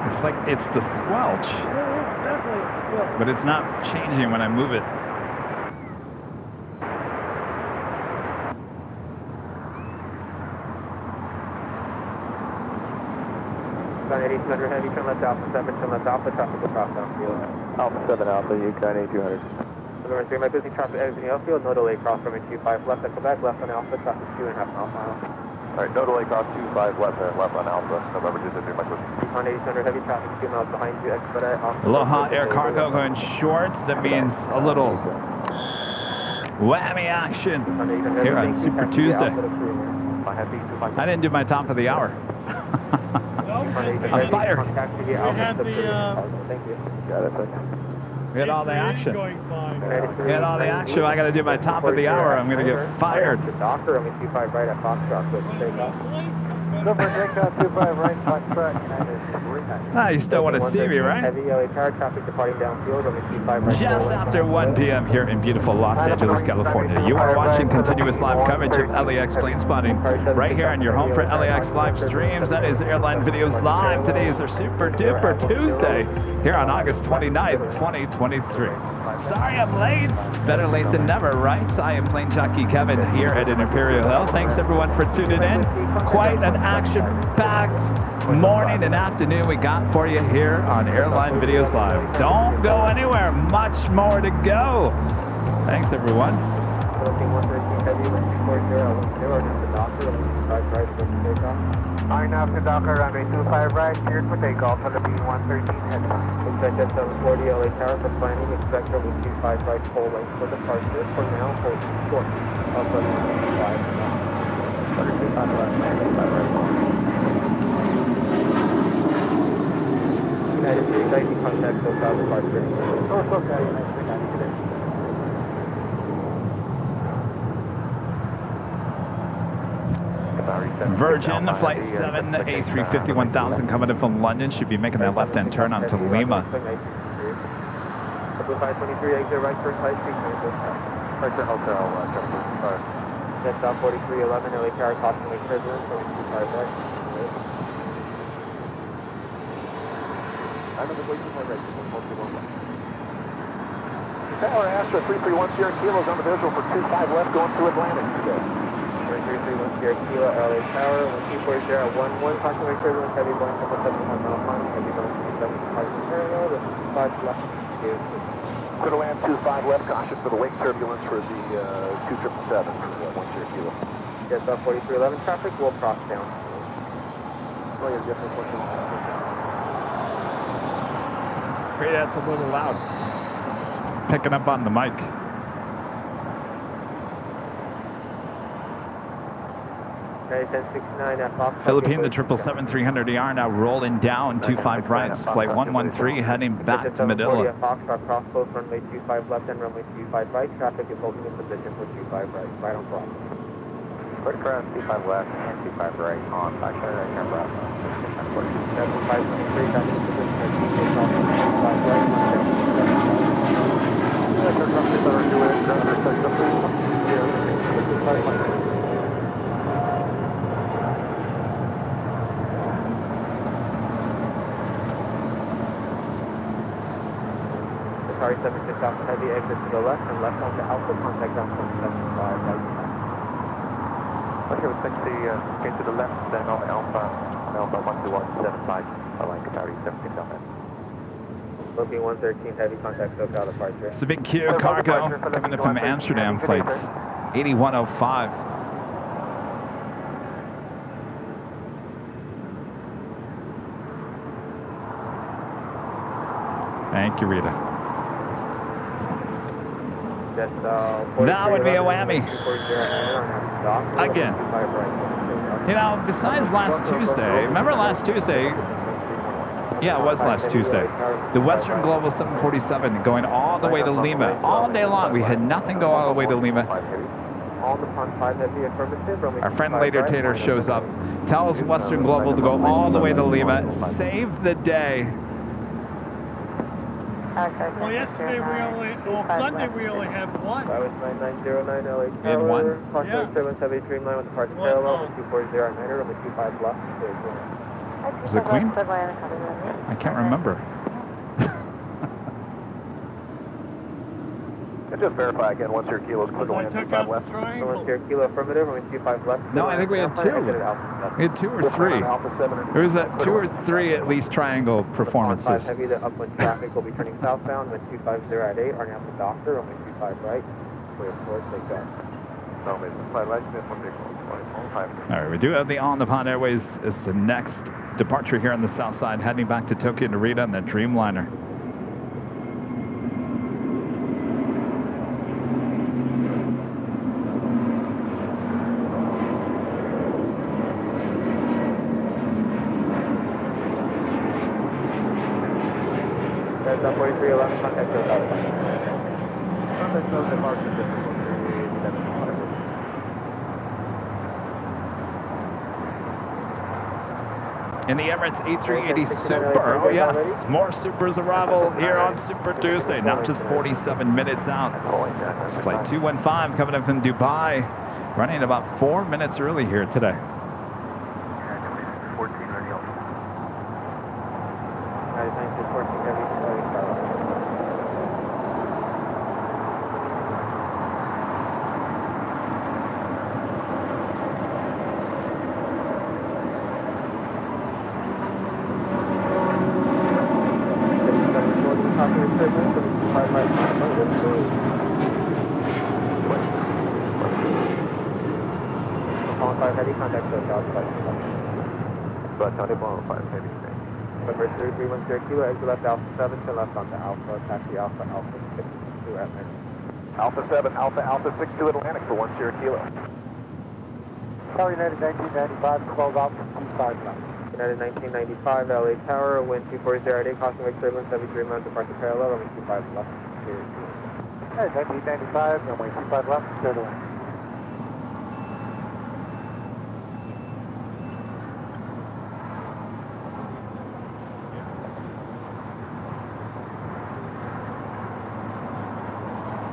It's like, it's the squelch, It's definitely a squelch. but it's not changing when I move it. Yukon 8200 heavy, turn left Alpha 7, turn left Alpha, traffic will cross downfield. Alpha 7 Alpha, Yukon 8200. November 3, Mike Whiskey, traffic exiting outfield, no delay, cross runway 25 left at Quebec, left on Alpha, traffic 2.5 miles. Alright, no delay, cross 25 left and left on Alpha, November 233, Mike Whiskey. On 800, heavy traffic 2 miles behind you, expedite. Aloha Air Cargo going shorts. That means a little whammy action here on Super Tuesday. I didn't do my top of the hour. I'm fired. We had the Thank you. Got it, thank you. We had all the action. going fine. We had all the action. I got to do my top of the hour. I'm going to get fired. The Docker, only 25 right at Foxtrot, so take off. Silver takeoff 25 right, Foxtrot, United. Ah, you still want to see me, right? Heavy LA power traffic departing downfield, only 25 right. Just after 1 p.m. here in beautiful Los Angeles, California. You are watching continuous live coverage of LAX plane spotting right here on your home for LAX live streams. That is Airline Videos Live. Today is our Super Duper Tuesday here on August 29th, 2023. Sorry I'm late. Better late than never, right? I am plane jockey Kevin here at Imperial Hill. Thanks everyone for tuning in. Quite an action-packed morning and afternoon we got for you here on Airline Videos Live. Don't go anywhere. Much more to go. Thanks, everyone. Iron after Docker, runway 25 right, cleared for takeoff, Philippine 113 heavy. Expect at 740 LA Tower for planning. Expect only 25 right full length for departure. For now, hold short. Of 25 United States, ID contact SoCal departure. Oh, it's okay, United States. Virgin, flight 7, A350 1000 coming in from London. Should be making that left-hand turn onto Lima. 523, exit right first high street. Right to hotel, Jumper. That's stop 4311, LA Tower, caution lake turbulence, going 25 right. I'm in the way to my right, mostly one left. Tower Astra 331 Sierra Kilo is on the visual for 25 left going to Atlantic today. 331 Sierra Kilo, LA Tower, 1240 at 11, caution lake turbulence, heavy going 771 mile line, heavy going 27 parking terminal, the 5 left. Going to land 25 left, caution for the wake turbulence for the 2777 for 1 Sierra Kilo. Yes, 4311 traffic will cross down. Oh, yeah, different question. Great, that's a little loud. Picking up on the mic. Philippine, the 777-300ER now rolling down 25 right. Flight 113 heading back to Manila. Foxtrot cross close runway 25 left and runway 25 right. Traffic is holding in position for 25 right. Right on cross. Quick cross 25 left and 25 right on Foxtrot right turn left. 523 traffic in position at 25 right. Sorry, 76 Alpha Heavy, exit to the left and left onto Alpha, contact down 75 right. Okay, we'll take to the left, then on Alpha 12175, Airline Capacity 76 Alpha. Booking 113 Heavy, contact SoCal departure. It's a big Kia cargo coming in from Amsterdam, flights 8105. Thank you, Rita. That would be a whammy. Again. You know, besides last Tuesday, remember last Tuesday? Yeah, it was last Tuesday. The Western Global 747 going all the way to Lima. All day long, we had nothing go all the way to Lima. Our friend Later Tater shows up, tells Western Global to go all the way to Lima, save the day. Well, yesterday Sunday we only had one. That was 9909 LA Tower. In one? Yeah. 778 Dreamline with departure Well, parallel, 240 on Niner, only 25 left. Was it Queen? I can't remember. And just verify again, 1 Sierra Kilo is clear to I land took 25 out left. the 1 triangle. Sierra Kilo affirmative, only 25 left. No, I think we had two. We had 2 or 3. There was that 2 or 3 at least triangle performances. Heavy, the upwind traffic will be turning southbound, with 250 at 8, on Alpha Doctor, only 25 right. Clear forward, take that. No, it's flight license for vehicle 5. All right, we do have the On-the-Pond Airways as the next departure here on the south side, heading back to Tokyo Narita and the Dreamliner. There's a 4311 contact with Airline. Contact no departure distance 137. In the Emirates A380 Super. Oh yes, more Supers arrival here on Super Tuesday. Now just 47 minutes out. It's flight 215 coming in from Dubai, running about 4 minutes early here today. 14 ready on. 14 heavy, heavy contact with outside. But Tony 105 heavy today. Number 3310 Kilo, exit left Alpha 7, turn left onto Alpha, taxi Alpha, Alpha 62 at Alpha 7, Alpha 62 Atlantic for 10 Kilo. United 1995, 12 out from 25 left. United 1995, LA Tower, wind 240 8, crossing wake turbulence, 73 miles departure parallel, runway 25 left. United 1995, runway 25 left, clear to land.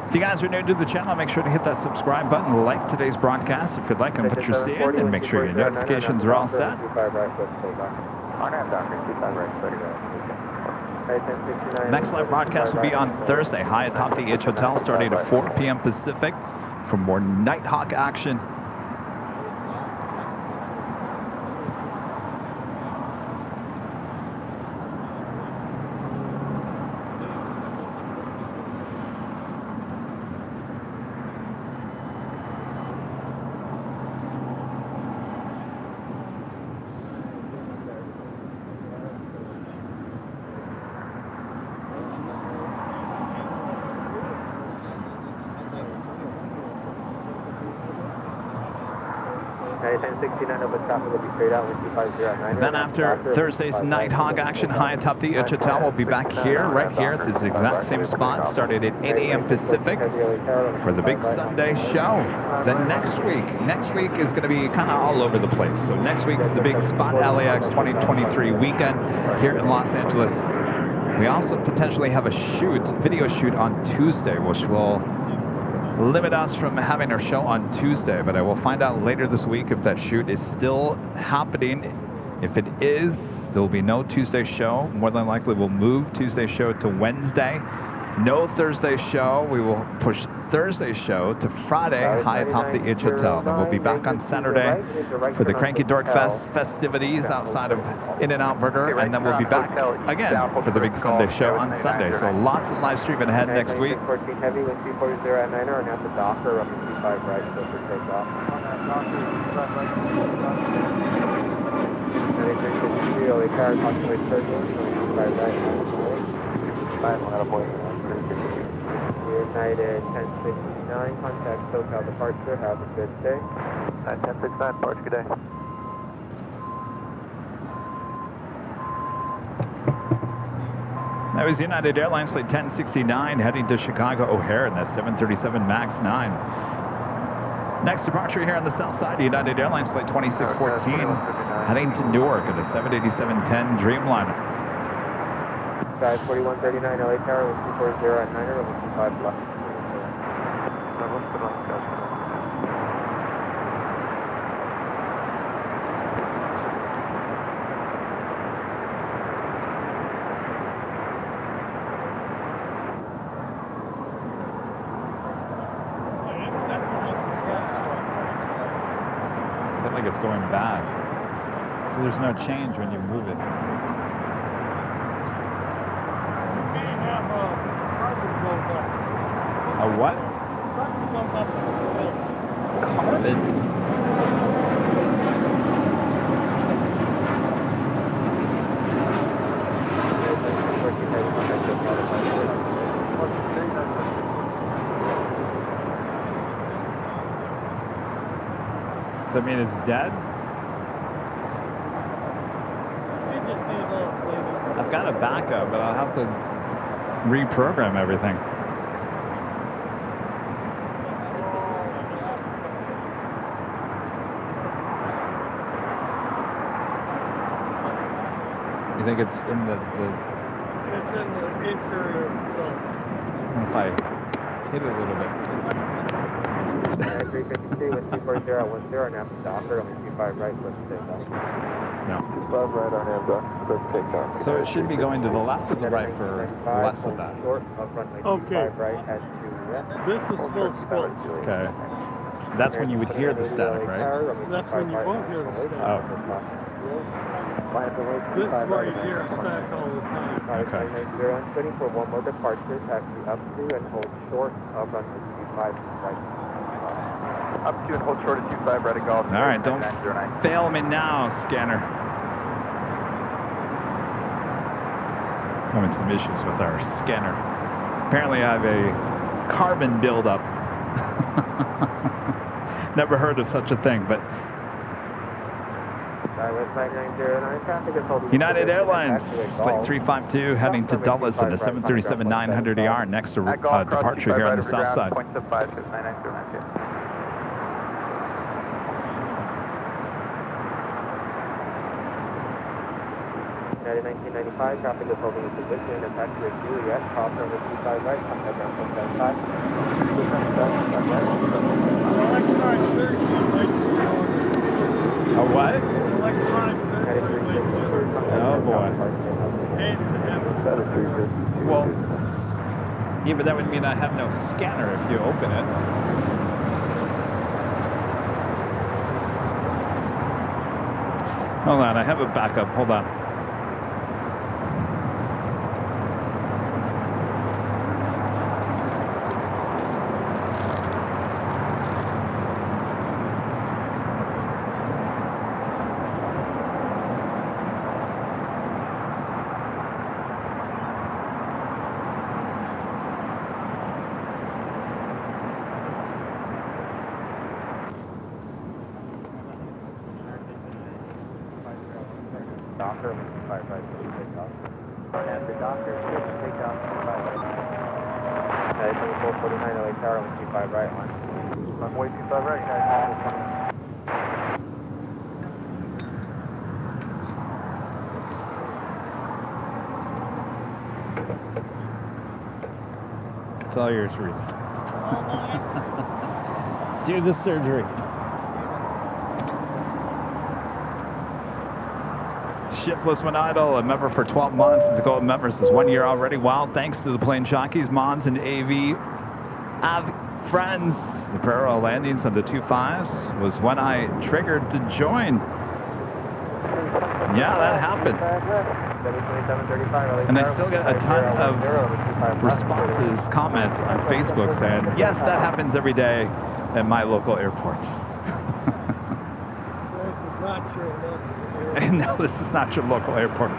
If you guys are new to the channel, make sure to hit that subscribe button, like today's broadcast if you'd like, and put your C in, and make sure your notifications are all set. Next live broadcast will be on Thursday, high atop the H Hotel, starting at 4 p.m. Pacific for more Nighthawk action. And then after Thursday's Nighthawk action, high atop the H Hotel, we'll be back here, right here at this exact same spot, started at 8 a.m. Pacific for the big Sunday show. Then next week is going to be kind of all over the place. So next week is the big Spot LAX 2023 weekend here in Los Angeles. We also potentially have a video shoot on Tuesday, which will limit us from having our show on Tuesday, but I will find out later this week if that shoot is still happening. If it is, there will be no Tuesday show. More than likely, we'll move Tuesday show to Wednesday. No Thursday show. We will push Thursday show to Friday, high atop the H Hotel. Then we'll be back on Saturday for the Cranky Dork Fest festivities outside of In-N-Out Burger, and then we'll be back again for the big Sunday show on Sunday. So lots of live streaming ahead next week. 14 heavy, wind 240 at 9er, and at the Docker, runway 25 right, so for takeoff. On that Docker, right, 93 LA Tower, crossing wake turbulence, runway 25 right, United 1069, contact SoCal departure, have a good day. 1069, departure, good day. That was United Airlines flight 1069 heading to Chicago O'Hare in the 737 MAX 9. Next departure here on the south side, United Airlines flight 2614 heading to Newark in the 787-10 Dreamliner. Sky 4139 LA Tower, wind 240 at 9er, runway 25 left. It's going bad. So there's no change when you move it. A what? carbon. Does that mean it's dead? You just need a little cleaning. I've got a backup, but I'll have to reprogram everything. You think it's in the It's in the interior itself. if I hit it a little bit? 352 with 240 now for Docker, only 25 right, let's take off. No. 25 right on Amdoc, let's take off. So it should be going to the left or the right for less of that. Short of runway Okay. 25 right at 2 left. This is still squelch. Okay. That's when you would hear the static, right? That's when you won't hear the static. Oh. This is where you hear a static all the time. Okay. Waiting for one more departure, taxi up to and hold short of runway 25 right. Up to and hold short of 25 right at golf. All right, don't fail me now, scanner. Having some issues with our scanner. Apparently I have a carbon buildup. Never heard of such a thing, but United Airlines, flight 352, heading to Dulles in a 737-900ER, next to departure here on the south side. Points to 5699092. United 1995, traffic is holding its position, attached to a Juliet, cross over 25 right, contact ground 175. Electronic surgery might be A what? Electronic surgery might be Oh boy. And to have Well, yeah, but that would mean I have no scanner if you open it. Hold on, I have a backup. Hold on. Docker, 25 right, take off. After Docker, take off 25 right. 2449 LA Tower, 25 right on. Runway 25 right, United. It's all yours, Rita. Do the surgery. Shiftless when idle, a member for 12 months. As a gold member since 1 year already. Wow, thanks to the plane jockeys, Mons, and AV friends. The parallel landings on the 25s was when I triggered to join. Yeah, that happened. And I still get a ton of responses, comments on Facebook saying, yes, that happens every day at my local airports. This is not your local airport. No, this is not your local airport.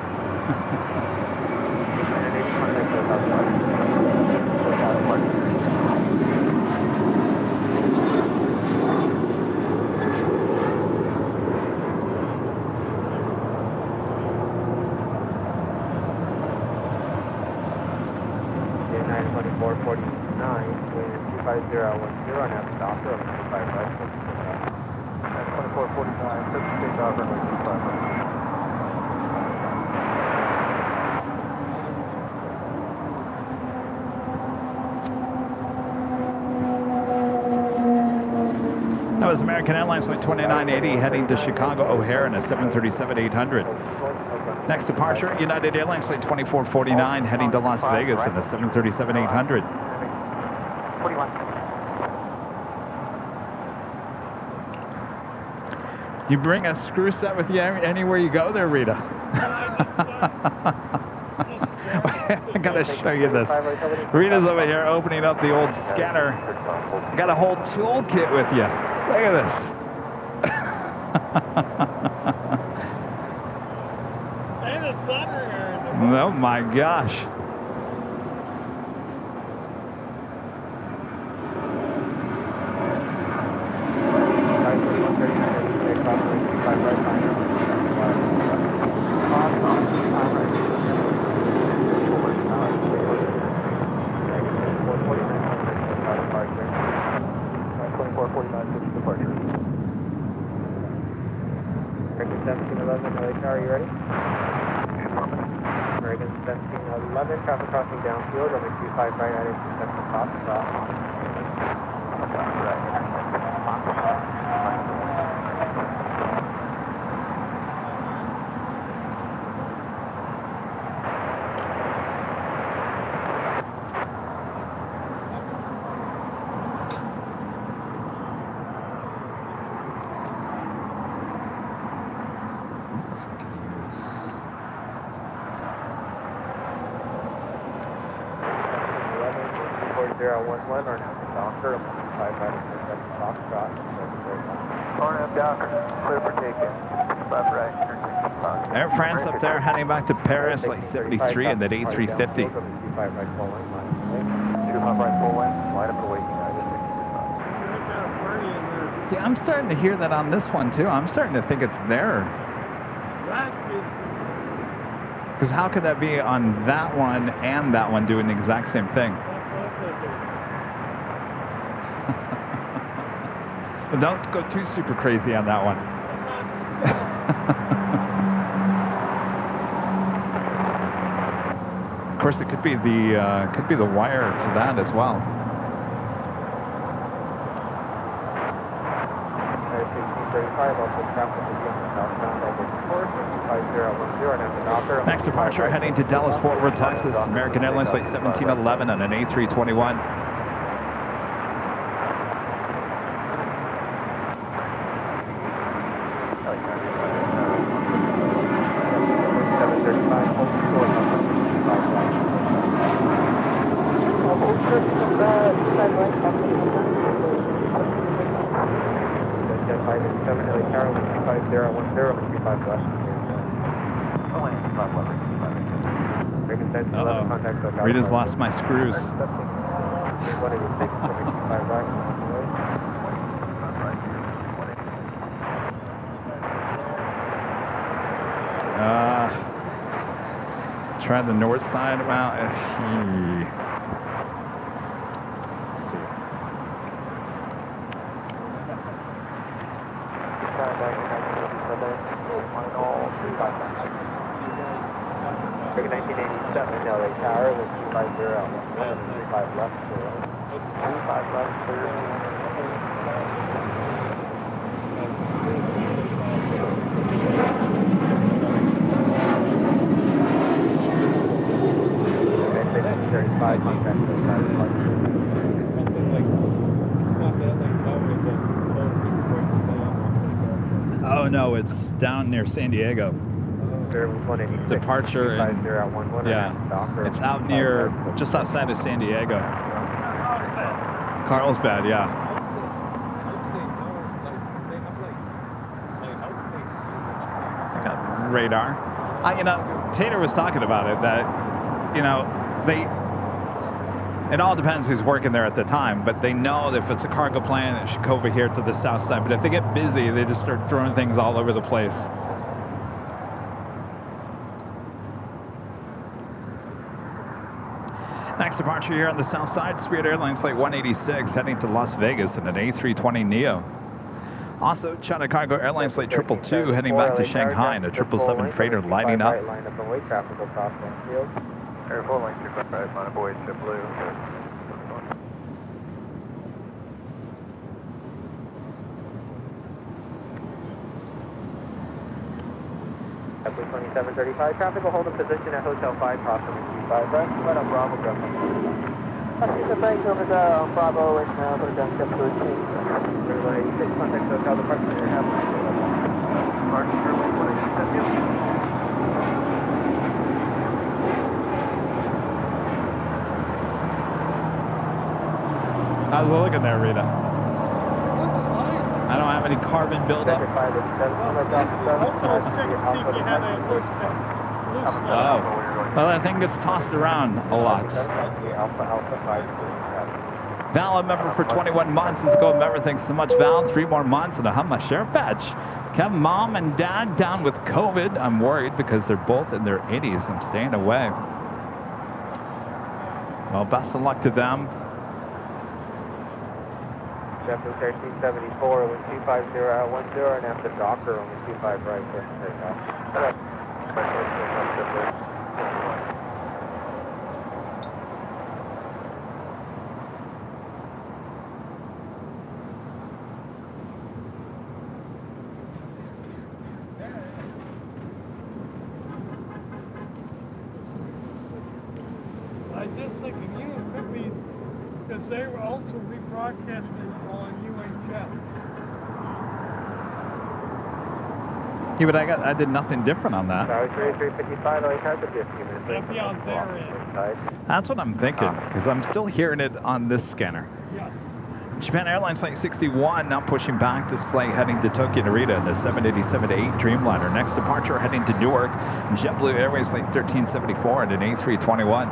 That was American Airlines flight 2980 heading to Chicago O'Hare in a 737-800. Next departure, United Airlines flight 2449 heading to Las Vegas in a 737-800. 41. You bring a screw set with you anywhere you go there, Rita. I gotta show you this. Rita's over here opening up the old scanner. Got a whole toolkit with you. Look at this. And a soldering iron. Oh my gosh. American 1711, LA Tower, you ready? American 1711, traffic crossing downfield, runway 25 right at intersection top, stop. Air France up there heading back to Paris, like 73 and that A350. See, I'm starting to hear that on this one too. I'm starting to think it's there. That is. Because how could that be on that one and that one doing the exact same thing? Well, don't go too super crazy on that one. Of course, it could be the wire to that as well. Next departure heading to Dallas Fort Worth, Texas. American Airlines flight 1711 on an A321. Rita's lost my screws. Try the north side about. Let's see. American 1987 LA Tower with 250 out. 35 left, 35 left, 35 contact. It's something like, it's not that LA Tower that tells you where you're going. Oh no, it's down near San Diego. Departure and yeah, it's out near, just outside of San Diego. Carlsbad, yeah. It's like a radar. You know, Tater was talking about it, that, you know, it all depends who's working there at the time, but they know that if it's a cargo plane, it should go over here to the south side. But if they get busy, they just start throwing things all over the place. Next departure here on the south side, Spirit Airlines flight 186 heading to Las Vegas in an A320neo. Also, China Cargo Airlines flight 222 heading back to Shanghai in a 777 freighter lighting up. Airport line 255, line up away, JetBlue. JetBlue 2735, traffic will hold a position at Hotel 5, crossing 25 right, let up Bravo, go. Keep the brakes over the Bravo and put it down JetBlue 2. Runway 6, contact Hotel departure, you're having departure, runway 187. How's it looking there, Rita? Looks fine. have any carbon buildup. Also, check to see if you had a loose Well, that thing gets tossed around a lot. Val, a member for 21 months. Let's go, member. Thanks so much, Val. 3 more months and a Hummer share badge. Kev, mom and dad down with COVID. I'm worried because they're both in their 80s. I'm staying away. Well, best of luck to them. Jeffrey 1374 with 250 out 10 and after Docker on the 25 right there. I just thinking you could be, because they were also rebroadcasting on UHF. Yeah, but I did nothing different on that. Tower 3355, only has to be a few minutes. That'd be on their end. That's what I'm thinking, because I'm still hearing it on this scanner. Yeah. Japan Airlines Flight 61 now pushing back this flight heading to Tokyo Narita in the 787-8 Dreamliner. Next departure heading to Newark. JetBlue Airways Flight 1374 and an A321.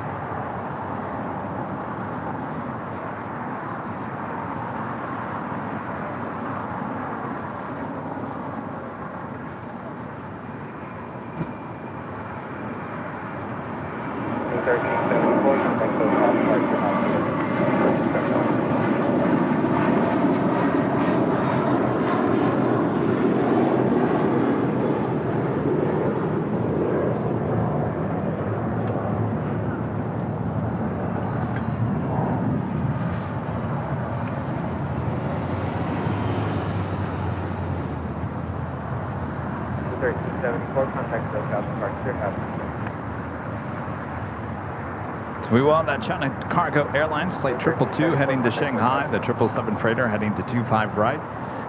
So we will on that China Cargo Airlines Flight 222 heading to Shanghai, the 777 freighter heading to 25 right,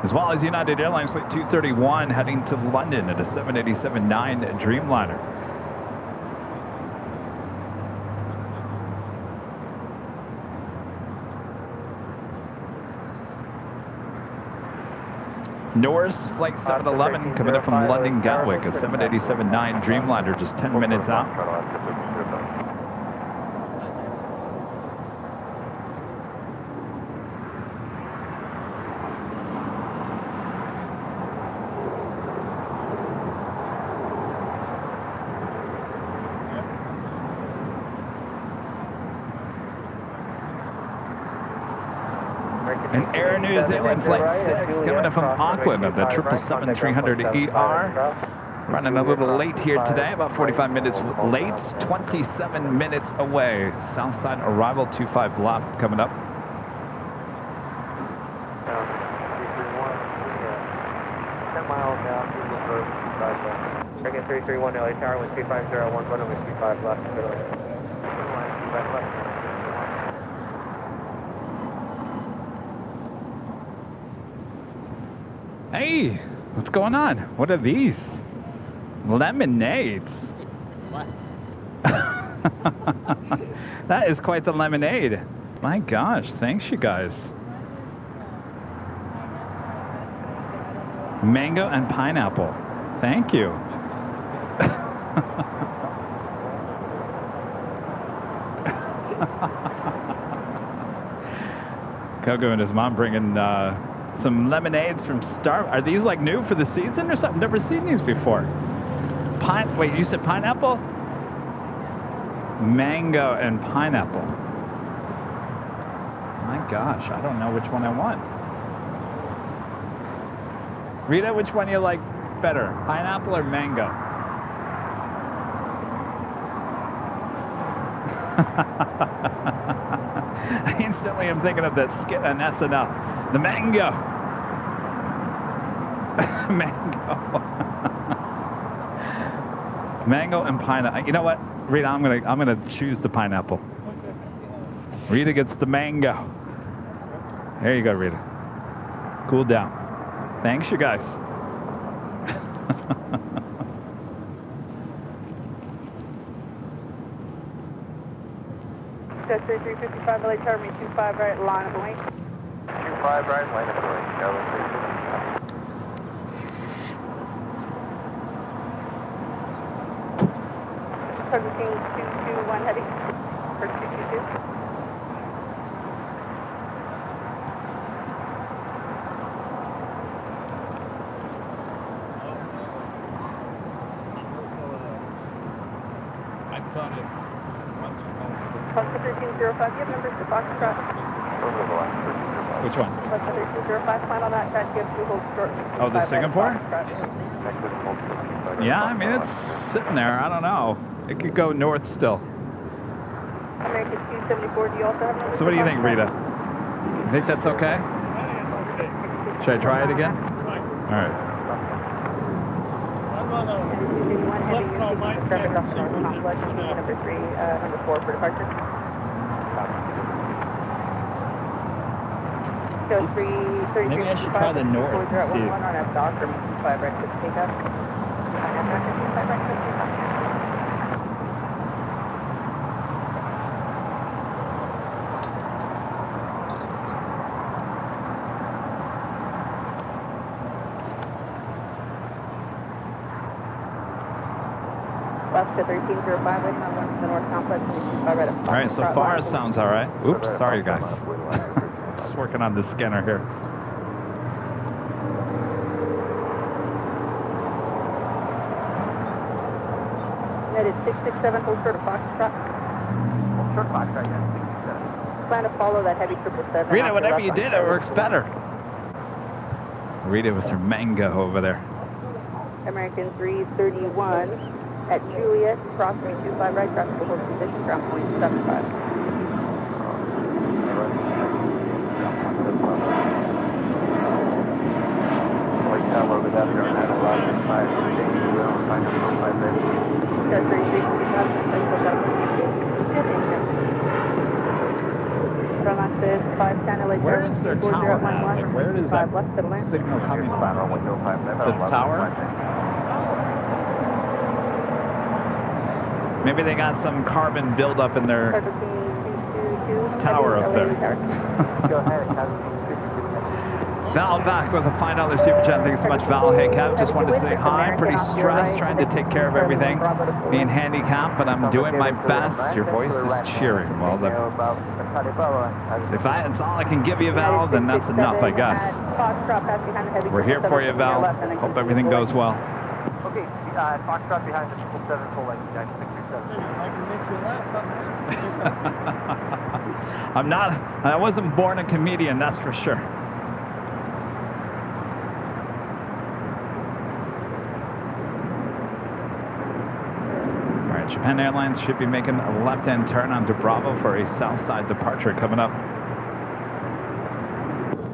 as well as United Airlines Flight 231 heading to London at a 787-9 Dreamliner. Norse Flight 711 coming up from London Gatwick, a 787-9 Dreamliner just 10 minutes out. And Air New Zealand Flight 6 coming up from Auckland at the 777-300ER. Running a little late here today, about 45 minutes late, 27 minutes away. Southside arrival 25 left coming up. 10 miles now, 331 LA Tower with 2501, runway 25 left. Hey, what's going on? What are these? Lemonades. What? That is quite the lemonade. My gosh, thanks you guys. Mango and pineapple. Thank you. Coco and his mom bringing some lemonades from Star. Are these like new for the season or something? Never seen these before. Wait, you said pineapple? Mango and pineapple. My gosh, I don't know which one I want. Rita, which one you like better, pineapple or mango? I instantly am thinking of that skit on SNL. The mango. Mango. Mango and pineapple. You know what, Rita? I'm gonna choose the pineapple. Rita gets the mango. There you go, Rita. Cool down. Thanks, you guys. That's 3355 LA Tower, 25 right, line of the wing. 25 right, line of the wing. Targeting 221 heavy for 222. I caught it a bunch of times before. Foxtrot 1305, you have numbers to Foxtrot. Which one? Foxtrot 1305, plan on that track, you have 2 holds short. Oh, the Singapore? Foxtrot. Yeah, I mean, it's sitting there. I don't know. It could go north still. American 274, do you also have numbers? So what do you think, Rita? You think that's okay? Should I try it again? All right. I'm on a less than all mine Traffic schedule, officer so complex, number 3, number 4 for departure. Go 333. Maybe I should try the north and see. 4011 on F dock from 5 right to take up. On F dock, 5 right to take up. Alaska 1305, waiting on 1 to the north complex, and 5 right up. All right, so far it sounds all right. Oops, sorry, guys. Just working on the scanner here. United 667, hold short of Foxtrot. Short Foxtrot, yeah, 67. Plan to follow that heavy 777. Rita, whatever you did, it works better. Rita with her mango over there. American 331 at Juliet, crossing 25 right, traffic will hold position, ground point 75. Where is their tower at? Like, where is that signal coming from? The tower? Maybe they got some carbon buildup in their tower up there. Go ahead, Val back with a $5 super chat. Thanks so much, Val. Hey, Kev, just wanted to say hi. Pretty stressed, trying to take care of everything. Being handicapped, but I'm doing my best. Your voice is cheering. Well, if that's all I can give you, Val, then that's enough, I guess. We're here for you, Val. Hope everything goes well. Okay, Foxtrot behind the 777, full length, 9637. I can make you laugh. I'm not, I wasn't born a comedian, that's for sure. All right, Japan Airlines should be making a left-hand turn onto Bravo for a south side departure coming up.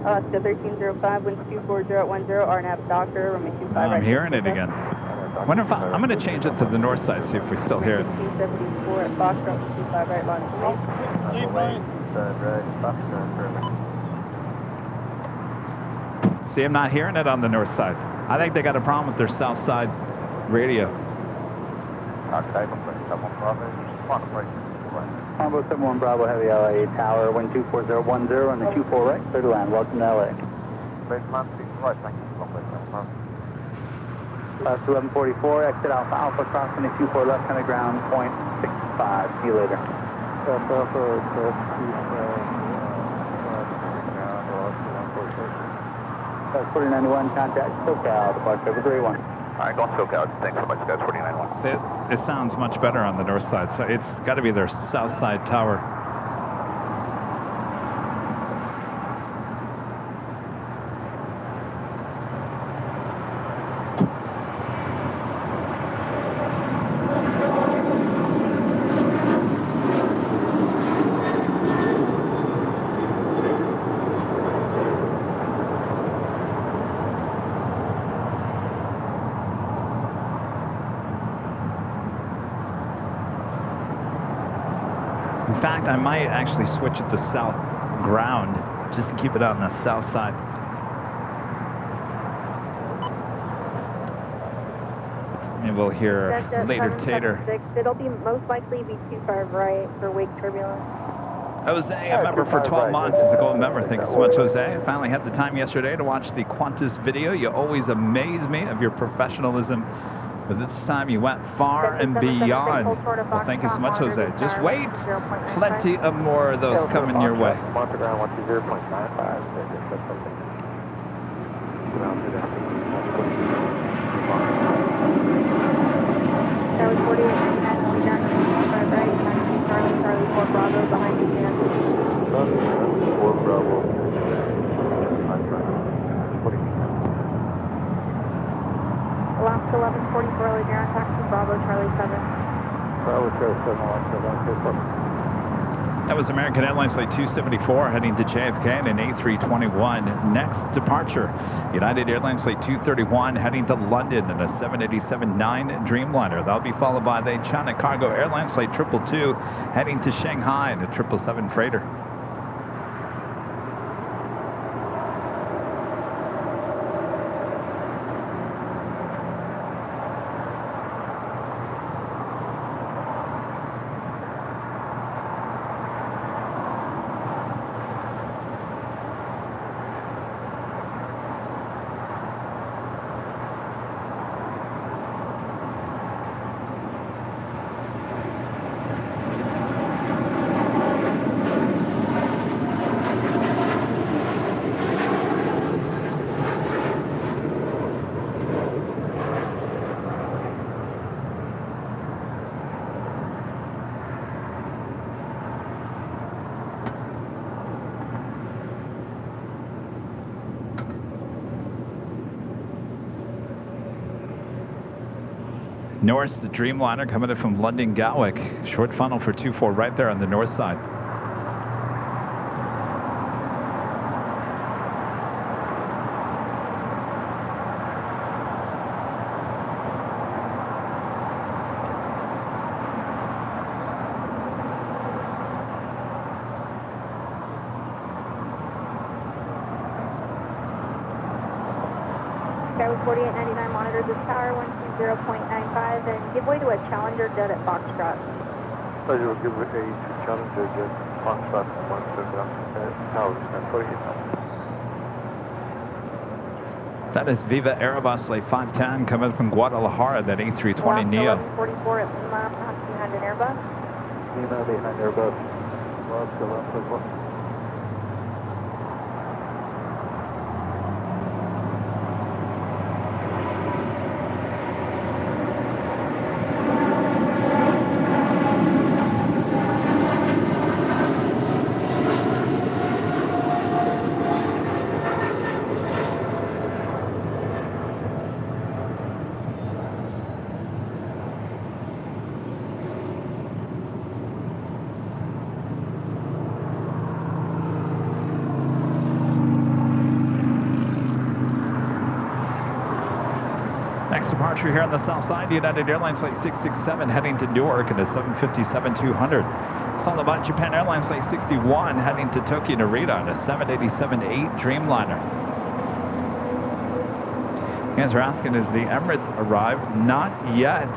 Alaska 1305, winds 24010, RNAV Doctor, runway 25 right. I'm hearing it again. Wonder if I'm going to change it to the north side, see if we still hear it. 274 at Foxtrot, 25 right, launch. Leave mine. See, I'm not hearing it on the north side. I think they got a problem with their south side radio. Combo 71 Bravo Heavy LA Tower, wind 24010 and the 24 right, clear to land. Welcome to LA. Last 1144, exit Alpha Alpha, crossing the 24 left hand of ground, point 65. See you later. That's 4091, contact SoCal, departure over 31. All right, going SoCal. Thanks so much, guys. 4991. See, it sounds much better on the north side, so it's got to be their south side tower. In fact, I might actually switch it to south ground just to keep it on the south side. Maybe we'll hear later Tater. It'll be most likely be 25 right for wake turbulence. Jose, a member for 12 months, is a gold member. Thank you so much, Jose. I finally had the time yesterday to watch the Qantas video. You always amaze me of your professionalism. But this time you went far and beyond. Well, thank you so much, Jose. Just wait. Plenty of more of those coming your way. Monster ground 120.95. That was 4899, we got 5 right, 19 Charlie, 4 Bravo behind you, Dan. 4 Bravo. Alaska 1144, early Air taxi, Bravo, Charlie 7. Bravo, Charlie 7, Alaska 1144. That was American Airlines Flight 274 heading to JFK in an A321. Next departure, United Airlines Flight 231 heading to London in a 787-9 Dreamliner. That'll be followed by the China Cargo Airlines Flight 222 heading to Shanghai in a 777 freighter. Norris, the Dreamliner coming in from London Gatwick. Short funnel for 24 right there on the north side. That was 4899, monitor this tower, 120.95, and give way to a Challenger jet at Foxtrot. Pleasure will give way to Challenger jet, Foxtrot, 120 tower, 48. That is Viva Aerobus Flight 510 coming from Guadalajara, that A320 Neo. 1144 at Lima, behind an Airbus. Lima behind Airbus. Alaska 1144. Next departure here on the south side, United Airlines Flight 667 heading to Newark in a 757-200. It's followed by Japan Airlines Flight 61 heading to Tokyo Narita in a 787-8 Dreamliner. You guys are asking, is the Emirates arrived? Not yet.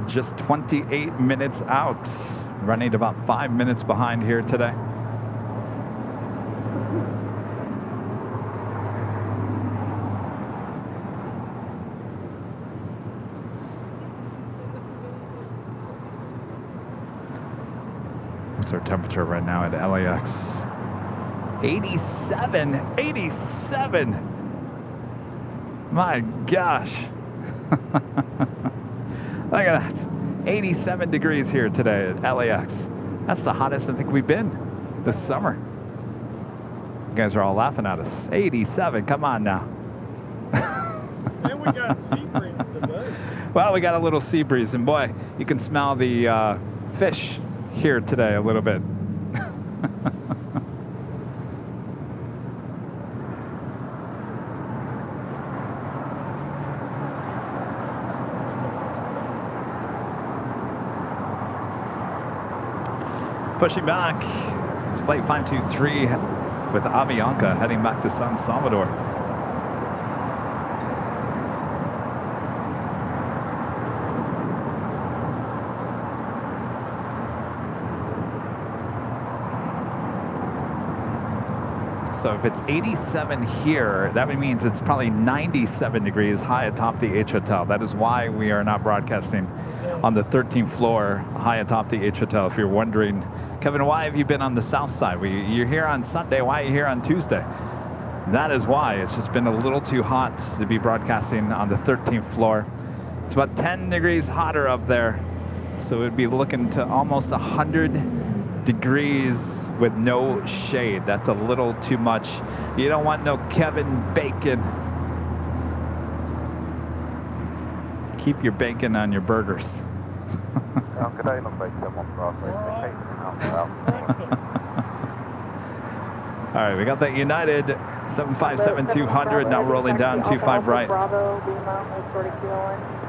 Just 28 minutes out, running about 5 minutes behind here today. What's our temperature right now at LAX? 87! 87! My gosh. Look at that. 87 degrees here today at LAX. That's the hottest I think we've been this summer. You guys are all laughing at us. 87, come on now. And we got sea breeze today. Well, we got a little sea breeze, and boy, you can smell the fish here today a little bit. Pushing back, it's Flight 523 with Avianca heading back to San Salvador. So if it's 87 here, that means it's probably 97 degrees high atop the H Hotel. That is why we are not broadcasting on the 13th floor high atop the H Hotel. If you're wondering, Kevin, why have you been on the south side? You're here on Sunday. Why are you here on Tuesday? That is why. It's just been a little too hot to be broadcasting on the 13th floor. It's about 10 degrees hotter up there. So it'd be looking to almost 100 degrees with no shade. That's a little too much. You don't want no Kevin Bacon. Keep your bacon on your burgers. All right, we got that United 757-200 now rolling down 25 right. Bravo, Lima, hold short of Kilo 1.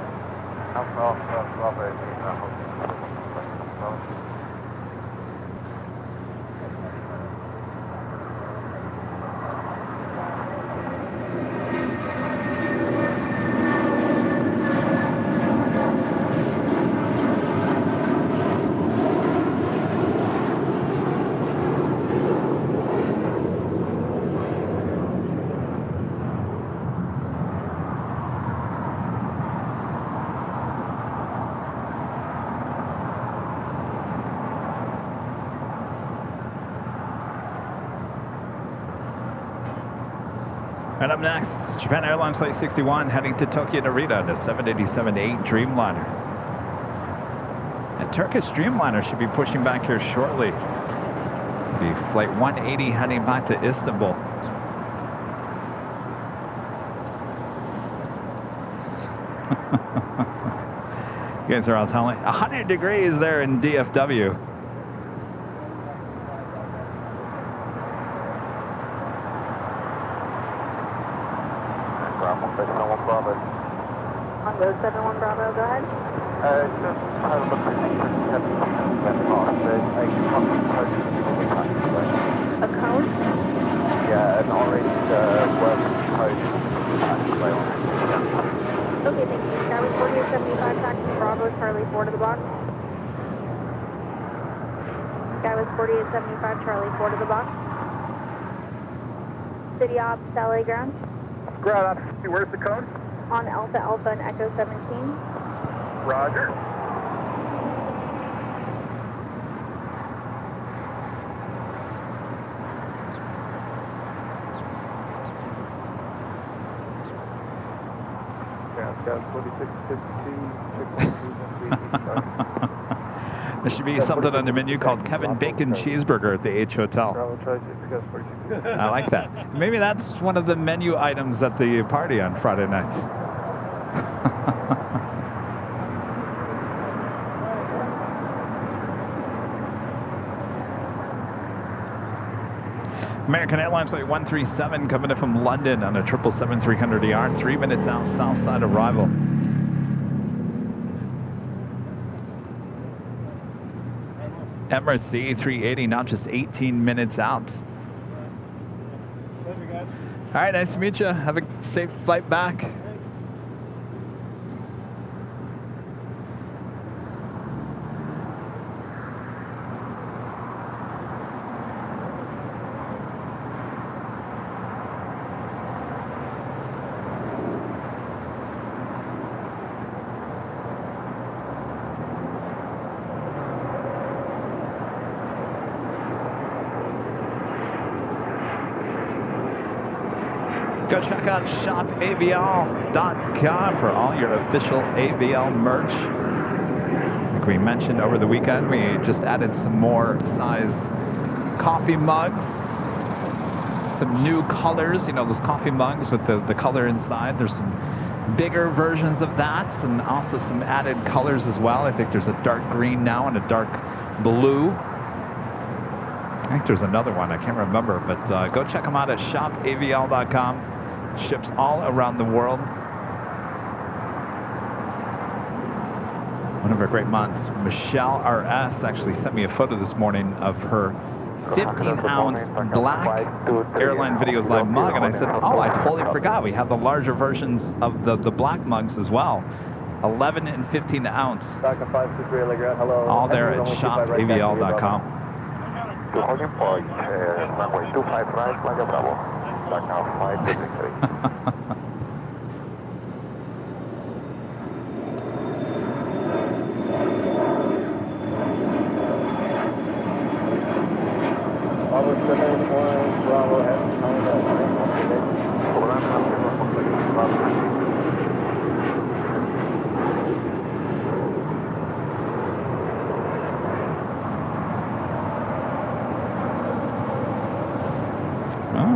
And up next, Japan Airlines Flight 61 heading to Tokyo Narita, the 787-8 Dreamliner. And Turkish Dreamliner should be pushing back here shortly. The Flight 180 heading back to Istanbul. You guys are all telling 100 degrees there in DFW. On road 71 Bravo, go ahead. Just have a look at A cone? yeah, an orange working code. Okay, thank you. Skyway 4875, taxi Bravo, Charlie 4 to the box. Skyway 4875, Charlie 4 to the box. City Ops, LA ground. Ground, where's the code? On Alpha Alpha and Echo 17. Roger. There should be something on the menu called Kevin Bacon Cheeseburger at the H Hotel. I like that. Maybe that's one of the menu items at the party on Friday night. American Airlines Flight 137 coming in from London on a 777-300ER, 3 minutes out, south side arrival. Emirates, the A380, now just 18 minutes out. All right, nice to meet you. Have a safe flight back. Go check out shopavl.com for all your official AVL merch. Like we mentioned over the weekend, we just added some more size coffee mugs. Some new colors, you know, those coffee mugs with the color inside. There's some bigger versions of that and also some added colors as well. I think there's a dark green now and a dark blue. I think there's another one. I can't remember, but go check them out at shopavl.com. Ships all around the world. One of our great mods, Michelle RS, actually sent me a photo this morning of her 15-ounce black Airline Videos Live mug, and I said, oh, I totally forgot. We have the larger versions of the black mugs as well. 11 and 15 ounce. All there at shopavl.com. runway 25 right, Flag Bravo. Back now 5263.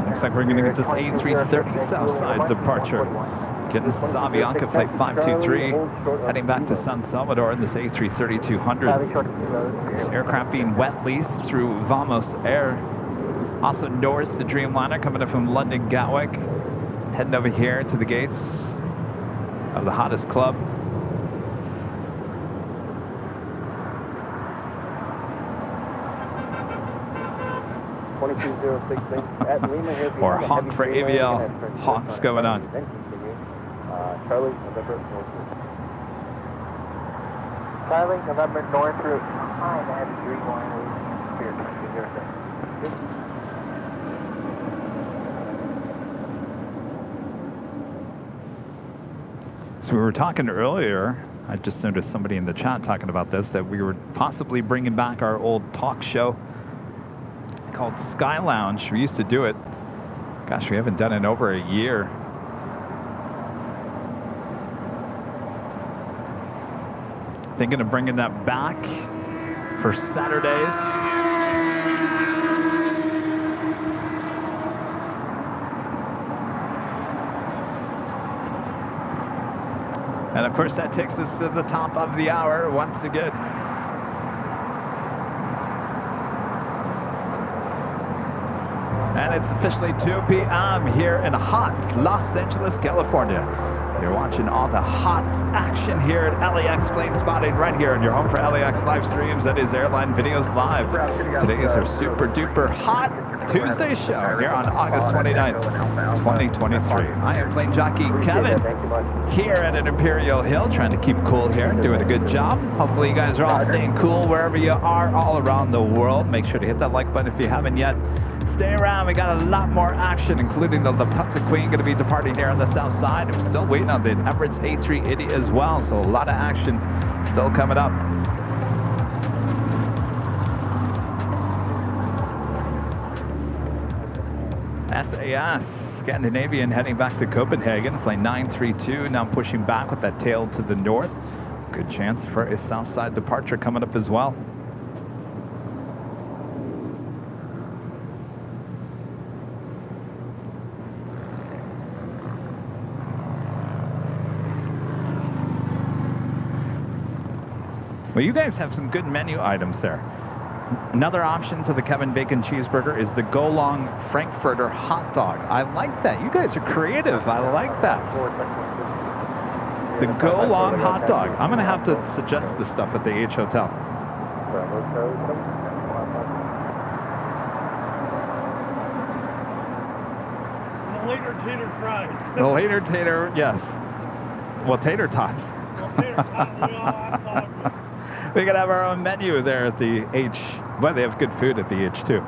Looks like we're going to get this A330 Southside departure. Getting Avianca Flight 523, heading back to San Salvador in this A330-200. This aircraft being wet leased through Vamos Air. Also Norris, the Dreamliner, coming up from London Gatwick, heading over here to the gates of the hottest club. Or honk for AVL. Honks going on. Charlie, November North. Charlie, November North Route. Hi, I have Dreamliner. So we were talking earlier, I just noticed somebody in the chat talking about this, that we were possibly bringing back our old talk show called Sky Lounge. We used to do it. Gosh, we haven't done it in over a year. Thinking of bringing that back for Saturdays. And of course, that takes us to the top of the hour once again. And it's officially 2 p.m. here in hot Los Angeles, California. You're watching all the hot action here at LAX Plane Spotting right here on your home for LAX live streams. That is Airline Videos Live. Today is our super duper hot Tuesday show here on August 29th, 2023. I am plane jockey Kevin here at an Imperial Hill, trying to keep cool here, doing a good job. Hopefully you guys are all staying cool wherever you are all around the world. Make sure to hit that like button if you haven't yet. Stay around, we got a lot more action, including the Lufthansa Queen going to be departing here on the south side. I'm still waiting on the Emirates A380 as well, so a lot of action still coming up. SAS Scandinavian heading back to Copenhagen, flight 932, now pushing back with that tail to the north. Good chance for a south side departure coming up as well. Well, you guys have some good menu items there. Another option to the Kevin Bacon cheeseburger is the Go Long Frankfurter hot dog. I like that. You guys are creative. I like that. The Go Long hot dog. I'm going to have to suggest this stuff at the H Hotel. The later tater fries. The later tater, yes. Well, tater tots. Well, tater tots, we all have talk. We could have our own menu there at the H. Well, they have good food at the H too.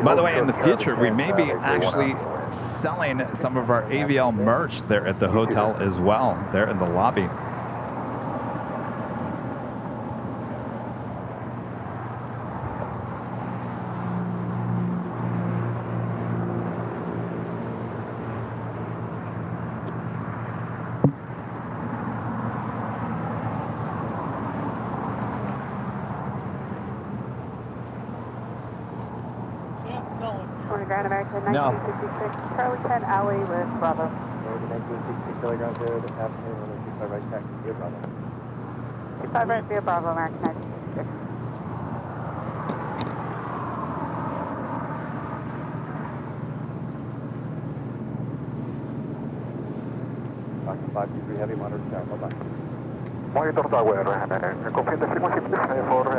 By the way, in the future, we may be actually selling some of our AVL merch there at the hotel as well, there in the lobby. No. 1966, Charlie 10 Alley with Bravo. 1966 kilograms there, the afternoon, 25 right taxi, via Bravo. 25 right via Bravo, American 1966. Fox 523 heavy, moderate sky, bye-bye. Monitor Tower, confirm the frequency for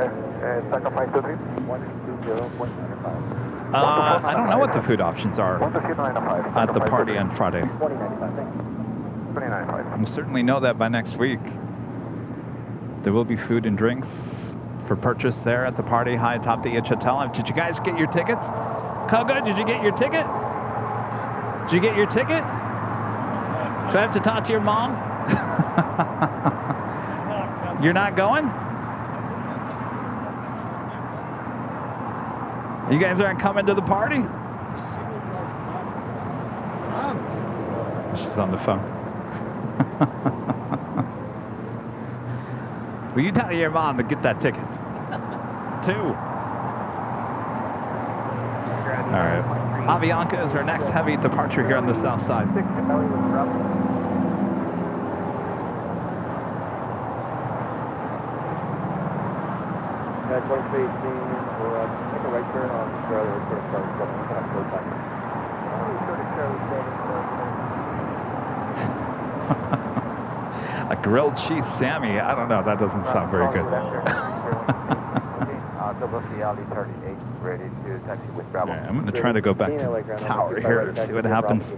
Taka 523. 120.95. I don't know what the food options are at the party on Friday. 2095, thank you. 2095. We'll certainly know that by next week. There will be food and drinks for purchase there at the party high atop the H Hotel. Did you guys get your tickets? Koga, did you get your ticket? Did you get your ticket? Do I have to talk to your mom? You're not going? You guys aren't coming to the party? She's on the phone. Will you tell your mom to get that ticket? 2. All right. Avianca is our next heavy departure here on the south side. Guys, 2318, we'll take a right turn on Charlie. We're sort of starting to kind of slow back. A grilled cheese Sammy. I don't know. That doesn't sound very good. Ready to taxi with Bravo. Yeah, I'm going to try to go back to tower here and see what happens.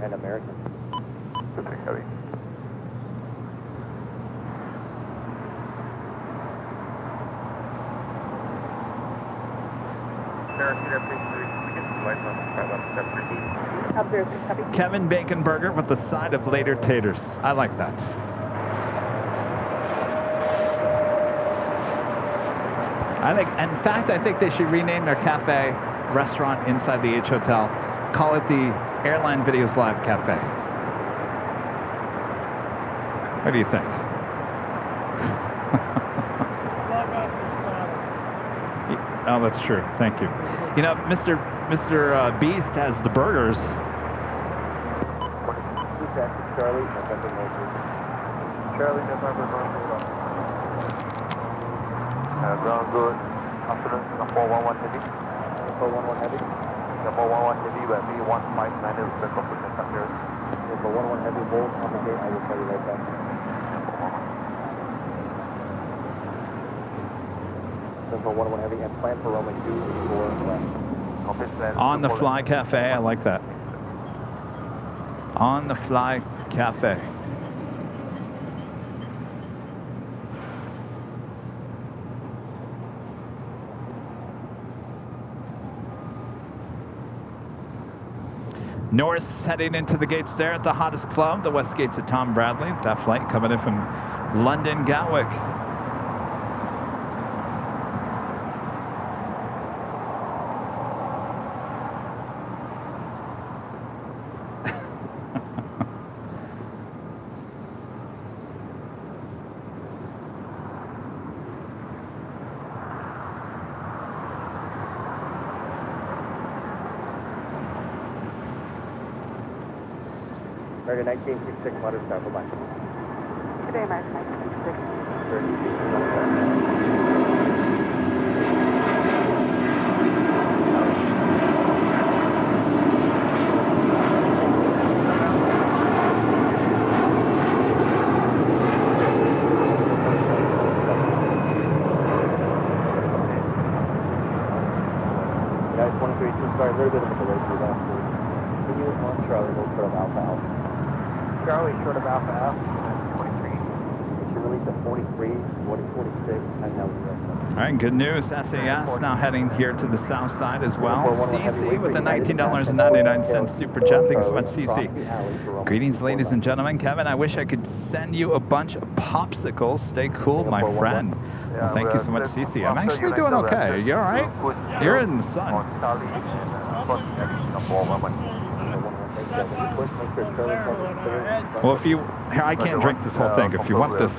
Kevin Bacon Burger with a side of later taters. I like that. In fact, I think they should rename their cafe restaurant inside the H Hotel. Call it the Airline Videos Live Cafe. What do you think? Oh, that's true. Thank you. You know, Mr. Beast has the burgers. Charlie, November, Ground good. Afternoon, 411 heavy. 411 heavy. 411 heavy, where B159 is the completion factor. 411 heavy, hold on the gate. I will tell you right back. Central 101 heavy and plan for Roman 2 4 On the Fly Cafe, I like that. On the Fly Cafe. Norris heading into the gates there at the hottest club, the West Gates of Tom Bradley. That flight coming in from London Gatwick. American 1966, moderate start, bye-bye. Good day, American 1966. Guys, 2318, sorry, a little bit of a delay through that. Continue on Charlie, we'll put up Alpha Alpha. Charlie, short of Alpha Alpha, 23. It should release at 43, 46, and now we're All right, good news. SAS now heading here to the south side as well. CC with the $19.99 super chat. Thanks so much, CC. Greetings, ladies and gentlemen. Kevin, I wish I could send you a bunch of popsicles. Stay cool, my friend. Well, thank you so much, CC. I'm actually doing okay. You all right? You're in the sun. Well, if you, here, I can't drink this whole thing. If you want this,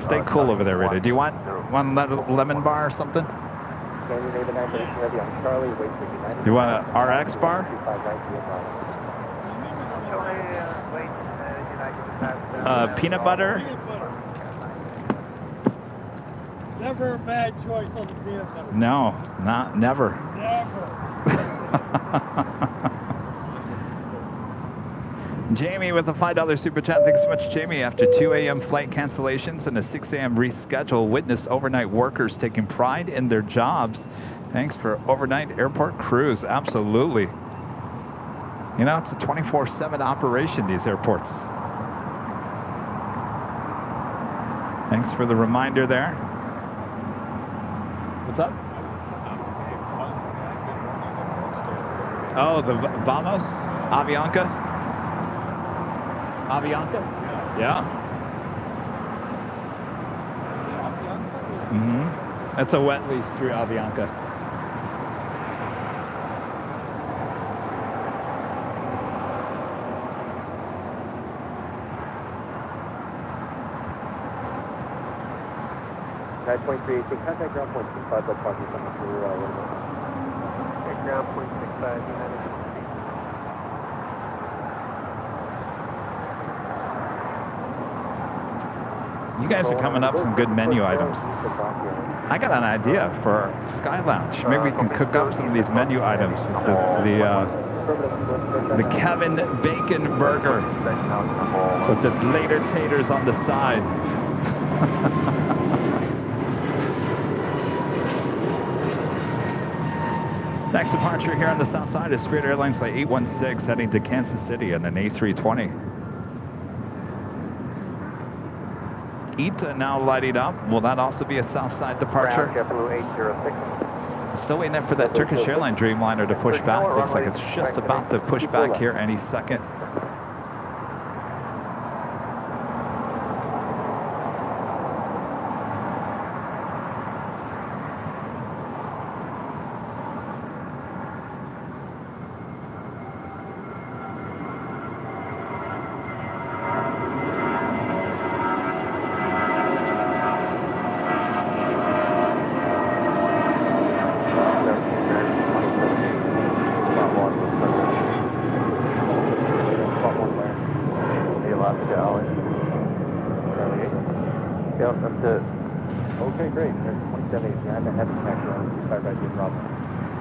stay cool over there, Rita. Do you want one lemon bar or something? You want a RX bar? Peanut butter? Never a bad choice on the peanut butter. No, never. Never. Jamie with a $5 super chat. Thanks so much, Jamie. After 2 a.m. flight cancellations and a 6 a.m. reschedule, witnessed overnight workers taking pride in their jobs. Thanks for overnight airport crews. Absolutely. You know, it's a 24/7 operation, these airports. Thanks for the reminder there. What's up? Oh, the Vamos? Avianca? Avianca? Yeah. Mm-hmm. That's a wet lease through Avianca. Guy 2318, contact ground point 25, they'll park you something for ground point 65, United. You guys are coming up some good menu items. I got an idea for Sky Lounge. Maybe we can cook up some of these menu items with the Kevin Bacon Burger with the later taters on the side. Next departure here on the south side is Spirit Airlines Flight 816 heading to Kansas City on an A320. ETA now lighting up. Will that also be a south side departure? JetBlue 806. Still waiting there for that Turkish Airline Dreamliner to push back. Looks like it's just about to push back here any second. Okay, great. There's 27 behind the heavy taxi on 25 right, Bravo.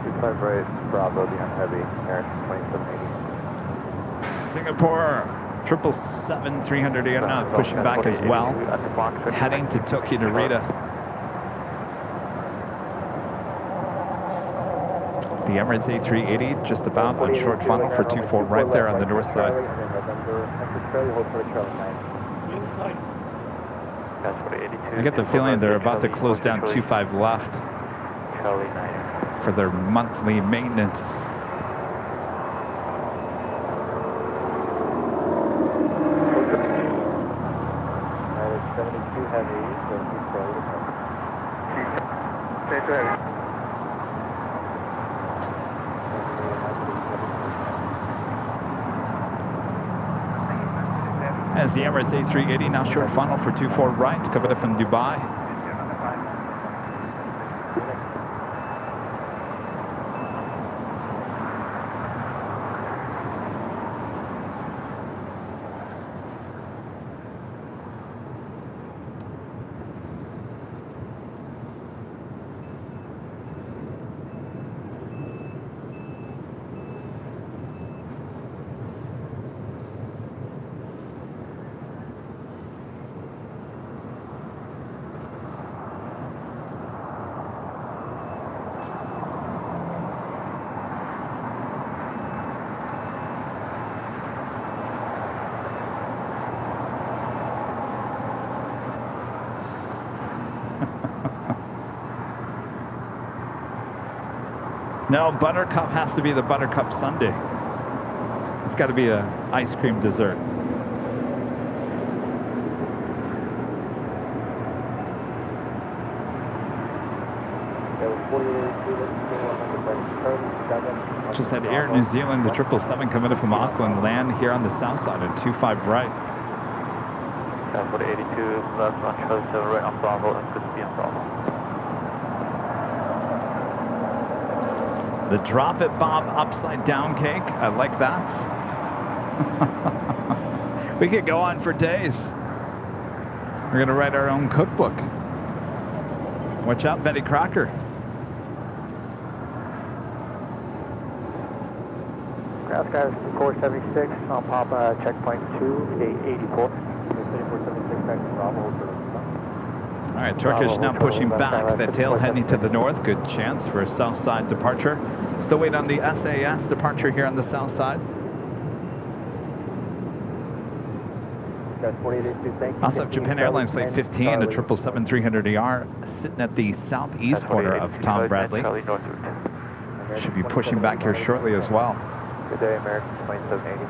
25 right, Bravo, behind heavy, Eric 2780. Singapore 777-300 now pushing back as well, heading to Tokyo Narita. The Emirates A380 just about on short funnel for 24 right there on the north side. Inside. I get the feeling they're about to close down 25 left for their monthly maintenance. It's 72 heavy, so he's fairly As the Emirates A380 now short funnel for 24 right, coming up from Dubai. No, Buttercup has to be the Buttercup Sundae. It's got to be an ice cream dessert. Just had Air New Zealand, the 777 coming in from Auckland, land here on the south side at 25 right. 82 left on Charlie right on Bravo and 50 on Bravo. The Drop It Bob upside down cake. I like that. We could go on for days. We're going to write our own cookbook. Watch out, Betty Crocker. Ground skies, course 76 on Papa, checkpoint 284. 7476 back to Bravo. All right, Turkish now pushing back. That tail heading to the north. Good chance for a south side departure. Still waiting on the SAS departure here on the south side. Guys, 4882, thank you. Also, Japan Airlines Flight 15, a 777-300ER, sitting at the southeast corner of Tom Bradley. Should be pushing back here shortly as well. Good day, American 2780.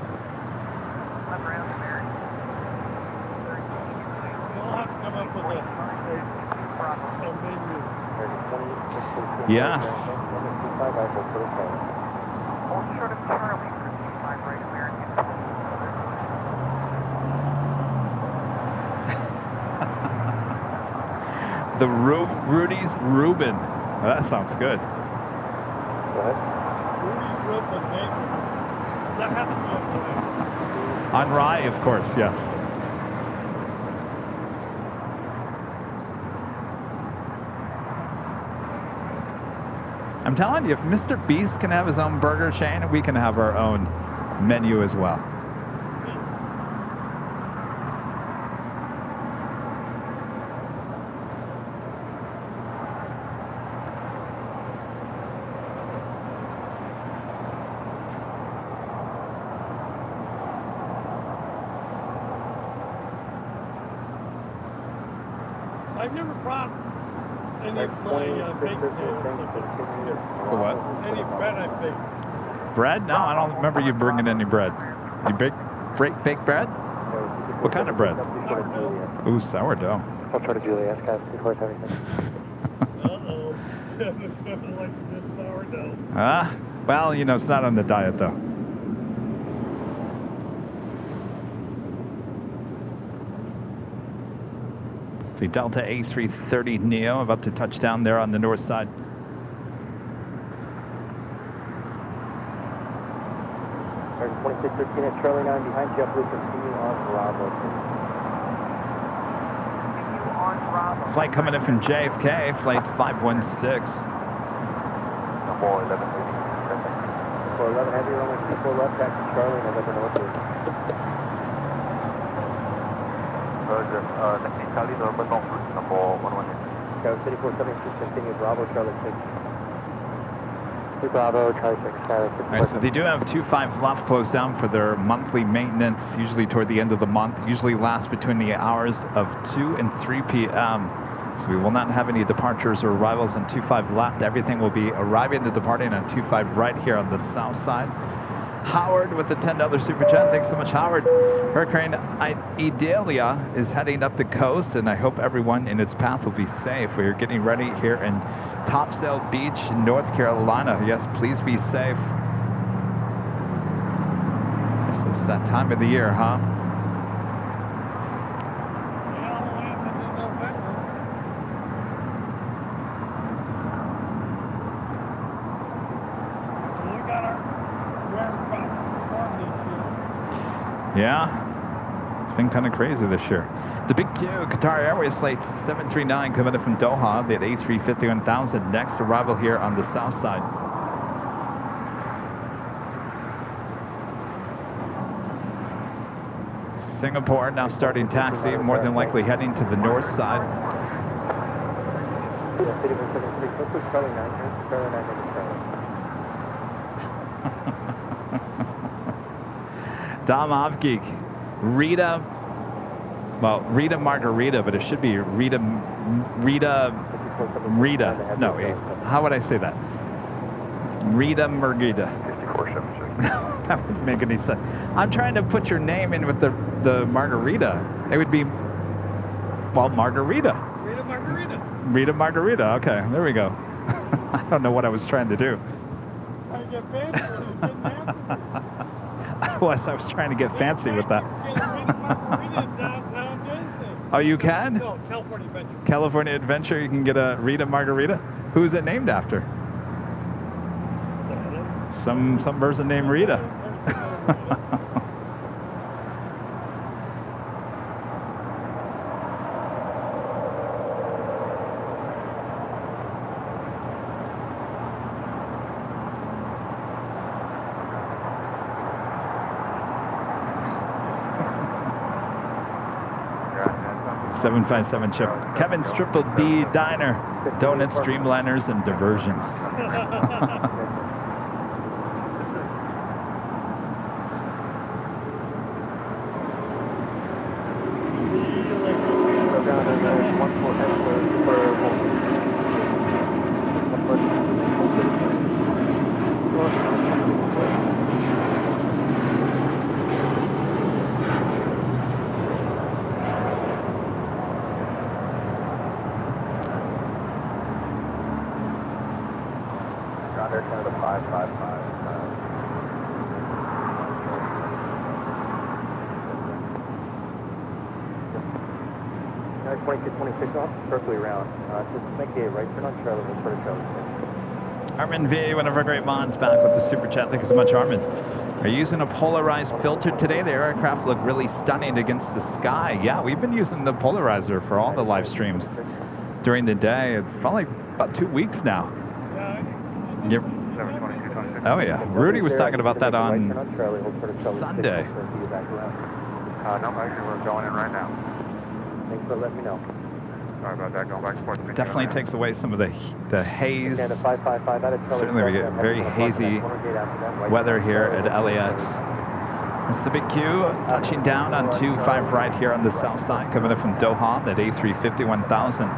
We'll have to come up with a menu. Yes. Hold short of Charlie for 25 right American. The Rudy's Reuben. Well, that sounds good. Go ahead. Rudy's Reuben, neighbor. That has to be up there. On Rye, of course, yes. I'm telling you, if Mr. Beast can have his own burger chain, we can have our own menu as well. I've never brought any of my baked For what? any bread I baked. Bread? No, I don't remember you bringing any bread. You bake bread? What kind of bread? Ooh, sourdough. I'll try to Juliet, guys, before everything. Uh-oh. Kevin likes a good sourdough. Well, you know, it's not on the diet, though. The Delta A330 Neo about to touch down there on the north side. American 2613 at Charlie 9 behind you, please continue on Bravo. Continue on Bravo. Flight coming in from JFK, flight 516. Number 1180. 411, heavy runway 24 left, back to Charlie, November northward. Roger. Technically, Norman Northward, number 118. Sky City 476, continue Bravo, Charlie 6. Bravo, Charlie 6. All right, so they do have 25 left closed down for their monthly maintenance, usually toward the end of the month, usually lasts between the hours of 2 and 3 p.m. So we will not have any departures or arrivals on 25 left. Everything will be arriving and departing on 25 right here on the south side. Howard with the $10 super chat. Thanks so much, Howard. Hurricane Idalia is heading up the coast, and I hope everyone in its path will be safe. We are getting ready here in Topsail Beach in North Carolina. Yes, please be safe. Yes, it's that time of the year, huh? Yeah, it's been kind of crazy this year. The Big Q, Qatar Airways Flight 739 coming in from Doha. The A350-1000 next arrival here on the south side. Singapore now starting taxi, more than likely heading to the north side. Dom Avgeek, Rita Margarita, but it should be Rita. No, how would I say that? Rita Margarita. 5476. That wouldn't make any sense. I'm trying to put your name in with the Margarita. It would be, well, Margarita. Rita Margarita. Rita Margarita. Okay, there we go. I don't know what I was trying to do. Trying to get fancy with it. Didn't happen. I was trying to get fancy with that. Oh, you can? No, California Adventure. California Adventure, you can get a Rita Margarita. Who's it named after? Some person named Rita. 757 chip. Kevin's Triple D Diner. Donuts, Dreamliners, and diversions. ground Air Canada 555. United 2226 off, circle around. Just make a right turn on Charlie, we'll put a Charlie. Armin V, one of our great mods, back with the super chat. Thank you so much, Armin. Are you using a polarized filter today? The aircraft look really stunning against the sky. Yeah, we've been using the polarizer for all the live streams during the day. It's probably about 2 weeks now. Yep. Oh yeah, Rudy was talking about that on Sunday. No, actually, we're going in right now. Thanks for letting me know. Sorry about that, going back and forth. It definitely takes away some of the haze. Canada 555 out of Charlie. Certainly we get very hazy weather here at LAX. This is the big Q touching down on 25 right here on the south side, coming up from Doha, that A350 1000.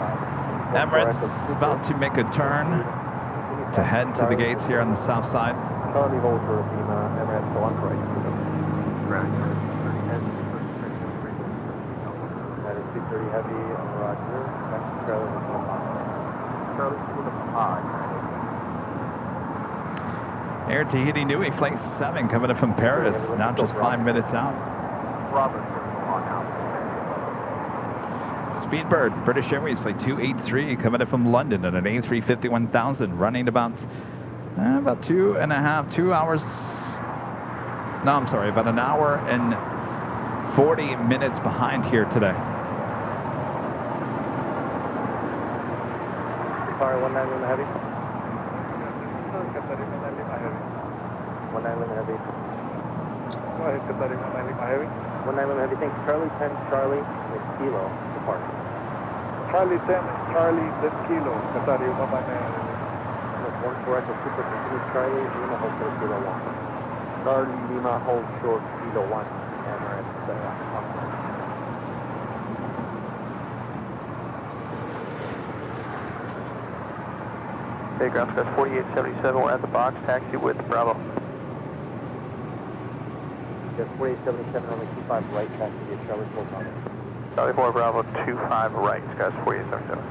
Emirates about to make a turn to head to the gates here on the south side. Charlie Volter, Lima, Emirates, go on right. That is 230 heavy on Roger. Back to Charlie, Charlie, Air Tahiti Nui, Flight 7 coming up from Paris, now just 5 minutes out. Speedbird, British Airways, Flight 283 coming up from London at an A350 1000, running about 2 hours. No, I'm sorry, about an hour and 40 minutes behind here today. Fire 19 Lima Heavy. 19 Lima Heavy. Go ahead, Qatar 19 Lima Heavy. 19 Lima Heavy, thanks. Charlie 10, Charlie, with Kilo, depart. Charlie 10, Charlie 10 Kilo, Qatar 19 Lima Heavy. One correct, super continue, Charlie, Lima hold short, Kilo 1. Charlie, Lima hold short, Kilo 1. Emirates, Okay, ground squad 4877, we're at the box, taxi with Bravo. Just 4877, only 25 right, taxi to Charlie 4 on it. Charlie 4 Bravo 25 right, guys 4877.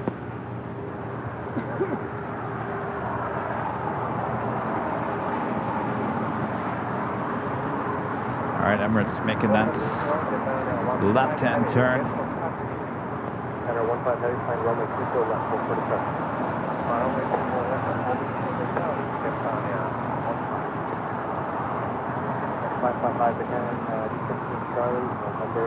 All right, Emirates making that left-hand turn. And our 15 heavy, flying runway 24 left, full for the truck. 555 again, Charlie, number.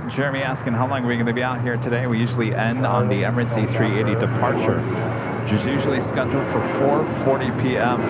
Jeremy asking how long are we going to be out here today. We usually end on the Emirates A380 departure, which is usually scheduled for 4:40 p.m.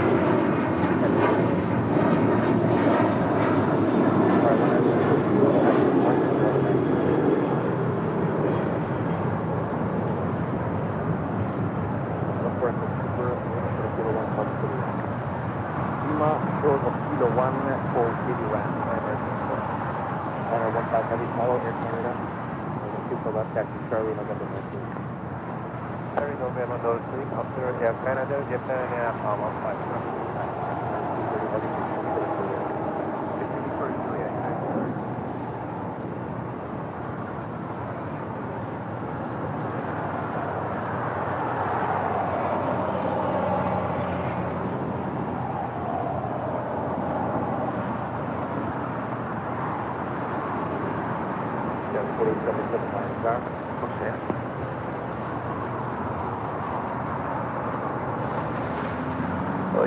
Heavy, follow Air Canada. Super left, taxi Charlie, November 19. Charlie November 19, after Air Canada, Japan Air,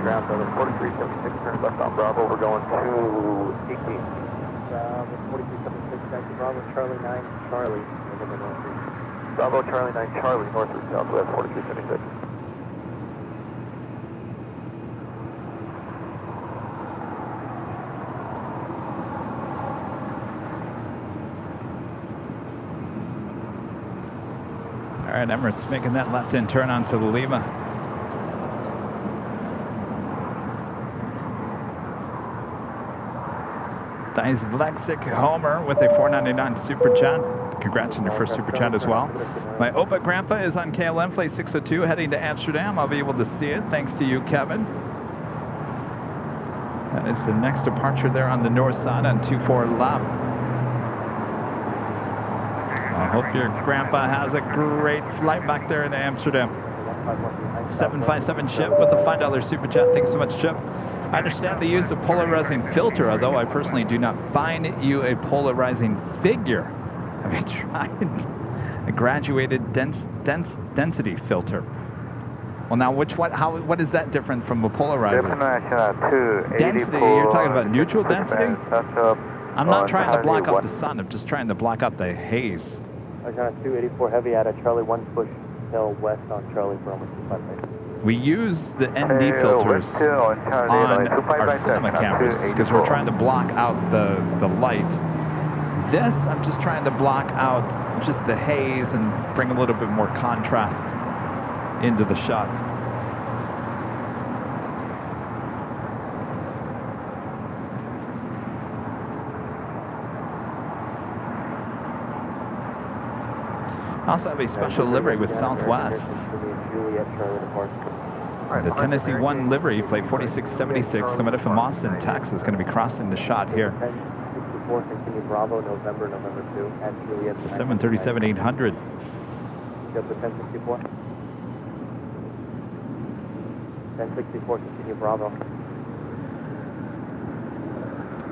Ground 4376, turn left on Bravo, we're going to 18. 4376, taxi Bravo, Charlie 9, Charlie, November 19. Bravo, Charlie 9, Charlie, north of southwest 4376. All right, Emirates making that left-hand turn onto the Lima. Dyslexic Homer with a $4.99 super chat. Congrats on your first super chat as well. My Opa Grandpa is on KLM Flight 602 heading to Amsterdam. I'll be able to see it thanks to you, Kevin. That is the next departure there on the north side on 24 left. Hope your grandpa has a great flight back there in Amsterdam. 757 Chip with a $5 super chat. Thanks so much, Chip. I understand the use of polarizing filter, although I personally do not find you a polarizing figure. Have you tried a graduated density filter? Well, now what is that different from a polarizer? Density, you're talking about neutral density? I'm not trying to block out the sun, I'm just trying to block out the haze. Archana 284 Heavy at a Charlie 1 push tail west on Charlie for almost 25 We use the ND filters on our cinema cameras because we're trying to block out the light. This, I'm just trying to block out just the haze and bring a little bit more contrast into the shot. I also have a special livery with Southwest. The Tennessee 1 livery, flight 4676, coming up from Austin, Texas, going to be crossing the shot here. Bravo, November 2, at Juliet. It's a 737-800. Got the 1064. 1064, continue Bravo.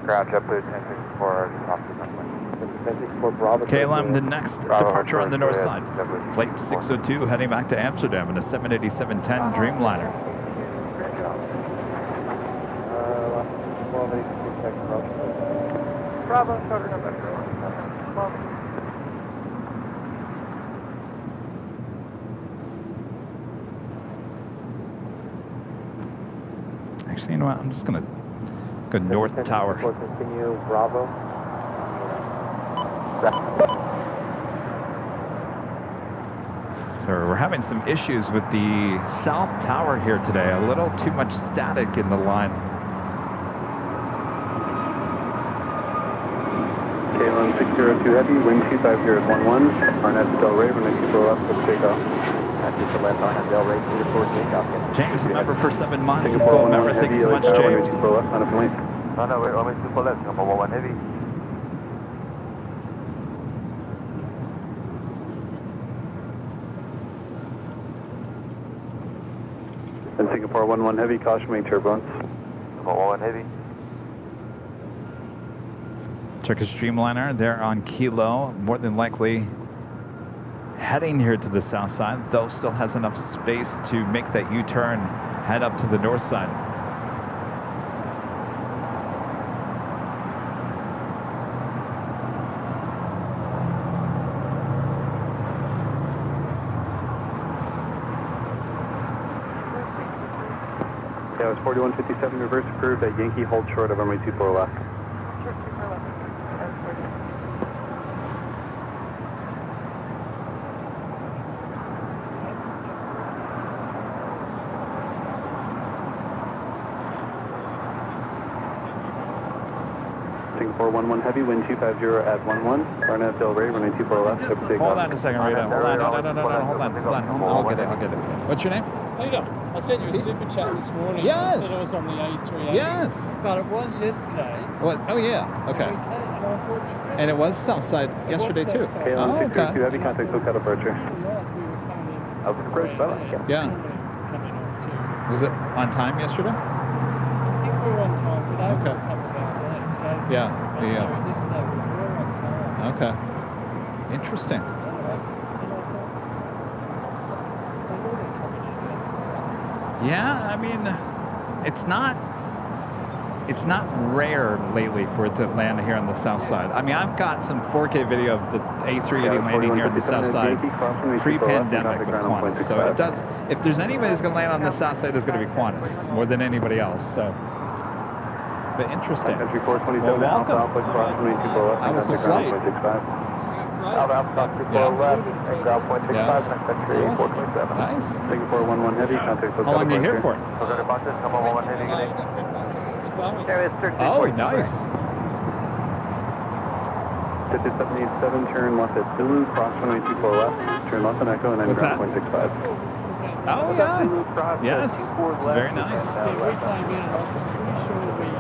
Ground JetBlue 1064, off the runway. 1064 Bravo. KLM, the next departure on the north side. Flight 602 heading back to Amsterdam in a 787-10 Dreamliner. Bravo, cover November. Actually, you know what? I'm just going to go north tower. Continue Bravo. So we're having some issues with the south tower here today. A little too much static in the line. KLM 602 Heavy, wind 25011, Arnett Del Rey, runway 24 left for takeoff. Just to left Arnett Del Rey, 24 takeoff. James, remember for 7 months. Let's go, remember. Thanks so much, James. No, wait, runway 24 left, number 11 Heavy. And Singapore 11 Heavy, caution main turbulence. Number 11 Heavy. Turkish Dreamliner, they're on Kilo, more than likely heading here to the south side, though still has enough space to make that U-turn, head up to the north side. Yeah, it was 4157 reverse approved at Yankee, hold short of runway 24 left. Singapore 11 Heavy, wind 250 at 11, Arnett Del Rey, runway 24 left, hope to take Hold off. on a second, Rita. Hold on, hold on. I'll get it. What's your name? How you doing? I sent you a super chat this morning. Yes. I said it was on the A380. Yes. But it was yesterday. What? Oh, yeah. Okay. And it was Southside yesterday, too. KLM 602 Heavy, contact SoCal departure. Open approach, fella. Yeah. Was it on time yesterday? I think we were on time today. Okay. It was a couple of hours late. Today's Yeah. yesterday we were on time. Okay. Interesting. And I thought, they knew they're coming in the other side. Yeah, I mean, it's not rare lately for it to land here on the south side. I mean, I've got some 4K video of the A380 landing here on the south side pre-pandemic with Qantas. So it does, if there's anybody that's going to land on the south side, it's going to be Qantas more than anybody else. So, but interesting. Country 427, Well, welcome. Alpha, cross runway 24 left, How was the contact ground flight? 0.65. Alpha, 24 left, and ground point 65, next country, 427. Nice. Singapore 11 Heavy, contact SoCal How long are you here departure. for? So the departure, number 11 Heavy, good day. There is 13. Oh, nice. 5787, turn left at Zulu, cross runway 24 left, turn left on Echo, and then What's ground that? 0.65. Oh, yeah. Yes. It's very nice. Yeah, we came in and I was pretty sure we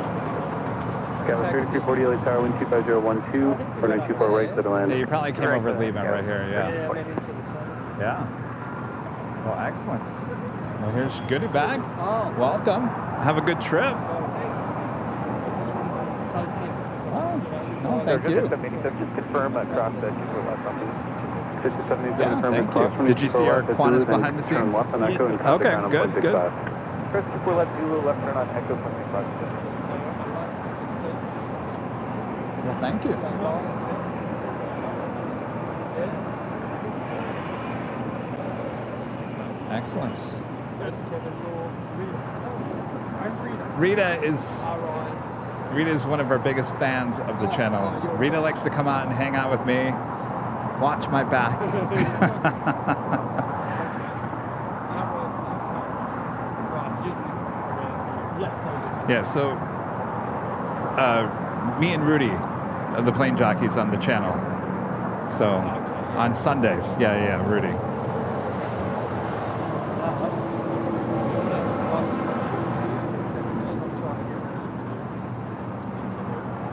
Skyline 3340 LA Tower, wind 25012, runway 24 right, clear to land. Yeah, you probably came over leaving right here, yeah. Yeah, I went into the tunnel. Yeah. Well, excellent. Well, here's your goodie bag. Oh. Welcome. Have a good trip. Oh, thanks. I just wanted to try things. No, thank you. Just confirm across the 2 left something. Yeah, thank you. Did you see our Qantas behind the scenes? Okay, good, good. First 2 left, Zulu, left turn on Echo 165. Well, thank you. Excellent. That's Kevin Law. I'm Rita is one of our biggest fans of the channel. Rita likes to come out and hang out with me, watch my back. Yeah, so me and Rudy are the plane jockeys on the channel. So on Sundays, yeah, Rudy.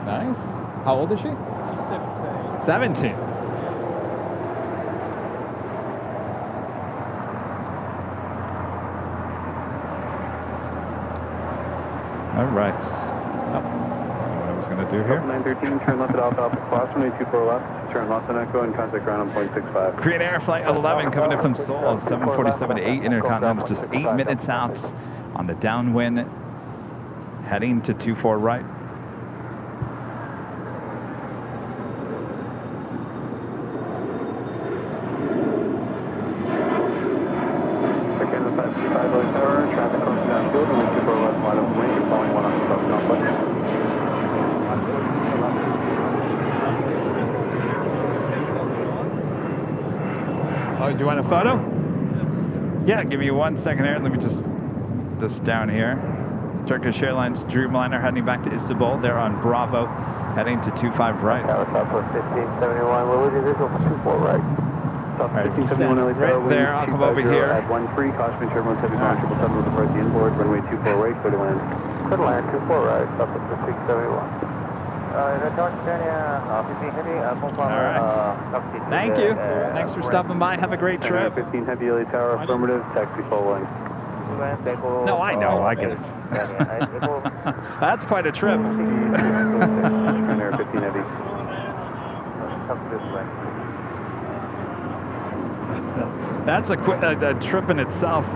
Nice. How old is she? She's 17. 17. All right. Oh, I don't know what I was going to do here. 913, turn left at Alpha Alpha Cross, runway 24 left, turn left on Echo and contact ground on 0.65. Korean Air Flight 11 coming in from Seoul, 747 to 8 Intercontinental, just 8 minutes out on the downwind, heading to 24 right. Traffic comes downfield, runway 24 left, line of wind, you're following one on the south southwest. Oh, do you want a photo? Yeah, give me 1 second here. Let me just this down here. Turkish Airlines Dreamliner heading back to Istanbul. They're on Bravo, heading to 25 right. Tower Southwest 1571, what was your visual for 24 right? All right, right there, I'll come over here. At 13, caution, turbulence, heavy ground, 777 with approach the inboard, runway 24 right, clear to land. Clear to land, 24 right, Southwest 671. Thank you. Thanks for stopping by. Have a great trip. 15 heavy LA Tower, affirmative, taxi full length. No, I know, I get it. That's quite a trip. 15 heavy. That's a trip in itself.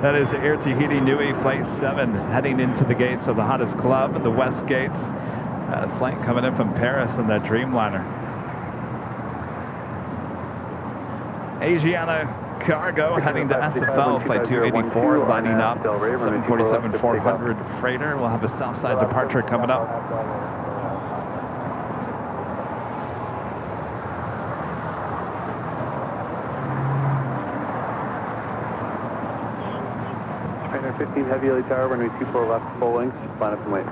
That is Air Tahiti Nui Flight 7 heading into the gates of the hottest club, the West Gates. Flight coming in from Paris on that Dreamliner. Asiana Cargo heading to SFL, Flight 284, lining up. 747-400 freighter. We'll have a Southside departure coming up. Trainer 15 heavy LA Tower, runway 24 left, full length, line up and wait.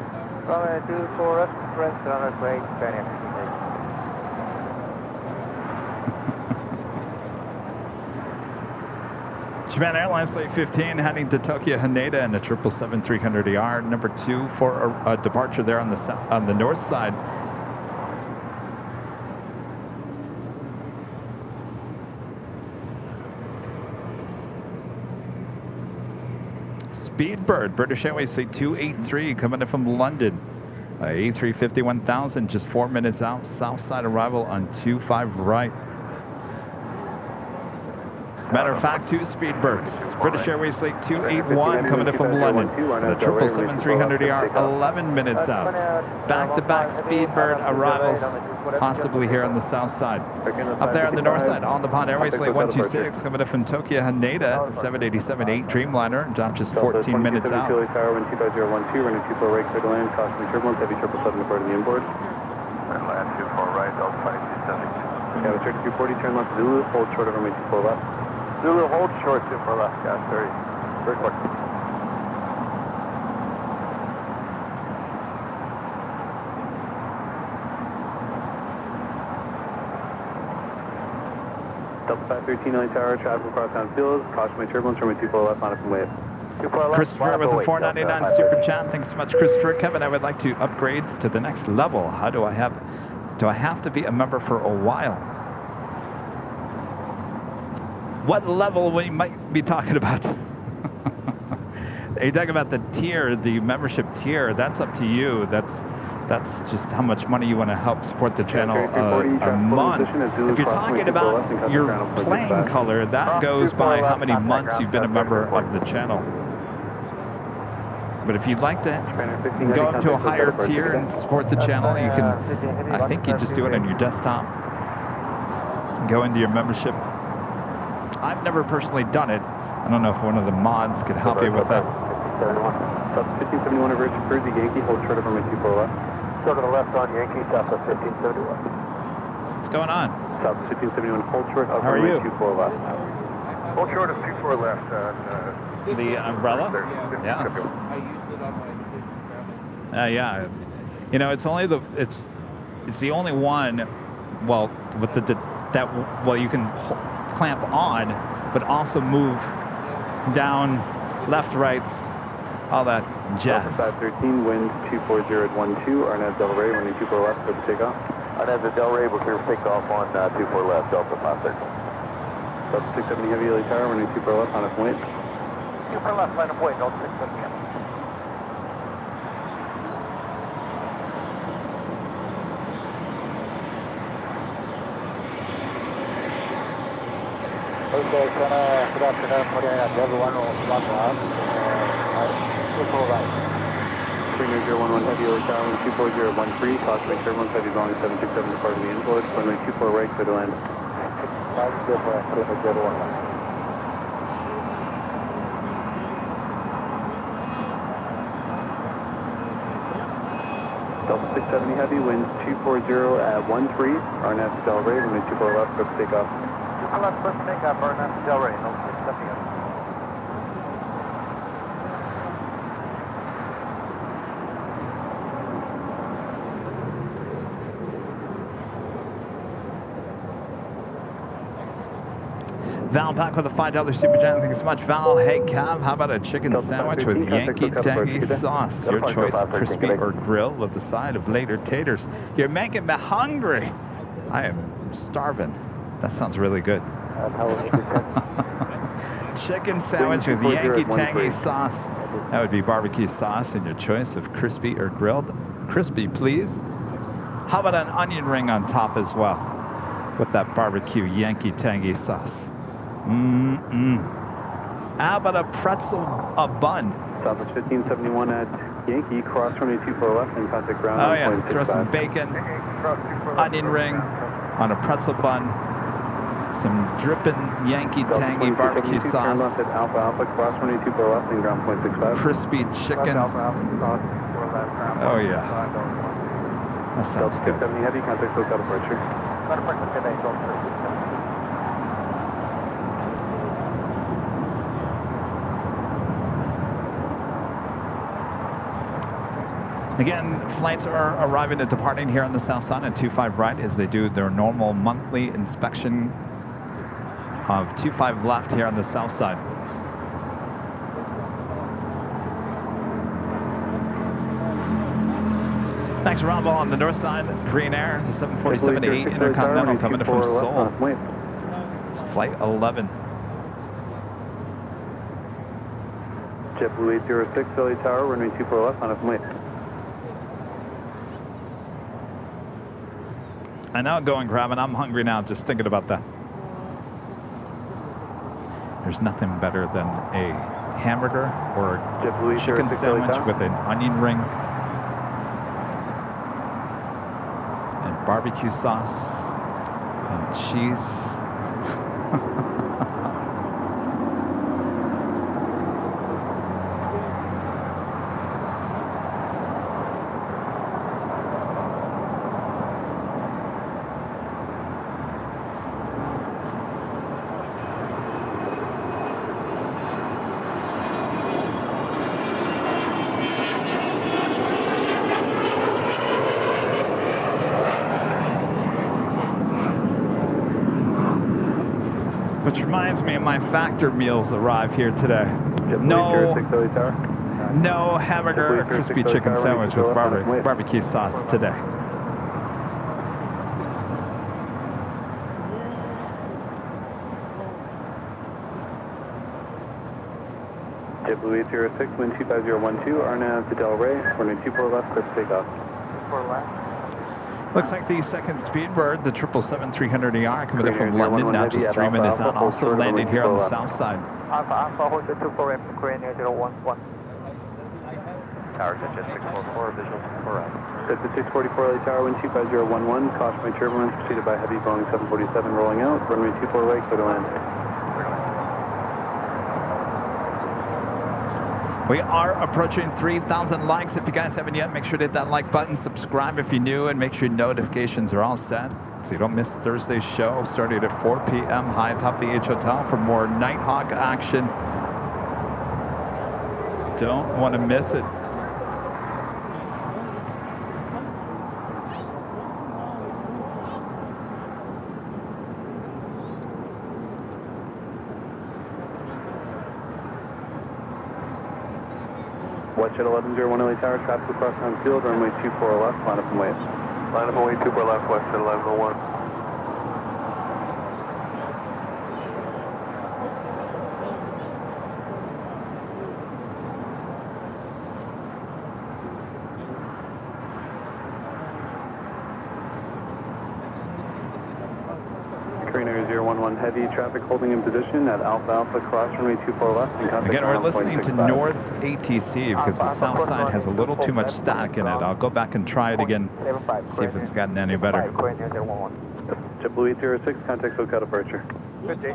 Runway 24 left, rest on our way, Trainer 15. Japan Airlines Flight 15 heading to Tokyo Haneda in a 777-300ER, number 2 for a departure there on the north side. Speedbird, British Airways Flight 283 coming in from London. A350 1000, just 4 minutes out, south side arrival on 25 right. Matter of fact, 2 Speedbirds. British Airways Flight 281 coming in from London. The 777-300ER, 11 minutes out. Back-to-back Speedbird arrivals, possibly here on the south side. Up there on the north side, on the Pond Airways Flight 126 coming in from Tokyo Haneda, 787-8 Dreamliner, dropped just 14 minutes out. Tower, wind 25012, running 24 right, clear to land, caution turbulence, heavy 777 aboard the inboard. Land 24 right, Alpha 272. Yeah, return to 240, turn left, Zulu, hold short of runway 24 left. Zulu, hold short, 24 left, gas 30. Very quick. Delta 513 LA Tower, traffic across town field, caution my turbulence, runway 24 left, on up and wave. Christopher with the 499 super chat. Thanks so much, Christopher. Kevin, I would like to upgrade to the next level. How do I have to be a member for a while? What level we might be talking about? Are you talking about the tier, the membership tier? That's up to you. That's just how much money you want to help support the channel a month. If you're talking about your playing color, that goes by how many months you've been a member of the channel. But if you'd like to go up to a higher tier and support the channel, you can, I think you just do it on your desktop. Go into your membership. I've never personally done it. I don't know if one of the mods could help you with that. 1571 reverse Jersey Yankee, hold short of runway 24 left. Go to the left on Yankee, south of 1571. What's going on? South 1571, hold short of How are runway you? 24 left. Hold short of 24 left. The umbrella? Yes. Yeah. You know, it's only it's the only one. Well, with you can clamp on, but also move down, left, rights, all that jazz. 513, wind 240 at 12, Arnett Del Rey, runway 24 left, for the takeoff. Arnett Del Rey, we're clear for takeoff on 24 left, Delta 513. Delta 670 heavy LA tower, runway 24 left, on its way. 24 left, line of way, Delta 670. Okay, good afternoon, everyone will stop off. 24 right. 3011 heavy LA tower, runway 24013, caution, make sure everyone's heavy volume 767 departing the influence, runway 24 right, clear to land. Delta 670 heavy, wind 240 at 13, Arnett Del Rey, runway 24 left, for the takeoff. Left, first takeoff, Arnett Del Rey, no 670. Val back with a $5 super chat. Thanks so much, Val. Hey, Cav, how about a chicken sandwich with Yankee tangy sauce? Your choice, crispy or grilled with the side of later taters. You're making me hungry. I am starving. That sounds really good. Chicken sandwich with Yankee tangy sauce. That would be barbecue sauce and your choice of crispy or grilled. Crispy, please. How about an onion ring on top as well with that barbecue Yankee tangy sauce? How about a pretzel, a bun? Southwest 1571 at Yankee, cross runway 24 left and contact ground. Oh yeah, throw some bacon, onion ring on a pretzel bun, some dripping Yankee tangy barbecue sauce, left at Alpha Alpha, cross runway 24 left and ground point 65. crispy chicken. Oh yeah, that sounds good. 670 heavy, contact hotel departure. Again, flights are arriving and departing here on the south side at 25 right as they do their normal monthly inspection of 25 left here on the south side. Thanks, Rob. On the north side, Green Air, it's a 747-8 Intercontinental coming in from Seoul. It's flight 11. JetBlue 806, LA Tower, runway 24 left, on its way. I know, going grabbing. I'm hungry now just thinking about that. There's nothing better than a hamburger or a chicken sandwich with an onion ring and barbecue sauce and cheese. Which reminds me, my factor meals arrive here today. No, 06 Early Tower. no hamburger or crispy chicken sandwich with barbecue sauce today. JetBlue 806, wind 25012, RNAV to Delray, runway 24 left, clear for takeoff. 24 left. Looks like the second Speedbird, the 777-300ER, coming in from London, now just 3 minutes out, also landing here on the south side. Alpha, hold the 24 right from Korean Air 011. Tower, jet 644, visual 4 right. Jet 644 Early Tower, wind 25011, caution by turbulence, preceded by heavy Boeing 747 rolling out, runway 24 right, clear to land. We are approaching 3,000 likes. If you guys haven't yet, make sure to hit that like button, subscribe if you're new, and make sure notifications are all set so you don't miss Thursday's show starting at 4 p.m. high atop the H Hotel for more Nighthawk action. Don't want to miss it. Watch at 1101 LA Tower, traffic across town field, runway 24 left, line up and wait. Line up and wait, 24 left, west at 1101. Korean Air 011 heavy traffic holding in position at Alpha Alpha cross runway 24 left. And Again, we're listening to North ATC because the south side has a little too much static in it. I'll go back and try it again, see if it's gotten any better. JetBlue 806, contact SoCal departure. Good day.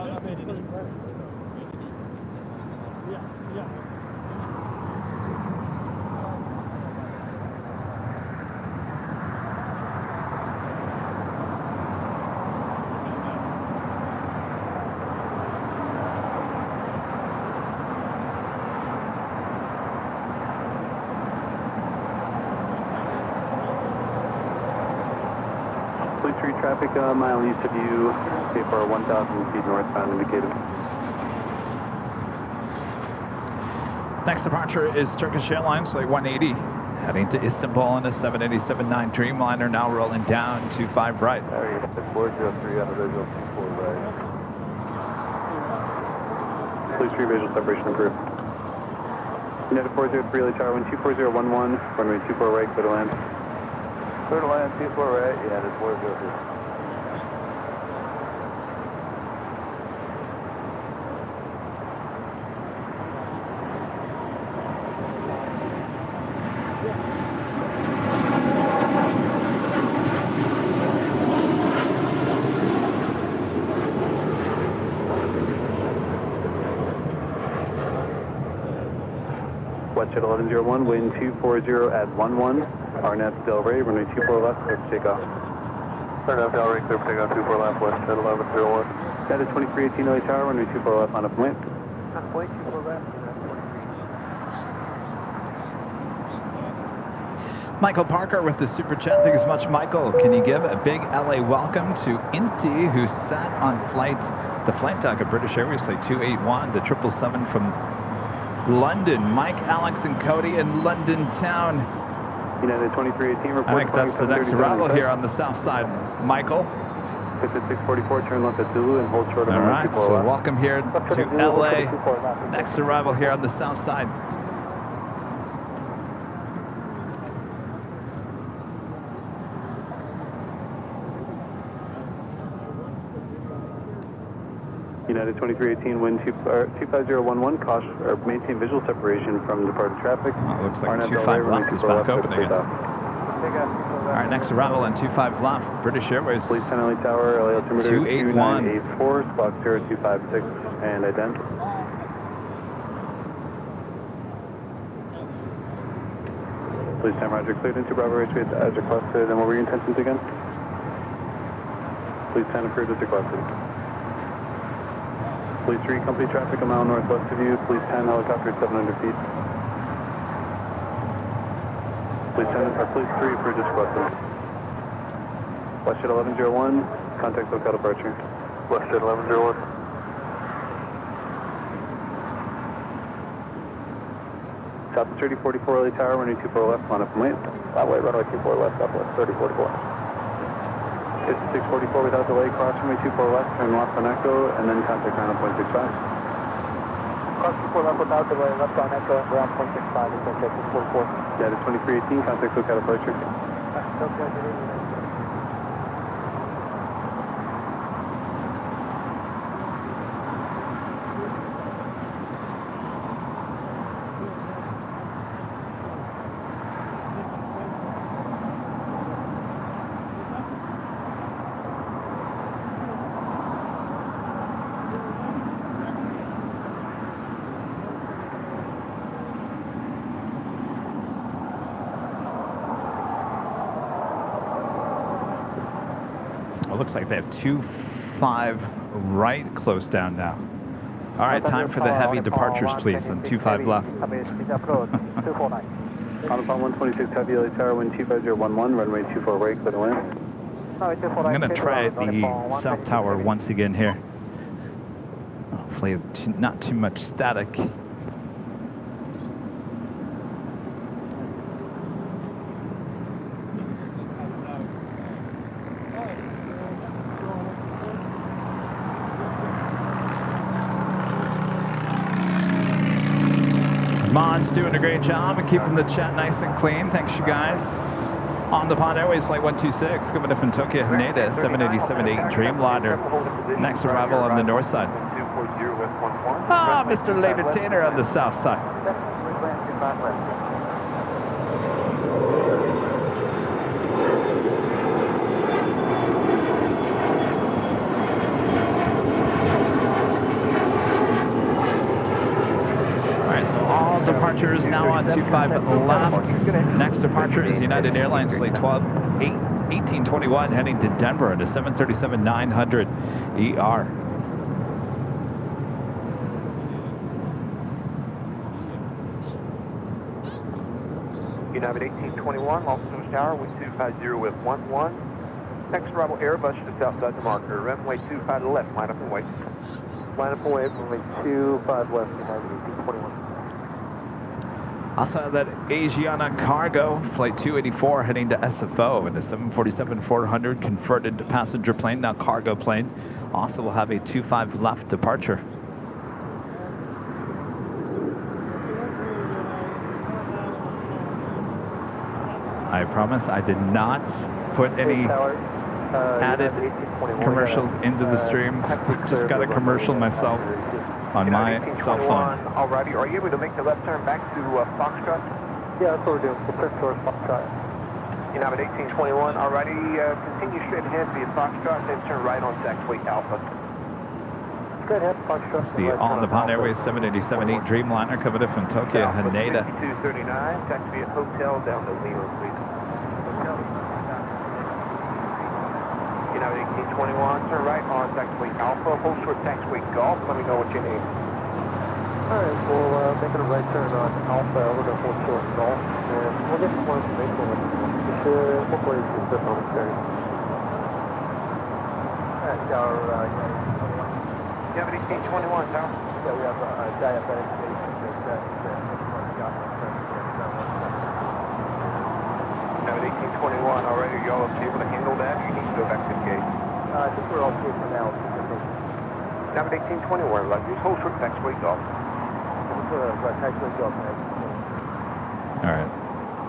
Traffic a mile east of you, for 1,000 feet northbound indicated. Next departure is Turkish Airlines, flight 180, heading to Istanbul on a 787-9 Dreamliner, now rolling down 25 right. There you go, 403 on a visual 24 right. Please 3 visual separation approved. United 403 LA Tower, wind 24011, runway 24 right, clear to land. Clear to land, 24 right, yeah, that's 403. Watch at 1101, wind 240 at 11, RNAV Delray, runway 24 left, clear for takeoff. RNAV Delray, clear for takeoff, 24 left, west at 1101. That is 2318 LA Tower, runway 24 left, on up and wait. On point, 24 left. Michael Parker with the super chat. Thank you so much, Michael. Can you give a big LA welcome to Inti, who sat on the flight deck of British Airways flight 281, the 777 from London. Mike, Alex, and Cody in London town. United 2318 report. I think that's the next arrival here on the south side. Michael. It's at 644, turn left at Zulu and hold short of All right, so welcome here to LA. Next arrival here on the south side. United 2318, wind 25011, caution or maintain visual separation from departed traffic. Well, it looks like 25 left is back open again. All right, next arrival on 25 left, British Airways. Police 10 LA Tower, LA altimeter 281. 2984, squawk 0256, and ident. Police 10 Roger, cleared into Bravo Raceway as requested. And what were your intentions again? Police 10 approved as requested. Police 3, company traffic a mile northwest of you. Police 10, helicopter at 700 feet. Police 10, Police 3, approved as requested. West at 1101, contact SoCal departure. West at 1101. South 3044 early tower, runway 24 left, line up and wait. Flatway, runway 24 left, southwest 3044. 5644 without delay, cross runway 24 left, turn left on Echo, and then contact ground on 0.65. Cross 24 left without delay, left on Echo, ground 0.65, it's okay, 644. Data 2318, contact SoCal departure. Well, looks like they have 25 right close down now. All right, time for the heavy departures, please, on 25 left. On upon 126 heavy early tower, wind 25011, runway 24 right, clear to land. I'm going to try the south tower once again here. Hopefully not too much static. Mon's doing a great job of keeping the chat nice and clean. Thanks, you guys. On the Pond Airways, Flight 126, coming in from Tokyo, Haneda, 787-8 Dreamliner. Next arrival on the north side. Ah, Mr. Later Tanner on the south side. So all departures now on 25 left. Next departure is United Airlines Flight 1821 heading to Denver at a 737-900 ER. United 1821, Los Angeles Tower, wind 250 with 11. Next arrival Airbus to the outside the marker, runway 25 to the left, line up and wait. Line up and wait, runway 25 left, United 1821. Also have that Asiana Cargo, Flight 284 heading to SFO in a 747-400 converted passenger plane, now cargo plane. Also will have a 25 left departure. I promise I did not put any added commercials into the stream. Just got a commercial myself on my cell phone. Alrighty, are you able to make the left turn back to Foxtrot? Yeah, that's what we're doing. We'll turn towards Foxtrot. United 1821, alrighty, continue straight ahead via Foxtrot, then turn right on taxiway Alpha. Straight ahead, Foxtrot. That's the On the Pond Airways 787-8 Dreamliner coming in from Tokyo, Haneda. 5239, taxi via Hotel down to Lima, please. United 1821, turn right on taxiway Alpha, hold short taxiway Golf, let me know what you need. Alright, we'll make it a right turn on Alpha, we're going to hold short Golf, and we'll get some more information on this. Hopefully it's just on the screen. Alright, Tower, United 1821, Tower. Yeah, we have diabetic patients that United 1821, already, are y'all able to handle that, or you need to go back to the gate? I think we're all clear for now. United 1821, like, just hold short taxiway Golf. All right.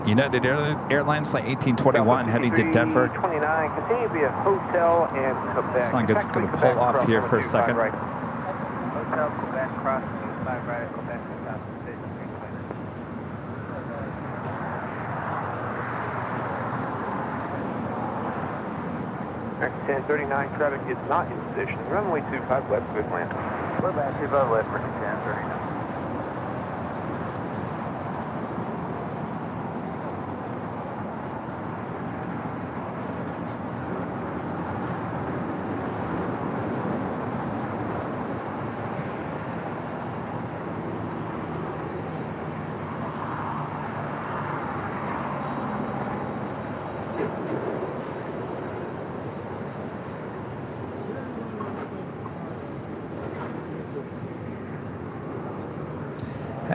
United Airlines Flight 1821 heading to Denver. 29, continue via Hotel and Quebec. It's like it's going to pull off here for a second. Right. Hotel, Quebec, cross 25 right, Quebec, south station. 1039 traffic is not in position. Runway 25 left, good land. Runway 25 left for 1039.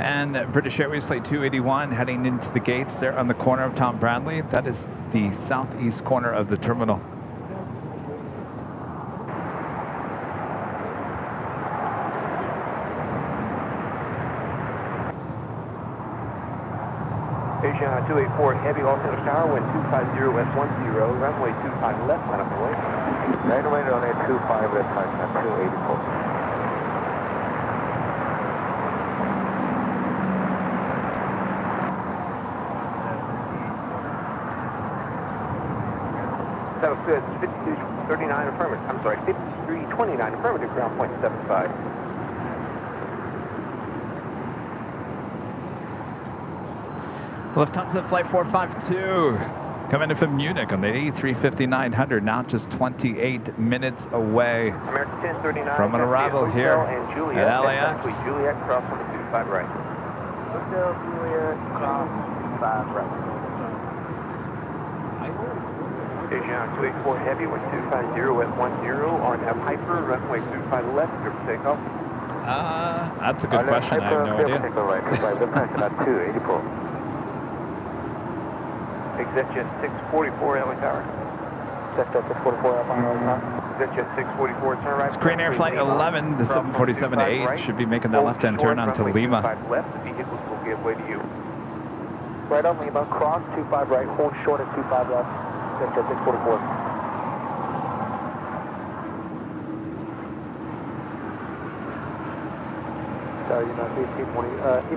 And British Airways Flight 281 heading into the gates there on the corner of Tom Bradley. That is the southeast corner of the terminal. Asiana 284 Heavy, Los Angeles Tower, wind 250 west 10, runway 25 left, line up the way. Right away, runway 25 left, line up 284. That was good. 5239 affirmative. I'm sorry, 5329 affirmative, ground point 75. Lufthansa Flight 452 coming in from Munich on the A350-900, now just 28 minutes away American 1039 from an arrival here and Juliet, at LAX. Juliet, cross on the 25 right. Hotel Juliet, cross 25 right. Asiana 284 Heavy, wind 250 west 10, RNAV Hyper, runway 25 left, clear for takeoff. That's a good question. I have no idea. Right, left, line 284. ExitJet 644 LA Tower. ExitJet 644 LA Tower. ExitJet 644, turn right. It's Korean Air Flight 11, the 747-8 should be making that left-hand turn onto Lima. Left, the vehicles will give way to you. Right on Lima, cross 25 right, hold short at 25 left. ExitJet 644.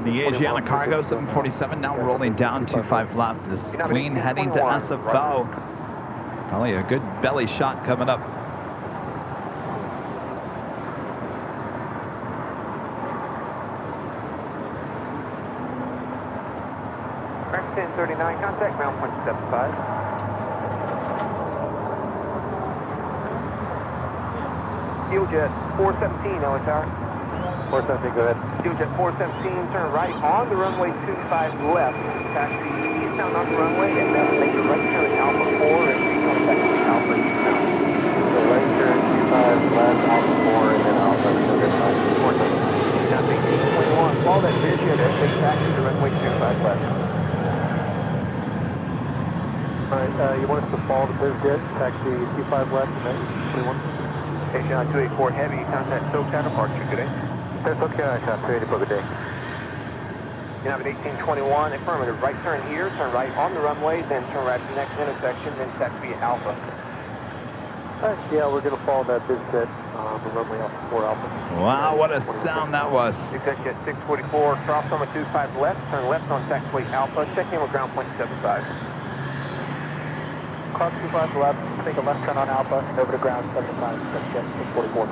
The Asiana Cargo 747 now rolling down 25 left. This Queen heading to SFO. Probably a good belly shot coming up. American 1039, contact ground point 75. SealJet 417 LA Tower. 417, go ahead. SealJet 417, turn right on the runway 25 left. Taxi eastbound on the runway and then make the right turn at Alpha 4 and return back to Alpha eastbound. So right turn 25 left, Alpha 4, and then Alpha 4. Now 1821, follow that vision and take taxi to runway 25 left. Alright, you want us to follow the BizJet, taxi 25 left and then 21? Asiana 284 Heavy, contact SoCal departure, good day. SoCal, 284, good day. You have an 1821, affirmative, right turn here, turn right on the runway, then turn right to the next intersection, then taxi Alpha. Yeah, we're going to follow that BizJet, the runway Alpha 4 Alpha. Wow, what a sound that was. ExitJet 644, cross runway 25 left, turn left on taxiway Alpha, check in with ground point 75. Cross 25 left, take a left turn on Alpha, and over to ground 75, ExitJet 644.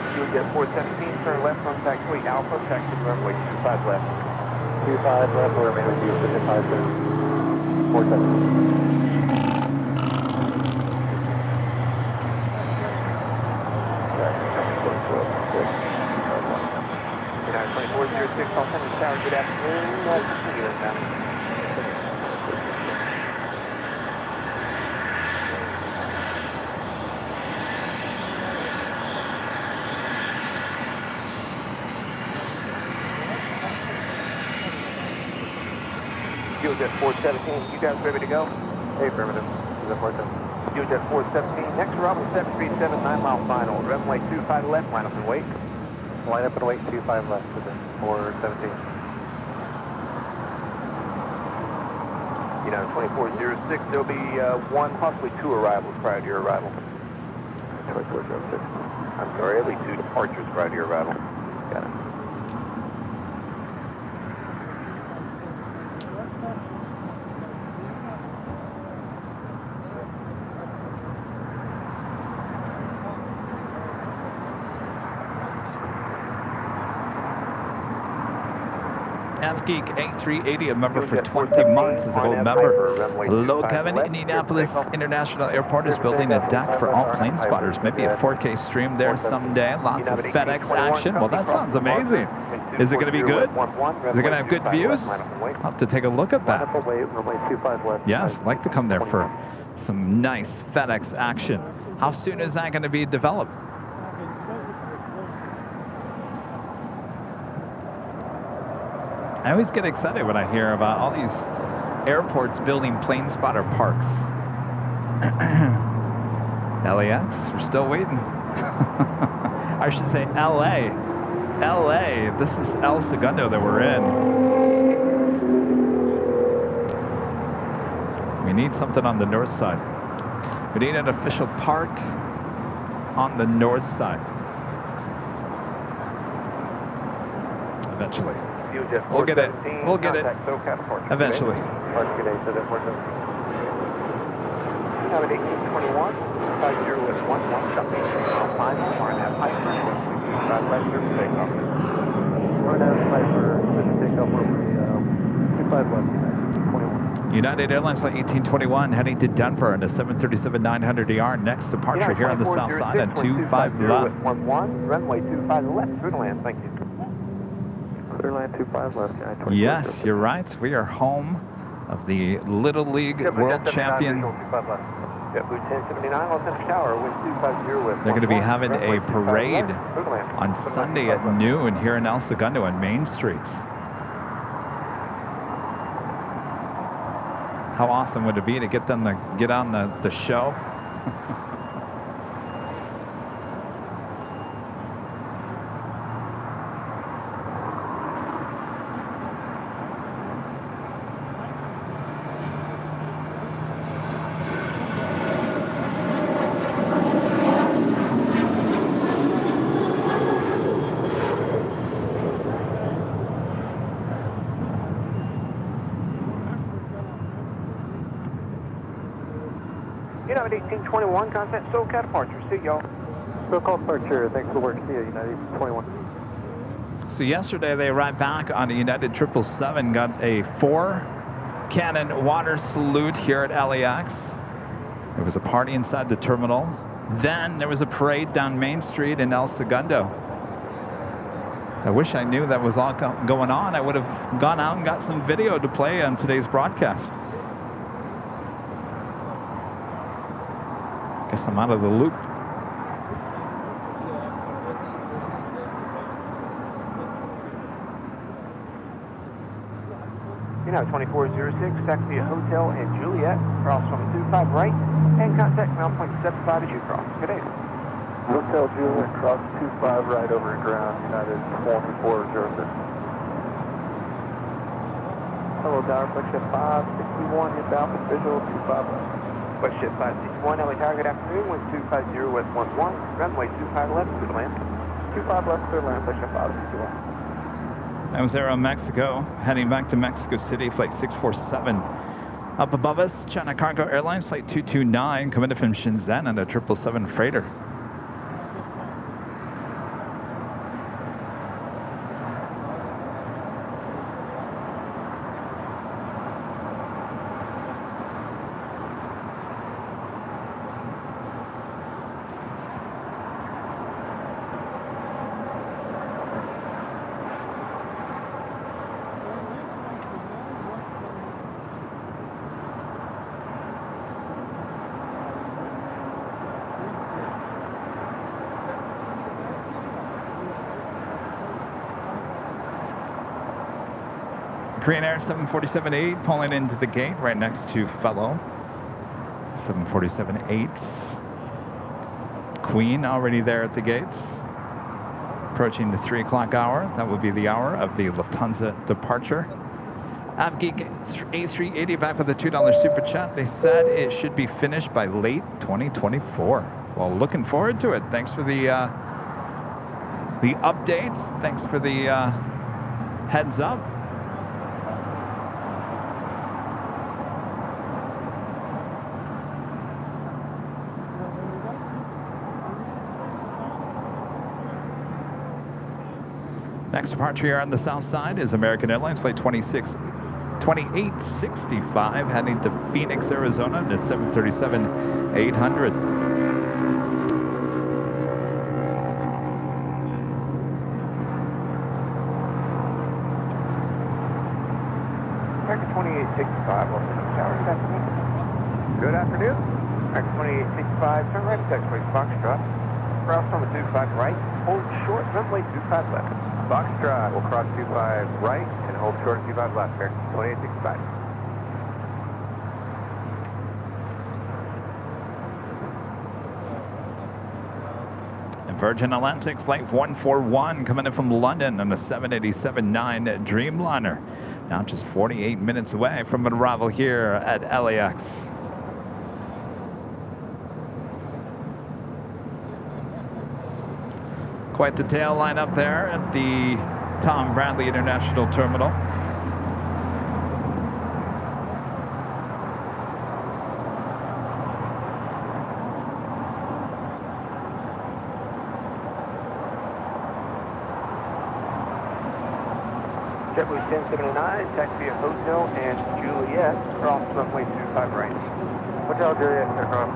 SealJet 417, turn left on taxiway Alpha, taxi to runway 25 left. 25 left, we'll remain with you for 55 to 47. United 2406, Los Angeles Tower, good afternoon. Continue inbound. SealJet 417, you guys ready to go? Hey, affirmative. Is that 417? SealJet 417, next arrival 737, 9 mile final. Runway 25 left, line up and wait. Line up and wait, 25 left to the 417. United 2406, there'll be one, possibly two arrivals prior to your arrival. 2406. I'm sorry, there'll be two departures prior to your arrival. Got it. F-Geek A380, a member for 20 months, is a gold member. Hello, Kevin. Indianapolis International Airport is building a deck for all plane spotters. Maybe a 4K stream there someday. Lots of FedEx action. Well, that sounds amazing. Is it going to be good? Is it going to have good views? I'll have to take a look at that. Yes, I'd like to come there for some nice FedEx action. How soon is that going to be developed? I always get excited when I hear about all these airports building plane spotter parks. LAX, we're still waiting. I should say LA. LA, this is El Segundo that we're in. We need something on the north side. We need an official park on the north side. Eventually. We'll get it. We'll get it. Eventually. Have an 1821, 50 with 11, jumping on 5 more and have Piper, 5 left for takeoff. We're going to have Piper, takeoff over 25 left, 21. United Airlines flight 1821 heading to Denver on the 737-900ER. Next departure here on the south side at 25 left. 11, runway 25 left, clear to land, thank you. Clear land 25 left, United. Yes, you're right. We are home of the Little League World Champion. Yep, 1079, Los Angeles Tower, wind 250 with. They're going to be having a parade on Sunday at noon here in El Segundo on Main Street. How awesome would it be to get them to get on the show? United 1821, contact SoCal departure. See y'all. SoCal departure, thanks for the work. See you, United 1821. So yesterday they arrived back on a United 777, got a 4-cannon water salute here at LAX. There was a party inside the terminal. Then there was a parade down Main Street in El Segundo. I wish I knew that was all going on. I would have gone out and got some video to play on today's broadcast. Guess I'm out of the loop. United 2406, taxi at Hotel and Juliet, cross from 25 right, and contact ground point 75 as you cross. Good day. Hotel Juliet, cross 25 right over ground, United 2406. Hello, Tower, Westjet 561, inbound for visual 25 left. Westjet 561, LA Tower, good afternoon, wind 250 with 11, runway 25 left, clear to land. 25 left, clear to land, Westjet 561. That was Aero Mexico, heading back to Mexico City, flight 647. Up above us, China Cargo Airlines, flight 229, coming in from Shenzhen on a 777 freighter. Korean Air 747-8 pulling into the gate right next to fellow 747-8. Queen already there at the gates. Approaching the 3 o'clock hour. That would be the hour of the Lufthansa departure. AvGeek A380 back with a $2 super chat. They said it should be finished by late 2024. Well, looking forward to it. Thanks for the updates. Thanks for the heads up. Next departure here on the south side is American Airlines flight 2865 heading to Phoenix, Arizona, at 737-800. American 2865, Los Angeles Tower, good afternoon. Good afternoon. American 2865, turn right at taxiway Foxtrot. Cross from a 25 right. hold short, runway 25 left. Foxtrot will cross 25 right and hold short at 25 left, American 2865. Virgin Atlantic Flight 141 coming in from London on a 787-9 Dreamliner. Now just 48 minutes away from an arrival here at LAX. Quite the tail line up there at the Tom Bradley International Terminal. JetBlue 1079, taxi at Hotel and Juliet, cross runway 25 right. Hotel Juliet, across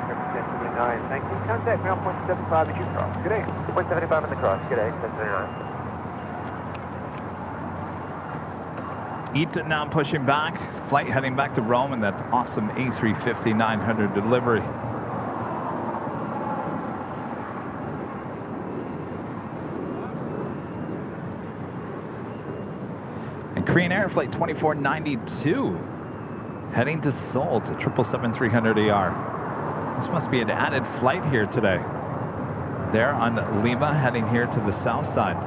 1079, thank you. Contact ground point 75 as you cross. Good day. Point 75 in the cross. Good day, 1079. Eaton now pushing back. Flight heading back to Rome in that awesome A350-900 delivery. Korean Air Flight 2492 heading to Seoul to 777-300ER. This must be an added flight here today. They're on Lima heading here to the south side.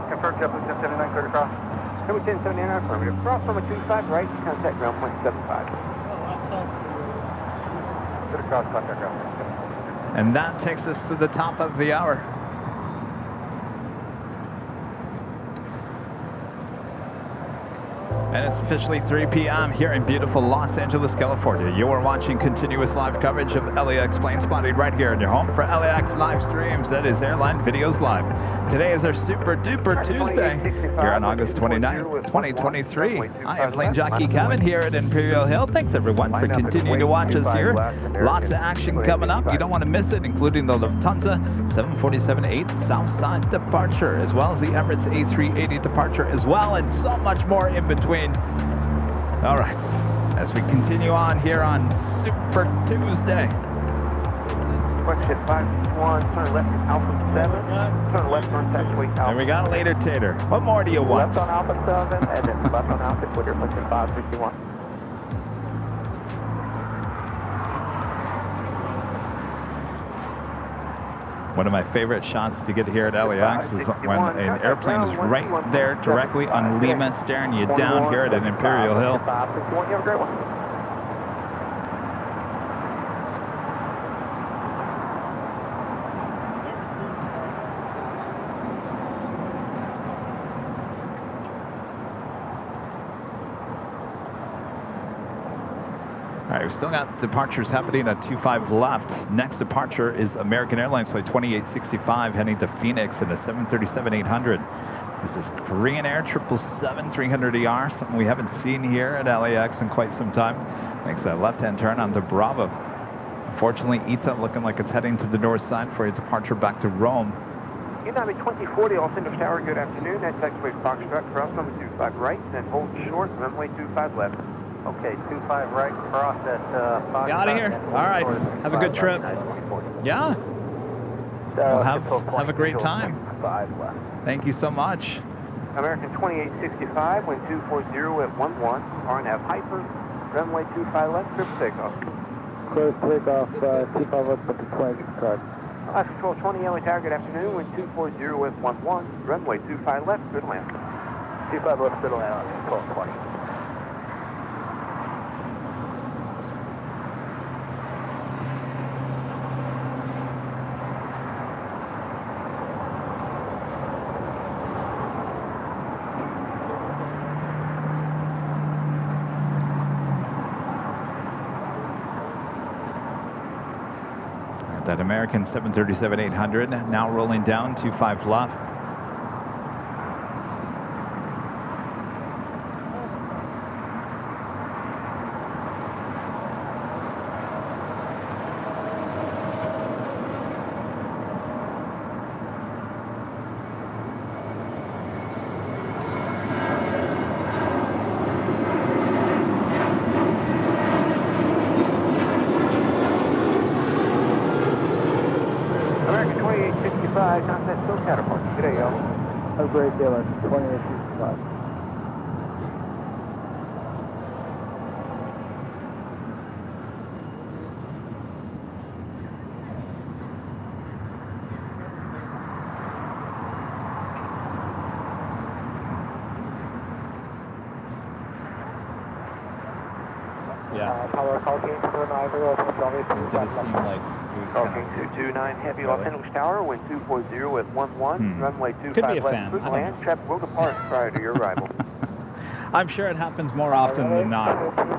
Confirmed JetBlue 1079, clear to cross. JetBlue 1079, affirmative. Cross runway 25 right, contact ground point 75. Oh, that sounds familiar. Clear to cross, contact ground point 75. And that takes us to the top of the hour. And it's officially 3 p.m. here in beautiful Los Angeles, California. You are watching continuous live coverage of LAX Plane Spotting right here in your home for LAX live streams. That is Airline Videos Live. Today is our super duper Tuesday here on August 29th, 2023. I am plane jockey Kevin here at Imperial Hill. Thanks everyone for continuing to watch us here. Lots of action coming up. You don't want to miss it, including the Lufthansa 747-8 Southside departure, as well as the Emirates A380 departure as well, and so much more in between. All right, as we continue on here on Super Tuesday. Question 51, turn left at Alpha 7, turn left on taxiway Alpha. There we got later tater. What more do you want? Left on Alpha 7, and then left on Alpha Twitter, question 551. One of my favorite shots to get here at LAX is when an airplane is right there directly on Lima, staring you down here at an Imperial Hill. 551, you have a great one. All right, we've still got departures happening at 25 left. Next departure is American Airlines Flight 2865 heading to Phoenix in a 737-800. This is Korean Air 777-300ER, something we haven't seen here at LAX in quite some time. Makes that left-hand turn onto Bravo. Unfortunately, ITA looking like it's heading to the north side for a departure back to Rome. United 2040, Los Angeles Tower, good afternoon. That taxiway Foxtrot, cross runway 25 right, then hold short, runway 25 left. Okay, 25 right, cross at Foxtrot. Get out of here. All right, have a good trip. Yeah. Well, have a great time. 5 left. Thank you so much. American 2865, wind 240 at 11, RNAV Hyper, runway 25 left, clear for takeoff. Clear takeoff, 25 left, but the 20 card. Alaska 1220, LA Tower, good afternoon, wind 240 at 11, runway 25 left, clear to land. 25 left, clear to land on 1220. That American 737-800 now rolling down 25 left. 225, contact still counterpart. Good day, y'all. Have a great day, 2825. Yeah. Power call King 229, It did seem like it was Call kind King of... 229, Heavy Really? Los Angeles Tower, wind 240 at 11, runway 25 Could be a left, fan, cruise I don't land, know. traffic will depart prior to your arrival. I'm sure it happens more often than not.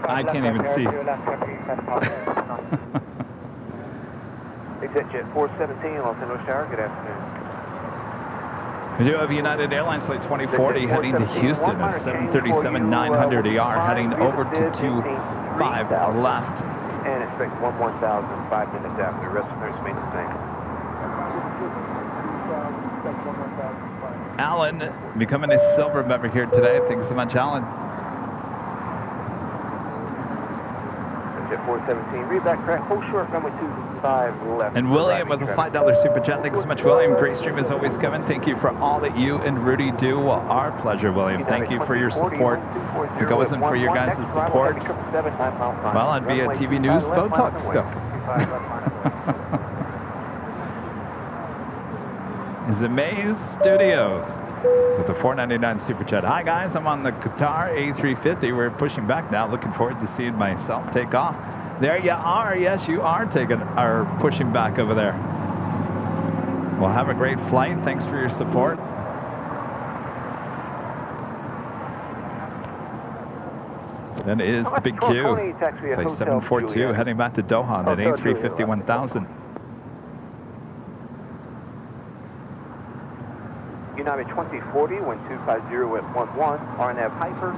I can't even see. Exit Jet 417, Los Angeles Tower, good afternoon. We do have United Airlines flight 2040 heading to Houston at 737-900 ER, heading over to 25 left. And expect 11,000, 5 minutes after. Rest of nurse maintenance thing. Alan, becoming a silver member here today. Thanks so much, Alan. Jet 417, read that correct. Hold short, runway 25 left. And William with a $5 super chat. Thanks so much, William. Great stream as always, Kevin. Thank you for all that you and Rudy do. Well, our pleasure, William. Thank you for your support. If it wasn't for your guys' support, well, I'd be at TV News Photog still. Is Amaze Studios with a $4.99 super chat. Hi guys, I'm on the Qatar A350. We're pushing back now. Looking forward to seeing myself take off. There you are. Yes, you are pushing back over there. Well, have a great flight. Thanks for your support. Then is the big Q. Flight 742 heading back to Doha on an A350 1000. United 2040, wind 250 at 11, RNAV Hyper,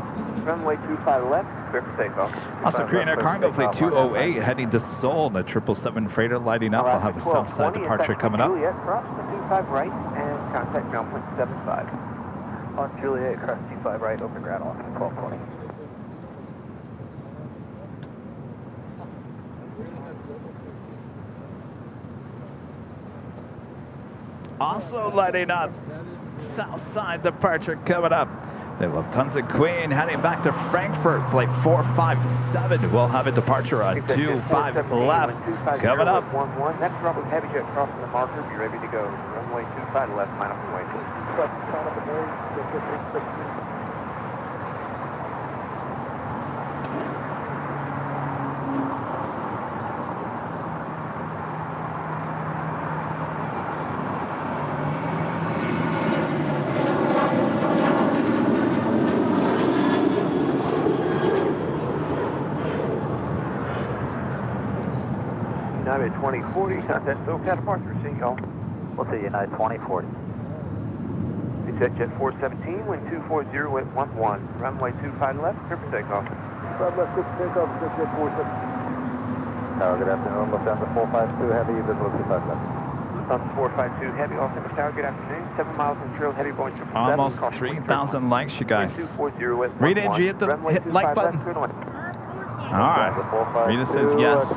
runway 25 left, clear for takeoff. Also, Korean Air Cargo Flight 208 heading to Seoul, the 777 freighter lighting up. We'll have a south side departure coming up. Juliet, cross the 25 right, and contact ground point 75. On Juliet, cross 25 right, open ground on 1220. Also lighting up. South side departure coming up. They love tons of Queen heading back to Frankfurt. Flight 457. We'll have a departure on 25 left coming up. 11. Next runway heavy jet crossing the marker. Be ready to go. Runway 25 left, line up and wait. United 2040, contact SoCal departure. See y'all. We'll see United 2040. Exit Jet 417, wind 240 at 11, runway 25 left, clear for takeoff. 5 left, clear for takeoff, Jet 417. Tower, good afternoon, Lufthansa 452 Heavy, visible 25 left. Lufthansa 452 Heavy, Los Angeles Tower, good afternoon, 7 miles in trail, heavy Boeing 777. Almost 3,000 likes, you guys. Rita, did you hit the like button? All right. Rita says yes.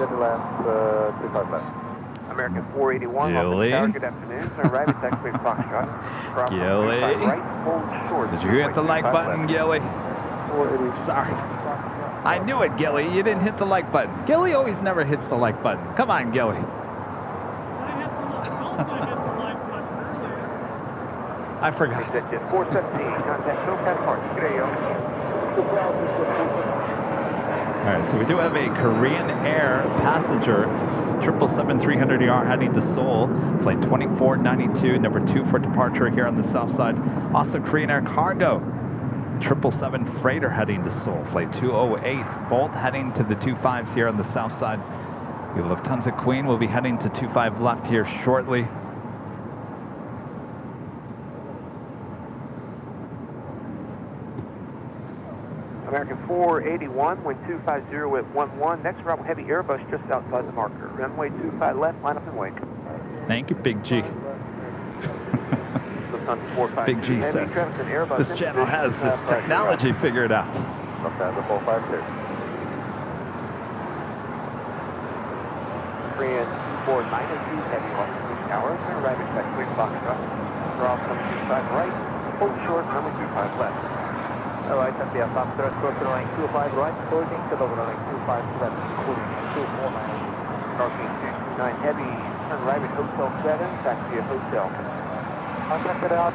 American 481, Gilly. Tower, good afternoon. Arriving taxiway Foxtrot. Gilly. Right, hold short. Did you hit the like button, Gilly? Sorry. I knew it, Gilly. You didn't hit the like button. Gilly always never hits the like button. Come on, Gilly. I forgot. Exit Jet 417, contact SoCal departure. Good day, y'all. All right, so we do have a Korean Air passenger 777-300ER heading to Seoul, flight 2492, number 2 for departure here on the south side. Also Korean Air Cargo 777 freighter heading to Seoul, flight 208, both heading to the 25s here on the south side. The Lufthansa Queen will be heading to 25 left here shortly. American 481, wind 250 at 11. Next arrival, heavy Airbus just outside the marker. Runway 25 left, line up and wait. Thank you, Big G. Big G says, this channel has this technology figured out. Lufthansa 452. Korean 492, heavy Los Angeles Tower, turn right at taxiway Foxtrot. Cross runway 25 right, hold short, runway 25 left. Alright, Cynthia, Foxtrot, cross runway 25 right, holding to the runway 25 left, holding 249. Crossing 229 heavy, turn right at Hotel 7, taxi at Hotel. Hotel,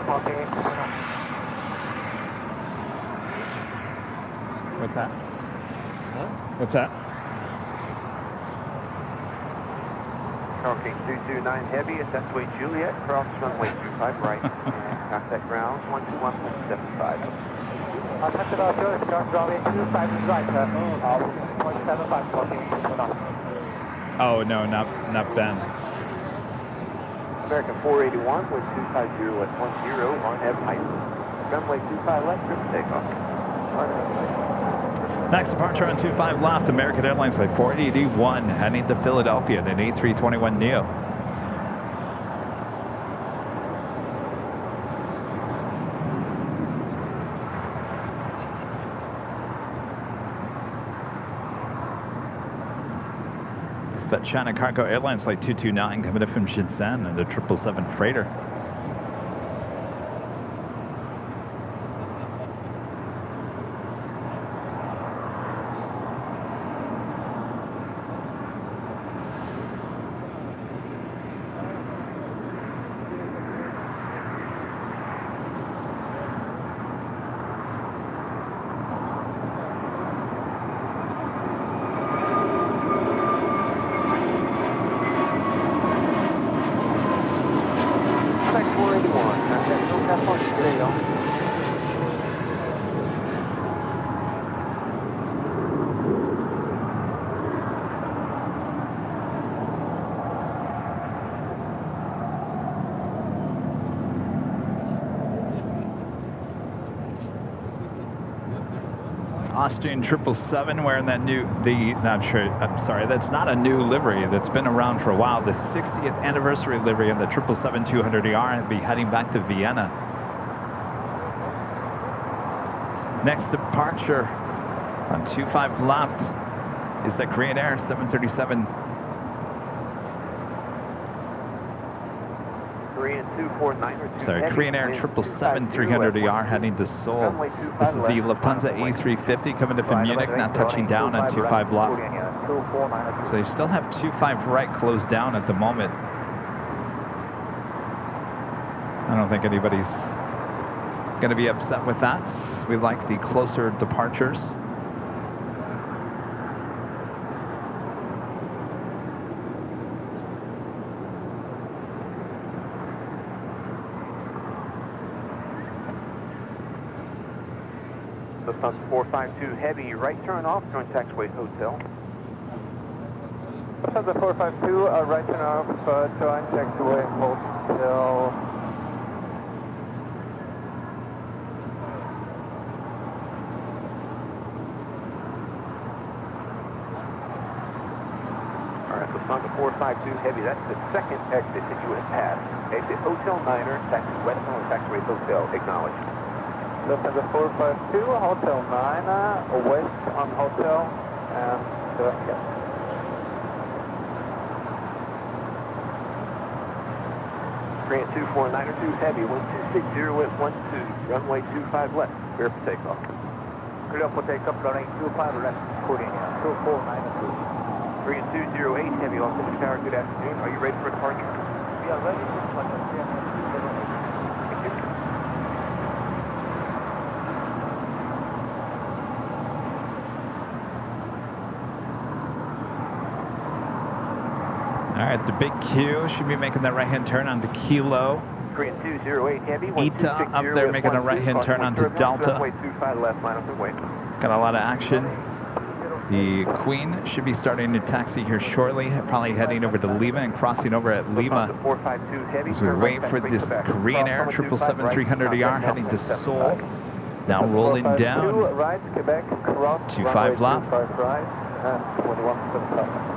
talking. What's that? Huh? What's that? Crossing 229 heavy, Essentially Juliet, cross runway 25 right, and contact ground 121.75. Hotel, cross runway 25 right, 175 talking. Oh no, not Ben. American 481 with 250 at 10 on head height. Runway 25 left, clear for takeoff. Next departure on 25 left, American Airlines Flight 481 heading to Philadelphia in an A321neo. It's that China Cargo Airlines Flight 229 coming in from Shenzhen and the 777 freighter. Austrian 777 wearing that I'm sorry, that's not a new livery. That's been around for a while. The 60th anniversary livery of the 777-200ER and be heading back to Vienna. Next departure on 25 left is the Korean Air 737. Korean Air 777-300ER heading to Seoul. This is the Lufthansa A350 coming in from Munich, not touching down on 25 left. So you still have 25 right closed down at the moment. I don't think anybody's going to be upset with that. We like the closer departures. Lufthansa 452 heavy, right turn off, join taxiway Hotel. Lufthansa 452, right turn off, join taxiway Hotel. Alright, Lufthansa 452 heavy, that's the second exit that you have passed. Exit Hotel Niner, taxi west on taxiway Hotel, acknowledge. Lufthansa 452, Hotel 9, west on Hotel, and yes. Korean 24902 heavy, 1260 at 12, runway 25 left, clear for takeoff. Clear for takeoff, running 25 left, Korean 2492. Korean 208 heavy, Los Angeles Tower, good afternoon. Are you ready for departure? We are ready for departure. Thank you. All right, the big Q should be making that right-hand turn onto Kilo. Korean 208 heavy, Ita up there making a right-hand turn onto Delta. Runway 25 left, line up and wait. Got a lot of action. The Queen should be starting to taxi here shortly, probably heading over to Lima and crossing over at Lima as we wait for this Korean Air 777-300ER heading to Seoul. Now rolling down. 25 left. 2175.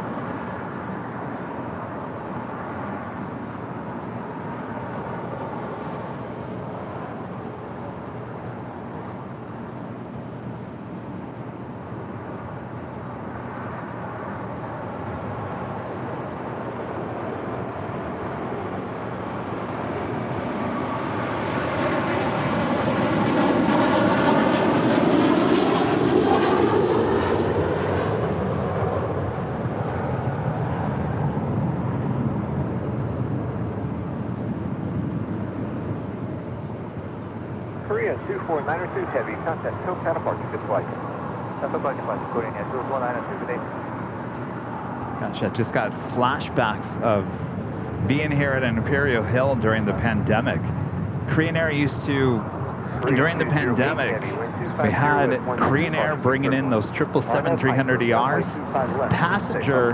Korea 24902 Heavy, contact SoCal departure, good flight. That's a budget flight, Korea 24902, good day. Gosh, I just got flashbacks of being here at Imperial Hill during the pandemic. Korean Air used to, during the pandemic, we had Korean Air bringing in those 777-300ERs. Passenger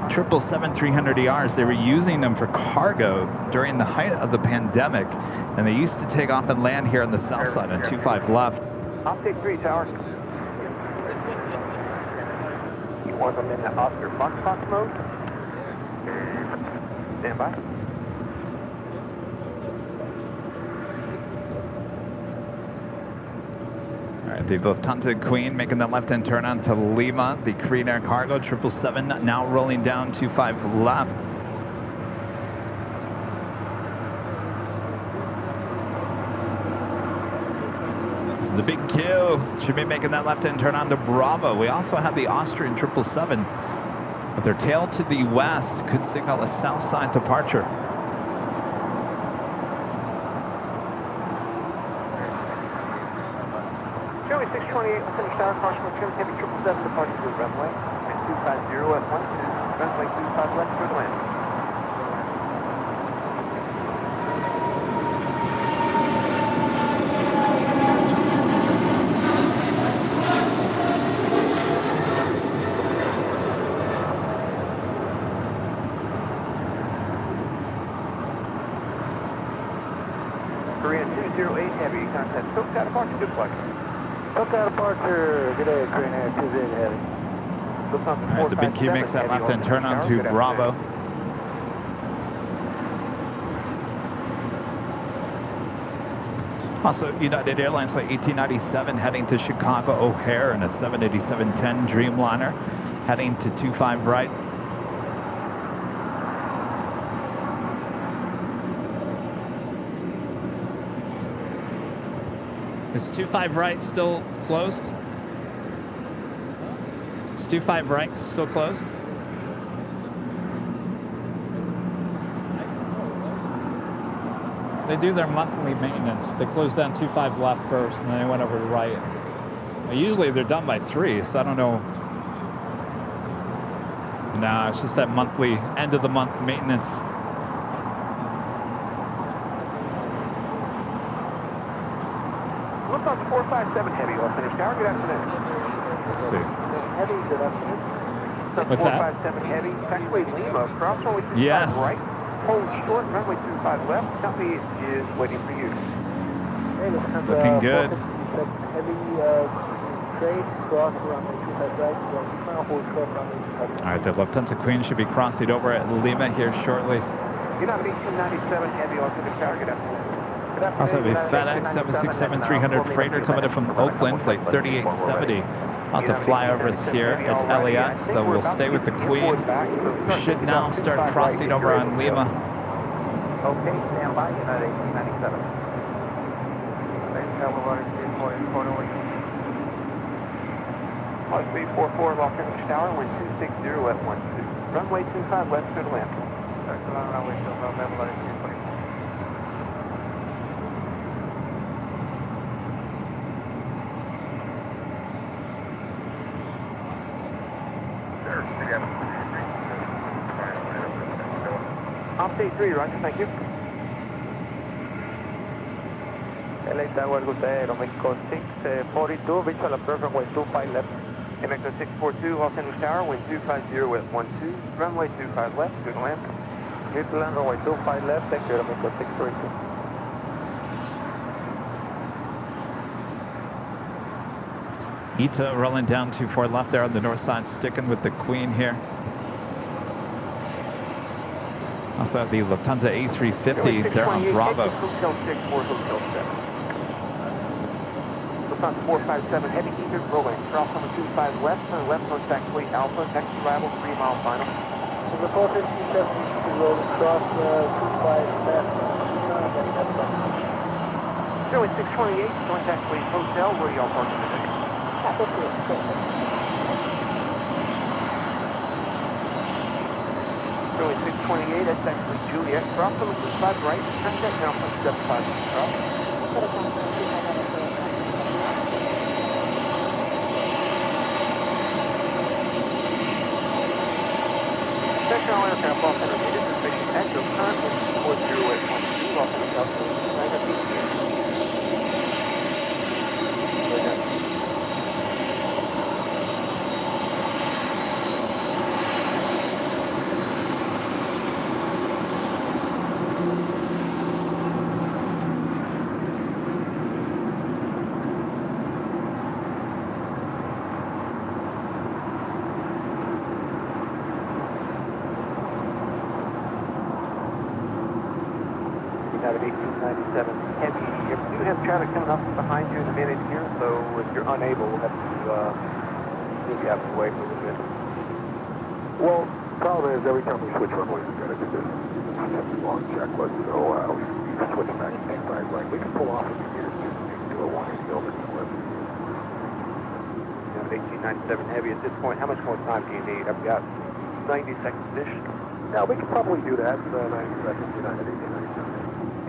777-300ERs, they were using them for cargo during the height of the pandemic. And they used to take off and land here on the south side on 25 left. Optic 3 tower. You want them in the Oscar Fox mode? Stand by. All right, the Lufthansa Queen making the left-hand turn on to Lima. The Korean Air Cargo 777 now rolling down 25 left. The big Q should be making that left-hand turn on to Bravo. We also have the Austrian 777 with their tail to the west, could signal a south side departure. Joey 628, finish tower, caution with trim, heavy 777 departure to runway. And 250 at 12, runway 25 left for the land. Korean 208 Heavy, contact SoCal departure, good flight. SoCal departure, good day, Korean Air 208 Heavy. All right, the big Q makes that left-hand turn on to Bravo. Also, United Airlines flight 1897 heading to Chicago O'Hare in a 787-10 Dreamliner, heading to 25 right. Is 25 right still closed? Is 25 right still closed? They do their monthly maintenance. They closed down 25 left first, and then they went over to right. Usually they're done by 3, so I don't know. Nah, it's just that monthly, end of the month maintenance. Lufthansa 457 Heavy, Los Angeles Tower, good afternoon. Let's see. Heavy, good afternoon. What's that? 457 Heavy, taxiway Lima, cross runway 25 Yes. right, hold short, runway 25 left, company is waiting for you. Hey, Lufthansa, Looking good. Heavy, trade, cross runway 25 right, hold short, runway 25 All right, the Lufthansa Queen should be crossing over at Lima here shortly. United 1897 Heavy, Los Angeles Tower, good afternoon. Also, the FedEx 767-300 freighter coming in from Oakland, flight 3870. About to fly over us here at LAX, so we'll stay with the Queen. Should now start crossing over on Lima. Okay, stand by, United 1897. Flight 344, Los Angeles Tower, wind 260 at 12. Runway 25 left, clear to land. Runway 25 left, 320. Update 3, roger, thank you. LA Tower, good day, Mexico 642, visual approach runway 25 left. Mexico 642, Los Angeles Tower, wind 250 at 12, runway 25 left, good land. Good land, runway 25 left, thank you, Mexico 642. ITA rolling down 24 left there on the north side, sticking with the Queen here. Also have the Lufthansa A350 there on Bravo. Hotel 6, 4 Hotel 7. Lufthansa 457 Heavy Ether rolling. Cross number 25 left, turn left on taxiway Alpha, next arrival 3 mile final. The 457 rolling cross 25 left. Joey 628, joint taxiway Hotel, where y'all parking today? Joey 628, that's actually Juliet. Cross number 25 right, contact now from 75 cross. aircraft off intermediate, information echo, current wind 40 at 12, off in southwest, 9 BTU. Out of 1897 heavy. You do have traffic coming up behind you in a minute here, so if you're unable, we'll have to maybe have to wait for a little bit. Well, problem is every time we switch runways, we've got to do this. It's a long checklist, so we switch back to 25 right. We can pull off if we need to do a 180 over the left. Out of 1897 heavy at this point, how much more time do you need? I've got 90 seconds-ish. Now, we can probably do that, 90 seconds, you're not at 1897.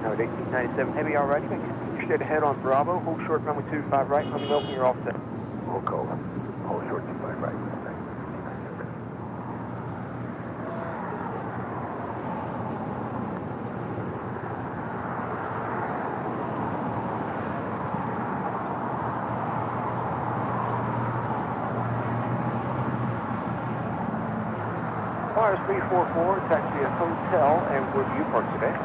Now at 1897 heavy already, make it straight ahead on Bravo, hold short runway 25 right, let me know when you're offset. We'll go. Hold short 25 right. Flyers 344, it's actually a hotel, and where do you park today?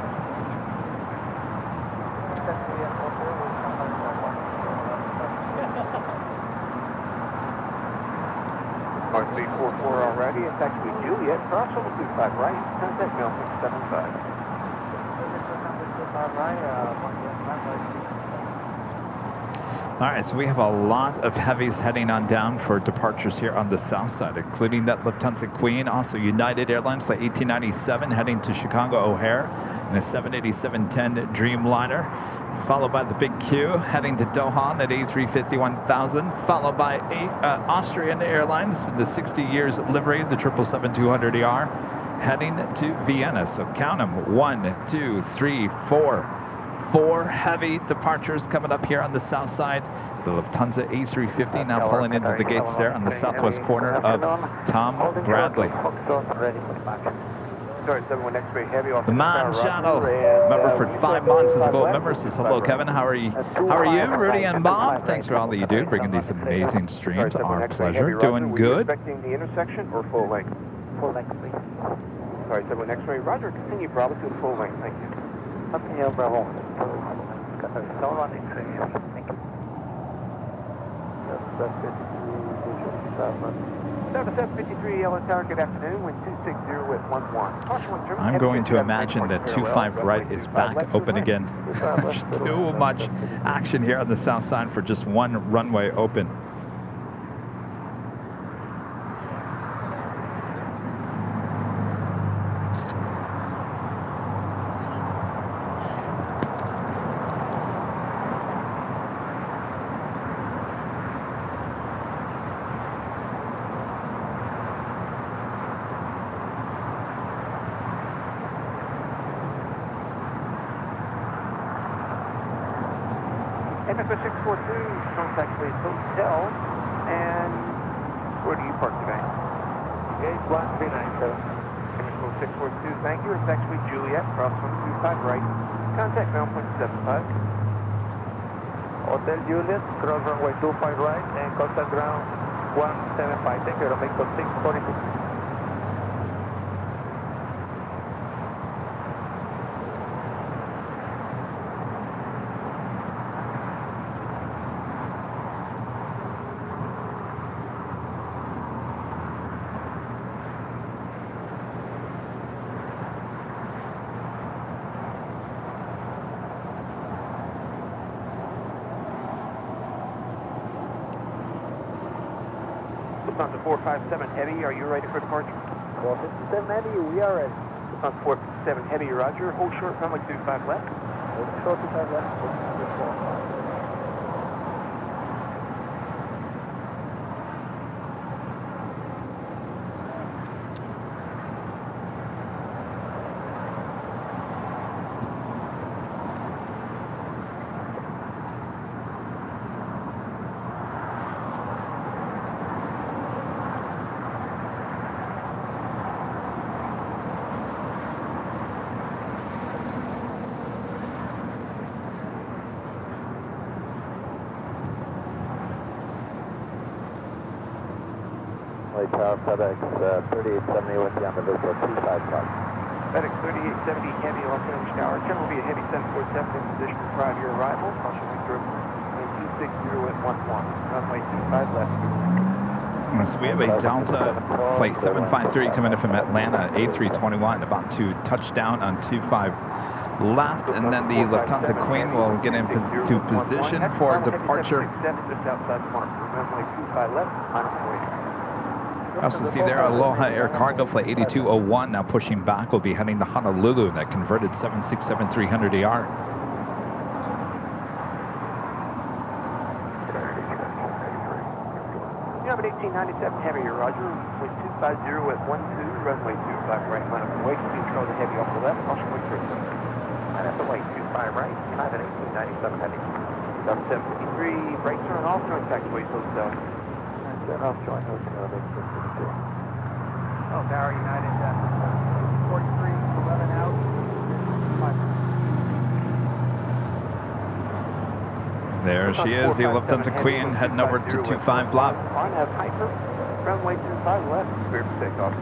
Flyers 344 already, it's actually Juliet, cross over 25 right, contact mail 675. All right, so we have a lot of heavies heading on down for departures here on the south side, including that Lufthansa Queen, also United Airlines Flight 1897 heading to Chicago O'Hare in a 787-10 Dreamliner, followed by the Big Q heading to Doha on that A350-1000, followed by Austrian Airlines in the 60 years livery, the 777-200ER, heading to Vienna. So count them, 1, 2, 3, 4. 4 heavy departures coming up here on the south side. The Lufthansa A350 now pulling into the gates there on the southwest corner of Tom Bradley. The Man Channel, member for 5 months as a gold member, says hello, Kevin. How are you? Rudy and Bob? Thanks for all that you do, bringing these amazing streams. Our pleasure. Doing good. Expecting the intersection or full length? Full length, please. Sorry, 71 X-ray. Roger, continue Bravo to full length. Thank you. Continue Bravo. Don't run X-ray. Thank you. 7753 Yellow Tower, good afternoon. Wind 260 with 11. I'm going to imagine that 25 right is back open again. There's too much action here on the south side for just one runway open. MFS 642, contact please hotel, and where do you park today? Gate 1397. MFS 642, thank you. It's actually Juliet, cross 125 right, contact mail 0.75. Hotel Juliet, cross runway 25 right, and contact ground 175. Thank you, Romeo 642. Lufthansa 457 Heavy, are you ready for departure? 457 Heavy, we are ready. Lufthansa 457 Heavy, roger. Hold short, runway 25 left. Hold short, 25 left. Tower, FedEx 3870 with you on the visual 25 clock. FedEx 3870 Heavy, Los Angeles Tower. 10 will be a Heavy 747 in position prior to your arrival. Caution wind through wind 260 at 11. Runway 25 left. So we have a Delta flight 753 coming in from Atlanta, A321, about to touch down on 25 left, and then the Lufthansa Queen will get into position for departure. You also see there Aloha Air Cargo Flight 8201 now pushing back, will be heading to Honolulu, that converted 767-300ER. You have an 1897 Heavy, Roger. Wind 250 at 12, runway 25 right, line up and wait. Control the Heavy off the left, caution wind through. And at the way, 25 right, have an 1897 Heavy. 753, brakes are on off, join taxiway, close down. And off join, hotel, 662. Oh, Tower United, 43, 11 out. 5. There she is, the Lufthansa Queen, heading over to 25 left. On have Piper, runway 25 left, clear for takeoff.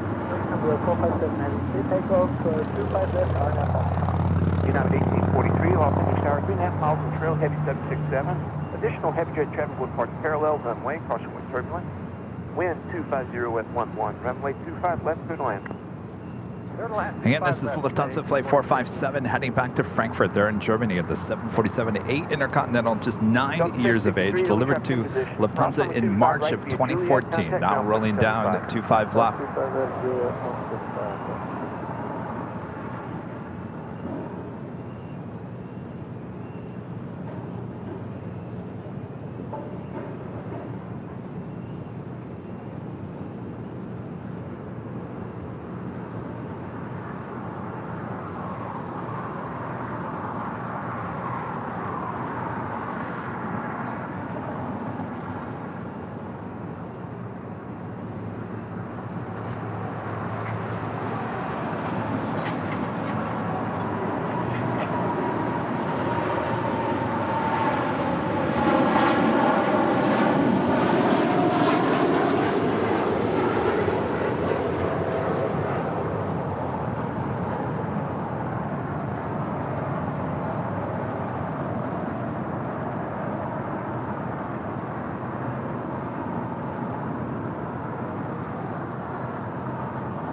Number 457 Heavy, clear takeoff, 25 left, RNAV. United 1843, Los Angeles Tower, 3.5 miles of trail, Heavy 767. Additional heavy jet traffic will depart parallel runway, caution wind turbulent. Wind 250 at 11, runway 25 left, clear to land. Again, this is Lufthansa Flight 457 heading back to Frankfurt. They're in Germany at the 747-8 Intercontinental, just 9 years of age, delivered to Lufthansa in March of 2014. Now rolling down at 25 left.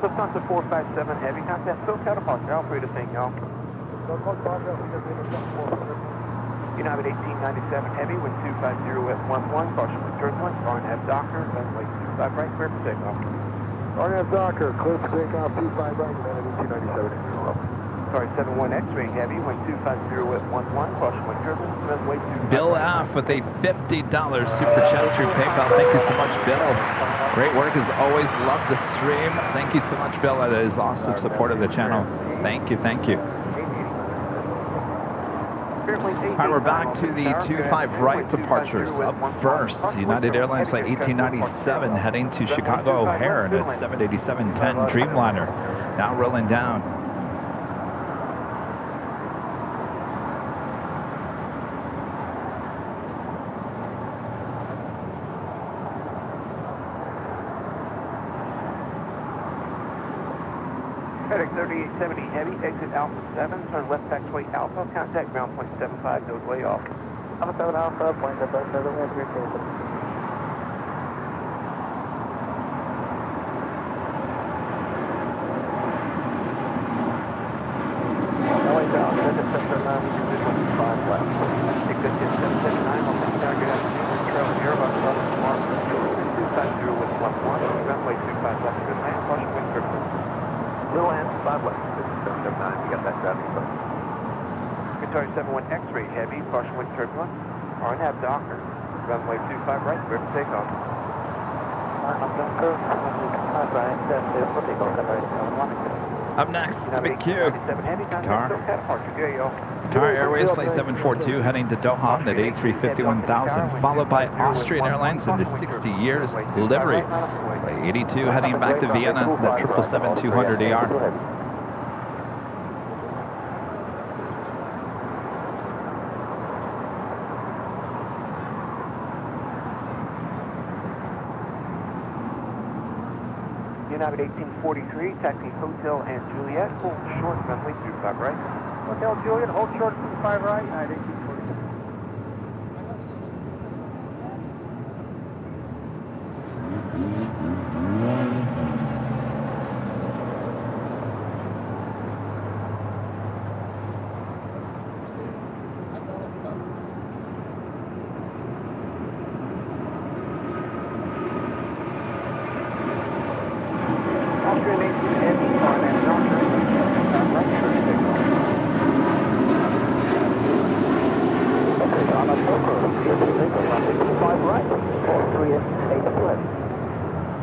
Lufthansa 457 Heavy, contact SoCal departure, operator thing, y'all. United 1897 Heavy, wind 250 at 11, caution wind turbulent, RNAV Docker, runway 25 right, clear for takeoff. RNAV Docker, clear for takeoff, 25 right, United 1897 Heavy. Sorry, 71 X-ray Heavy, wind 250 at 11, caution wind turbulent, runway 25 Bill right. F with a $50 super chat through PayPal. Thank you so much, Bill. Great work as always. Love the stream. Thank you so much, Bill. That is awesome support of the channel. Thank you, thank you. All right, we're back to the 25 right departures. Up first, United Airlines Flight 1897 heading to Chicago O'Hare, and it's 787-10 Dreamliner. Now rolling down. FedEx 3870 Heavy, exit Alpha 7, turn left taxiway Alpha, contact ground point 75, nose way off. Alpha 7 Alpha, point at 7, wind 3 Sorry, 71 X-ray Heavy, caution wind turbulent, RNAV Docker, runway 25 right, clear for takeoff. Up next, the big Q. Qatar. Qatar Airways Flight 742 heading to Doha at A350-1000, followed by Austrian Airlines in the 60 years livery. Flight 82 heading back to Vienna, the 777-200ER. United 1843, taxi Hotel and Juliet, hold short, runway 25 right. Hotel Juliet, hold short, 25 right, United 1843.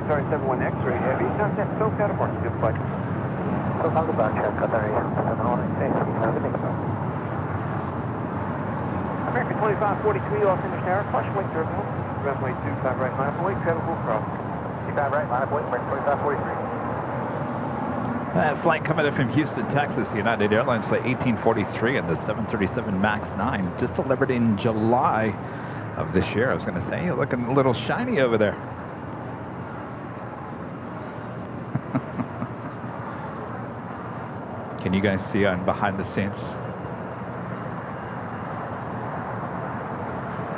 Sorry, 71 X-ray heavy. Contact SoCal departure. Good flight. SoCal departure. Qatar Airlines. American 2543, Los Angeles Tower. Caution wing terminal. Runway 25 right, line of wing. Travel full cross. 25 right, line of wing. American 2543. That flight coming in from Houston, Texas, United Airlines flight 1843 and the 737 MAX 9, just delivered in July of this year. I was going to say, you're looking a little shiny over there. Can you guys see on behind the scenes?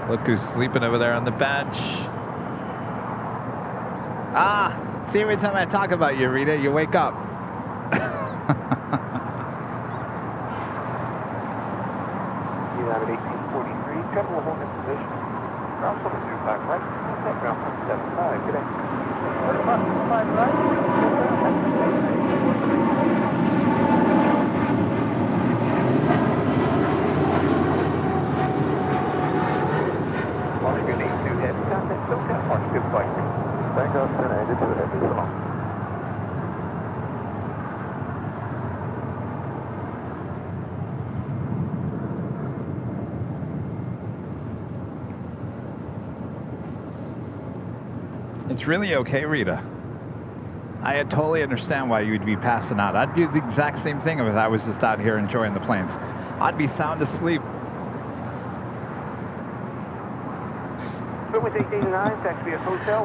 Look who's sleeping over there on the bench. Ah, see, every time I talk about you, Rita, you wake up. United 1843, travel hold in position. Ground 725 right, contact ground 175. Good day. 5 right. Oscar 82 heavy, contact SoCal departure. Good flight. Thank you, Center 82 heavy, so long. It's really okay, Rita. I totally understand why you'd be passing out. I'd do the exact same thing if I was just out here enjoying the planes. I'd be sound asleep.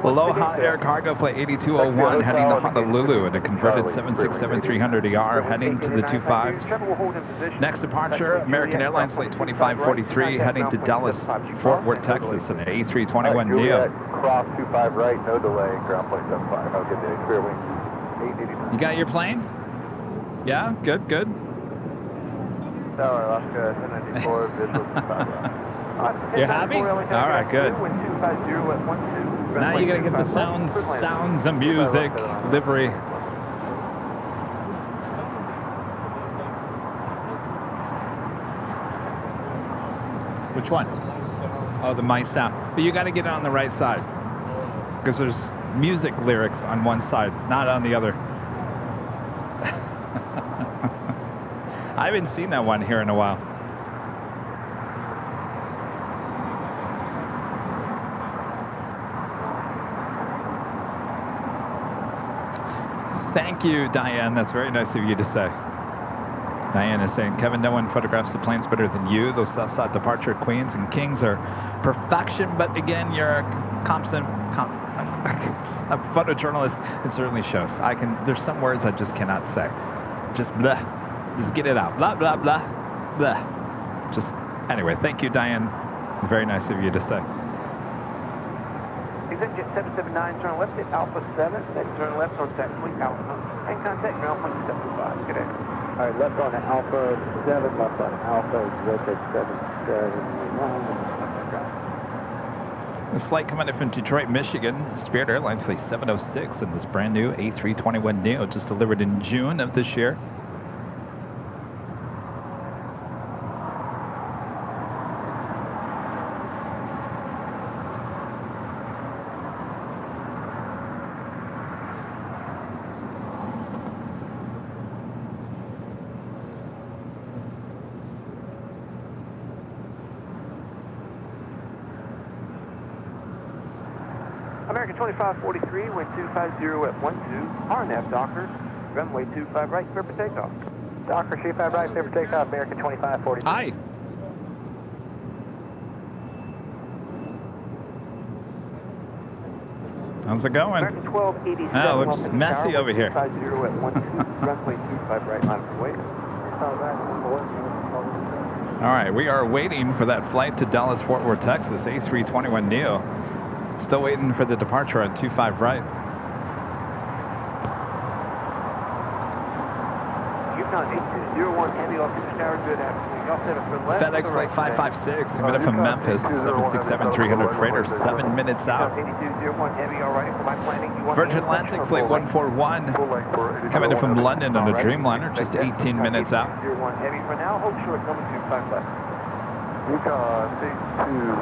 Aloha Air Cargo Flight 8201 heading to Honolulu in a converted 767-300ER heading to the 25s. Next departure, American Airlines Flight 2543 heading to Dallas, Fort Worth, Texas in an A321neo. Cross 25 right, no delay, ground plane 75. Have a good day. Clear wing 889. You got your plane? Yeah, good, good. Tower, Alaska 1094, visual 25 right. You're happy? All right, good. Now you gotta get the sounds of music, livery. Which one? Oh, the my sound. But you gotta get it on the right side, because there's music lyrics on one side, not on the other. I haven't seen that one here in a while. Thank you, Diane. That's very nice of you to say. Diane is saying, Kevin, no one photographs the planes better than you. Those Southside departure queens and kings are perfection. But again, you're a photojournalist. It certainly shows. There's some words I just cannot say. Just blah. Just get it out. Blah, blah, blah, blah. Just, anyway, thank you, Diane. Very nice of you to say. Exit jet 779, turn left at Alpha 7, then turn left on taxi Alpha, and contact ground point 75. Good day. All right, left on Alpha 7, left on Alpha, exit 779. This flight coming in from Detroit, Michigan, Spirit Airlines Flight 706, and this brand new A321neo just delivered in June of this year. American 2543, wind 250 at 12, RNAV Docker, runway 25 right, clear for takeoff. Docker, 25 right, clear for takeoff, American 2543. Hi. How's it going? American 1287. Oh, it looks messy over here. 50 at 12, runway 25 right, line of way. All right, we are waiting for that flight to Dallas Fort Worth, Texas, A321neo. Still waiting for the departure on 25 right. Yukon 8201 heavy off the tower, good afternoon. Y'all set up for left. FedEx flight 556, coming from Memphis, 767-300 freighter, 7 minutes out. 8201 heavy, all right, for my planning. Virgin Atlantic flight 141, coming in from London on a Dreamliner, just 18 minutes out. 01 heavy for now, hold short, coming 25 left. Yukon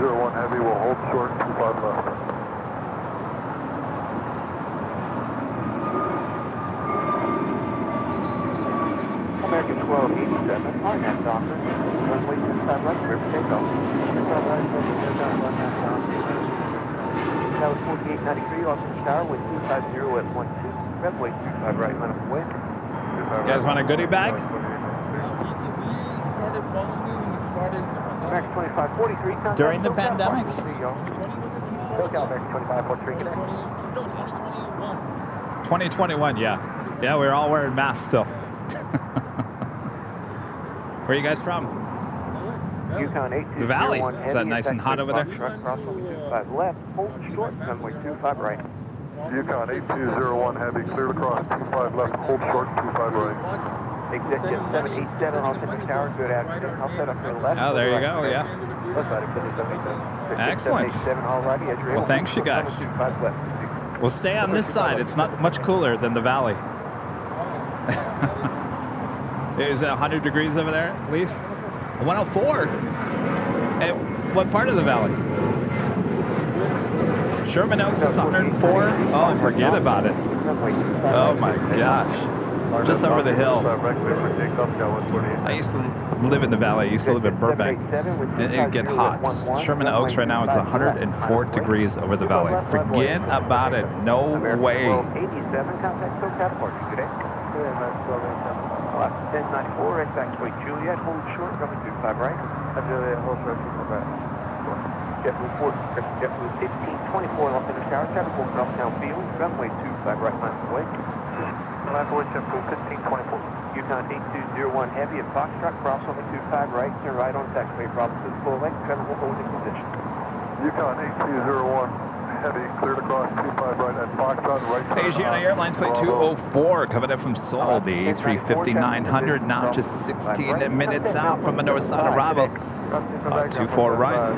8201 heavy will hold short 25 left. American 1287, Arnett Dawson, runway 25 left, clear for takeoff. That was 4893, Austin Tower, with 250 at 12, runway 25 right, line of way. You guys want a goodie bag? We started following you when you started. American 2543, contact During the SoCal pandemic? 43, y'all. SoCal, American 2543, good day. 2021. 2021, yeah. Yeah, we're all wearing masks still. Where are you guys from? Yukon 8201 The Valley. heavy, Is that nice and hot over there? Truck cross on 25 left, hold short, runway 25 right. Yukon 8201 heavy, clear to cross 25 left, hold short 25 right. Executive 787 on Pacific Tower, good afternoon. I'll set up for the left. Oh, there you go, yeah. Left side, Executive 787. Excellent. 787, all righty, as you're Well, able thanks, to, you guys. 25 left. We'll stay on this side. It's not much cooler than the valley. Is it 100 degrees over there at least? 104. Hey, what part of the valley? Sherman Oaks is 104. Oh, forget about it. Oh my gosh. Just over the hill. I used to live in the valley. I used to live in Burbank. And it would get hot. Sherman Oaks right now, it's 104 degrees over the valley. Forget about it. No way. 87, contact SoCal departure, good day. 1094, exactly, Juliet, hold short, coming 25 right. Juliet, hold short, 25 right. JetBlue 1524, Los Angeles Tower, traffic will come downfield, runway 25 right, line of way. Line for JetBlue 1524. Yukon 8201 heavy at Foxtrot, cross on the 25 right, turn right on taxiway, problem to the full length, traffic will hold in position. Yukon 8201 heavy, clear to cross 25 right at Foxtrot, right turn. Asiana Airlines flight 204 coming in from Seoul, the A350-900, now just 16 minutes out from a north side arrival. 24 right.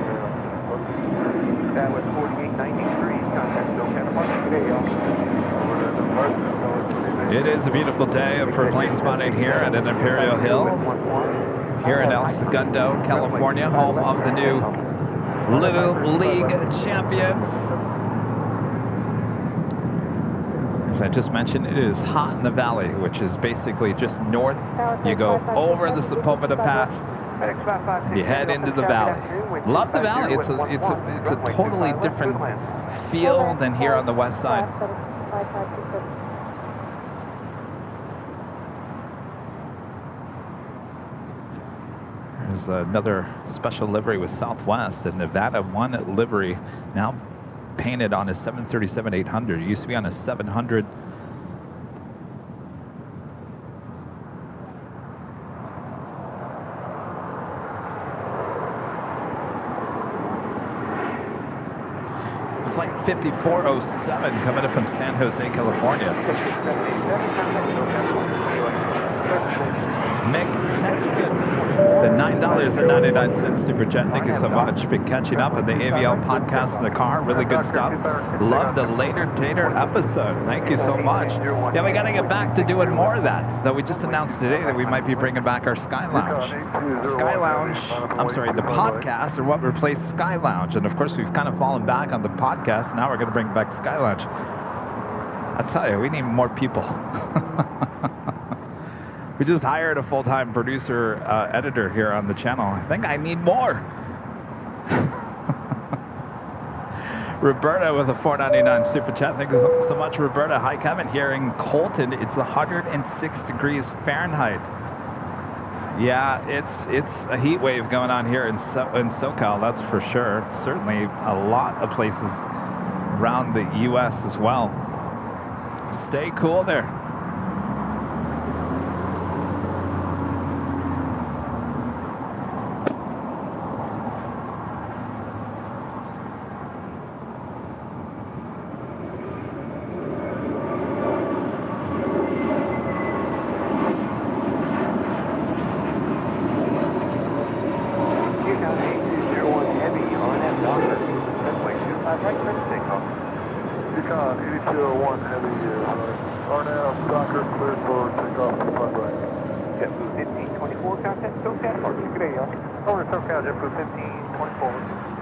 That was 4893, contact SoCal departure, good day, y'all. It is a beautiful day for plane spotting here at an Imperial Hill, here in El Segundo, California, home of the new Little League champions. As I just mentioned, it is hot in the valley, which is basically just north. You go over the Sepulveda Pass, you head into the valley. Love the valley. It's a totally different feel than here on the west side. There's another special livery with Southwest, the Nevada 1 livery, now painted on a 737-800. It used to be on a 700. Flight 5407 coming in from San Jose, California. Mick Texan, the $9.99 super chat. Thank you so much. Been catching up on the AVL podcast in the car. Really good stuff. Love the Later Tater episode. Thank you so much. Yeah, we got to get back to doing more of that. Though we just announced today that we might be bringing back our Sky Lounge. Sky Lounge, I'm sorry, the podcast, or what replaced Sky Lounge. And of course, we've kind of fallen back on the podcast. Now we're going to bring back Sky Lounge. I tell you, we need more people. We just hired a full-time producer, editor here on the channel. I think I need more. Roberta with a $4.99 super chat. Thank you so much, Roberta. Hi, Kevin. Here in Colton, it's 106 degrees Fahrenheit. Yeah, it's a heat wave going on here in SoCal, that's for sure. Certainly a lot of places around the U.S. as well. Stay cool there.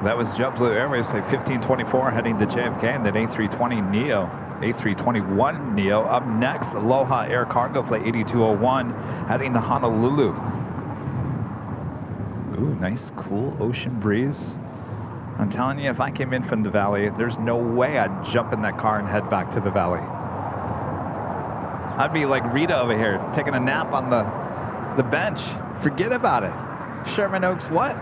That was JetBlue Airways Flight 1524 heading to JFK, and then A321 Neo. Up next, Aloha Air Cargo Flight 8201 heading to Honolulu. Ooh, nice, cool ocean breeze. I'm telling you, if I came in from the valley, there's no way I'd jump in that car and head back to the valley. I'd be like Rita over here, taking a nap on the bench. Forget about it. Sherman Oaks, what?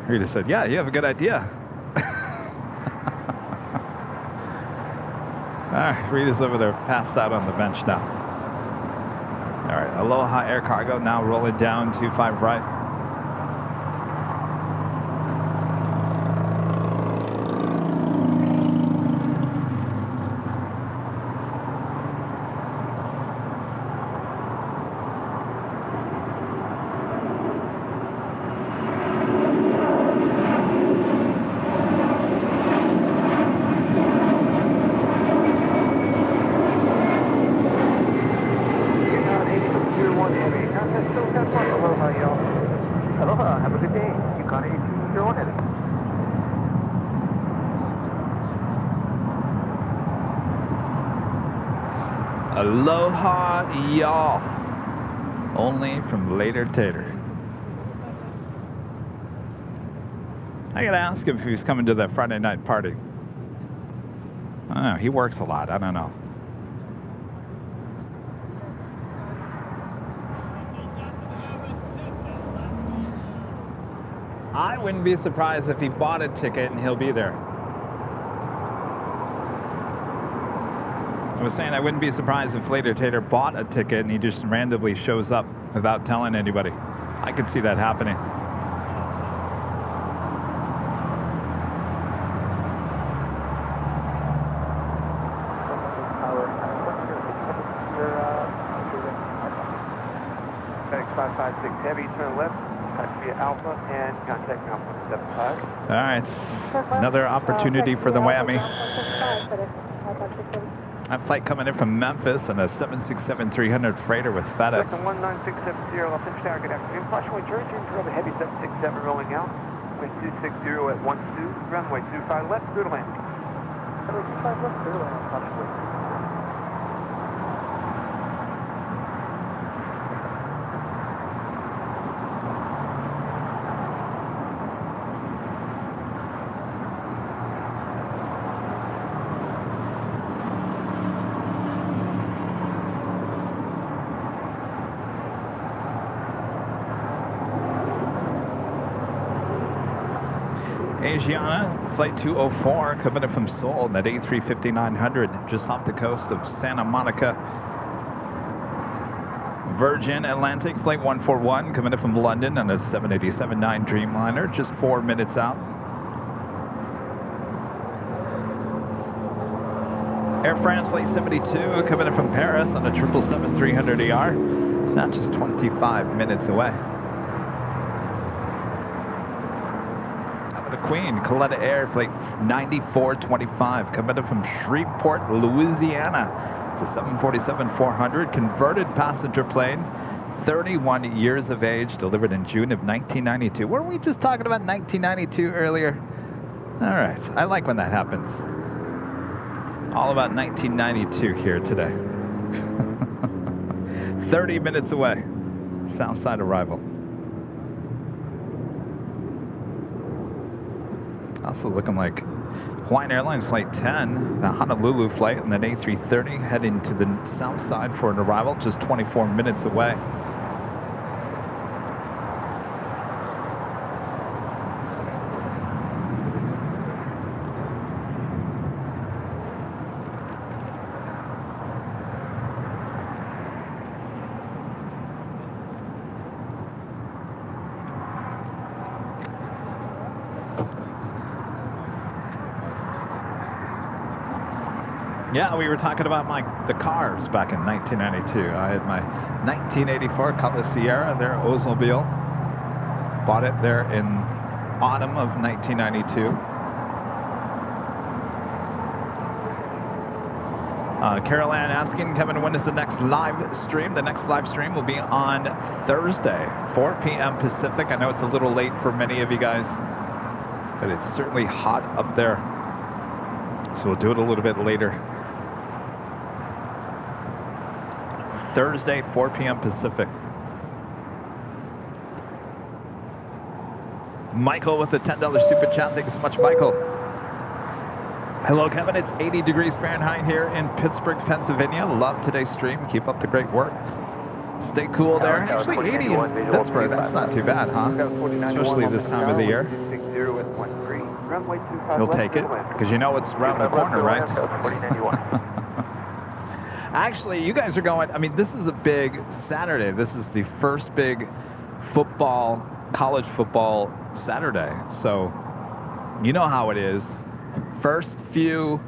Rita said, yeah, you have a good idea. All right, Rita's over there, passed out on the bench now. All right, Aloha Air Cargo now rolling down 25 right. Aloha, y'all. Only from Later Tater. I gotta ask him if he's coming to that Friday night party. I don't know. He works a lot. I don't know. I wouldn't be surprised if he bought a ticket and he'll be there. I was saying I wouldn't be surprised if Later Tater bought a ticket and he just randomly shows up without telling anybody. I could see that happening. Heavy, turn left, via Alpha, and contact now 175. All right, another opportunity for the whammy. That flight coming in from Memphis on a 767-300 freighter with FedEx. 19670, Los Angeles Tower, good afternoon. Caution wind turn to the heavy 767 rolling out. Wind 260 at 12, runway 25 left, clear to landing. Runway 25 left, clear to landing, caution wind. Asiana, Flight 204, coming in from Seoul, that A350-900, just off the coast of Santa Monica. Virgin Atlantic, Flight 141, coming in from London on a 787-9 Dreamliner, just 4 minutes out. Air France, Flight 72, coming in from Paris on a 777-300ER, not just 25 minutes away. Queen, Coletta Air, Flight 9425, coming in from Shreveport, Louisiana. It's a 747-400 converted passenger plane, 31 years of age, delivered in June of 1992. Weren't we just talking about 1992 earlier? All right, I like when that happens. All about 1992 here today. 30 minutes away, Southside arrival. Also looking like Hawaiian Airlines Flight 10, the Honolulu flight, and then A330 heading to the south side for an arrival just 24 minutes away. Yeah, we were talking about the cars back in 1992. I had my 1984 Cutlass Sierra, their Oldsmobile. Bought it there in autumn of 1992. Carol Ann asking, Kevin, when is the next live stream? The next live stream will be on Thursday, 4 p.m. Pacific. I know it's a little late for many of you guys, but it's certainly hot up there. So we'll do it a little bit later. Thursday, 4 p.m. Pacific. Michael with the $10 super chat. Thanks so much, Michael. Hello, Kevin. It's 80 degrees Fahrenheit here in Pittsburgh, Pennsylvania. Love today's stream. Keep up the great work. Stay cool there. Actually, 80 in Pittsburgh. That's not too bad, huh? Especially this time of the year. You'll take it because you know it's around the corner, right? Actually, you guys are going. I mean, this is a big Saturday. This is the first big football, college football Saturday. So you know how it is. First few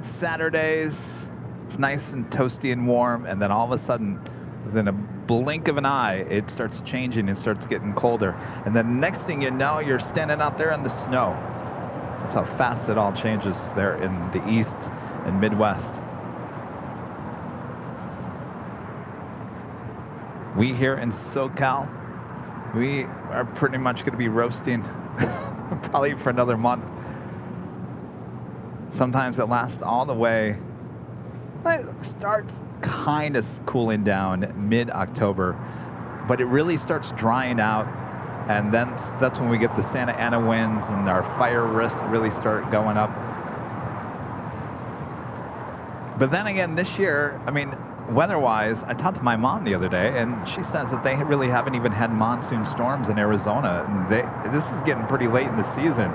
Saturdays, it's nice and toasty and warm, and then all of a sudden, within a blink of an eye, it starts changing and starts getting colder. And then next thing you know, you're standing out there in the snow. That's how fast it all changes there in the East and Midwest. We here in SoCal, we are pretty much going to be roasting probably for another month. Sometimes it lasts all the way. It starts kind of cooling down mid-October, but it really starts drying out, and then that's when we get the Santa Ana winds and our fire risks really start going up. But then again, this year, I mean, weather-wise, I talked to my mom the other day, and she says that they really haven't even had monsoon storms in Arizona, and this is getting pretty late in the season.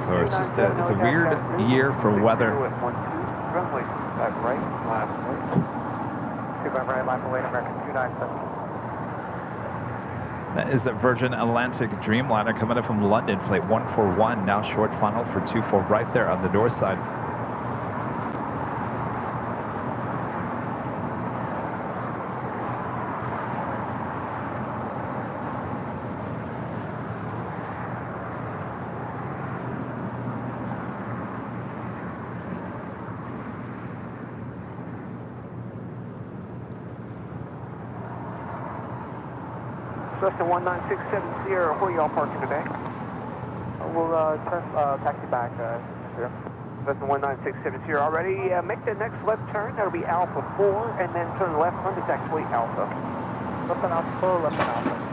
So it's just it's a weird year for weather. That is a Virgin Atlantic Dreamliner coming up from London, flight 141, now short funnel for 24 right there on the door side. Cessna 19670, where y'all parking today? We'll turn taxi back, here. Cessna 19670 already. Make the next left turn. That'll be Alpha 4, and then turn left onto taxiway Alpha. Left on Alpha 4, left on Alpha.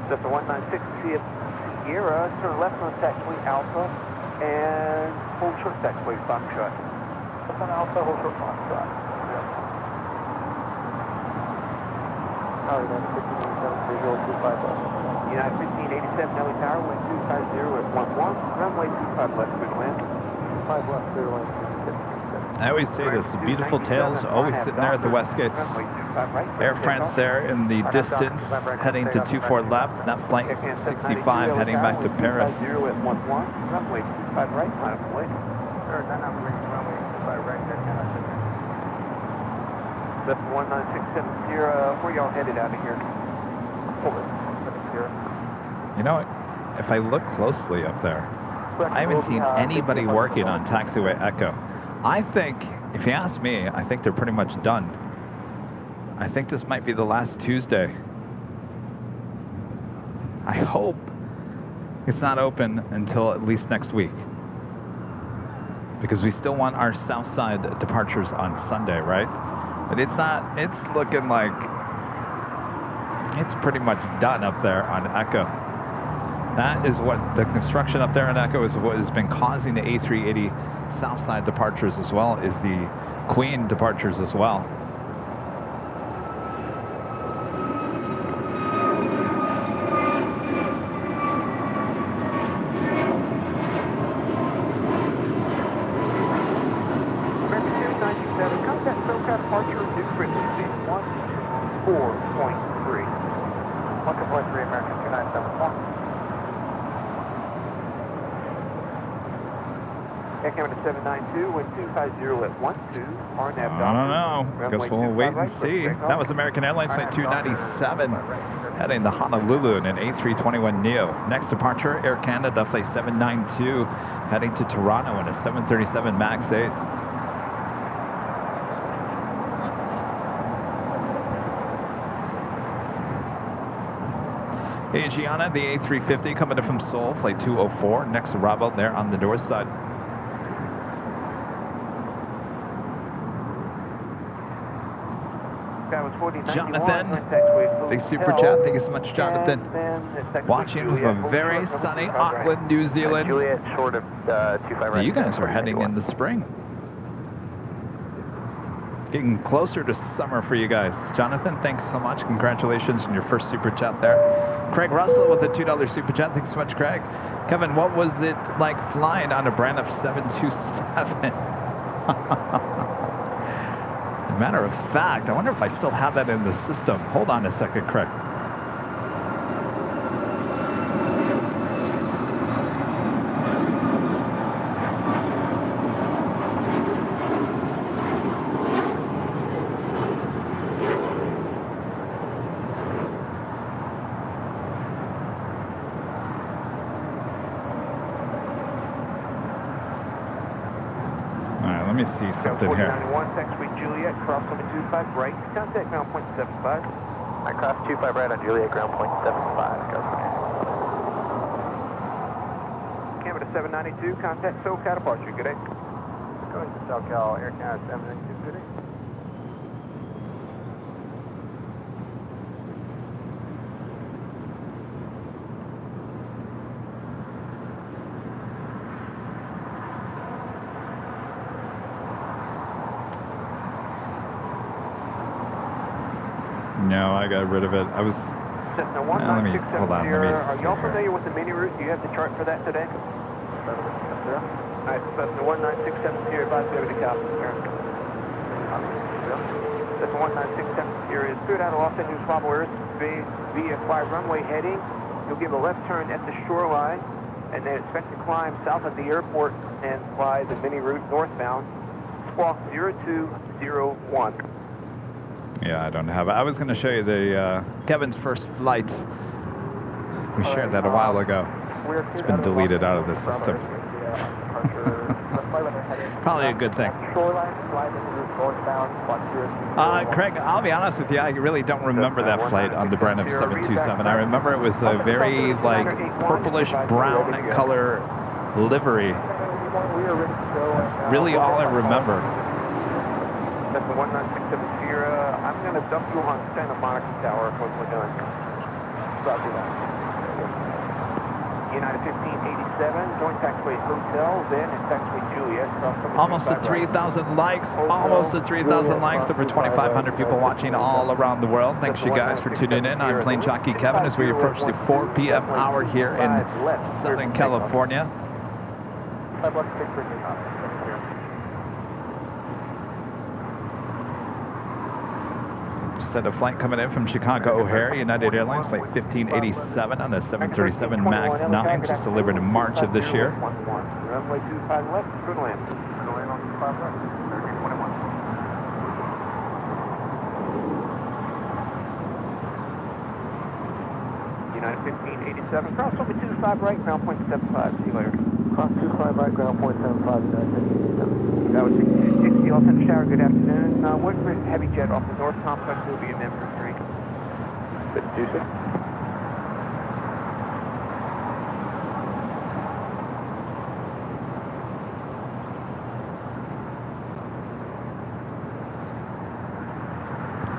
Just a 196 Sierra, turn left on taxiway Alpha, and hold short taxiway Foxtrot. Left on Alpha, hold short Foxtrot. United 1587 Nelly Tower, wind 250 at 11, runway 25 left, good wind. 5 left, clear wind. I always say this, beautiful tails always sitting there at the west gates. Air France there in the distance, heading to 24 left, that flight 65 heading back to Paris. Runway 25 right, final point. That's 19670, where y'all headed out of here? You know, if I look closely up there, I haven't seen anybody working on taxiway Echo. I think, if you ask me, I think they're pretty much done. I think this might be the last Tuesday. I hope it's not open until at least next week, because we still want our south side departures on Sunday, right? But it's not, it's looking like it's pretty much done up there on Echo. That is what the construction up there in Echo is, what has been causing the A380 Southside departures as well, is the Queen departures as well. speed 14.3. 1.3 American 2974. Air Canada 792, wind 250 at 12, RNAV I don't know. Guess we'll wait and see. That was American Airlines Flight 297 heading to Honolulu in an A321neo. Next departure, Air Canada Flight 792 heading to Toronto in a 737 MAX 8. Hey, Gianna, the A350 coming in from Seoul, Flight 204. Next arrival there on the door side. Jonathan, big super chat. Thank you so much, Jonathan. Watching from a very sunny Auckland, New Zealand. Juliet, short of 25 right. You guys are heading in the spring. Getting closer to summer for you guys. Jonathan, thanks so much. Congratulations on your first super chat there. Craig Russell with a $2 super chat. Thanks so much, Craig. Kevin, what was it like flying on a brand of 727? Matter of fact, I wonder if I still have that in the system. Hold on a second, Craig. Let me see something here. 4091, taxiway Juliet, cross limit 25 right, contact ground point 75. I crossed 25 right on Juliet, ground point 75. Go for it. Canada 792, contact SoCal departure, good day. Going to SoCal, Air Canada 792, good day. No, I got rid of it. I was. Cessna Hold on. Let me Are see y'all here. familiar with the mini route? Do you have the chart for that today? Alright, Cessna 1967 advise over to California. Cessna 1967 is cleared out of Los Angeles Bravo Earth via 5 runway heading. You'll give a left turn at the shoreline and then expect to climb south of the airport and fly the mini route northbound. Squawk 0201. Yeah, I don't have it. I was going to show you the Kevin's first flight. We shared that a while ago. It's been deleted out of the system. Probably a good thing. Craig, I'll be honest with you, I really don't remember that flight on the brand of 727. I remember it was a very like purplish brown color livery. That's really all I remember. That's the 1967 Sierra. I'm going to dump you on Santa Monica Tower when we're done. Roger that. United 1587, join taxiway Hotel, then at taxiway Juliet. Almost at 3,000 likes. Almost at 3,000 likes. Over 2,500 people watching all around the world. Thanks you guys for tuning in. I'm Plane Jockey Kevin as we approach the 4 p.m. hour here in Southern California. Set a flight coming in from Chicago O'Hare, United Airlines, flight 1587 on a 737 MAX 9, just delivered in March of this year. Runway 25 left, good land. Good land on 25 left, 1321. United 1587, cross over 25 right, ground point 75, see you later. Cross 25 right, ground point 75, United 1587. That was 60 off in the shower, good afternoon. Woodford heavy jet off the north complex will be in there for 3. 526.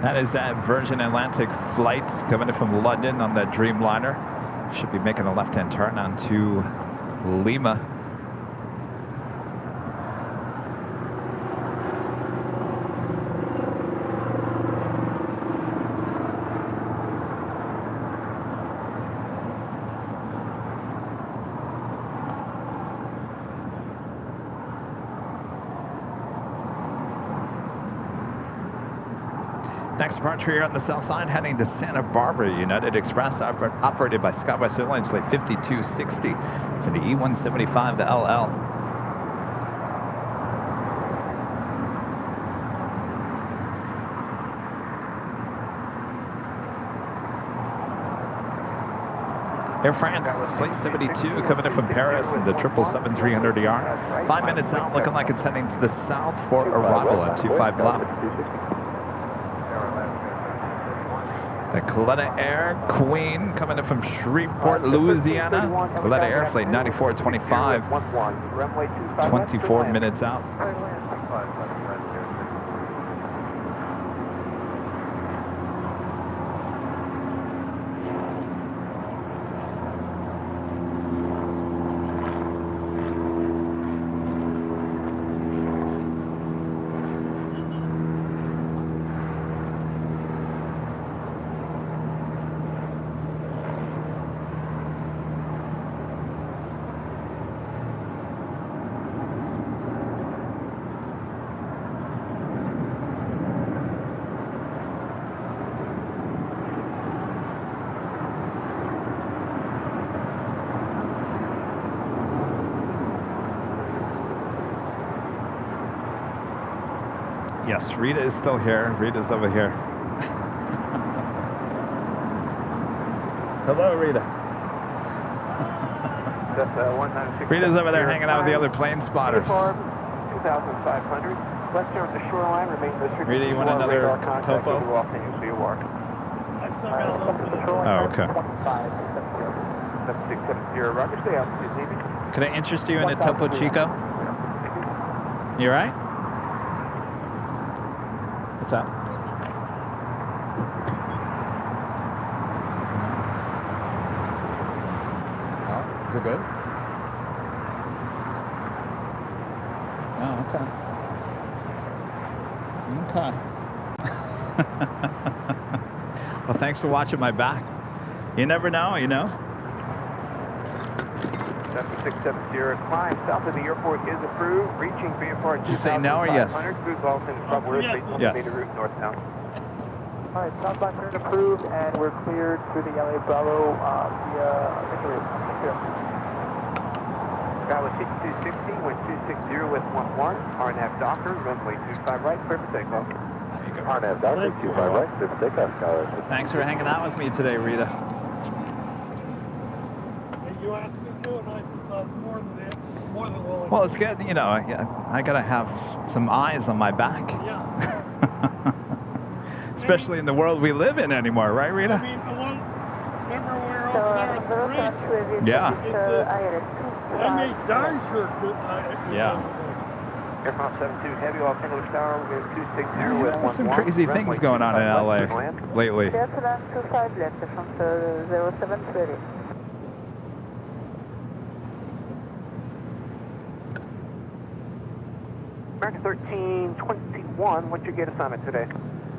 That is that Virgin Atlantic flight coming in from London on that Dreamliner. Should be making a left-hand turn onto Lima. Next departure here on the south side, heading to Santa Barbara. United Express, operated by SkyWest Airlines, flight 5260 to the E175 to LL. Air France, flight 72, coming in from Paris in the 777-300ER. 5 minutes out, looking like it's heading to the south for arrival at 25 left. The Coletta Air Queen coming in from Shreveport, Louisiana. Coletta Air, flight 9425, 24 minutes out. Yes, Rita is still here. Rita's over here. Hello, Rita. Rita's over there hanging out with the other plane spotters. 2,500. Western of the shoreline remains restricted. Rita, you want another topo? Oh, okay. Could I interest you in a Topo Chico? You all right? What's that? Oh, is it good? Oh, okay. Okay. Well, thanks for watching my back. You never know, you know? 7670, climb south of the airport is approved. Reaching VFR. Did you say no or yes? Yes. Route northbound. All right, southbound turn approved, and we're cleared through the LA Bravo via Victory. Skyline 6260, wind 260 with 11. RNAV Docker, runway 25 right, clear for takeoff. RNAV Docker, 25 right, clear for takeoff, Skyline. Thanks for hanging out with me today, Rita. You asked me to, and I said I'm more than willing. Well, it's good, you know, I gotta have some eyes on my back. Yeah. Especially in the world we live in anymore, right, Rita? I mean, remember we were over there at the bridge? Yeah. I made darn sure that Yeah. Aircraft 72 heavy off English Tower, we're 260 with 11. Some crazy things going on in LA lately. Delta 25 left from 0730. American 1321, what's your gate assignment today?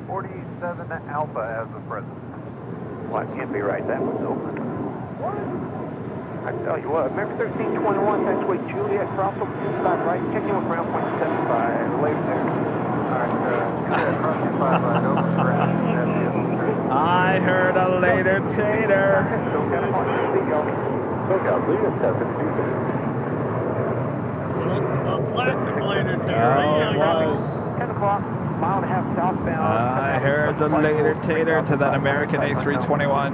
47 Alpha as of present. Well, that can't be right. That one's open. What? I tell you what, American 1321, taxiway Juliet, cross over 25 right, checking with ground point 75, late there. Alright, Juliet, cross 25 right, over ground, I heard a later tater. SoCal, lead us to 52. A classic later tater. Oh, it was. 10 o'clock, mile and a half southbound. I heard the later tater to that American A321.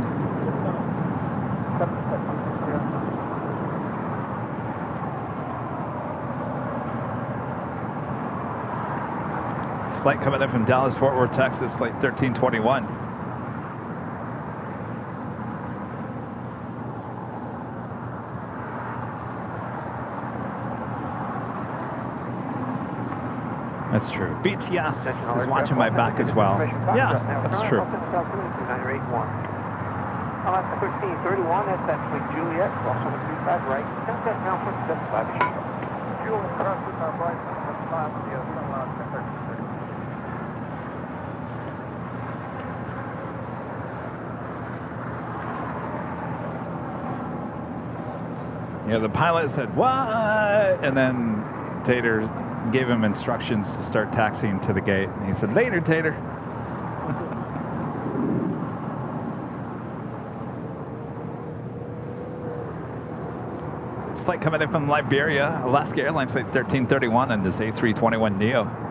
This flight coming in from Dallas, Fort Worth, Texas, flight 1321. That's true. BTS is watching my back as well. Yeah, that's true. Alaska 1331, that's actually Juliet, cross over 25 right, 10 set ground point 75. Juliet, cross 25 right, 75, yes, 10:30. Yeah, the pilot said, "What?" And then Tater gave him instructions to start taxiing to the gate. And he said, "Later, Tater." flight coming in from Liberia, Alaska Airlines flight 1331 on this A321neo.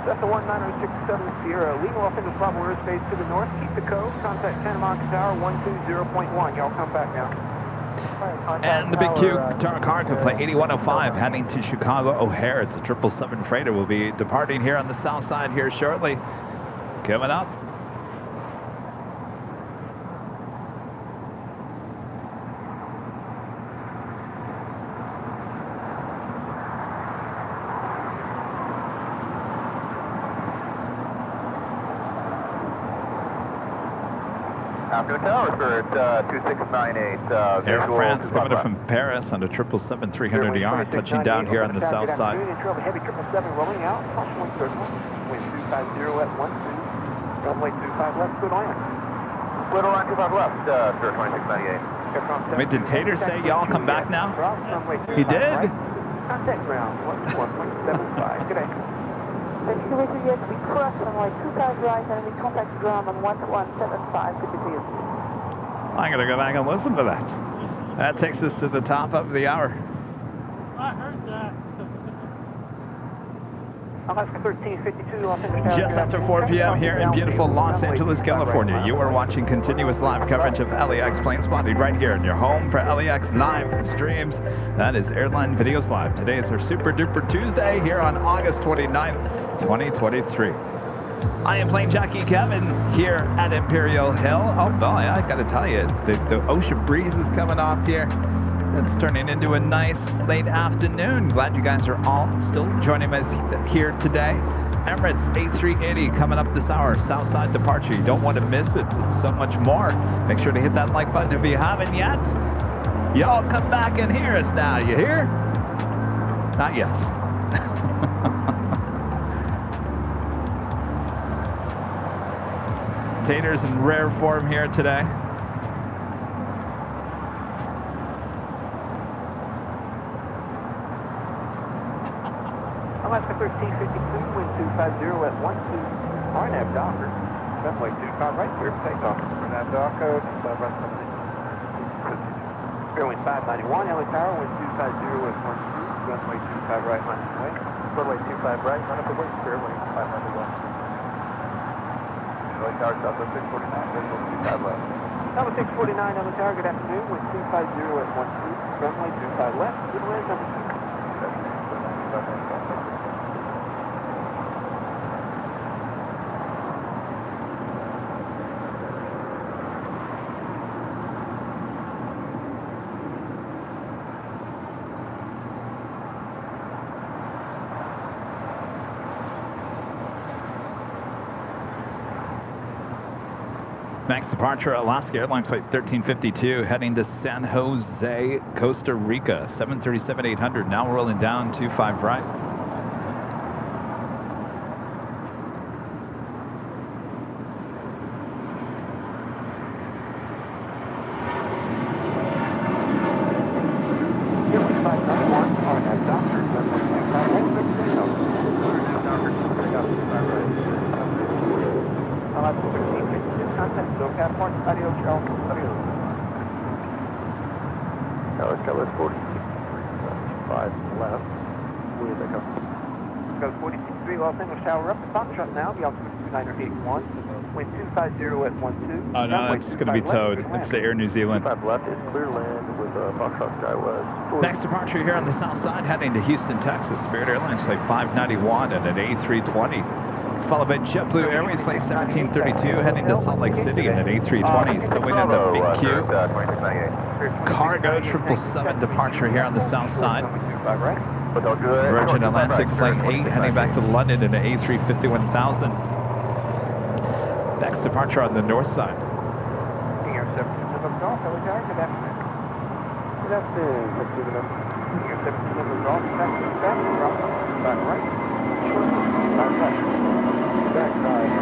Delta 190670 Sierra, leaving Los Angeles Bravo airspace to the north. Keep the code. Contact Santa Monica Tower 120.1. Y'all come back now. And the big Q Guitar Cargo flight 8105 heading to Chicago O'Hare. It's a 777 freighter. Will be departing here on the south side here shortly. Coming up. After the tower, sir, it's 2698. Air France coming up from Paris on a 777-300ER, touching down here on the south side. Heavy 777 rolling out. Caution wind circle. Wind 250 at 12. Runway 25 left. Good on. Good on 25 left, sir, 2698. Wait, did Tater say y'all come back now? He did? Contact ground 1.75. Good day. Yes, we cross runway 25 right and we contact ground on 1175. Good to see you. I'm going to go back and listen to that. That takes us to the top of the hour. I heard that. Alaska 1352, Los Angeles. Just after 4 p.m. here in beautiful Los Angeles, California. You are watching continuous live coverage of LAX Plane Spotting right here in your home for LAX live streams. That is Airline Videos Live. Today is our Super Duper Tuesday here on August 29th, 2023. I am Plane Jockey Kevin here at Imperial Hill. Oh boy, I gotta tell you, the ocean breeze is coming off here. It's turning into a nice late afternoon. Glad you guys are all still joining us here today. Emirates A380 coming up this hour, Southside departure. You don't want to miss it. It's so much more. Make sure to hit that like button if you haven't yet. Y'all come back and hear us now. You hear? Not yet. Taters in rare form here today. Alaska 1352, wind 250 at 12. RNAV Docker, runway 25 right, clear for takeoff. RNAV Docker, 25 right, Airwind 591, LA Tower, wind 250 at 12. Runway 25 right, line of way. Runway 25 right, line up the wing, Airwind 591. LA Tower, Southwest 649, visual 25 left. Number 649, LA Tower, good afternoon, wind 250 at 12. Runway 25 left, good land number 2. Next departure, Alaska Airlines flight 1352 heading to San Jose, Costa Rica. 737-800 now rolling down 25 right. Tower up, the top shut now, the altitude 2981, wind 250 at 12. Oh no, it's going to be towed. It's the Air New Zealand. 5 left is clear land with Foxtrot Skywest. Next departure here on the south side, heading to Houston, Texas. Spirit Airlines flight 591 and an A320. It's followed by JetBlue Airways flight 1732 heading to Salt Lake City and an A320. Still waiting the big Q. Cargo 777 departure here on the south side. Virgin Atlantic Flight 8 heading back to London in an A350-1000. Next departure on the north side. Justin. Let's do the number. Your 17 number is off. Back to the back. Drop. Back right. Short. Back left. Back side.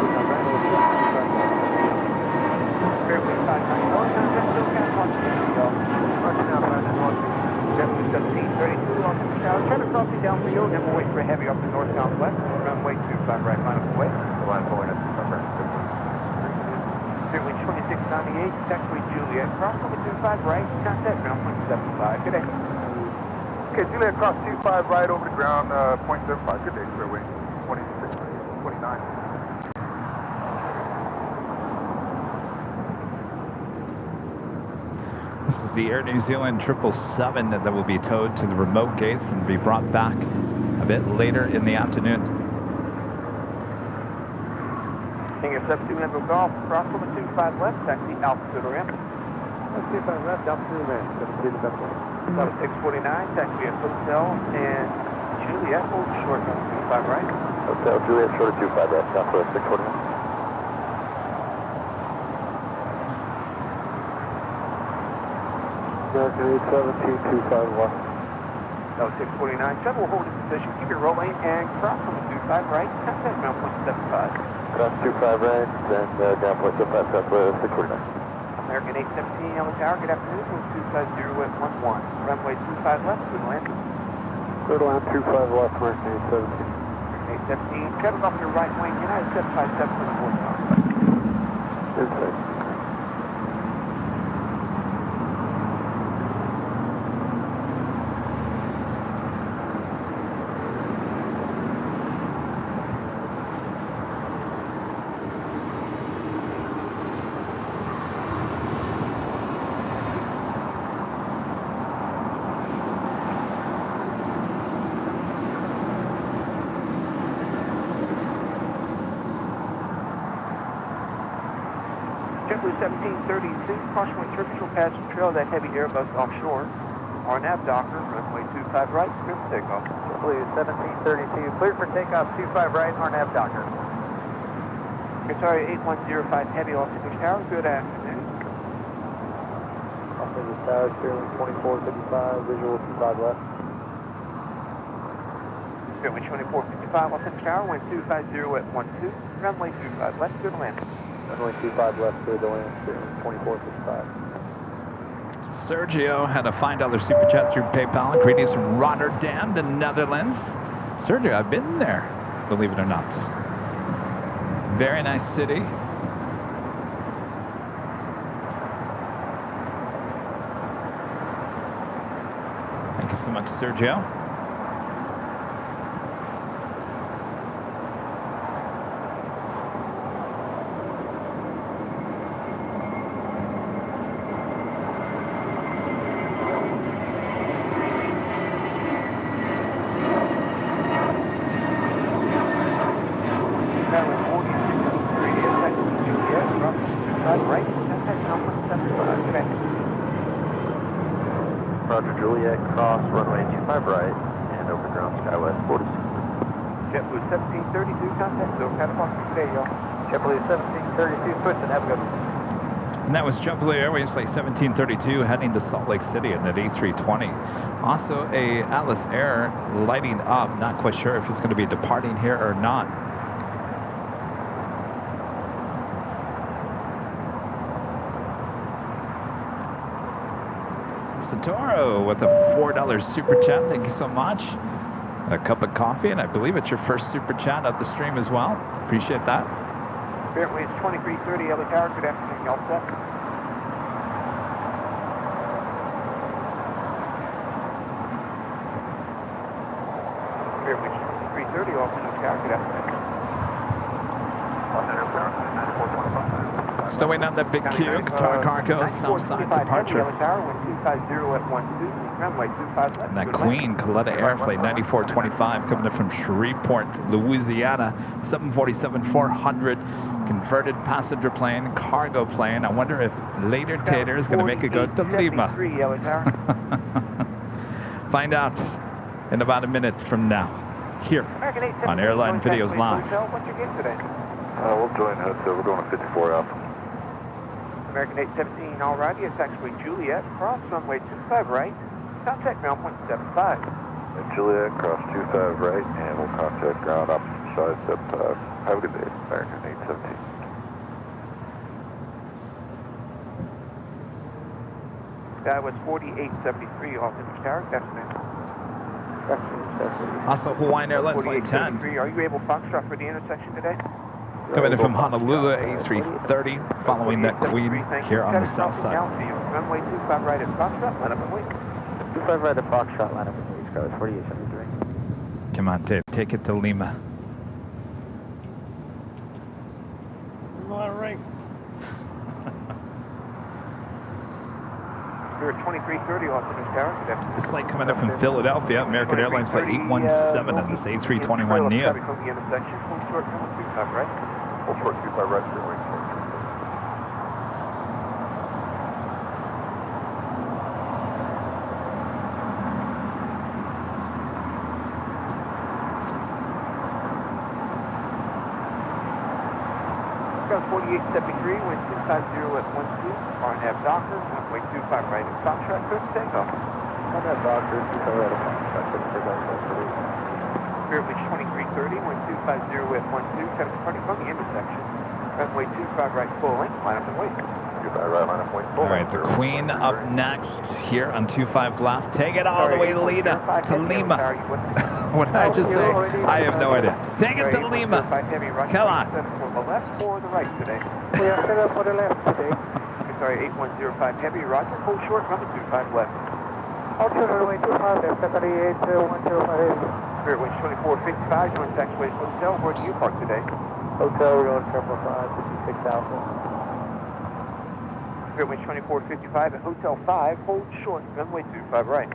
Fairway side 91. Contact SoCal. Marking out line and one. Jetblue 1732 off the tower. Try to cross me down for you, and then we'll wait for a heavy off the north southwest. Runway 25 right, line of the way. The line forward at the front. Fairway 2698, taxiway Juliet, cross over 25 right, contact ground point 75. Good day. Okay, Juliet, cross 25 right over the ground, 0.75. Good day, Fairway 29. This is the Air New Zealand 777 that will be towed to the remote gates and be brought back a bit later in the afternoon. King of 72 Member Golf, cross over 25 left, taxi altitude ramp. Let's see if I'm left up to the ramp. 73 the best way. Level 649, taxi at Hotel and Juliet, hold short number 25 right. Hotel Juliet, short of 25 right, southwest 649. American 817, 25 left. Level 649, shuttle will hold its position, keep your roll lane and cross over 25 right, contact ground point 75. Cross 25 right, then down point 75 southwest 649. American 817, Yellow Tower, good afternoon, 250 at 11. Runway 25 left, good land. Clear to land 25 left, American 817. 817, cut it off your right wing, United 757 for the north southwest. Inside. JetBlue 1732, caution with Churchill Pass trail that heavy Airbus offshore. Our nav docker, runway 25 right, clear for takeoff. JetBlue 1732, clear for takeoff, 25 right, our nav docker. Qatar 8105 heavy off English Tower, good afternoon. Off English Tower, Sterling 2455, visual 25 left. Fairway 2455 off English Tower, wind 250 at 12, runway 25 left, good land. Runway 25 left, clear to land, Sterling 2455. Sergio had a $5 super chat through PayPal. Greetings from Rotterdam, the Netherlands. Sergio, I've been there, believe it or not. Very nice city. Thank you so much, Sergio. Roger, Juliet, cross runway 25 right, and over ground skywest 46. JetBlue 1732, contact SoCal Fox today, y'all. JetBlue 1732, switch and have a good one. And that was JetBlue Airways Flight 1732 heading to Salt Lake City in that A320. Also a Atlas Air lighting up. Not quite sure if it's going to be departing here or not. Satoro with a $4 super chat. Thank you so much. A cup of coffee, and I believe it's your first super chat of the stream as well. Appreciate that. Fairway 2330, Yellow Tower, good afternoon, y'all set. Fairway 2330, off Yellow Tower, good afternoon. Still waiting on that big queue. Qatar Cargo, Southside departure. Yellow Tower, wind 250 at 12, runway 25 left. And that Queen Coletta Air Flight 9425 coming in from Shreveport, Louisiana. 747-400 converted passenger plane, cargo plane. I wonder if later Tater is going to make it go to Lima. Yellow Tower. Find out in about a minute from now. Here on Airline Videos Live. What's your game today? We'll join us, so we're going to 54 Alpha. American 817, all righty, it's actually Juliet, cross runway 25 right, contact ground point 75. Juliet, cross 25 right, and we'll contact ground opposite side, step 5. Have a good day, American 817. That was 4873 off the tower, destination. Also, Hawaiian Airlines Flight 10. 4873, are you able Foxtrot for the intersection today? Coming in from Honolulu, A330, following that Queen here on the south side. Runway 25 right at Foxtrot, line up and wait. 25 right at Foxtrot, line up and wait, Skyline 4873. Come on, Dave, take it to Lima. We're on a ring. You're at 2330 off the tower. This flight coming up from Philadelphia, American Airlines Flight 817 on this A321 NEO. From the intersection, full short, 25 right. Full short 25 right, runway 25. Goes 4873, wind 250 at 12, RNAV Docker, runway 25 right at Foxtrot, clear for takeoff. RNAV Docker, 25 right at Foxtrot, clear for takeoff. Spirit Beach 2330, wind 250 at 12, departing from the intersection, runway 25 right full length, line up and wait. 25 right, line up, wait. All right, the Queen up next here on 25 left. Take it all the way to Lima. What did I just say? I have no idea. Take it to Lima. Come on. For the left or the right today? We are set up for the left today. Sorry, 8105 heavy, roger, full short, runway 25 left. Also runway 25 left, Secretary 8105. Spirit Wind 2455, joint taxiway hotel, where do you park today? Hotel, we're going 555, 56,000. Spirit Wind 2455 at Hotel 5, hold short, runway 25 right.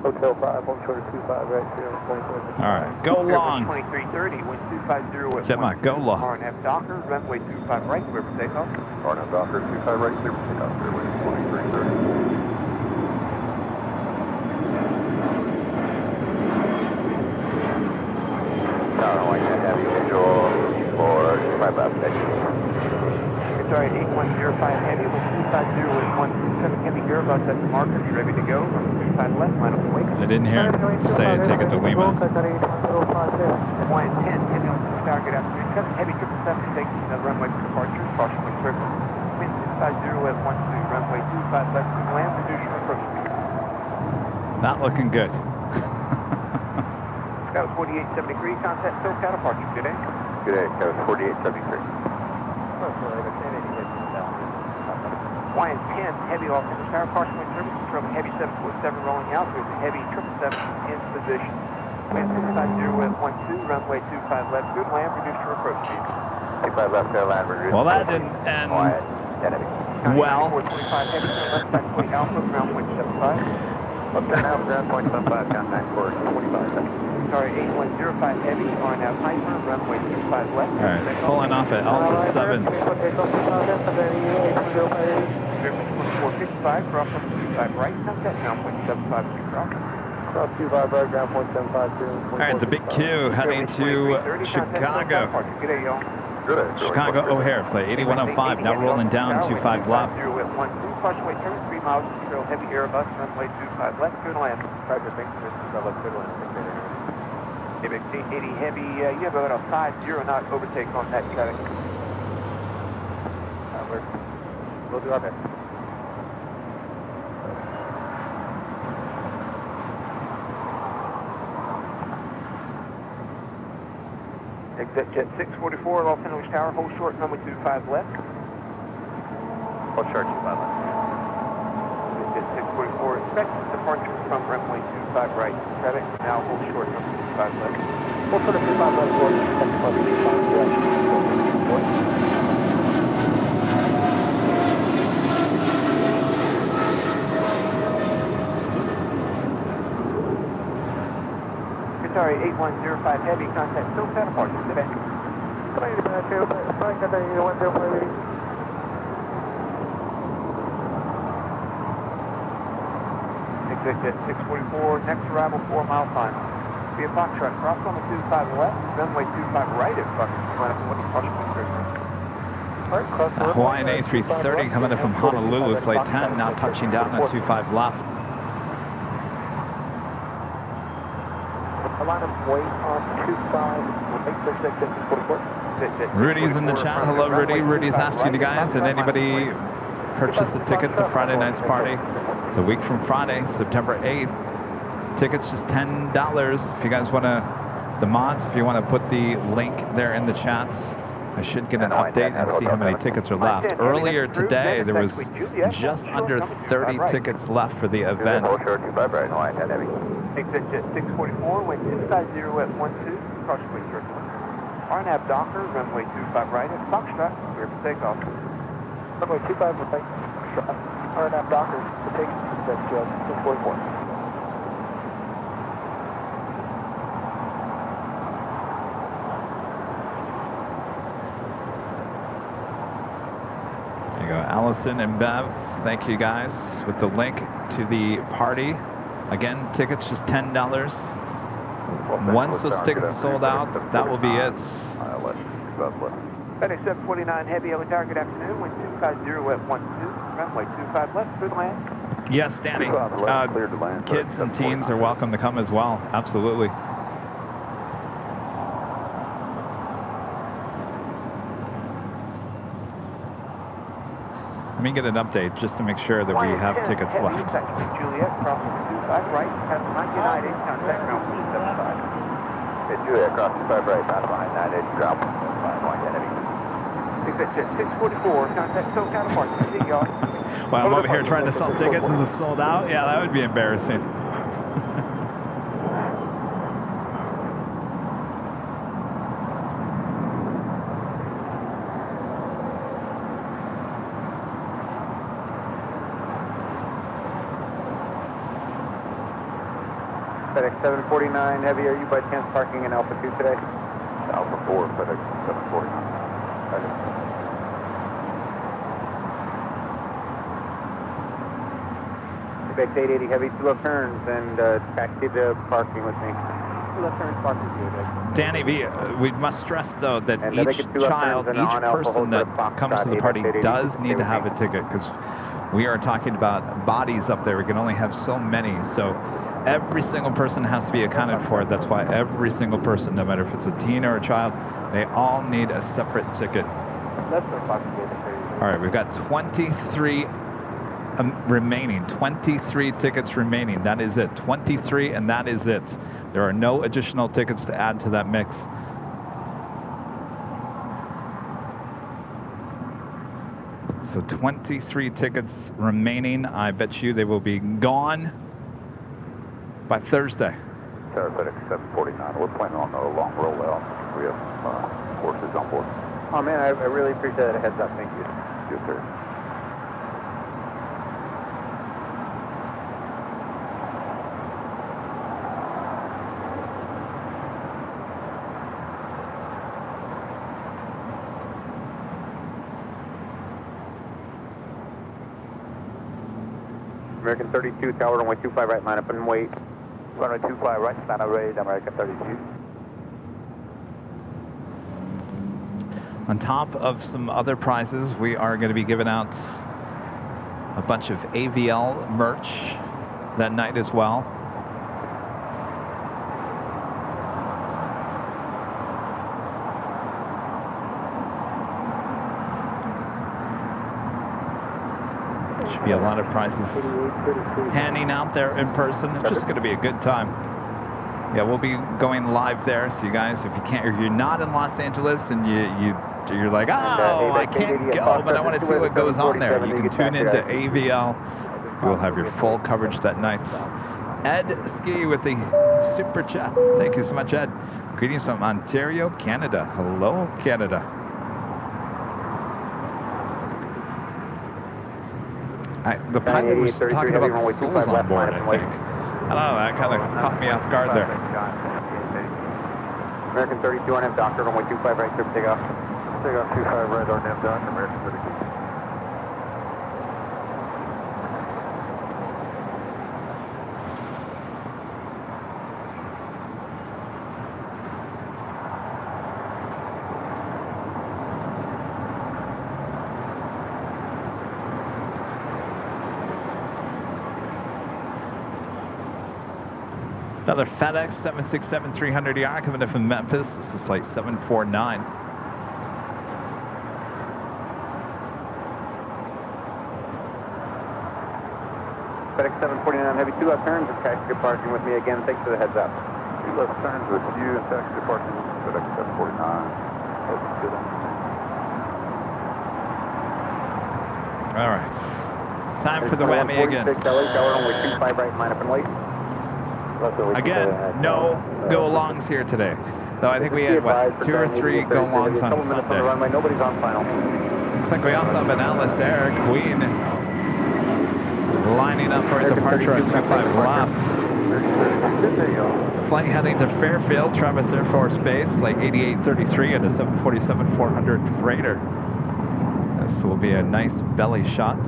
Hotel 5, hold short of 25 right, 24. All right, go long. 2330, wind 250 at Gemma, go long. RNF Docker, runway 25 right, clear for takeoff. RNAV Docker, 25 right, clear for takeoff, clear wind 2330. Heavy visual for 25 left, Sorry, 8105 heavy, wind 250 at 127 heavy, Airbus at the markers, ready to go, runway 25 left, line up and wait. I didn't hear him say take it to Lima. Hawaiian 10, heavy on the tower, good afternoon. Heavy 777 taking the runway for departure, caution with clear. Wind 250 at 12, runway 25 left, to land, reduce your approach speed. Not looking good. That was 4873, contact SoCal parking, good day. Good day, that was 4873. Hawaiian 10, heavy off in the tower, caution with service control, heavy 747 rolling out, there's a heavy 777 in position. Wind 250 at 12, runway 25 left, good land, reduce your approach speed. 25 left, airline, reduce. Well, that didn't end Quiet, enemy. well. 425 heavy, left side point alpha, ground point 75. Up there now, ground point 75, contact for 25. Sorry, 8105 heavy, RNAV Hyper, runway 25 left. All right, pulling off at Alpha 7. 2455, cross on 25 right, contact ground point 75 cross. Cross 25 right, ground point 75. All right, the big Q heading to Chicago. Good day, y'all. Good day. Chicago O'Hare, flight 8105, now rolling down 25 left. 0 at 12, crossway 3 miles, control heavy Airbus, runway 25 left, good land. Roger, thanks for this, good land. ABX 880 heavy, you have about a 50 knot overtake on that setting. We'll do our best. Exit jet 644, Los Angeles Tower, hold short, runway 25 left. Hold short 25 left. Jet 644, expect departure from runway 25 right. Traffic, now hold short, runway 25 left. Hold short of 25 left, board. Expect departure 25 direction. Sorry, 8105 heavy, contact SoCal departure today. Exit jet 644, next arrival 4 mile final. Be a Foxtrot, cross on the 25 left, runway 25 right at Foxtrot, line up and what departure with Hawaiian A330 coming in from Honolulu, flight 10, now touching down on 25 left. Rudy's in the chat. Hello, Rudy. Rudy's asked you guys, did anybody purchase a ticket to Friday night's party? It's a week from Friday, September 8th. Tickets just $10. If you guys want to, the mods, if you want to put the link there in the chats, I should get an update and see how many tickets are left. Earlier today, there was just under 30 tickets left for the event. Exit jet 644, wind 250 at 12, cross wind circle. RNAV Docker, runway 25 right at Foxtrot, clear for takeoff. Runway 25 right, Foxtrot. RNAV Docker, for takeoff, jet 644. There you go, Allison and Bev. Thank you guys with the link to the party. Again, tickets just $10. Once those tickets sold out, that will be it. FedEx 749 Heavy, LA Tower, good afternoon. Wind 250 at 12, runway 25 left, clear to land. Yes, Danny. Kids and teens are welcome to come as well. Absolutely. Let me get an update just to make sure that we have tickets left. Juliet, crossing 25 right, pass 99, contact ground 75. Juliet, cross 25 right, pass line 98, ground 1 enemy. Exit jet 644, contact SoCal Department. See y'all. Well, I'm over here trying to sell tickets. This is sold out. Yeah, that would be embarrassing. FedEx 749 Heavy, are you by chance parking in Alpha 2 today? Alpha 4, FedEx 749. FedEx 880 Heavy, 2 left turns and taxi to parking with me. 2 left turns, parking good. Danny, we must stress, though, that each child, each person that comes to the party does need to have a ticket, because we are talking about bodies up there. We can only have so many, so every single person has to be accounted for. That's why every single person, no matter if it's a teen or a child, they all need a separate ticket. All right, we've got 23 remaining, 23 tickets remaining. That is it, 23, and that is it. There are no additional tickets to add to that mix. So 23 tickets remaining. I bet you they will be gone by Thursday. Tower FedEx 749. We're planning on a long rollout. We have horses on board. Oh man, I really appreciate that heads up. Thank you. Yes, sir. American 32, tower runway 25 right, line up and wait. Runway 25 right, stand up ready, American 32. On top of some other prizes, we are going to be giving out a bunch of AVL merch that night as well. Should be a lot of prizes handing out there in person. It's just going to be a good time. Yeah, we'll be going live there. So you guys, if you can't, if you're not in Los Angeles and you're like, oh, I can't go, but I want to see what goes on there, you can tune into AVL. We'll have your full coverage that night. Ed Ski with the super chat. Thank you so much, Ed. Greetings from Ontario, Canada. Hello, Canada. The pilot was talking about the souls on board, I think. I don't know, that kind of caught me off guard there. American 32 on M Docker, runway 25 right, clear for takeoff. Takeoff 25 right on M Docker, American 32. Another FedEx 767-300ER coming in from Memphis. This is flight 749. FedEx 749 Heavy, 2 left turns with taxi departing with me again. Thanks for the heads up. 2 left turns with you and taxi departing with FedEx 749. All right. Time for the whammy again. Only 25 right, line up and wait. Again, no go-alongs here today. Though I think we had, what, 2 or 3 go-alongs on Sunday. Nobody's on final. Looks like we also have an Alice Air Queen lining up for a departure at 25 left. Flight heading to Fairfield, Travis Air Force Base, flight 8833 and a 747-400 freighter. This will be a nice belly shot.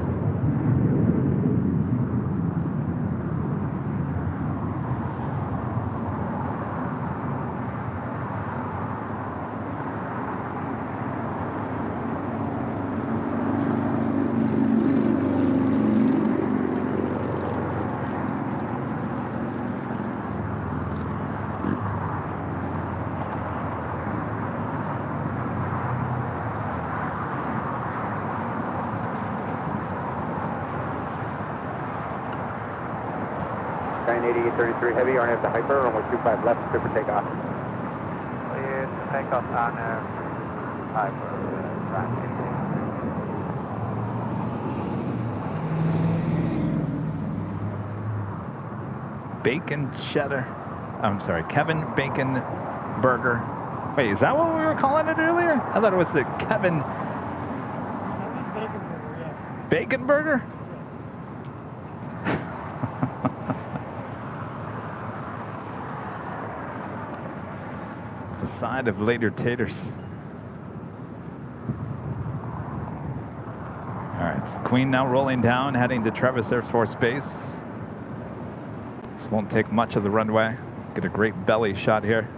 Skyline 8833 Heavy, RNF to Hyper, runway 25 left, clear for takeoff. Clear to takeoff on Hyper. Bacon cheddar. I'm sorry, Kevin Bacon Burger. Wait, is that what we were calling it earlier? I thought it was the Kevin Bacon Burger? The side of later taters. All right, Queen now rolling down, heading to Travis Air Force Base. This won't take much of the runway. Get a great belly shot here.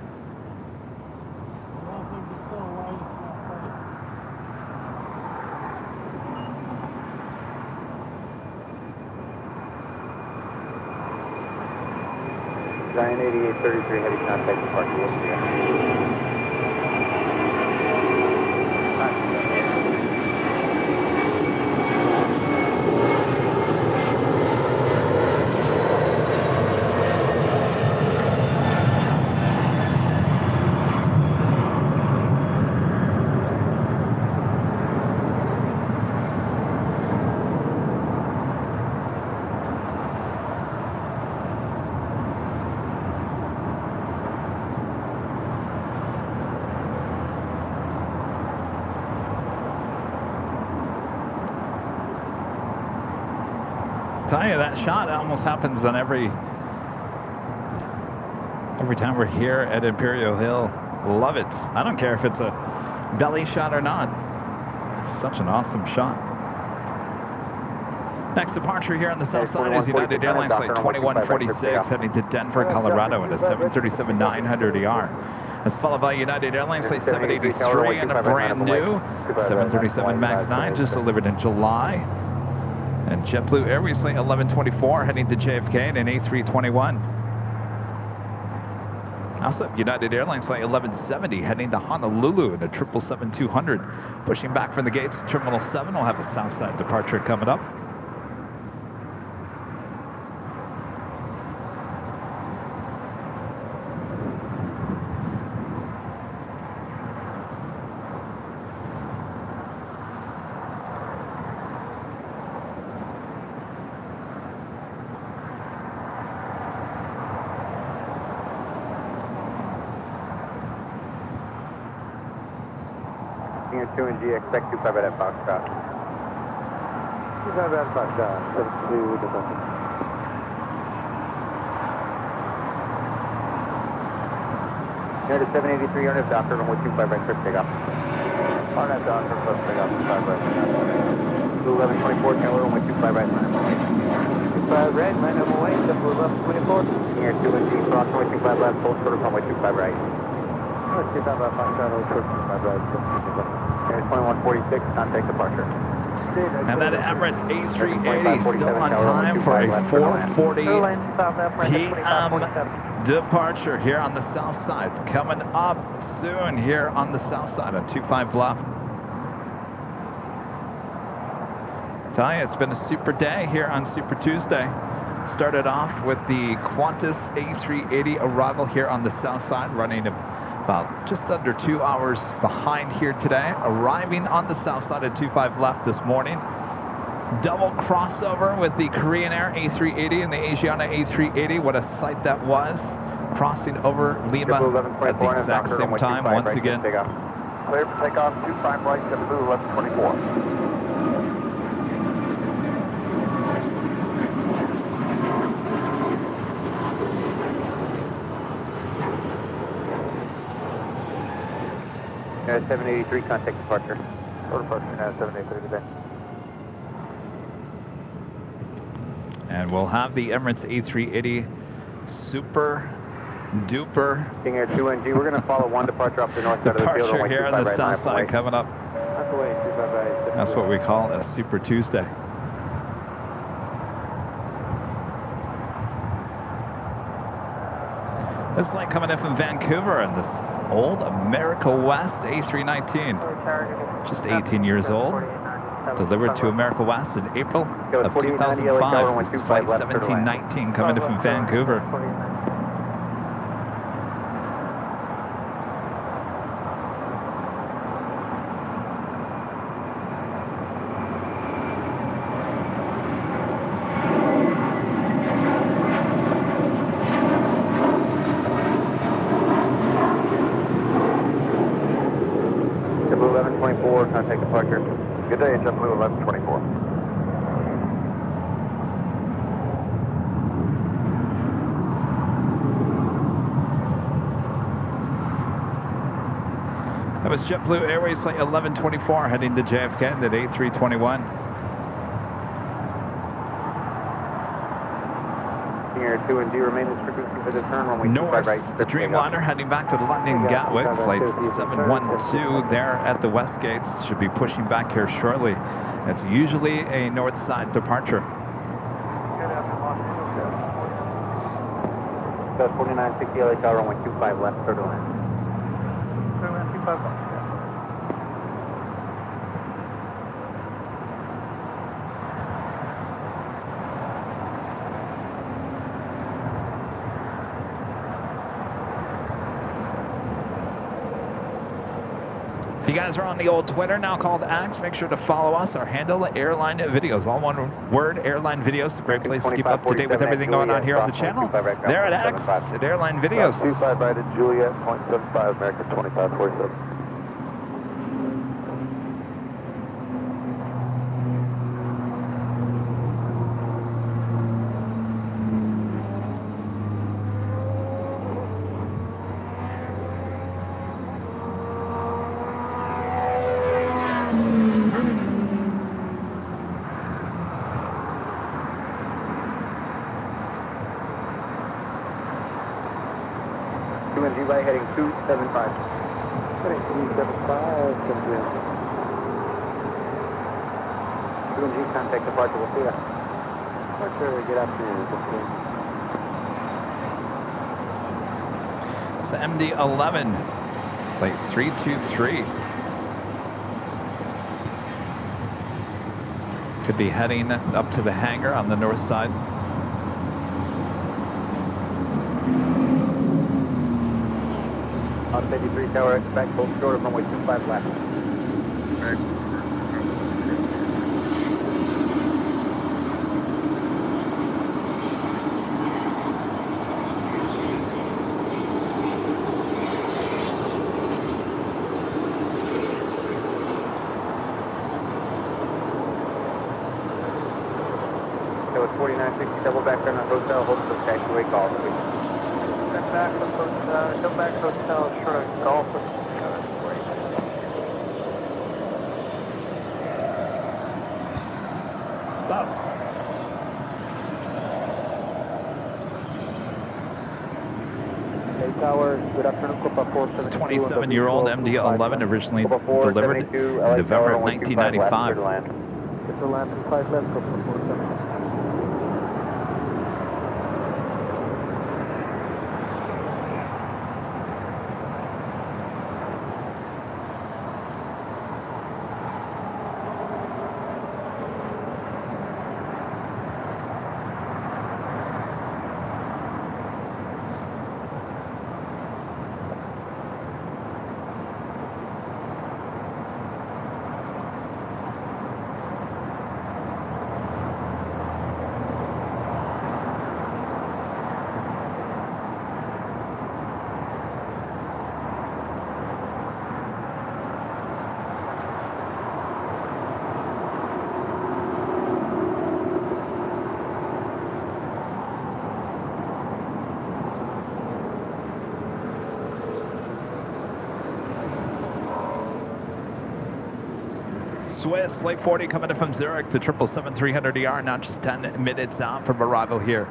Giant 8833 Heavy, contact departure with you. Tell you, that shot almost happens on every time we're here at Imperial Hill. Love it. I don't care if it's a belly shot or not. It's such an awesome shot. Next departure here on the south side is United Airlines flight 2146 heading to Denver, Colorado at a 737-900ER. That's followed by United Airlines flight 783 and a brand new 737 MAX 9 just delivered in July. And JetBlue Airways flight 1124 heading to JFK in an A321. Also, United Airlines flight 1170 heading to Honolulu in a 777-200. Pushing back from the gates to Terminal 7. We'll have a Southside departure coming up. Senior 2 and G, expect 25 at Foxtrot. 25 at Foxtrot, 72 departure. United 783, RNF Docker, runway 25 right, clear takeoff. RNF Docker, clear takeoff, 25 right. 1124, Taylor, runway 25 right, line up away. 25 right, line up away, double 1124. Senior 2 and G, cross runway 25 left, full short of runway 25 right. 25 at Foxtrot, short 25 right, 2146, contact departure. And that Emirates A380 still on time for a 4:40 p.m. departure here on the south side. Coming up soon here on the south side on 25 left. Tell you, it's been a super day here on Super Tuesday. Started off with the Qantas A380 arrival here on the south side, running about just under 2 hours behind here today. Arriving on the south side at 25 left this morning. Double crossover with the Korean Air A380 and the Asiana A380. What a sight that was. Crossing over Lima at the exact same time once again. Clear for takeoff, 25 right, JetBlue 1124. Air 783, contact departure. Short departure, Air 783 today. And we'll have the Emirates A380 super duper King Air 2NG, we're going to follow one departure off the north side of the field. departure here on the south side coming up. That's the way, 25 right. That's what we call a Super Tuesday. This flight coming in from Vancouver and this old America West A319. Just 18 years old. Delivered to America West in April of 2005. This is flight 1719 coming in from Vancouver. JetBlue 1124, contact departure. Good day, JetBlue 1124. That was JetBlue Airways flight 1124 heading to JFK at A321. King Air 2NG, remain this frequency for the turn runway 25 right. North, the Dreamliner heading back to London Gatwick, flight 712 there at the West Gates. Should be pushing back here shortly. It's usually a north side departure. That's 4960 LA Tower, runway 25 left, clear to land. If you guys are on the old Twitter now called X, make sure to follow us. Our handle, Airline Videos. All one word, Airline Videos. A great place to keep up to date with everything going on here on the channel. There at X, at Airline Videos. 25 right at Juliet, 0.75, American 2547. Right, heading 275. Heading 275, 2NG, contact departure, we'll see ya. Departure, good afternoon. It's the MD-11, flight 323. Could be heading up to the hangar on the north side. On 53 tower, expect full short of runway 25 left. That was 4960, double back on the hotel, hold the taxiway call. Back from come back hotel, short of golf. What's up? Tower, good afternoon, Copa 472. It's a 27-year-old MD-11 originally delivered in November of 1995. It's a land 25 left, Copa 472. Swiss, flight 40 coming in from Zurich, the 777-300ER, now just 10 minutes out from arrival here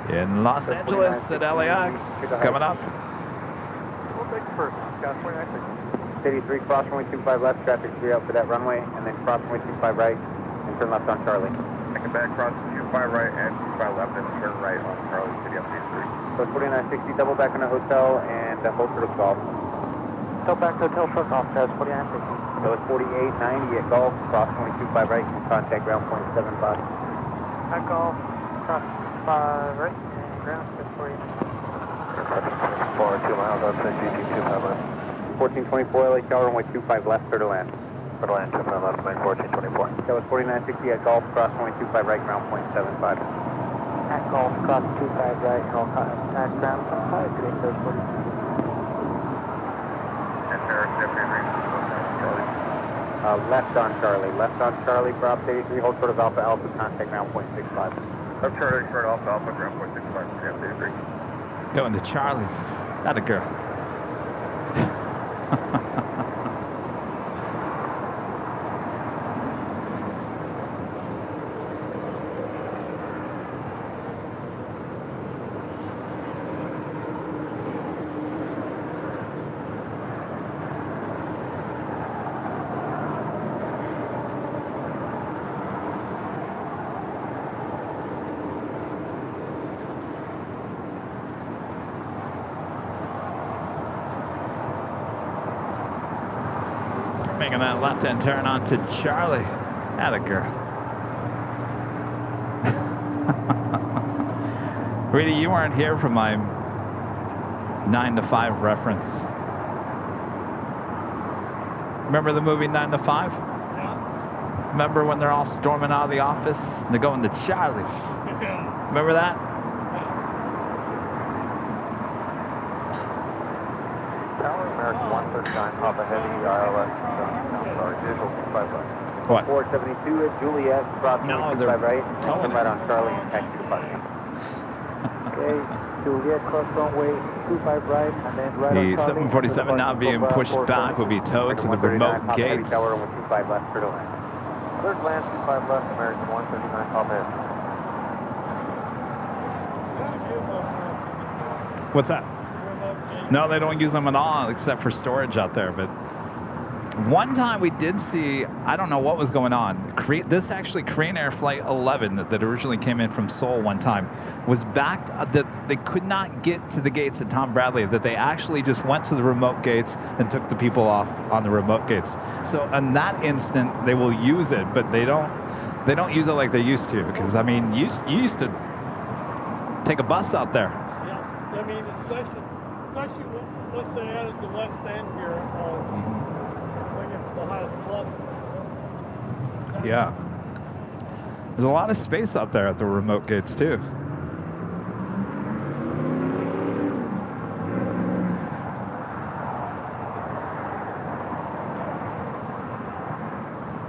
in Los Angeles at LAX. Coming up. We'll take the first. Got 83, cross runway 25 left, traffic 3 out for that runway, and then cross runway 25 right, and turn left on Charlie. Second back, cross 25 right and 25 left, and turn right on Charlie City up 3. So 4960, double back in the hotel, and hold for the golf. Hotel back to hotel for golf, guys, 4960. So it's 4890 at golf, cross runway 25 right, and contact ground point 75. At golf, cross 5 right, and ground point 49. 2 miles outside GT 25 left. 1424 LA Tower, runway 25 left, clear to land. Clear to land, 25 left, main 1424. That was 4960 at golf, cross runway 25 right, ground point 75. At golf, cross 25 right, at ground point 5, today, so 40. And Paris, Charlie. Left on Charlie, for op 83, hold short of Alpha Alpha, contact ground point 65. Up Charlie, short off Alpha, ground point 65, City up 83. Going to Charlie's. That a girl. Making that left-hand turn onto Charlie. Atta girl. Rita, you weren't here for my 9 to 5 reference. Remember the movie 9 to 5? Yeah. Remember when they're all storming out of the office and they're going to Charlie's? Yeah. Remember that? Tower, American 139, Papa Heavy, ILS, sorry, visual 25 left. What? 472 at Juliet, cross No, 25 they're right, towing turn right on Charlie, and taxi to parking. Okay, Juliet, cross runway 25 right, and then right The on Charlie. 747 now being pushed back will be towed to the remote gates. Tower, runway 25 left, clear to land. Third land, 25 left, American 139, Papa Heavy. What's that? No, they don't use them at all except for storage out there. But one time we did see, I don't know what was going on. This actually, Korean Air Flight 11 that originally came in from Seoul one time was backed, that they could not get to the gates at Tom Bradley, that they actually just went to the remote gates and took the people off on the remote gates. So in that instant, they will use it, but they don't use it like they used to. Because, I mean, you used to take a bus out there. Yeah, I mean, especially once they added the west end here, bring it to the highest club. Yeah. There's a lot of space out there at the remote gates, too. You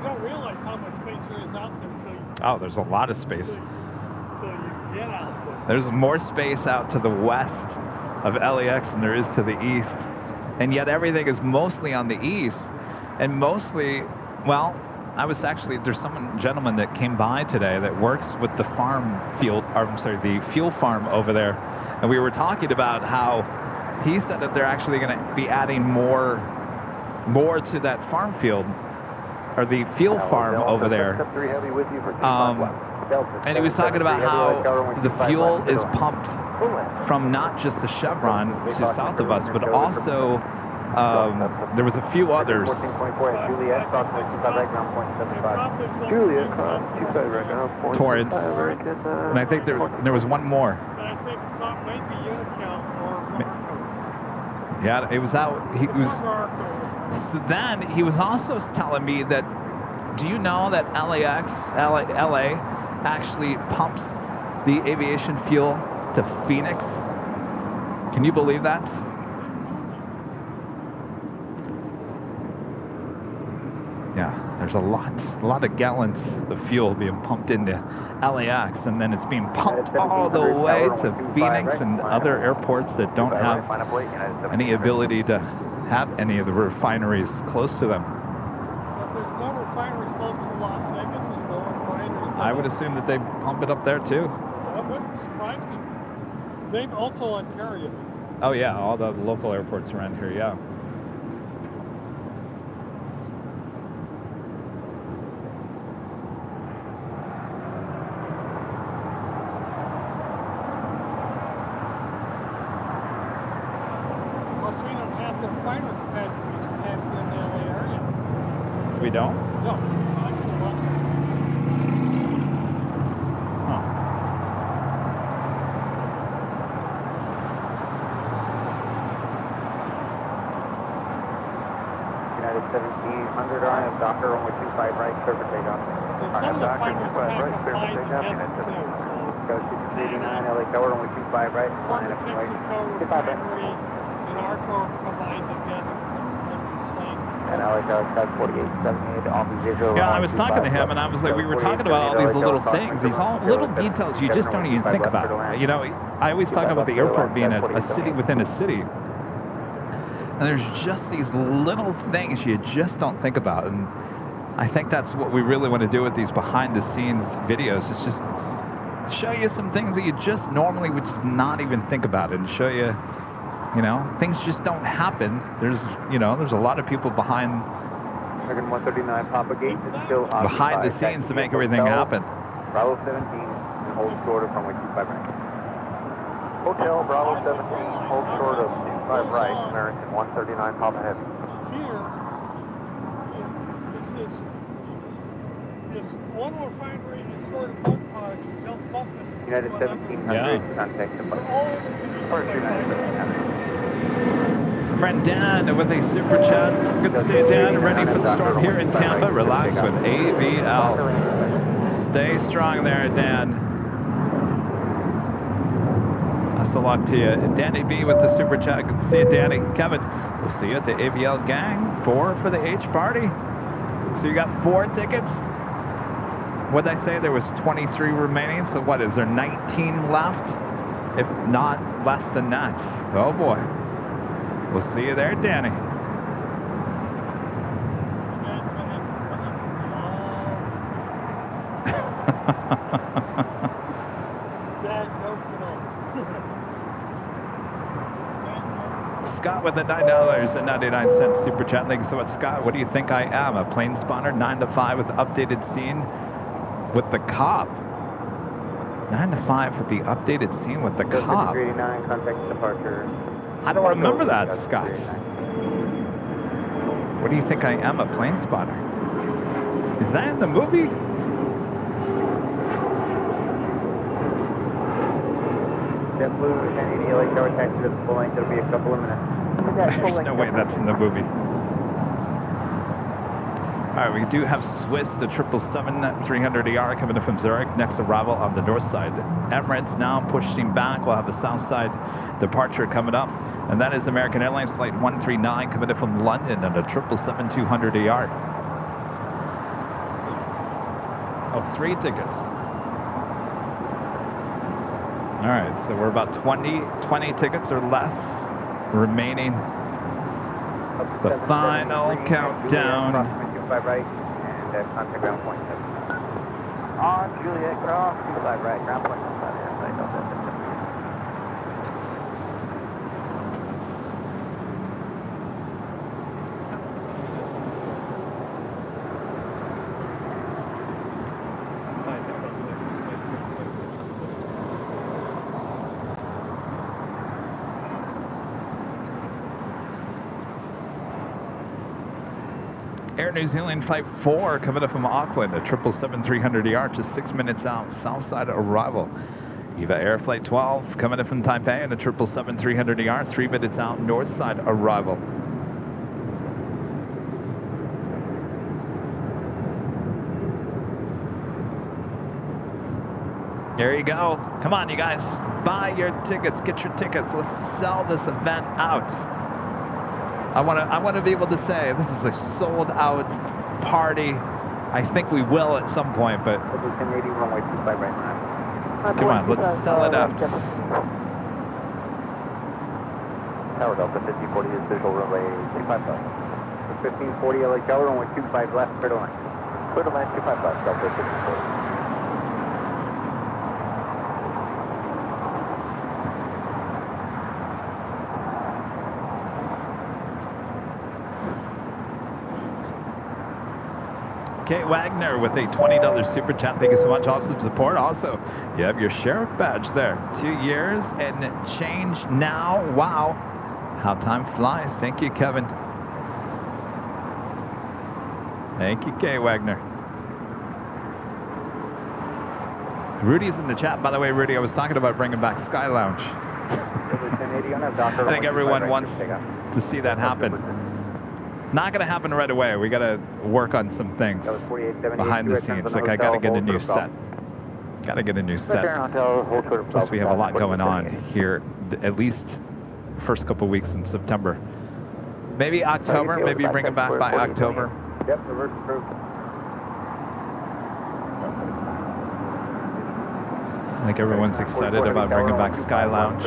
don't realize how much space there is out there until you Oh, there's a lot of space. get out there. There's more space out to the west of LAX than there is to the east. And yet everything is mostly on the east. And mostly, well, there's some gentleman that came by today that works with the the fuel farm over there. And we were talking about how he said that they're actually going to be adding more to that farm field, or the fuel farm over there. And he was talking about how the fuel is pumped from not just the Chevron to south of us, but also there was a few others. Torrance. And I think there was one more. And I think not maybe Unicount or Marco. Yeah, it was out. He was. Marco. So then he was also telling me that, do you know that LA actually pumps the aviation fuel to Phoenix? Can you believe that? Yeah, there's a lot of gallons of fuel being pumped into LAX, and then it's being pumped all the way to Phoenix and other airports that don't have any ability to have any of the refineries close to them. If there's no refineries close I would assume that they pump it up there too. That wouldn't surprise me. They've also Ontario. Oh yeah, all the local airports around here, yeah. Well, we don't have the fighter capacities we have here in the LA area. We don't? No. Actually, well, Huh. United 1700 on it, Docker runway 25 right, service takeoff. and some of the fighters kind of combine together too. Go 689, LA Tower, runway 25 right, Some line of up the and right. Mexico 25 right. refinery and ARCO combined together. And LA Tower, Sky 4878, off of 0. Yeah, I was talking to him, and I was like, we were talking about all these little things, these all little details you just don't even think about. You know, I always talk about the airport being a city within a city. And there's just these little things you just don't think about. And I think that's what we really want to do with these behind-the-scenes videos. It's just show you some things that you just normally would just not even think about, and show you, you know, things just don't happen. There's, you know, there's a lot of people behind 139 Papa Gate is still behind the scenes to make everything happen. Bravo 17 and hold short of runway 25 right. Hotel Bravo 17, hold short of 25 right, American 139 Papa Heavy. Here, this is one refinery is short of boat parts, they'll pump it. United 1700, contact departure. Departure United 1700. Friend Dan with a super chat. Good to see you, Dan. Ready for the storm here in Tampa. Relax with AVL. Stay strong there, Dan. Best of luck to you. Danny B with the super chat. Good to see you, Danny. Kevin, we'll see you at the AVL gang. 4 for the H party. So you got 4 tickets? What'd I say? There was 23 remaining. So what, is there 19 left? If not less than that. Oh boy. We'll see you there, Danny. Scott with the $9.99 super chat. Thanks so much, Scott. What do you think I am? A plane spotter, 9 to 5 with updated scene with the cop. 9 to 5 with the updated scene with the cop. 389, contact departure. I don't remember that, Scott. What do you think I am, a plane spotter? Is that in the movie? JetBlue 1080 LA Tower taxi to the full length. It'll be a couple of minutes. There's no way that's in the movie. All right, we do have Swiss, the 777-300ER coming in from Zurich. Next arrival on the north side. Emirates now pushing back. We'll have a south side departure coming up. And that is American Airlines Flight 139 coming in from London on the 777-200ER. Oh, 3 tickets. All right, so we're about 20 tickets or less remaining. The final countdown. 25 right and contact ground point. On Juliet Cross, 25 right, ground point. Air New Zealand Flight 4 coming up from Auckland, a 777-300ER, just 6 minutes out, south side arrival. EVA Air Flight 12 coming in from Taipei, and a 777-300ER, 3 minutes out, north side arrival. There you go. Come on, you guys. Buy your tickets. Get your tickets. Let's sell this event out. I want to be able to say this is a sold-out party. I think we will at some point, but come on, let's sell it out. Tower Delta 5040 is visual runway 25 left. 1540 LA Tower, runway 25 left, clear to land. Clear to land 25 left, Delta 5040. K. Wagner with a $20 super chat. Thank you so much. Awesome support. Also, you have your sheriff badge there. 2 years and change now. Wow. How time flies. Thank you, Kevin. Thank you, K. Wagner. Rudy's in the chat. By the way, Rudy, I was talking about bringing back Sky Lounge. I think everyone wants to see that happen. Not going to happen right away. We got to work on some things behind the scenes. Like I got to get a new set. Got to get a new set. Plus, we have a lot going on here. At least the first couple weeks in September. Maybe October. Maybe bring it back by October. Yep, reverse approved. I think everyone's excited about bringing back Sky Lounge.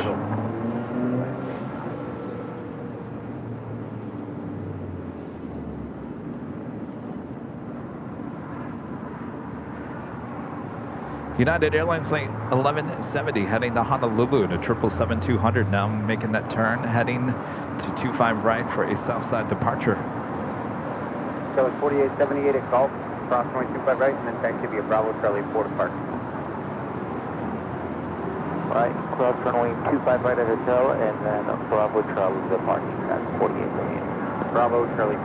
United Airlines flight 1170 heading to Honolulu in a 777-200 now making that turn heading to 25 right for a Southside departure. So it's 4878 at Gulf, cross 25 right, and then taxi via Bravo Charlie 4 to park. Right, cross runway 25 right at Hotel, and then Bravo Charlie to parking. That's 4878. Bravo Charlie 4.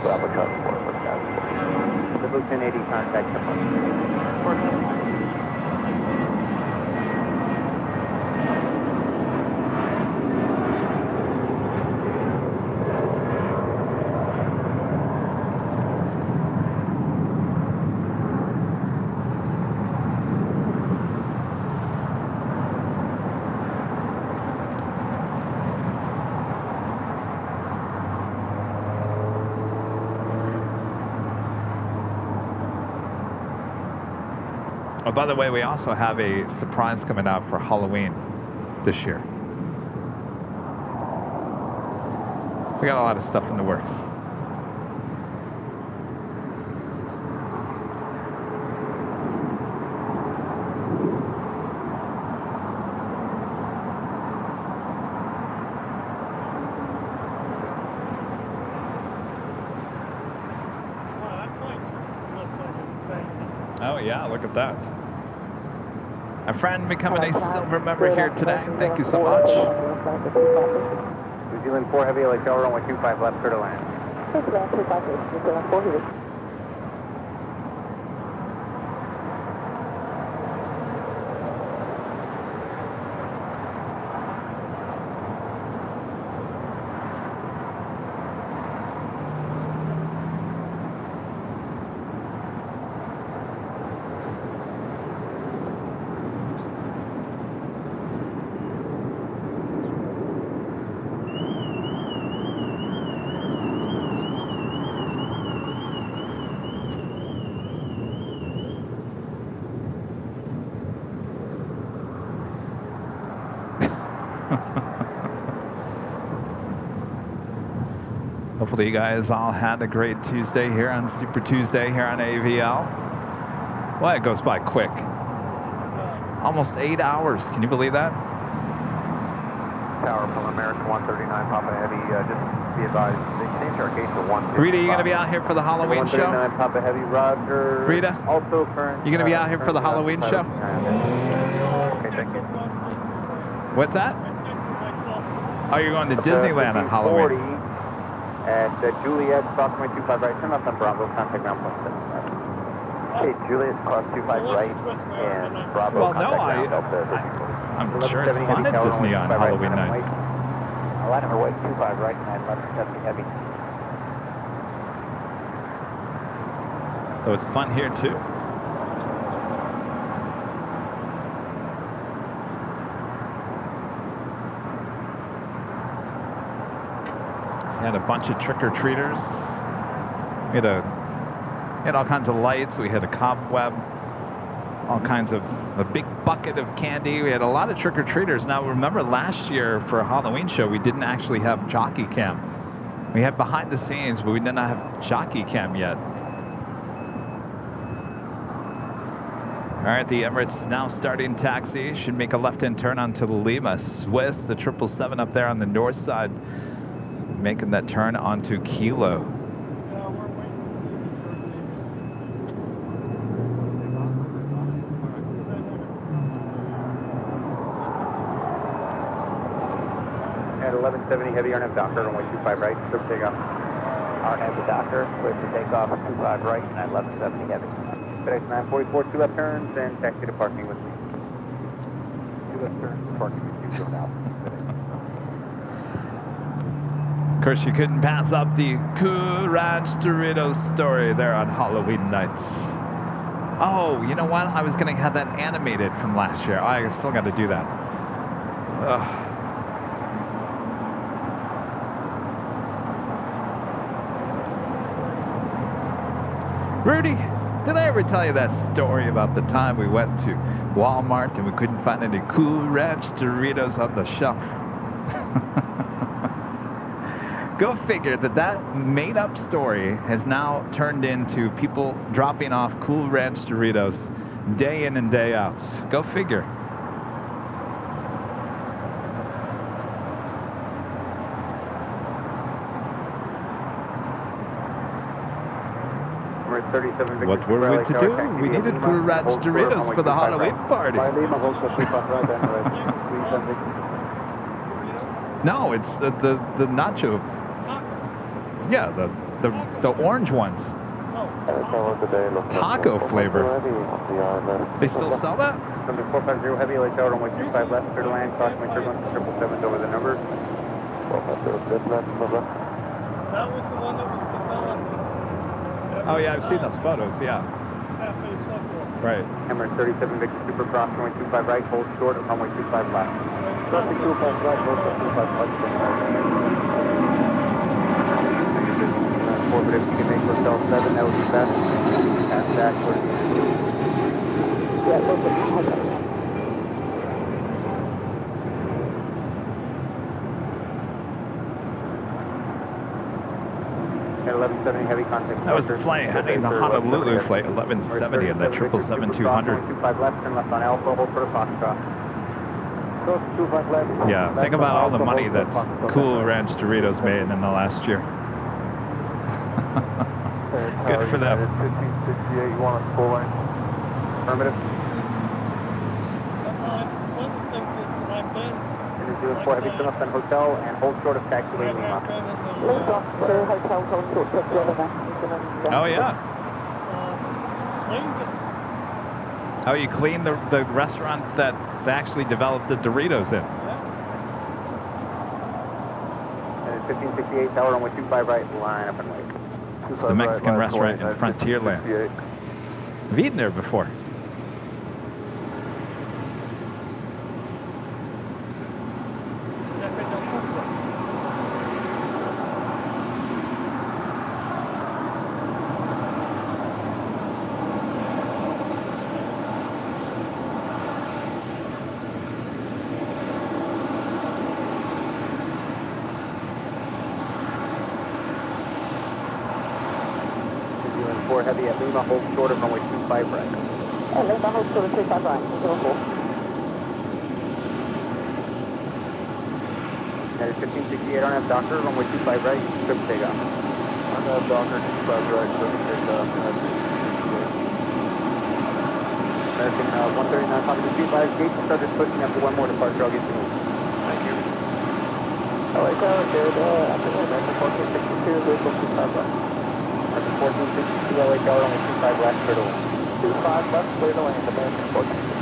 Bravo Charlie 4 for that. The Boost 1080 contact the parking. Oh, by the way, we also have a surprise coming out for Halloween this year. We got a lot of stuff in the works. Oh yeah, look at that. A friend becoming a silver member here today. Thank you so much. New Zealand 4 Heavy LHL, runway 25 left, clear to land. Hopefully you guys all had a great Tuesday here on Super Tuesday here on AVL. Well, it goes by quick. Almost 8 hours. Can you believe that? Tower from American 139, Papa Heavy, just be advised, they changed our gate to 1. Rita, you going to be out here for the Halloween show? 139, Papa Heavy, Roger. Rita? Also current. You going to be out here for the Halloween show? Okay, thank you. What's that? Oh, you're going to Disneyland on Halloween. 40 at Juliet, cross 25 right, turn left on Bravo, contact ground point 7. Okay, Juliet, cross 25 right, and Bravo, well, contact no, ground Delta. I'm sure it's fun at Disney on Halloween night. Line number white, 25 right, 9 left, 70 heavy. So it's fun here too. We had a bunch of trick-or-treaters. We had all kinds of lights. We had a cobweb, all kinds of a big bucket of candy. We had a lot of trick-or-treaters. Now, remember last year for a Halloween show, we didn't actually have jockey cam. We had behind the scenes, but we did not have jockey cam yet. All right, the Emirates now starting taxi. Should make a left-hand turn onto Lima. Swiss, the 777 up there on the north side, making that turn onto Kilo. 1170 heavy RNF Docker, runway 25 right, clear for takeoff. RNF the Docker, clear for takeoff, 25 right, and 1170 heavy. FedEx 944, 2 left turns, and taxi to parking with me. 2 left turns, parking with you, going out. Of course, you couldn't pass up the Cool Ranch Doritos story there on Halloween nights. Oh, you know what? I was going to have that animated from last year. I still got to do that. Ugh. Rudy, did I ever tell you that story about the time we went to Walmart and we couldn't find any Cool Ranch Doritos on the shelf? Go figure that made-up story has now turned into people dropping off Cool Ranch Doritos day in and day out. Go figure. What were we to do? We needed Cool Ranch Doritos for the Halloween party. No, it's the nacho. Yeah, the orange ones. Taco flavor. They still sell that? Number 450 heavy, LA Tower, runway 25 left, clear to land, cross my turbulence, 777 over the number. 450 left, That was the one that was developed. Oh yeah, I've seen those photos, yeah. Cafe Central. Right. Emirates 37 Victor Super cross, runway 25 right, hold short, runway 25 left. Crossing 25 right, hold 25 left. 4, but if you can make hotel 7, that would be best. Pass back for Yeah, perfect. at 1170 heavy contact. That was the flight heading the Honolulu flight 1170 and the 777-200. 25 left, turn left on Alpha, hold for the Foxtrot. Yeah, think about all the money that Cool Ranch Doritos made in the last year. Good for them. 1568, you want us full line? Affirmative. One of the things is I've been. Interview 4 heavy, turn left on Hotel, and hold short of taxiway Lima. Oh, yeah. Oh, you cleaned the restaurant that they actually developed the Doritos in. And 1568, tower runway 25 right, line up and wait. It's the Mexican restaurant in Frontierland. I've eaten there before. Heavy at Lima, hold short of runway 25 right. Lima, hold short of 25 right, 04. That is 1568 on F Docker, runway 25 right, trip takeoff. On F Docker, 25 right, trip takeoff. American 139, copy the speed by gate, started pushing up to one more departure, I'll get you. Thank you. LA Tower, good, after American 1462, vehicle 25 right. 1462 LA Tower, only 25 left, clear to land. 25 left, clear to land, American 1462.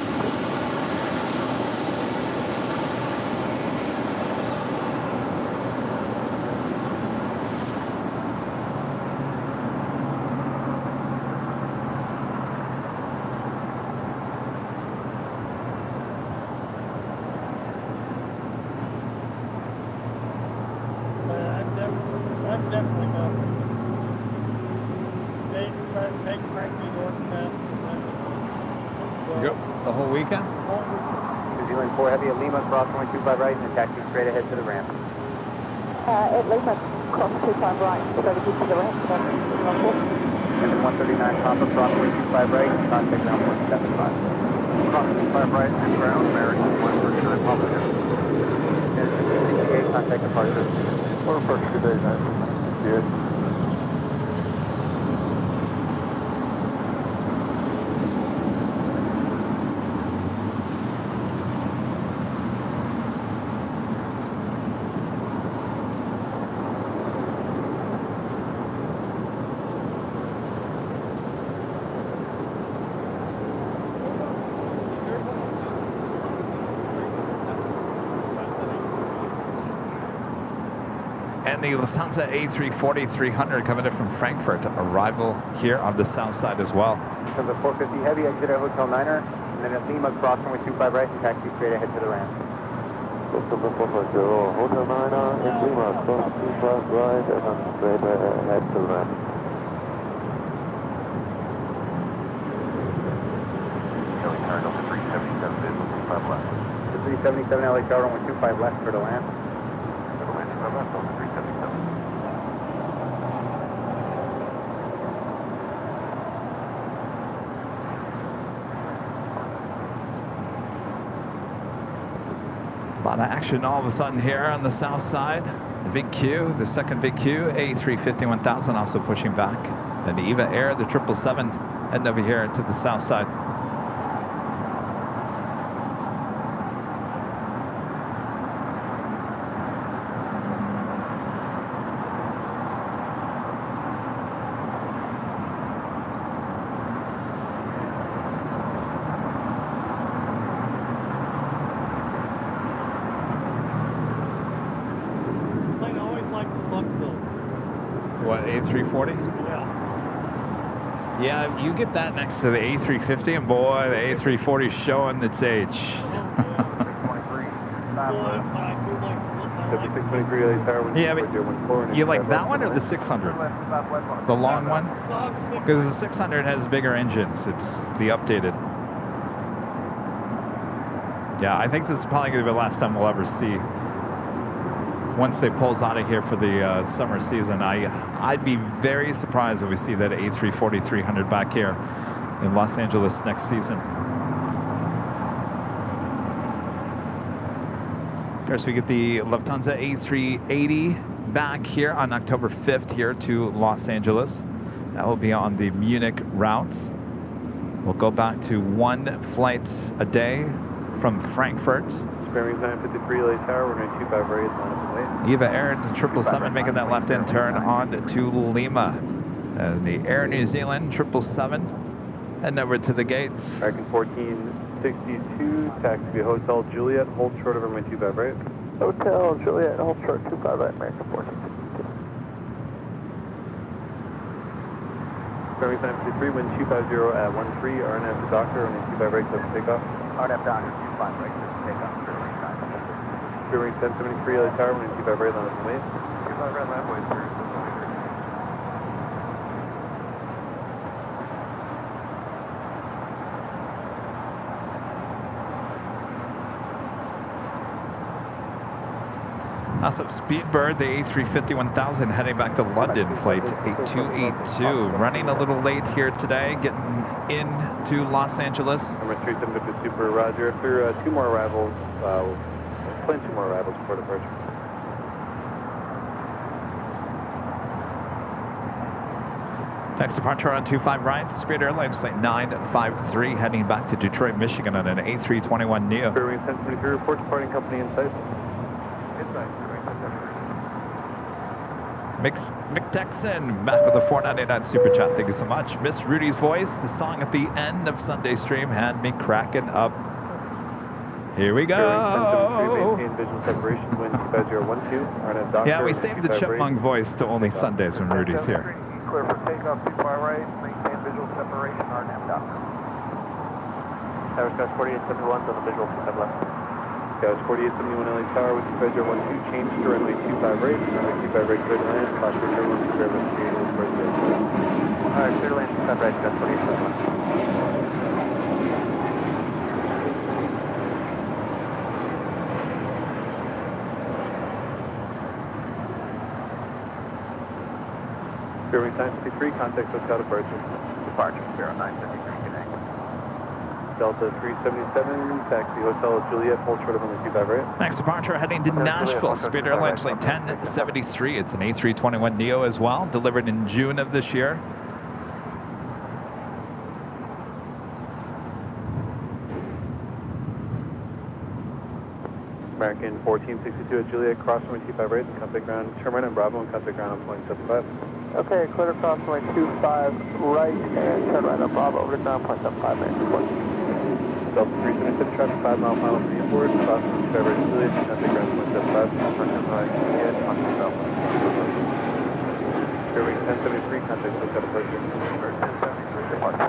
I'm definitely not. Take Frankie North Pass. Yep. The whole weekend? New Zealand 4 heavy at Lima, cross runway 25 right, and taxi straight ahead to the ramp. At Lima, cross 25 right, so to get to the ramp. And then 139 Papa, cross runway 25 right, and contact ground 175. Cross 25 right, and ground, American 139 Papa. And 1568, contact departure. What a first good day, man. Good. And the Lufthansa A340-300 coming in from Frankfurt. Arrival here on the south side as well. Lufthansa 450 Heavy, exit at Hotel Niner, and then at Lima, cross runway 25 right, and taxi straight ahead to the ramp. Lufthansa 450, Hotel Niner in Lima, cross 25 right, and straight ahead to the ramp. LA Tower, Delta 377, visual 25 left. The 377 LA Tower, runway 25 left for the land. Runway 25 left, Delta 377. A lot of action all of a sudden here on the south side. The big Q, the second big Q, A350-1000 also pushing back. And the EVA Air, the 777, heading over here to the south side. Plane always likes the Luxor. What, A340? Yeah. Yeah, you get that next to the A350, and boy, the A340 is showing its age. Boy, I do like the 7623 LA Tower, Yeah, but 014. you like that one or the 600? The long one? Because the 600 has bigger engines. It's the updated. Yeah, I think this is probably going to be the last time we'll ever see. Once they pulls out of here for the summer season, I'd be very surprised if we see that A340-300 back here in Los Angeles next season. Of course, we get the Lufthansa A380 back here on October 5th here to Los Angeles. That will be on the Munich route. We'll go back to 1 flight a day from Frankfurt. Square 953 LA Tower, we're going 25 right, line up and wait. EVA Air 777 making that left-hand turn on to Lima. The Air New Zealand 777 heading over to the gates. American 1462, taxi Hotel Juliet, hold short of runway 25 right. Hotel Juliet, hold short 25 right, American 1462. Square 953, wind 250 at 13, RNF to Doctor, runway 25 right, close to takeoff. RNF Doctor, 25 right, clear for takeoff. Square 1073 LA Tower, runway 25 right, line up and wait. 25 right, line wait, clear. Also, Speedbird, the A350-1000 heading back to London, flight 8282. Running a little late here today, getting into Los Angeles. Number 3750 Super Roger. After 2 more arrivals, plan 2 more arrivals before departure. Next departure on 25 right, Spirit Airlines flight 953 heading back to Detroit, Michigan on an A321neo. Square 1073, report departing company in sight. Mick Texan back with a $4.99 super chat. Thank you so much. Miss Rudy's Voice, the song at the end of Sunday stream, had me cracking up. Here we go. Maintain visual separation, wind 2012. Yeah, we saved the chipmunk voice to only Sundays when Rudy's here. Clear for takeoff, 25 right, maintain visual separation, RNF Doctor. Tower Scotch 4871 on the visual 25 left. Scotch 4871 LA Tower with 2012, change to runway 25 right, runway 25 right, clear to land, flash return once the service created for the Alright, clear to land, 25 right, Scotch 4871. Square 953, contact hotel departure. Departure, 0953, good day. Delta 377, taxi Hotel Juliet, hold short of runway 25 right. Next departure heading to Nashville, Spirit Airlines flight 1073. It's an A321neo as well, delivered in June of this year. American 1462 at Juliet, cross runway 25 right, and contact ground, turn right on Bravo and contact ground on point 75. Okay, clear to cross runway 25 right and turn right on Bravo over to ground point 75, American 14. Delta 377 traffic 5 mile final for you forward. Crossing Skybird Juliet, contact ground 175. Contact right, Juliet, contact southwest. Airwing 1073, contact SoCal departure. Airwing 1073, departure.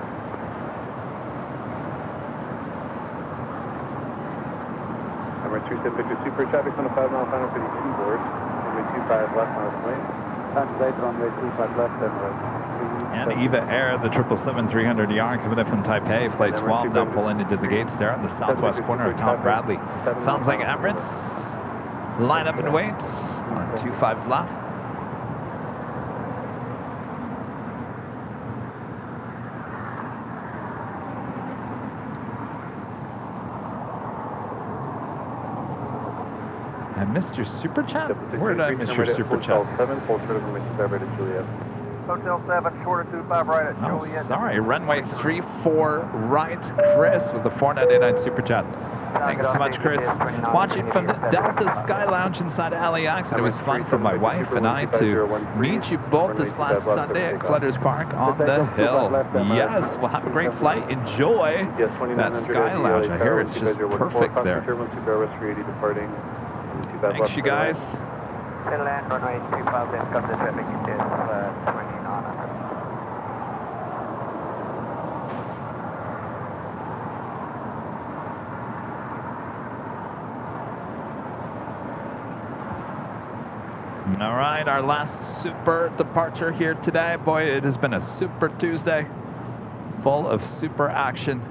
Number 37 Victor Super traffic on a 5 mile final for the keyboard. Runway 25 left on the plane. Contact runway 25 left and right. And EVA Air, the 777-300ER coming in from Taipei, flight 12, now pulling into the gates there on the southwest corner of Tom Bradley. Sounds like Emirates. Line up and wait on 25 left. I missed your super chat? Where did I miss your super chat? Hotel 7, shorter 25 right at Oh, Juliet. sorry. Runway 34 right, Chris, with the 499 super chat. Thanks so much, Chris. Watching from the Delta Sky Lounge inside LAX, and it was fun for my wife and I to meet you both this last Sunday at Clutters Park on the hill. Yes, well, have a great flight. Enjoy that Sky Lounge. I hear it's just perfect there. Thanks, you guys. Land runway 25 left, come to traffic details 29. All right, our last super departure here today. Boy, it has been a super Tuesday, full of super action.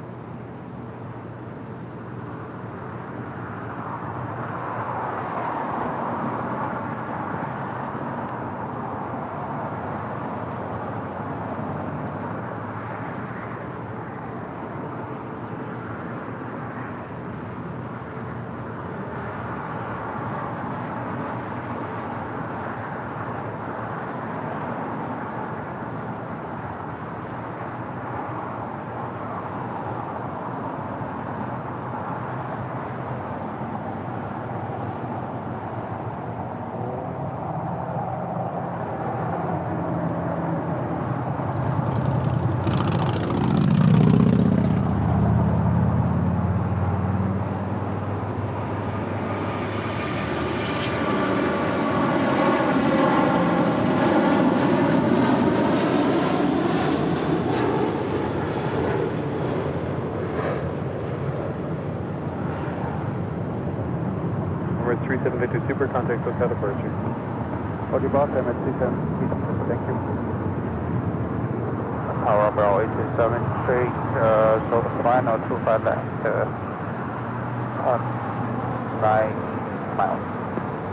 Number 37 Victor Super, contact SoCal departure. Roger, boss, I'm at 37. Thank you. Power Bravo 827 straight, so the final 25 left, on 9 miles.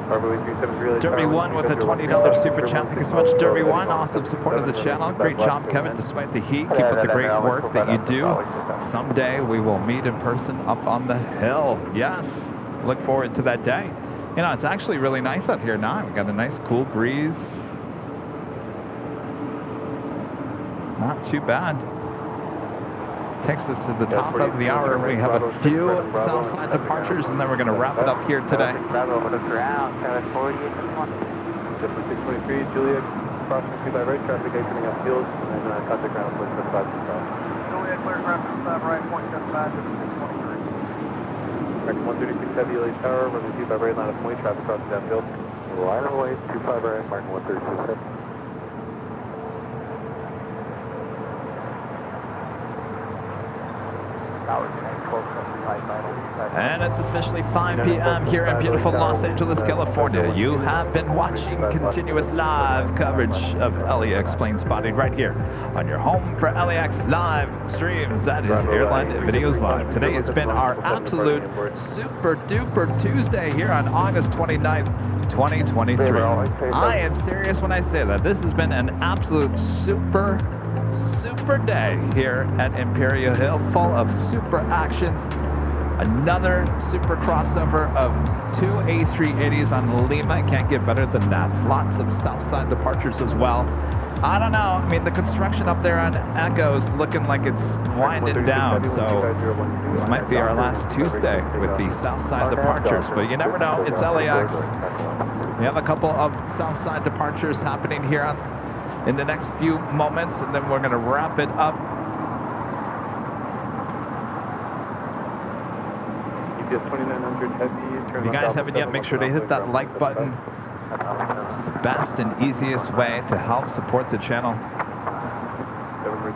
Bravo 837 really. Derby One with a $20 super chat. Thank you so much, Derby One. Awesome support of the channel. Great job, Kevin, despite the heat. Keep up the great work that you do. Someday we will meet in person up on the hill. Yes. Look forward to that day. You know, it's actually really nice out here now. We've got a nice cool breeze. Not too bad. Takes us to the top of the hour. We have a few Southside departures, and then we're going to wrap it up here today. Bravo over the ground, 740 at this one. Just 623, Juliet, crossing 25 right, traffic exiting on field, and contact ground 175 south. Juliet, clear ground 75 right, 175 to 623. American 136 Heavy LA Tower, runway 25 right, line of point, traffic crossing downfield. Line of way, 25 right, American 136 Heavy. And it's officially 5 p.m. here in beautiful Los Angeles, California. You have been watching continuous live coverage of LAX plane spotting right here on your home for LAX live streams. That is Airline Videos Live. Today has been our absolute super duper Tuesday here on August 29th, 2023. I am serious when I say that. This has been an absolute super day here at Imperial Hill, full of super actions. Another super crossover of 2 A380s on Lima. Can't get better than that. Lots of Southside departures as well. I don't know. I mean, the construction up there on Echo is looking like it's winding down. So this might be our last Tuesday with the Southside departures. But you never know. It's LAX. We have a couple of Southside departures happening here in the next few moments, and then we're going to wrap it up. UPS 2900 heavy. If you guys haven't yet, make sure to hit that like button. It's the best and easiest way to help support the channel.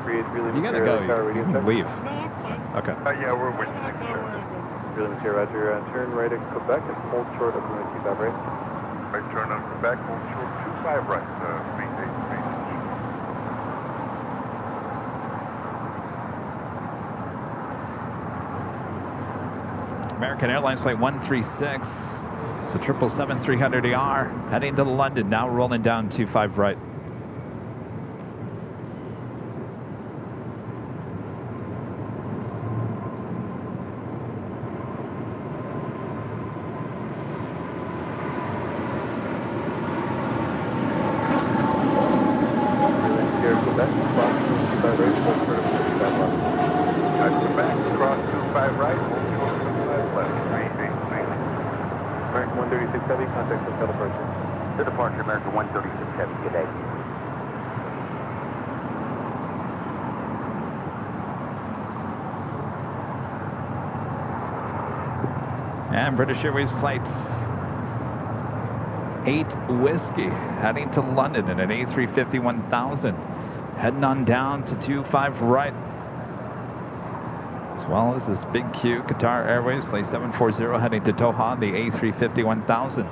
If you gotta go, you can leave. Okay. Yeah, we're waiting. Really material, Roger. Turn right at Quebec and hold short of runway 25 right. Right turn on Quebec, hold short 25 right. American Airlines Flight 136. It's a 777-300ER heading to London, now rolling down 25 right. American 136 Heavy, good day. And British Airways Flight 8 Whiskey heading to London in an A350-1000. Heading on down to 25 right. As well as this big Q, Qatar Airways Flight 740 heading to Doha, the A350-1000.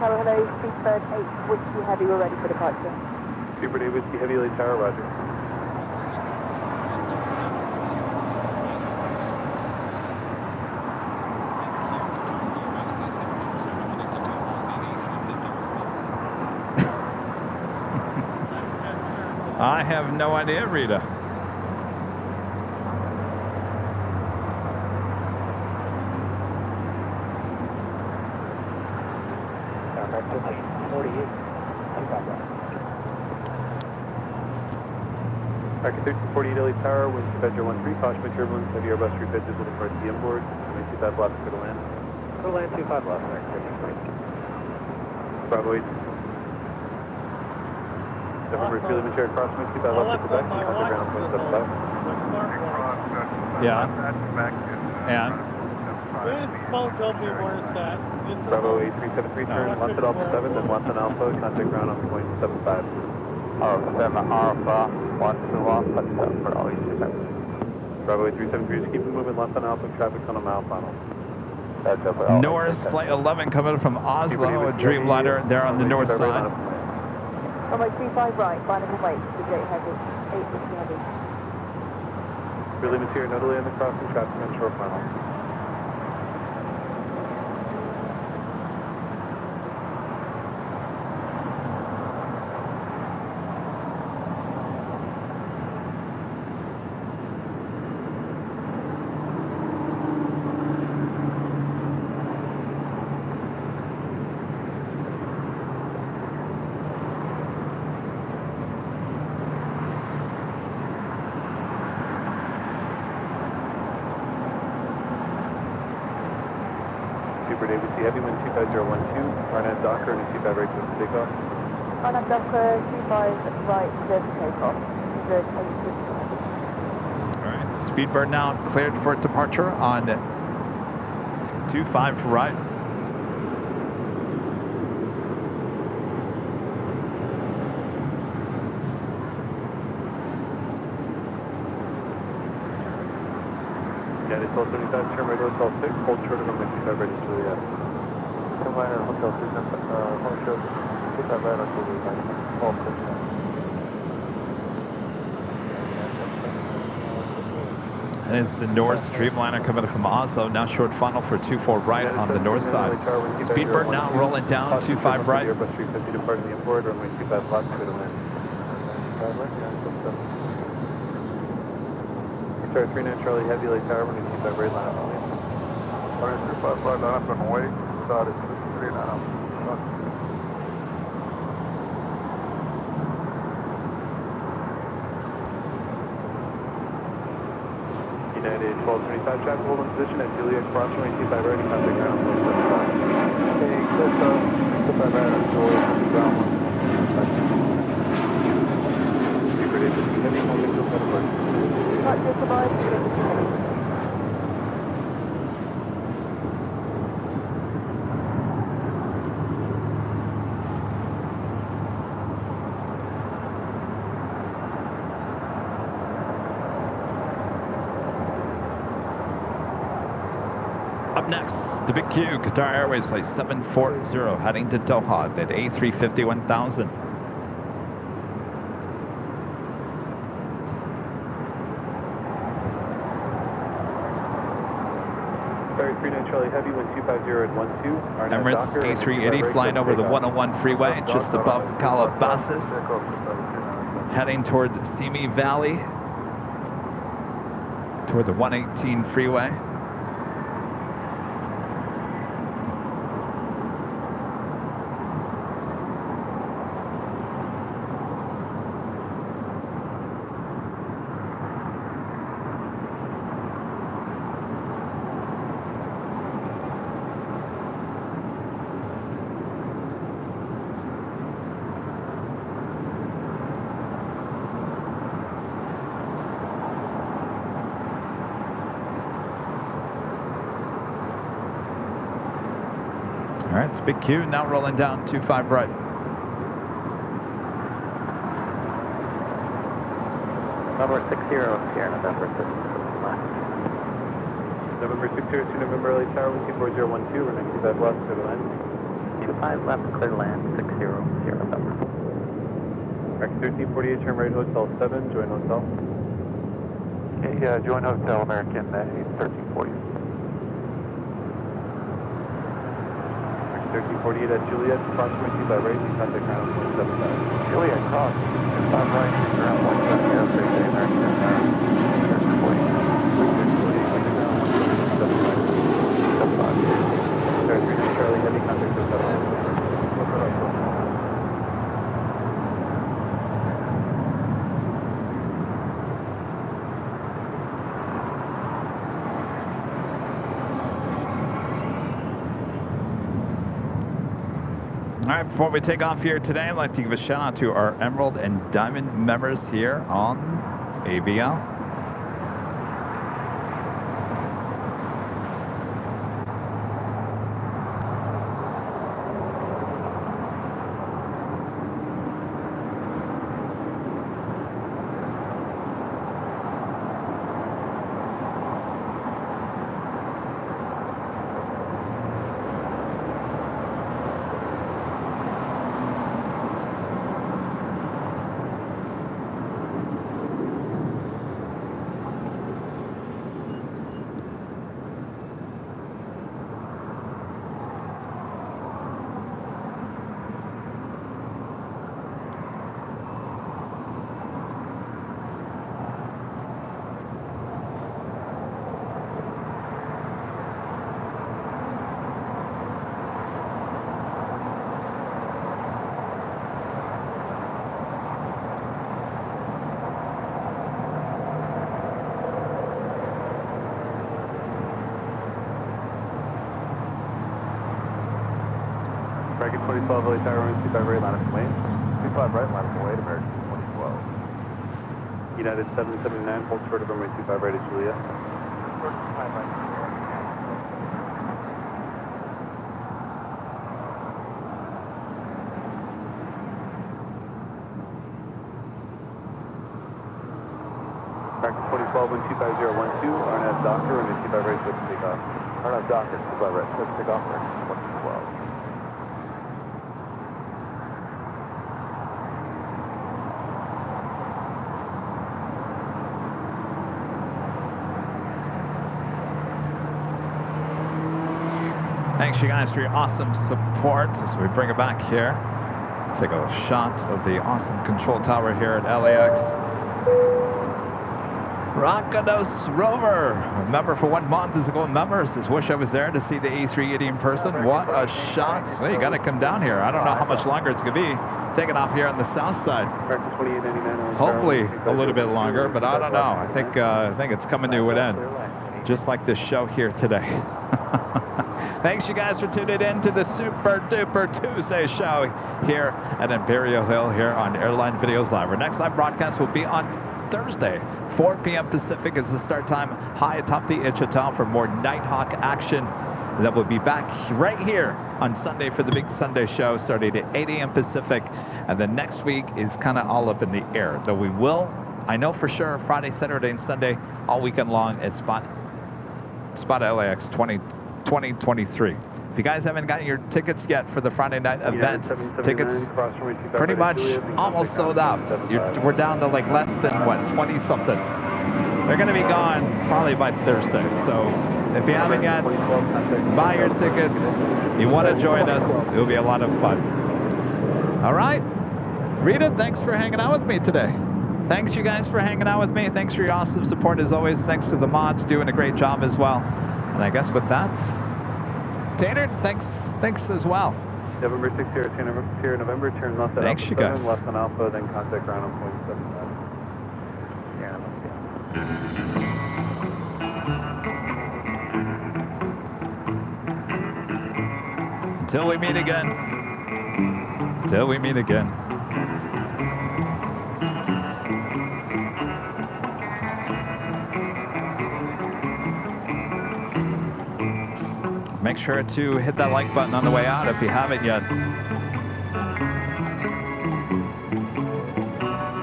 Hello, Seabird 8 Whiskey Heavy, we're ready for departure. Seabird 8 Whiskey Heavy, late tower, roger. I have no idea, Rita. Architect 48 LA Tower, wind Fedra 13, caution turbulence, heavy Airbus 3 pitches with a party onboard, 25 left for the land. For the land, 25 left, Bravo 8. November Freely Mature crosswind, 25 left for Quebec, contact ground point 75. Yeah. And? Phone told me where it's at. Bravo 8373, turn left at Alpha 7, then left on Alpha, contact ground on point 75. Alpha 7, Alpha, 1, 2 off, touchdown for all 87. Bravo 8373, just keep moving left on Alpha, traffic on a mile final. Norris Flight 11 coming from Oslo, a Dreamliner there on the north side. Runway 25 right, final weight, the J Heavy, 8 Whiskey Heavy. Really material, no delay on the crossing, traffic on short final. Heavy wind 25012, Arnett Docker and 25 right to takeoff. Arnett Docker, 25 right, clear for takeoff. Alright, Speedbird now cleared for departure on 25 right. United 1275, turn right to Hotel 6, hold short of number 25 right to Juliet. Liner Hotel 6, hold short, 25 right on Juliet, hold 6. And it's the Norse Dreamliner coming from Oslo, now short funnel for 24 right on the north side. Speedbird now rolling down 25 right. Airbus 350 departing the inboard, runway 25 left, clear to land. Star 39 Charlie Heavy, late tower, runway 25 right, line up on land. Runway 25 right, line up on way, started 3 line up. United 1225, traffic hold in position at Juliet Cross, runway 25 right, contact ground, point 75. Okay, close up, 25 right on Juliet, ground 1. Super David, heavy, hold until 7 right. Right, just survive, Up next, the Big Q, Qatar Airways Flight 740 heading to Doha at A350 1000. Sorry, 39 Charlie Heavy, 1250 at 12. Emirates A380 flying over the 101 freeway just above Calabasas, heading toward the Simi Valley, toward the 118 freeway. All right, it's Big Q now rolling down 25 right. Number 60, Sierra November 6. November 602, November early tower, 24012, runway 25 left, clear to land. 25 left, clear to land, 60, Sierra November. American 1348, turn right, Hotel 7, join hotel. Okay, join hotel, American 1340. 1348 at Juliet, cross 22 by right, contact ground 175. Juliet, cross 25 right, ground 170, American 1340. Sorry, 39 Charlie Heavy, contact hotel. All right, before we take off here today, I'd like to give a shout out to our Emerald and Diamond members here on AVL. American 2012, early tower, 25 right, line up and wait. 25 right, line up and wait, American 2012. United 779, hold short of runway 25 right at Juliet. American 2012, 125012, RNAV Docker, runway 25 right, switch to take off. RNAV Docker, 25 right, switch to take off, American 2012. Thanks, you guys, for your awesome support as we bring it back here. Take a shot of the awesome control tower here at LAX. Rockados Rover, a member for 1 month, is a gold member. Says, wish I was there to see the A380 in person. What a shot. Well, you got to come down here. I don't know how much longer it's going to be. Taking off here on the south side. American 2899. Hopefully a little bit longer, but I don't know. I think it's coming to an end, just like this show here today. Thanks, you guys, for tuning in to the Super Duper Tuesday show here at Imperial Hill here on Airline Videos Live. Our next live broadcast will be on Thursday, 4 p.m. Pacific is the start time, high atop the Itch Hotel for more Nighthawk action. And then we'll be back right here on Sunday for the big Sunday show starting at 8 a.m. Pacific. And then next week is kind of all up in the air. Though we will, I know for sure, Friday, Saturday, and Sunday, all weekend long at Spot LAX 2023. If you guys haven't gotten your tickets yet for the Friday night event, tickets pretty much almost sold out. We're down to like less than, what, 20-something. They're going to be gone probably by Thursday. So if you haven't yet, buy your tickets. You want to join us, it'll be a lot of fun. All right. Rita, thanks for hanging out with me today. Thanks, you guys, for hanging out with me. Thanks for your awesome support, as always. Thanks to the mods, doing a great job as well. And I guess with that, Tanner, thanks as well. November 6 here, November, turn left at Thanks, Alpha you guys. 7, left on Alpha, then contact ground on 0.75. Until we meet again. Until we meet again. Make sure to hit that like button on the way out if you haven't yet.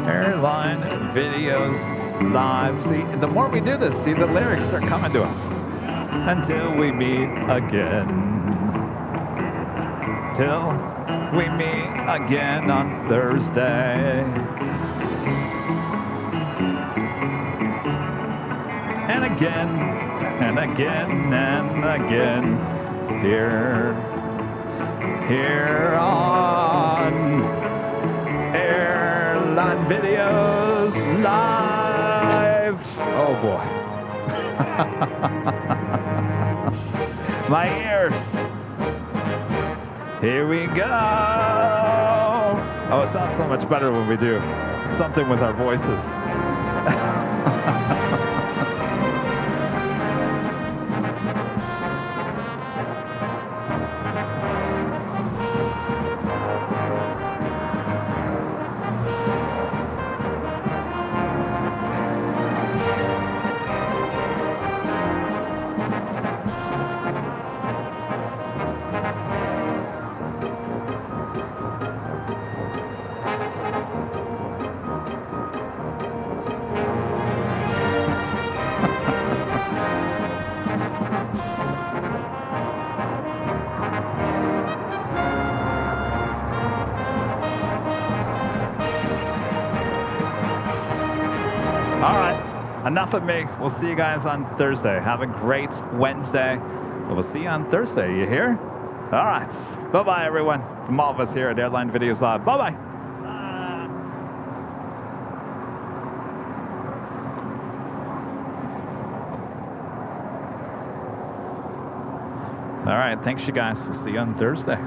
Airline videos live. See, the more we do this, see, the lyrics are coming to us. Until we meet again. Till we meet again on Thursday. And again, and again, and again. Here on Airline Videos Live. Oh boy. My ears. Here we go. Oh, it sounds so much better when we do something with our voices. All right, enough of me. We'll see you guys on Thursday. Have a great Wednesday. And we'll see you on Thursday. You hear? All right. Bye-bye, everyone. From all of us here at Airline Videos Live. Bye-bye. All right. Thanks, you guys. We'll see you on Thursday.